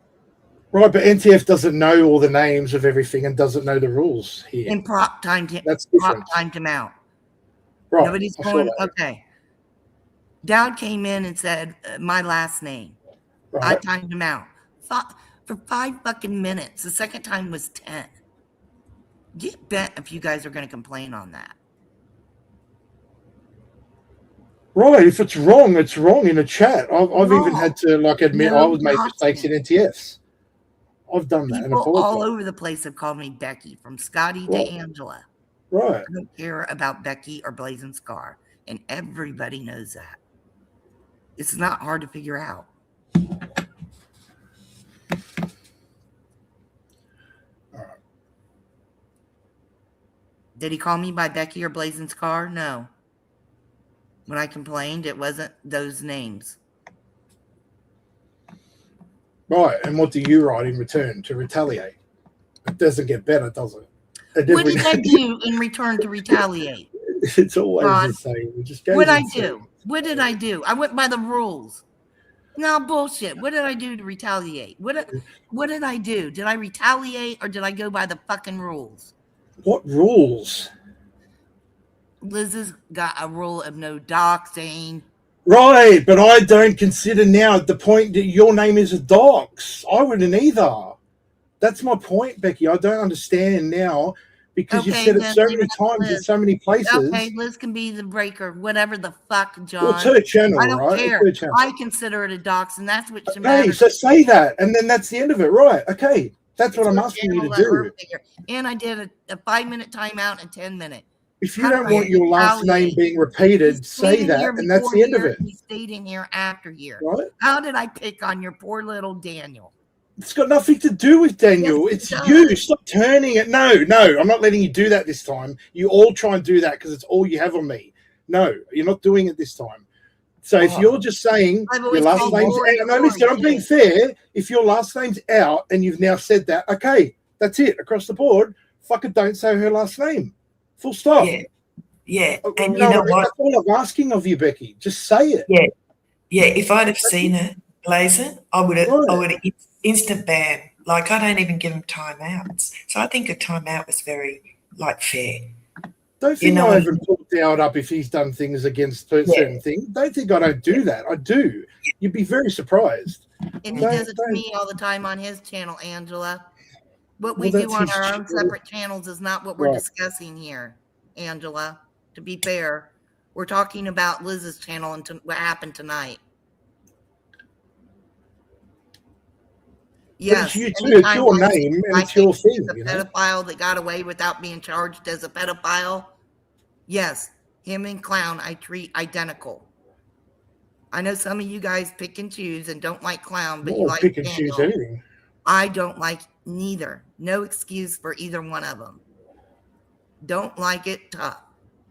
Right, but NTF doesn't know all the names of everything and doesn't know the rules here. And prop timed him. That's different. Prop timed him out. Right. Nobody's going, okay. Dowd came in and said my last name. Right. I timed him out. For 5 fucking minutes. The second time was 10. Get bent if you guys are going to complain on that. Right. If it's wrong in a chat. I've even had to admit I would make mistakes in NTFs. I've done that. People all over the place have called me Becky, from Scotty to Angela. Right. I don't care about Becky or Blazing Scar, and everybody knows that. It's not hard to figure out. Did he call me by Becky or Blazing's car? No. When I complained, it wasn't those names. Right, and what do you write in return to retaliate? It doesn't get better, does it? What did I do in return to retaliate? It's always Ron, the same. It just goes what I insane. do? What did I do? I went by the rules. No bullshit. What did I do to retaliate? What did I do? Did I retaliate or did I go by the fucking rules? What rules? Liz has got a rule of no doxing. Right, but I don't consider now at the point that your name is a dox. I wouldn't either. That's my point, Becky. I don't understand now because you've said it so many times in so many places. Okay, Liz can be the breaker, whatever the fuck, John. Well, it's her channel, I don't right? care. It's her channel. I consider it a dox, and that's what should Okay, matter. so say that, and then that's the end of it, right? Okay, that's what I'm asking you to do. And I did a 5-minute timeout and 10-minute. If you don't want your last name being repeated, say that, and that's the end of it. He stayed in here after here. Right? How did I pick on your poor little Daniel? It's got nothing to do with Daniel. Yes, it's you. Stop turning it. No, I'm not letting you do that this time. You all try and do that because it's all you have on me. No, you're not doing it this time. So if you're just saying your last name's out, no, listen, I'm being fair. If your last name's out and you've now said that, okay, that's it across the board. Fucking don't say her last name. Full stop. Yeah. And you know what? That's all I'm asking of you, Becky. Just say it. Yeah. If I'd have seen it, Blazing, I would have instant ban. Like, I don't even give them timeouts. So I think a timeout was very, fair. Don't think I haven't pulled Dowd up if he's done things against certain things. Don't think I don't do that. I do. You'd be very surprised. And he does it to me all the time on his channel, Angela. What we do on our own separate channels is not what we're discussing here, Angela. To be fair, we're talking about Liz's channel and what happened tonight. Yes, it's your name and it's your thing. The pedophile that got away without being charged as a pedophile. Yes, him and Clown I treat identical. I know some of you guys pick and choose and don't like Clown, but you like pick and Daniel. choose anything. I don't like neither. No excuse for either one of them. Don't like it, tough.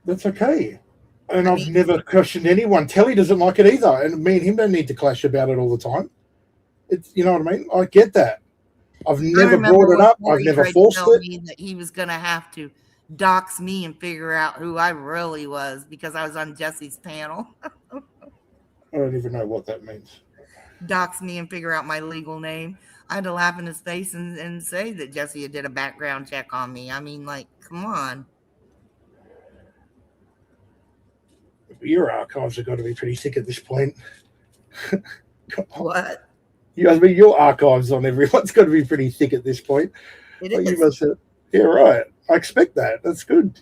That's okay. And I've never questioned anyone. Telly doesn't like it either. And me and him don't need to clash about it all the time. It's, you know what I mean? I get that. I've never brought it up. I've never forced it. That he was going to have to dox me and figure out who I really was because I was on Jesse's panel. I don't even know what that means. Dox me and figure out my legal name. I had to laugh in his face and say that Jesse did a background check on me. I mean, come on. Your archives have got to be pretty thick at this point. What? Your archives on everyone's got to be pretty thick at this point. It is. You must have, yeah, right. I expect that. That's good.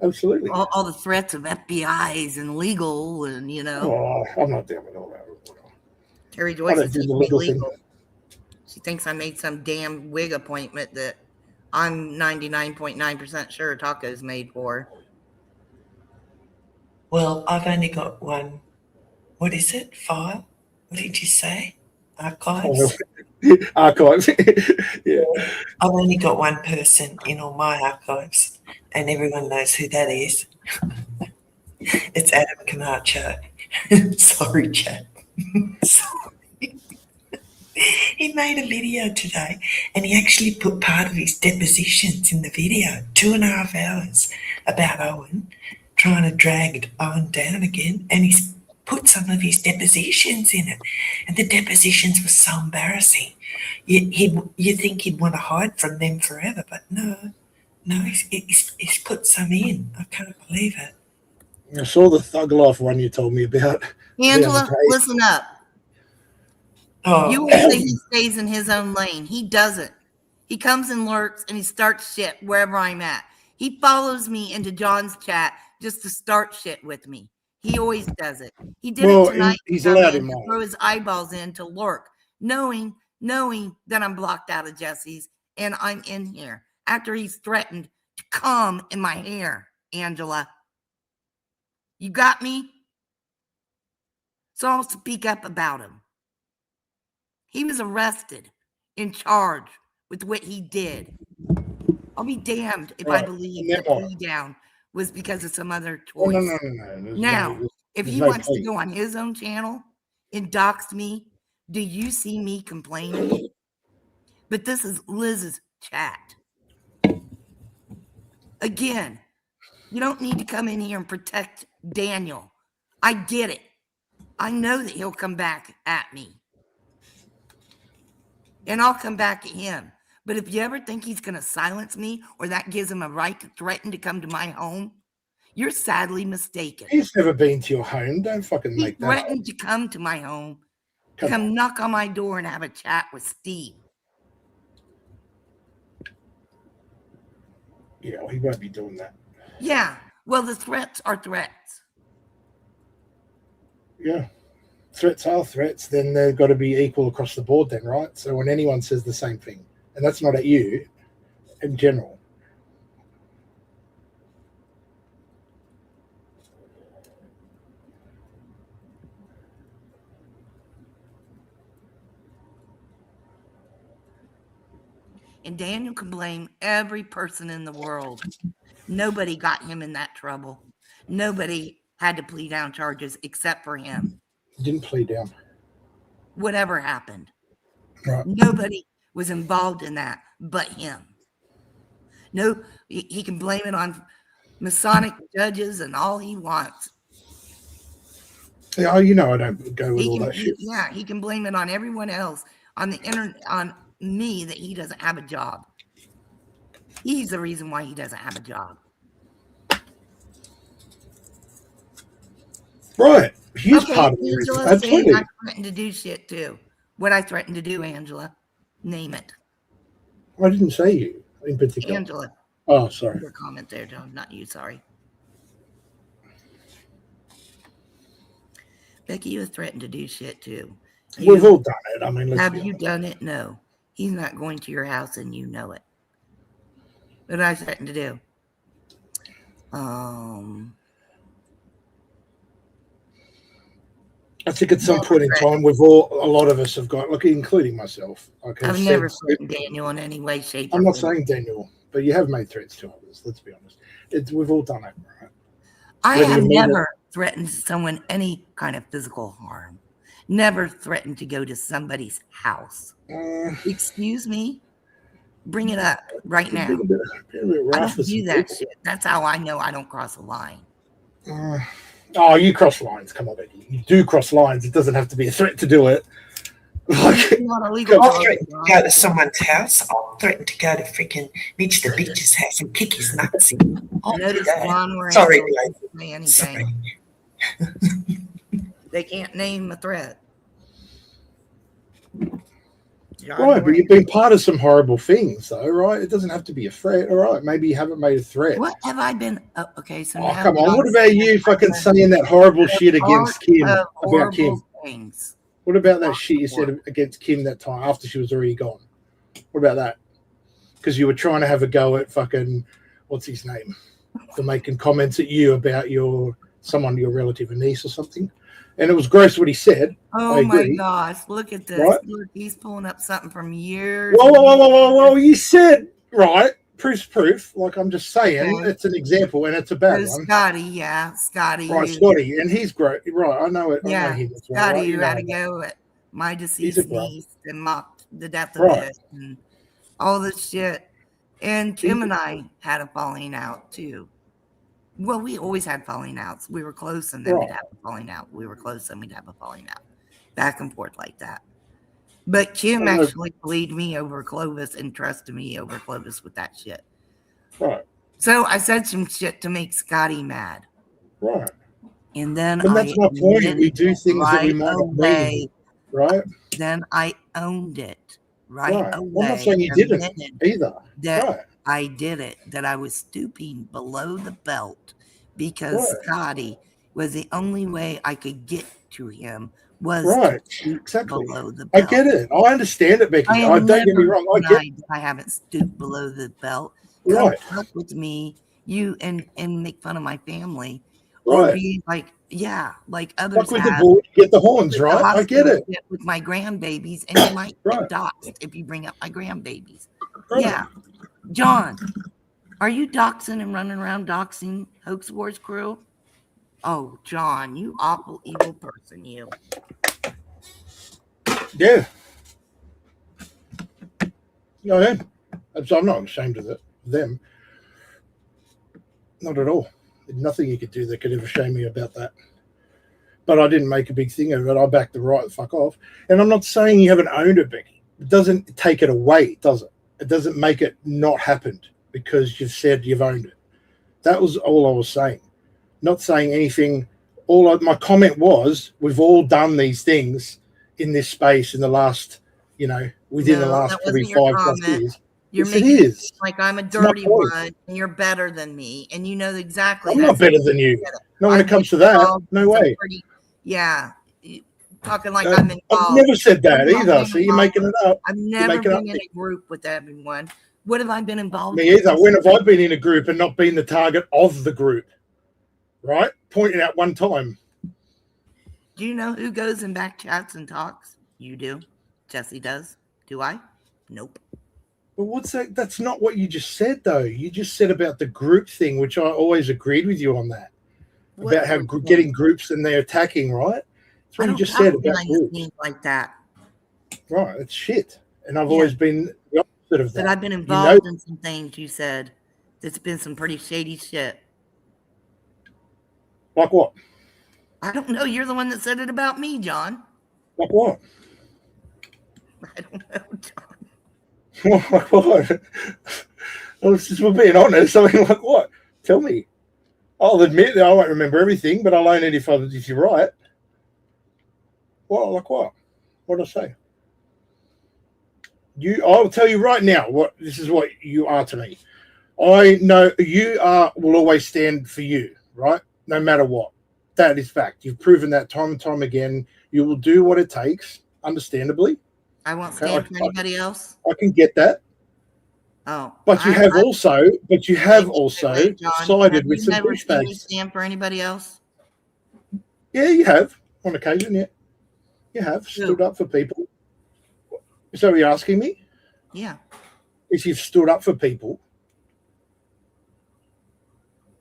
Absolutely. All the threats of FBIs and legal and, Oh, I'm not down with all that. Terry Joyce is illegal. She thinks I made some damn wig appointment that I'm 99.9% sure Taco's made for. Well, I've only got one. What is it? File? What did you say? Archives? Archives. Yeah. I've only got one person in all my archives, and everyone knows who that is. It's Adam Camacho. Sorry, Chad. Sorry. He made a video today, and he actually put part of his depositions in the video, 2.5 hours, about Owen, trying to drag Owen down again, and he's put some of his depositions in it, and the depositions were so embarrassing. You think he'd want to hide from them forever, but no, he's put some in. I can't believe it. I saw the Thug Life one you told me about. Angela, listen up. Oh. You always say he stays in his own lane. He doesn't. He comes and lurks and he starts shit wherever I'm at. He follows me into John's chat just to start shit with me. He always does it. He did it tonight. He's allowed him to throw his eyeballs in to lurk, knowing that I'm blocked out of Jesse's and I'm in here after he's threatened to come in my hair, Angela. You got me? So I'll speak up about him. He was arrested, in charge with what he did. I'll be damned if I Right. believe And the then what? plea down was because of some other Oh, choice. no. Now, if there's he no wants to plea. go on his own channel and dox me, do you see me complaining? But this is Liz's chat. Again, you don't need to come in here and protect Daniel. I get it. I know that he'll come back at me. And I'll come back at him. But if you ever think he's going to silence me or that gives him a right to threaten to come to my home, you're sadly mistaken. He's never been to your home. Don't fucking He make that up. threatened to come to my home, to Come come knock on my door and have a chat with Steve. Yeah, well, he won't be doing that. Yeah, well, the threats are threats. Yeah. Threats are threats, then they've got to be equal across the board then, right? So when anyone says the same thing, and that's not at you, in general. And Daniel can blame every person in the world. Nobody got him in that trouble. Nobody had to plead down charges except for him. He didn't plead down. Whatever happened. Right. Nobody was involved in that but him. No, he can blame it on Masonic judges and all he wants. Yeah, you know I don't go with all that shit. Yeah, he can blame it on everyone else, on the internet, on me, that he doesn't have a job. He's the reason why he doesn't have a job. Right. He's Okay, part of the reason. Angela, saying Absolutely. I threatened to do shit too. What I threatened to do, Angela, name it. I didn't say you in particular. Angela. Oh, sorry. Your comment there, John, not you, sorry. Becky, you have threatened to do shit too. We've all done it. I mean, let's Have be you honest. done it? No. He's not going to your house and you know it. What did I threaten to do? I think at some point in time, a lot of us have got, look, including myself. Okay, I've never threatened Daniel in any way, shape, I'm or not form. saying Daniel, but you have made threats to others. Let's be honest. We've all done it, right? I Whether have you mean it- never threatened someone any kind of physical harm. Never threatened to go to somebody's house. Excuse me? Bring it up right now. Been a bit I rough don't with do some that people. shit. That's how I know I don't cross a line. Oh, you cross lines. Come on, Becky. You do cross lines. It doesn't have to be a threat to do it. Like, Not illegal. I'll threaten to go to someone's house. I'll threaten to go to freaking Mitch the bitch's house and kick his nuts in. I'll do Notice that. one where Sorry, Angela Blake. doesn't say anything. They can't name a threat. right, but you've been part of some horrible things, though, right? It doesn't have to be a threat. All right, maybe you haven't made a threat. What have I been? Oh, okay, so Oh, now come on. John What about you fucking saying that horrible shit against Kim? of About horrible Kim? things. What about that shit you said against Kim that time after she was already gone? What about that? Because you were trying to have a go at fucking, what's his name? For making comments at you about your relative, a niece or something. And it was gross what he said. Oh I my agree. gosh, look at this. Right. Look, he's pulling up something from years. Whoa. You said, right, proof's proof. Like I'm just saying, Okay. it's an example and it's a bad Oh, one. Scotty, yeah, Scotty. Right, who- Scotty, and he's great. Right, I know it. I Yeah, know him as well. Scotty, right? who You had know to that. go at my He's a deceased bro. niece and mocked the death of Right. it and all this shit. And Kim and I had a falling out too. Well, we always had falling outs. We were close and then we'd Right. have a falling out. We were close and we'd have a falling out. Back and forth like that. But Kim I know. actually believed me over Clovis and trusted me over Clovis with that shit. Right, So I said some shit to make Scotty mad. right. And then And that's my point. We do things that we right might not away, mean, right? then I owned it right Right. away. I'm not saying you didn't admitted either. that Right. I did it, that I was stooping below the belt because Right. Scotty was the only way I could get to him was Right. to stoop Exactly. below the I belt. get it. I understand it, Becky. I have Don't get me wrong. I get denied that I haven't stooped below the belt. Come Right. talk with me, you and make fun of my family, or Right. be like, yeah, like others Fuck with the have. bull, get the horns, With the right? I get hospital it. shit with my grandbabies, and you might Right. get doxxed if you bring up my grandbabies. Right. Yeah, John, are you doxing and running around doxing Hoax Wars crew? Oh, John, you awful evil person, you. Yeah. No, I am. So I'm not ashamed of them. Not at all. There's nothing you could do that could ever shame me about that. But I didn't make a big thing of it. I backed the right the fuck off. And I'm not saying you haven't owned it, Becky. It doesn't take it away, does it? It doesn't make it not happened because you've said you've owned it. That was all I was saying. Not saying anything. My comment was, we've all done these things in this space in the last, within the last probably 5+ years. You're yes, making it is. Like I'm a dirty one and you're better than me. And you know exactly. I'm not better than you. No, when it comes to that, no way. Talking like I'm involved. I've never said that either. So you're making it up. I've never been in a group with everyone. What have I been involved in? Me either. When have I been in a group and not been the target of the group? Right? Pointing out one time. Do you know who goes in back chats and talks? You do. Jesse does. Do I? Nope. But what's that? That's not what you just said, though. You just said about the group thing, which I always agreed with you on that. What about how getting groups and they're attacking, right? That's what you just said about groups. Like that. Right, it's shit. And I've always been the opposite of that. But I've been involved in some things you said. It's been some pretty shady shit. Like what? I don't know. You're the one that said it about me, John. Like what? I don't know, John. Like what? We're being honest. I mean, like what? Tell me. I'll admit that I won't remember everything, but I'll own it if you're right. Well, like what? What did I say? I'll tell you right now this is what you are to me. I know you will always stand for you, right? No matter what. That is fact. You've proven that time and time again. You will do what it takes, understandably. I won't stand for anybody else. I can get that. Oh. But you have also sided with some douchebags. You stand for anybody else? Yeah, you have. On occasion, yeah. You have stood up for people. So are you asking me? Yeah. If you've stood up for people.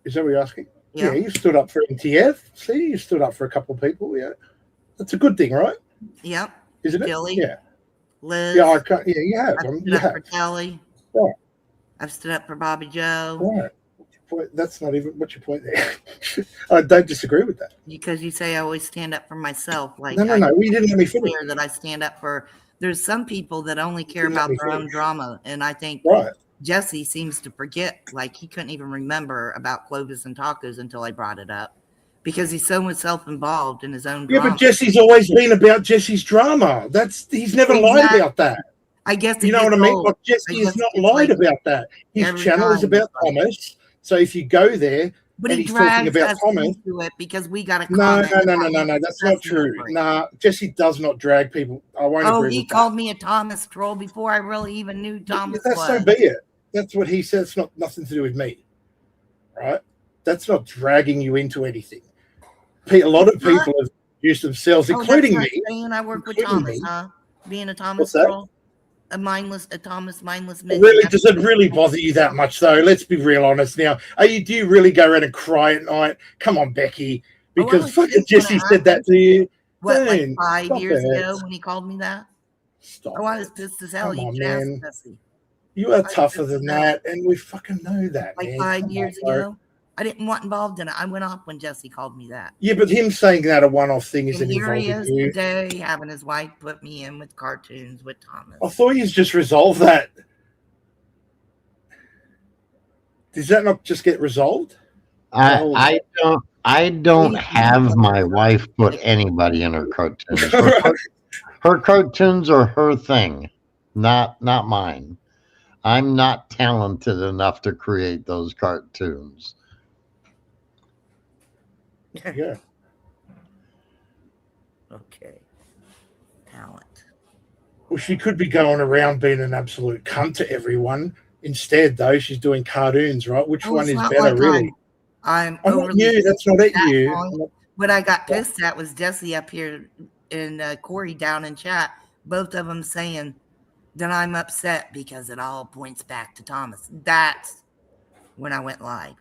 Is that what you're asking? Yeah, you stood up for MTF. See, you stood up for a couple of people. Yeah. That's a good thing, right? Yep. Isn't it? Billy. Yeah. Liz. Yeah, you have. I've stood up for Kelly. Right. I've stood up for Bobby Joe. Right. That's not even what's your point there. I don't disagree with that. Because you say I always stand up for myself. Like no. We didn't let me finish. That I stand up for. There's some people that only care about their own drama, and I think Jesse seems to forget. Like he couldn't even remember about Clovis and tacos until I brought it up, because he's so self-involved in his own drama. Yeah, but Jesse's always been about Jesse's drama. He's never lied about that. I guess you know what I mean. Like Jesse has not lied about that. His channel is about Thomas. So if you go there, but he's talking about Thomas, into it because we got a no. That's not true. Nah, Jesse does not drag people. I won't agree with that. He called me a Thomas troll before I really even knew Thomas. That's so be it. That's what he said. It's not nothing to do with me, right? That's not dragging you into anything. A lot of people have used themselves, including me. Saying I work with Thomas, huh? Being a Thomas troll. A Thomas mindless man. Really, does it really bother you that much, though? Let's be real honest now. Do you really go around and cry at night? Come on, Becky, because fucking Jesse said that to you. What, like 5 years ago when he called me that? Stop. Oh, I was pissed as hell. Come on, man. You are tougher than that, and we fucking know that. Like 5 years ago, I didn't want involved in it. I went off when Jesse called me that. Yeah, but him saying that a one-off thing isn't involving you. Here he is today, having his wife put me in with cartoons with Thomas. I thought he's just resolved that. Does that not just get resolved? I don't have my wife put anybody in her cartoons. Her cartoons are her thing, not mine. I'm not talented enough to create those cartoons. Yeah. Okay. Talent. Well, she could be going around being an absolute cunt to everyone. Instead, though, she's doing cartoons, right? Which one is better, really? I'm not you. That's not at you. What I got pissed at was Jesse up here and Corey down in chat. Both of them saying then I'm upset because it all points back to Thomas. That's when I went live.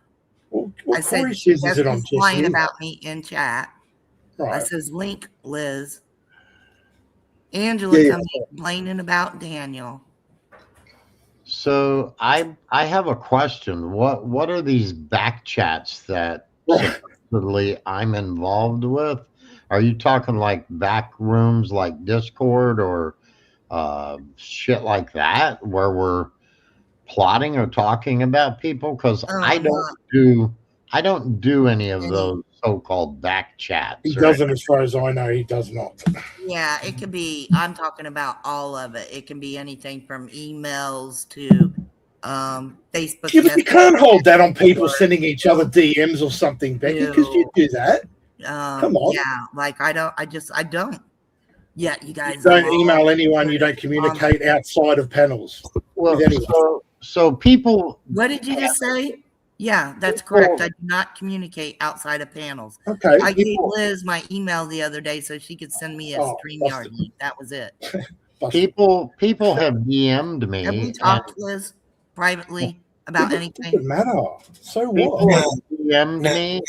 Well, I what said, Corey says is it on Jesse's lying Jesse? about me in chat. I Right. says, link Liz. Angela Yeah, yeah. comes complaining about Daniel. So I have a question. What are these back chats that supposedly I'm involved with? Are you talking like back rooms like Discord or shit like that where we're plotting or talking about people? Because Oh, I don't do any of those so-called back chats. He or doesn't, as far as I know, he does not. Yeah, it could be, I'm talking about all of it. It can be anything from emails to Facebook. Yeah, but you can't hold that on people or- sending each other DMs or something, Becky, because you do that. Come on. Yeah, like I don't. Yeah, you guys You don't are all- email anyone. You don't communicate outside of panels Well, with anyone. so people. What did you just say? Yeah, that's correct. I do not communicate outside of panels. Okay. I gave Liz my email the other day so she could send me a Oh, StreamYard link. That was it. People have DM'd me. Have we talked, Liz, privately about It anything? doesn't matter. So People what? have DM'd me,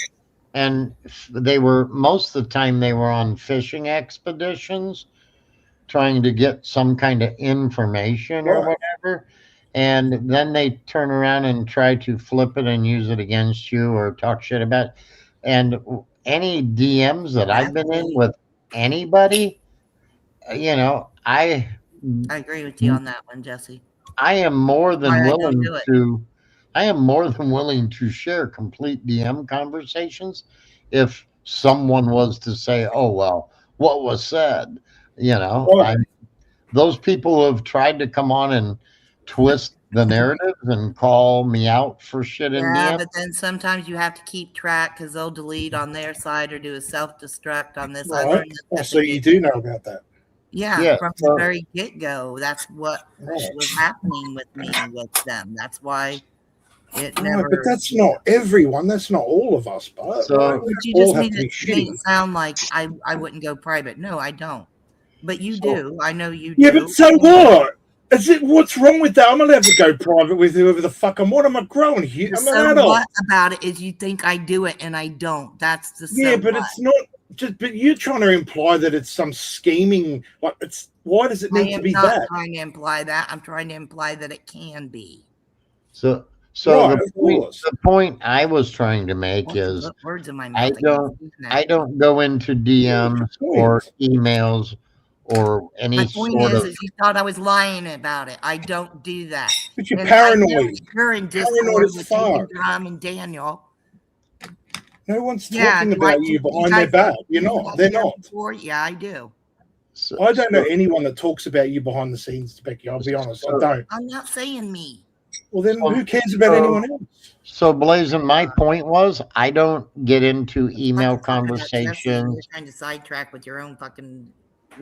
and they were most of the time they were on fishing expeditions, trying to get some kind of information or Right. whatever, and then they turn around and try to flip it and use it against you or talk shit about. And any DMs that I've been in with anybody, you know, I agree with you on that one, Jesse. I am more than Why I don't willing do it. to. I am more than willing to share complete DM conversations if someone was to say, "Oh well, what was said?" You know, Right. those people have tried to come on and twist the narrative and call me out for shit in Yeah, DM. but then sometimes you have to keep track because they'll delete on their side or do a self-destruct on this. I Right. learned this Oh, at so the you get- do know about that. Yeah, from the so- very get-go. That's what Right. was happening with me with them. That's why it Right, never. but that's not everyone. That's not all of us. But So- But you all just have made to be it shitty. sound like I wouldn't go private. No, I don't. But you So- do. I know you Yeah, do. but so what? Is it what's wrong with that? I'm allowed to go private with whoever the fuck I want. I'm a grown human. I'm an So adult. what about it is you think I do it and I don't. That's the Yeah, so but what. it's not just. But you're trying to imply that it's some scheming. Like it's. Why does it I need to am be not that? trying to imply that. I'm trying to imply that it can be. So Right, the of point, course. the point I was trying to make Why don't you is put words in my I mouth. can't don't do that. I don't go into DMs or point. emails or any My point sort of. is you thought I was lying about it. I don't do that. But you're And I know paranoid. you're in Paranoid Discord as with fuck. Ethan Drum and Daniel. No one's Yeah, talking do I- about you do behind their guys- back. You're do you not. guys They're hear not. before? Yeah, I do. I don't know anyone that talks about you behind the scenes, Becky. I'll be honest. I don't. I'm not saying me. Well, then So- who cares about so- anyone else? So, Blazin, my point was I don't get into email Fucking talking about Jesse and conversations. You're trying to sidetrack with your own fucking.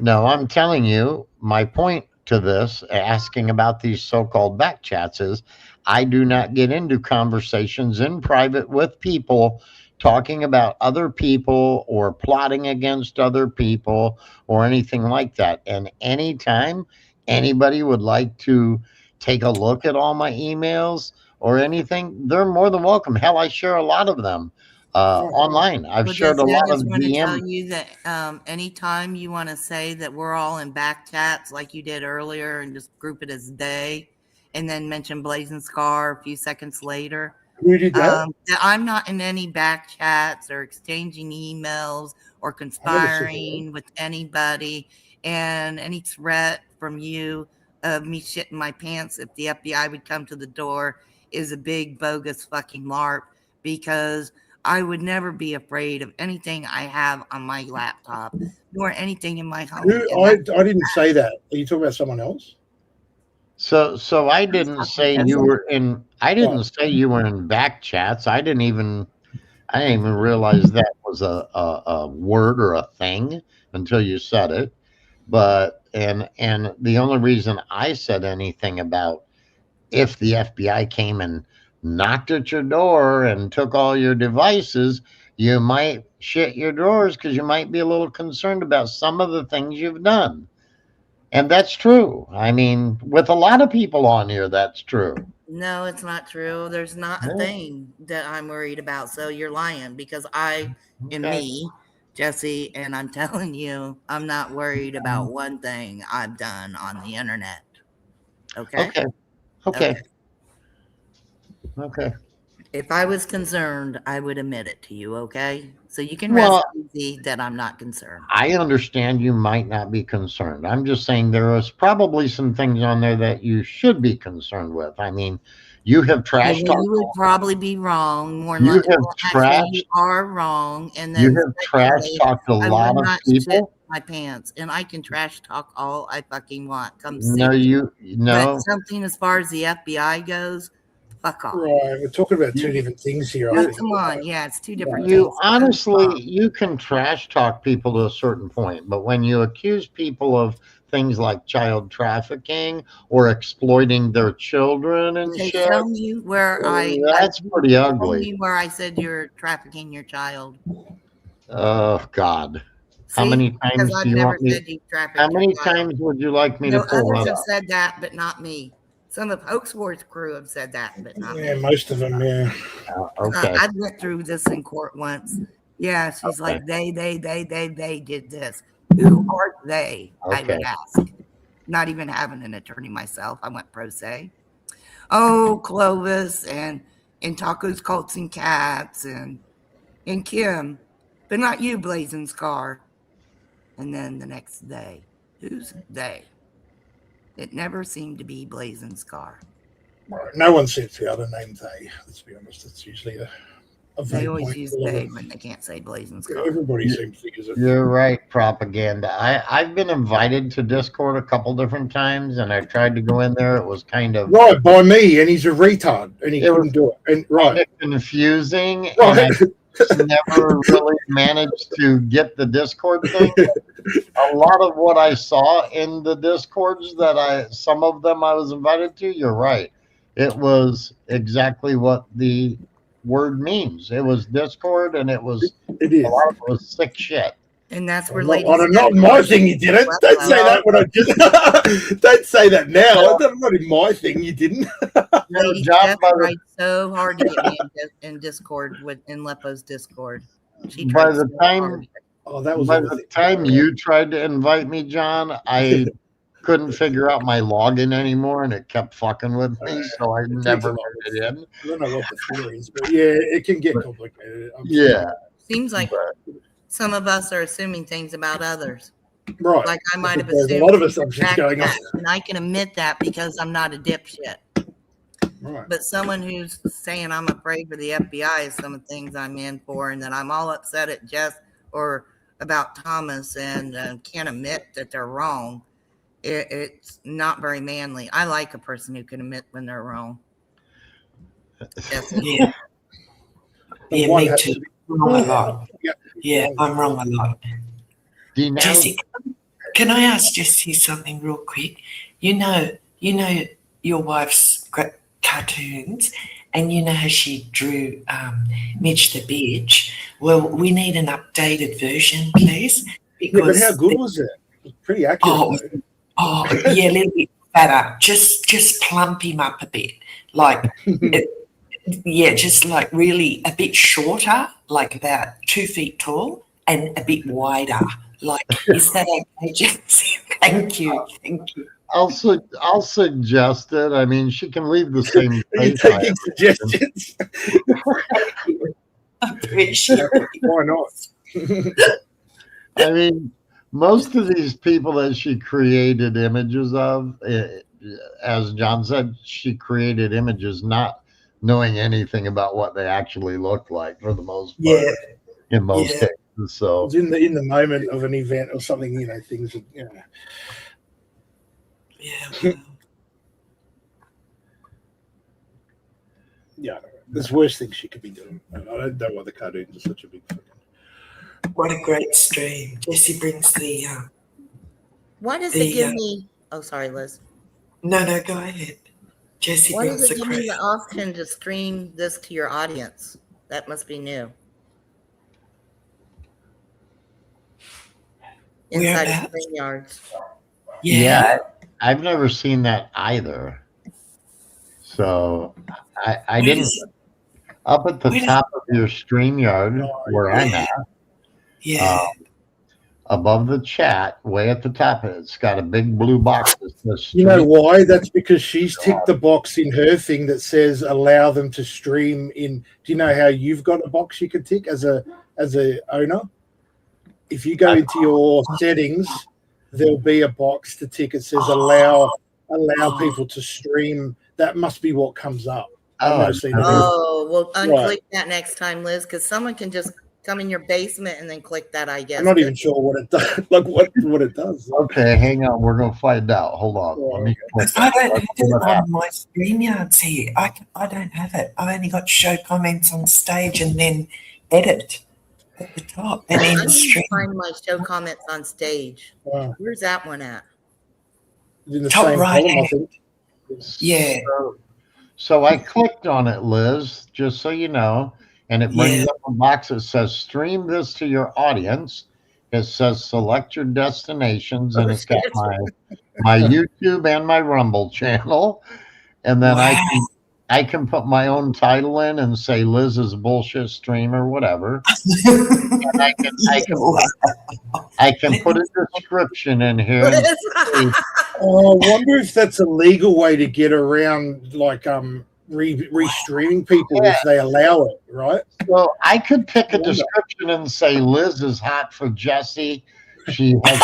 No, I'm telling you, my point to this, asking about these so-called back chats, is I do not get into conversations in private with people talking about other people or plotting against other people or anything like that. And anytime anybody would like to take a look at all my emails or anything, they're more than welcome. Hell, I share a lot of them online. I've Well, shared a Jesse, I lot of just want to tell DM. you that anytime you want to say that we're all in back chats like you did earlier and just group it as they, and then mention Blazing Scar a few seconds later, Who did that? that I'm not in any back chats or exchanging emails or conspiring with anybody, and any threat from you of me shitting my pants if the FBI would come to the door is a big bogus fucking LARP, because I would never be afraid of anything I have on my laptop nor anything in my home. Who? And I didn't say that. Are you talking about someone else? So I didn't say you were in. I didn't say you were in back chats. I didn't even realize that was a word or a thing until you said it. But and the only reason I said anything about if the FBI came and knocked at your door and took all your devices, you might shit your drawers because you might be a little concerned about some of the things you've done. And that's true. I mean, with a lot of people on here, that's true. No, it's not true. There's not a Yeah. thing that I'm worried about. So you're lying because I am Okay. me, Jesse, and I'm telling you, I'm not worried about one thing I've done on the internet. Okay. Okay. Okay. Okay. If I was concerned, I would admit it to you. Okay. So you can Well, rest easy that I'm not concerned. I understand you might not be concerned. I'm just saying there is probably some things on there that you should be concerned with. I mean, you have trash Okay, talked. you would probably be wrong. More You likely, have actually, you trashed. are wrong. And You then have trash secondly, talked a I lot would of not shit people. my pants, and I can trash talk all I fucking want. Come see No, me. you But no. something as far as the FBI goes, fuck off. Right, we're talking about two different things here. I Oh, think. come on. Yeah, it's two different You things. honestly, you can trash talk people to a certain point, but when you accuse people of things like child trafficking or exploiting their children and Okay, shit, show me where that's pretty show ugly. me where I said you're trafficking your child. Oh God. How See? many Because times I've do you never want me? said you trafficked How your many child. times would you like me No, to pull others that have up? said that, but not me. Some of Hoax Wars crew have said that, but not Yeah, me. most of them. Yeah. Okay. I went through this in court once. Yeah, she's Okay. like, they did this. Who are they? I Okay. would ask. Not even having an attorney myself. I went pro se. Oh, Clovis and Tacos, Colts, and Cats and Kim, but not you, Blazing Scar. And then the next day, who's they? It never seemed to be Blazing Scar. Right. No one seems to be able to name they. Let's be honest. It's usually a They vague always point. use A lot they of- when they can't say Blazing Scar. Everybody seems to use it. You're right, propaganda. I've been invited to Discord a couple different times, and I tried to go in there. It was kind of Right, by me, and he's a retard, and he It was- couldn't do it. And kind right, of confusing, and right. I never really managed to get the Discord thing. A lot of what I saw in the Discords some of them I was invited to, you're right. It was exactly what the word means. It was Discord, and it was It is. a lot of it was sick shit. And that's where Not, ladies. not my thing. You didn't. Don't say that when I did. Don't say that now. That's not in my thing. You didn't. Lady John Steph by the- tried so hard to get me in Discord in Lepo's Discord. She By tried the so time hard. Oh, that was By the the thing. time you tried to invite me, John, I couldn't figure out my login anymore, and it kept fucking with me, so I never takes put it in. I don't know what the figure is, but yeah, it can get complicated. I'm Yeah, Seems like some of us are assuming things about others. right. Like I might have There's assumed a lot of she's assumptions attracted going on. to that, and I can admit that because I'm not a dipshit. Right. But someone who's saying I'm afraid for the FBI is some of the things I'm in for, and that I'm all upset at Jess or about Thomas and can't admit that they're wrong. It's not very manly. I like a person who can admit when they're wrong. Yes, Yeah. Yeah, One me has too. to be- Wrong a lot. Yeah. Yeah, I'm wrong a lot. do you know? Jesse, can I ask Jesse something real quick? You know your wife's cartoons, and you know how she drew Mitch the bitch. Well, we need an updated version, please. Yeah, but Because how good was it? It was pretty accurate. Oh, though. oh yeah, a little bit fatter. Just plump him up a bit, like yeah, just like really a bit shorter, like about 2 feet tall, and a bit wider. Like, is that okay, Jesse? Thank you. I'll suggest it. I mean, she can leave the same Are you face. I taking have. suggestions? Appreciate it. Why not? I mean, most of these people that she created images of, as John said, she created images not knowing anything about what they actually looked like for the most part. Yeah. In most Yeah. cases. So It's in the moment of an event or something, things that, Yeah. yeah, there's worse things she could be doing. I don't know why the cartoons are such a big fucking. What a great stream. Jesse brings the Why does The, it give me? Oh, sorry, Liz. no, go ahead. Jesse Why brings does the it give me great. the option to stream this to your audience? That must be new. Where Inside at? of StreamYards. Yeah, I've never seen that either. So I Where didn't. does- Up at the where does- top of your StreamYard, where I'm at, Yeah. above the chat, way at the top, it's got a big blue box that says You know stream. why? That's because she's ticked the box in her thing that says allow them to stream in. Do you know how you've got a box you can tick as a owner? If you go into your settings, there'll be a box to tick. It says allow people to stream. That must be what comes up. I've never seen it. Oh, well, unclick Right. that next time, Liz, because someone can just come in your basement and then click that, I guess. I'm not even sure what it does. Like what it does. Okay, hang on. We're gonna find out. Hold on. Let me click. I don't Let's have see it what on happens. my StreamYards here. I don't have it. I've only got show comments on stage and then edit at the top and I then need to stream. find my show comments on stage. Wow. Where's that one at? In the Top same right column, I hand. think. Yeah. So I clicked on it, Liz, just so you know, and it brings Yeah. up a box that says stream this to your audience. It says select your destinations, and it's got my YouTube and my Rumble channel. And then I can put my own title in and say Liz's bullshit stream or whatever. And I can put a description in here. and say, Oh, I wonder if that's a legal way to get around, like re-streaming people if they allow it, right? Well, I could pick a description and say Liz is hot for Jesse. She has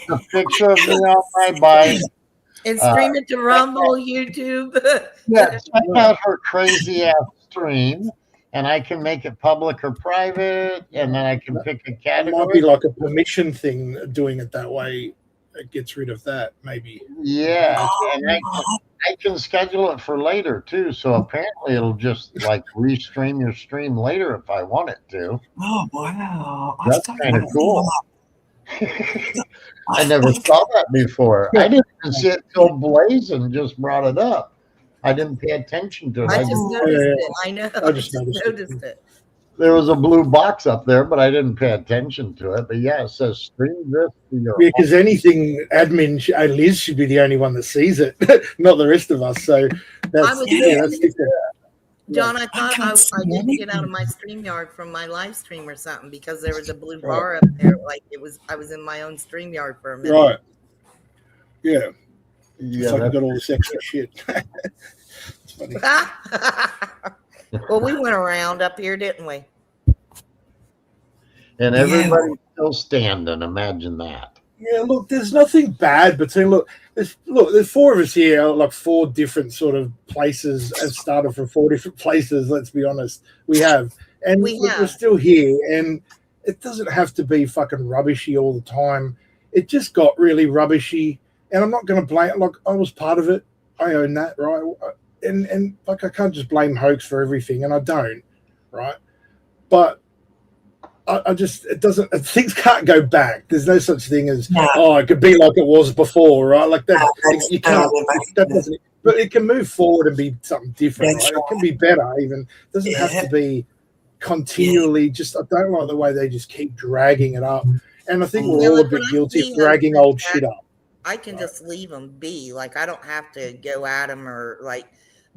a picture of me on my bike. And stream it to Rumble, YouTube. Yeah, check out her crazy ass stream, and I can make it public or private, and then I can pick a It category. might be like a permission thing, doing it that way. It gets rid of that, maybe. Yeah, and I can schedule it for later too. So apparently it'll just like restream your stream later if I want it to. Oh wow. That's kind of cool. I never saw that before. I didn't even see it till Blazin just brought it up. I didn't pay attention to it. I just noticed it. I know. I just noticed it. There was a blue box up there, but I didn't pay attention to it. But yeah, it says stream this to your. Yeah, because anything admin, Liz should be the only one that sees it, not the rest of us. So that's that's different. John, I thought I didn't get out of my StreamYard from my live stream or something because there was a blue bar up there. Like I was in my own StreamYard for a minute. Right. Yeah. Yeah, It's like I got all this extra shit. It's funny. Well, we went around up here, didn't we? And everybody's still standing. Imagine that. Yeah, look, there's nothing bad between there's four of us here, like four different sort of places, and started from four different places, let's be honest. We have. And we're still here, and it doesn't have to be fucking rubbishy all the time. It just got really rubbishy, and I'm not gonna blame, like, I was part of it. I own that, right? And like, I can't just blame Hoax for everything, and I don't, right? But I just, it doesn't, things can't go back. There's no such thing as, it could be like it was before, right? Like that, you can't, that doesn't, but it can move forward and be something different, right? It can be better even. It doesn't have to be continually just, I don't like the way they just keep dragging it up. And I think we're all a bit guilty of dragging old shit up. I can just leave them be. Like, I don't have to go at them or like,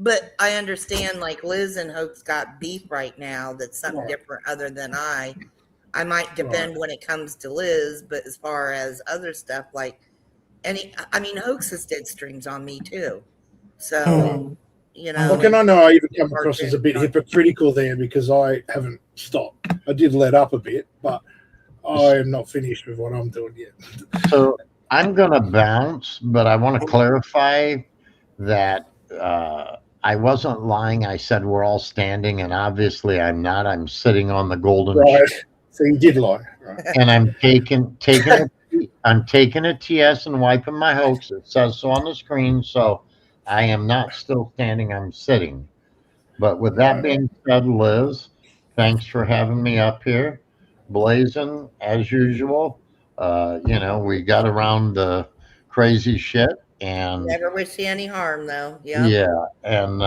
but I understand, like, Liz and Hope's got beef right now that's something different other than I might defend when it comes to Liz, but as far as other stuff, like Hoax has did streams on me too. So, you know. Look, and I know I even come across as a bit hypocritical there because I haven't stopped. I did let up a bit, but I am not finished with what I'm doing yet. So I'm going to bounce, but I want to clarify that I wasn't lying. I said we're all standing, and obviously I'm not. I'm sitting on the golden Right. chair. So you did lie. Right. And I'm taking a TS and wiping my Hoax. It says so on the screen, so I am not still standing. I'm sitting. But with that being said, Liz, thanks for having me up here. Blazin, as usual. We got around the crazy shit, and Never wish you any harm, though. Yeah. yeah. And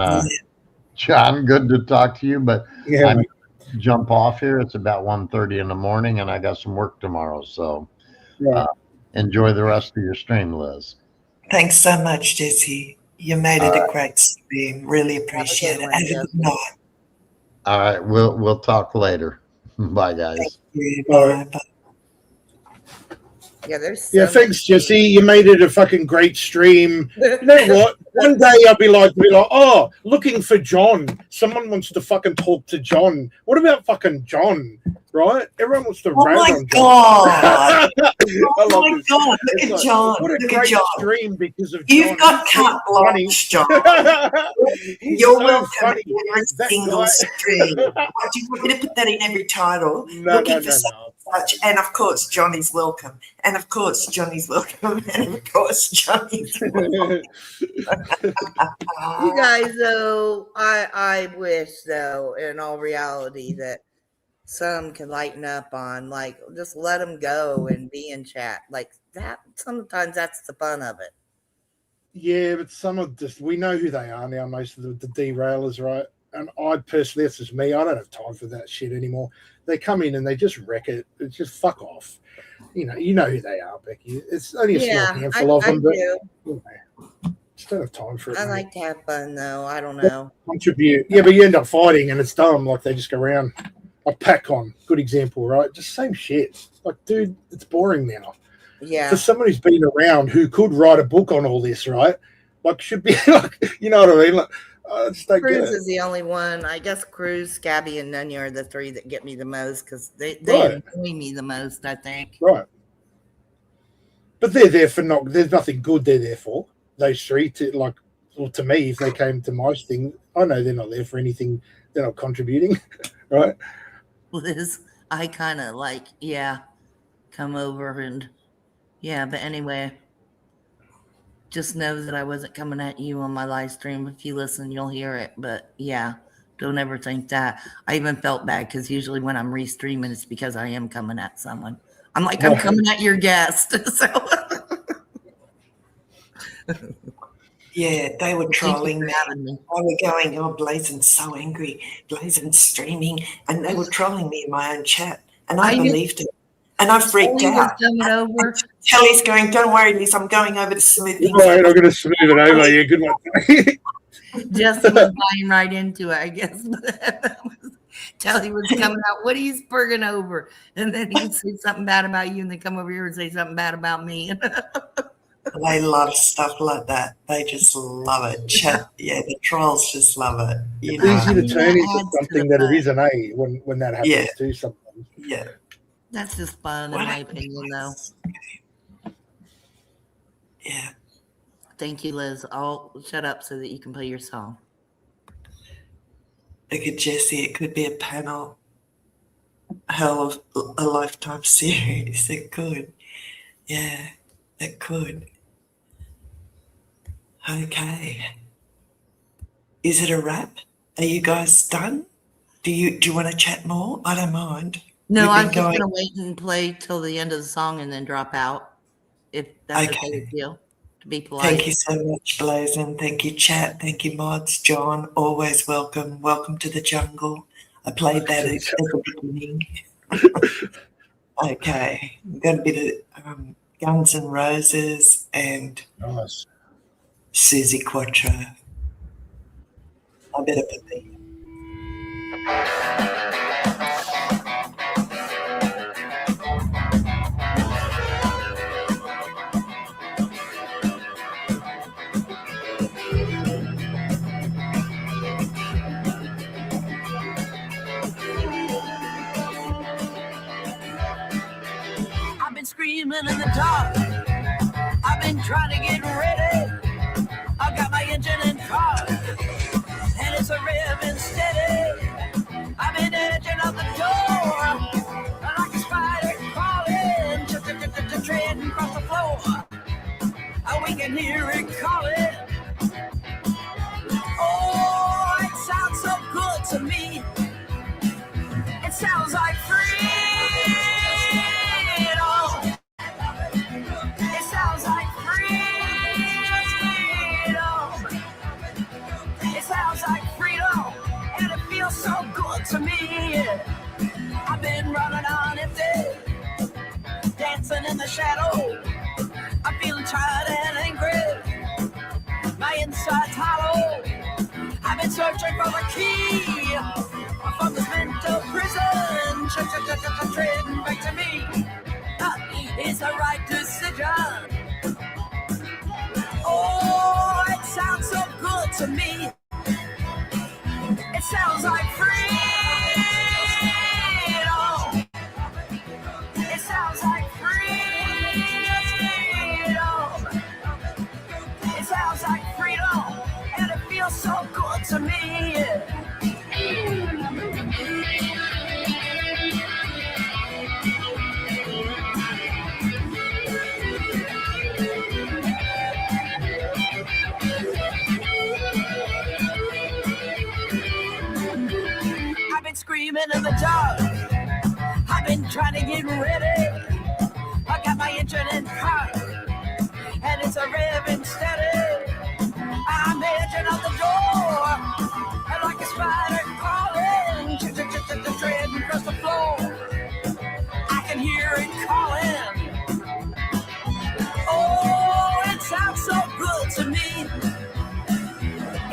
John, good to talk to you, but I'm gonna jump off here. It's about 1:30 in the morning, and I got some work tomorrow. So Enjoy the rest of your stream, Liz. Thanks so much, Jesse. You made it All a right. great stream. Really appreciate it. one, Have a Jesse. good night. All right, we'll talk later. Bye, guys. Yeah, All bye. right. Bye. Yeah, there's Yeah, so thanks, many- Jesse. You made it a fucking great stream. You know what? One day I'll be like, oh, looking for John. Someone wants to fucking talk to John. What about fucking John? Right? Everyone wants to Oh rag my on John. God. I Oh love my this. God. Look It's at like, John. What a Look at great John. stream because of You've John. got He's so cut funny. blocks, John. He's You're so welcome funny. in every That single guy- stream. Do you want me to put that in every title? No, Looking no, for no, such no. and such. And of course, Johnny's welcome. And of course, Johnny's welcome. And of course, Johnny's welcome. You guys, though, I wish, though, in all reality, that some can lighten up on, like, just let them go and be in chat. Like, that, sometimes that's the fun of it. Yeah, but some of just we know who they are now. Most of the derailers, right? And I personally, this is me. I don't have time for that shit anymore. They come in and they just wreck it. It's just fuck off. You know who they are, Becky. It's only a small Yeah, handful of I them, but do. you know, just don't have time for it. I mate. like to have fun, though. I don't know. Contribute. Yeah, but you end up fighting and it's dumb. Like they just go around. Like Pac-Con, good example, right? Just same shit. Like, dude, it's boring now. Yeah. For someone who's been around who could write a book on all this, right? Like, should be like, you know what I mean? Like, I just don't get Cruz it. is the only one. I guess Cruz, Scabby, and Nunya are the three that get me the most because they Right. annoy me the most, I think. Right. But they're there for not, there's nothing good they're there for. Those three, to me, if they came to my thing, I know they're not there for anything. They're not contributing, right? Liz, I kind of like, come over and, but anyway, just know that I wasn't coming at you on my live stream. If you listen, you'll hear it. But don't ever think that. I even felt bad because usually when I'm restreaming, it's because I am coming at someone. I'm like, I'm coming at your guest. So Yeah, they were thank you trolling for me. having me. They were going, oh, Blazon's so angry. Blazon's streaming. And they were trolling me in my own chat. And I I knew- believed it. And I freaked Kelly was out. coming over. Kelly's going, don't worry, Liz, I'm going over to smooth things Right, I'm out. going to smooth it over. Yeah, good one. Jesse was buying right into it, I guess. Kelly was coming out. What are you spurging over? And then he'd say something bad about you and then come over here and say something bad about me. They love stuff like that. They just love it. Chat, the trolls just love it. You It's know? easy to turn into adds to something the that fun. it isn't, when that happens Yeah. too sometimes. Yeah. That's just fun, in What my happened opinion, though. was- Yeah. Thank you, Liz. I'll shut up so that you can play your song. Look at Jesse. It could be a panel. Hell of a lifetime series. It could. Yeah, it could. Okay. Is it a wrap? Are you guys done? Do you want to chat more? I don't mind. No, We've I'm been just going- going to wait and play till the end of the song and then drop out. If that's okay Okay. with you, to be polite. Thank you so much, Blazon. Thank you, chat. Thank you, mods. John, always welcome. Welcome to the jungle. I played that at the beginning. Okay. Going to be the Guns N' Roses and Nice. Susie Quattro. I better put the I've been screaming in the dark. I've been trying to get ready. I got my engine in park, and it's a revving steady. I've been edging up the door, like a spider crawling, treading across the floor. We can hear it calling. Oh, it sounds so good to me. It sounds like freedom. It sounds like freedom. It sounds like freedom, and it feels so good to me. I've been running on empty, dancing in the shadow. I'm tired and angry. My inside's hollow. I've been searching for the key from this mental prison. Trading back to me. It's the right decision. Oh, it sounds so good to me. It sounds like freedom. It sounds like freedom. It sounds like freedom, and it feels so good to me. I've been screaming in the dark. I've been trying to get ready. I got my engine in park, and it's a revving steady. I'm edging out the door, and like a spider crawling, treading across the floor. I can hear it calling. Oh, it sounds so good to me.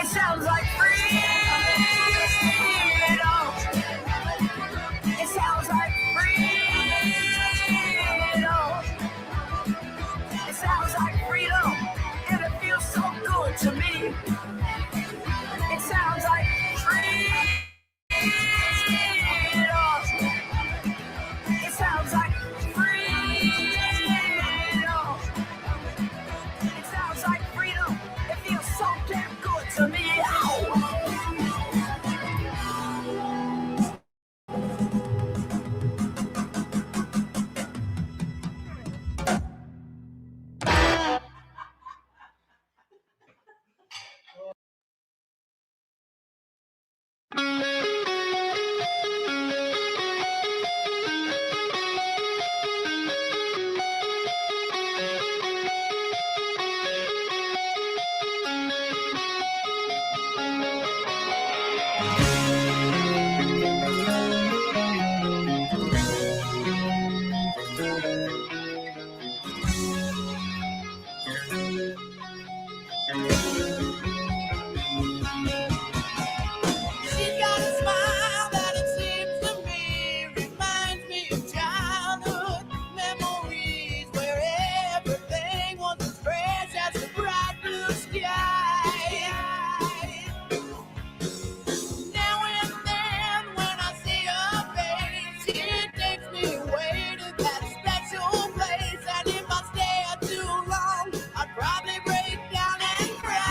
It sounds like freedom. It sounds like freedom. It sounds like freedom, and it feels so good to me. It sounds like freedom. It sounds like freedom. It sounds like freedom. It feels so damn good to me. Ow! She's got a smile that it seems to me reminds me of childhood memories where everything was as fresh as the bright blue sky. Now and then when I see her face, it takes me away to that special place. And if I stay too long, I'd probably break down and cry.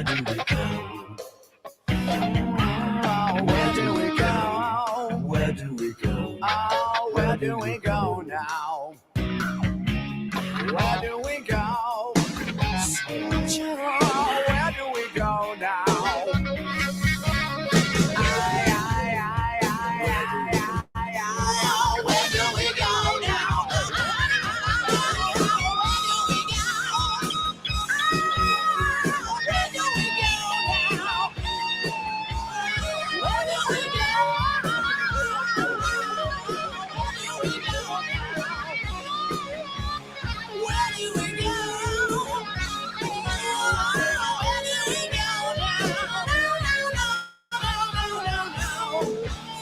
Where do we go? Where do we go? Where do we go? Oh, where do we go now? Where do we go? Oh, where do we go now? Where do we go now?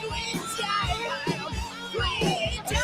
Sweet child, sweet child.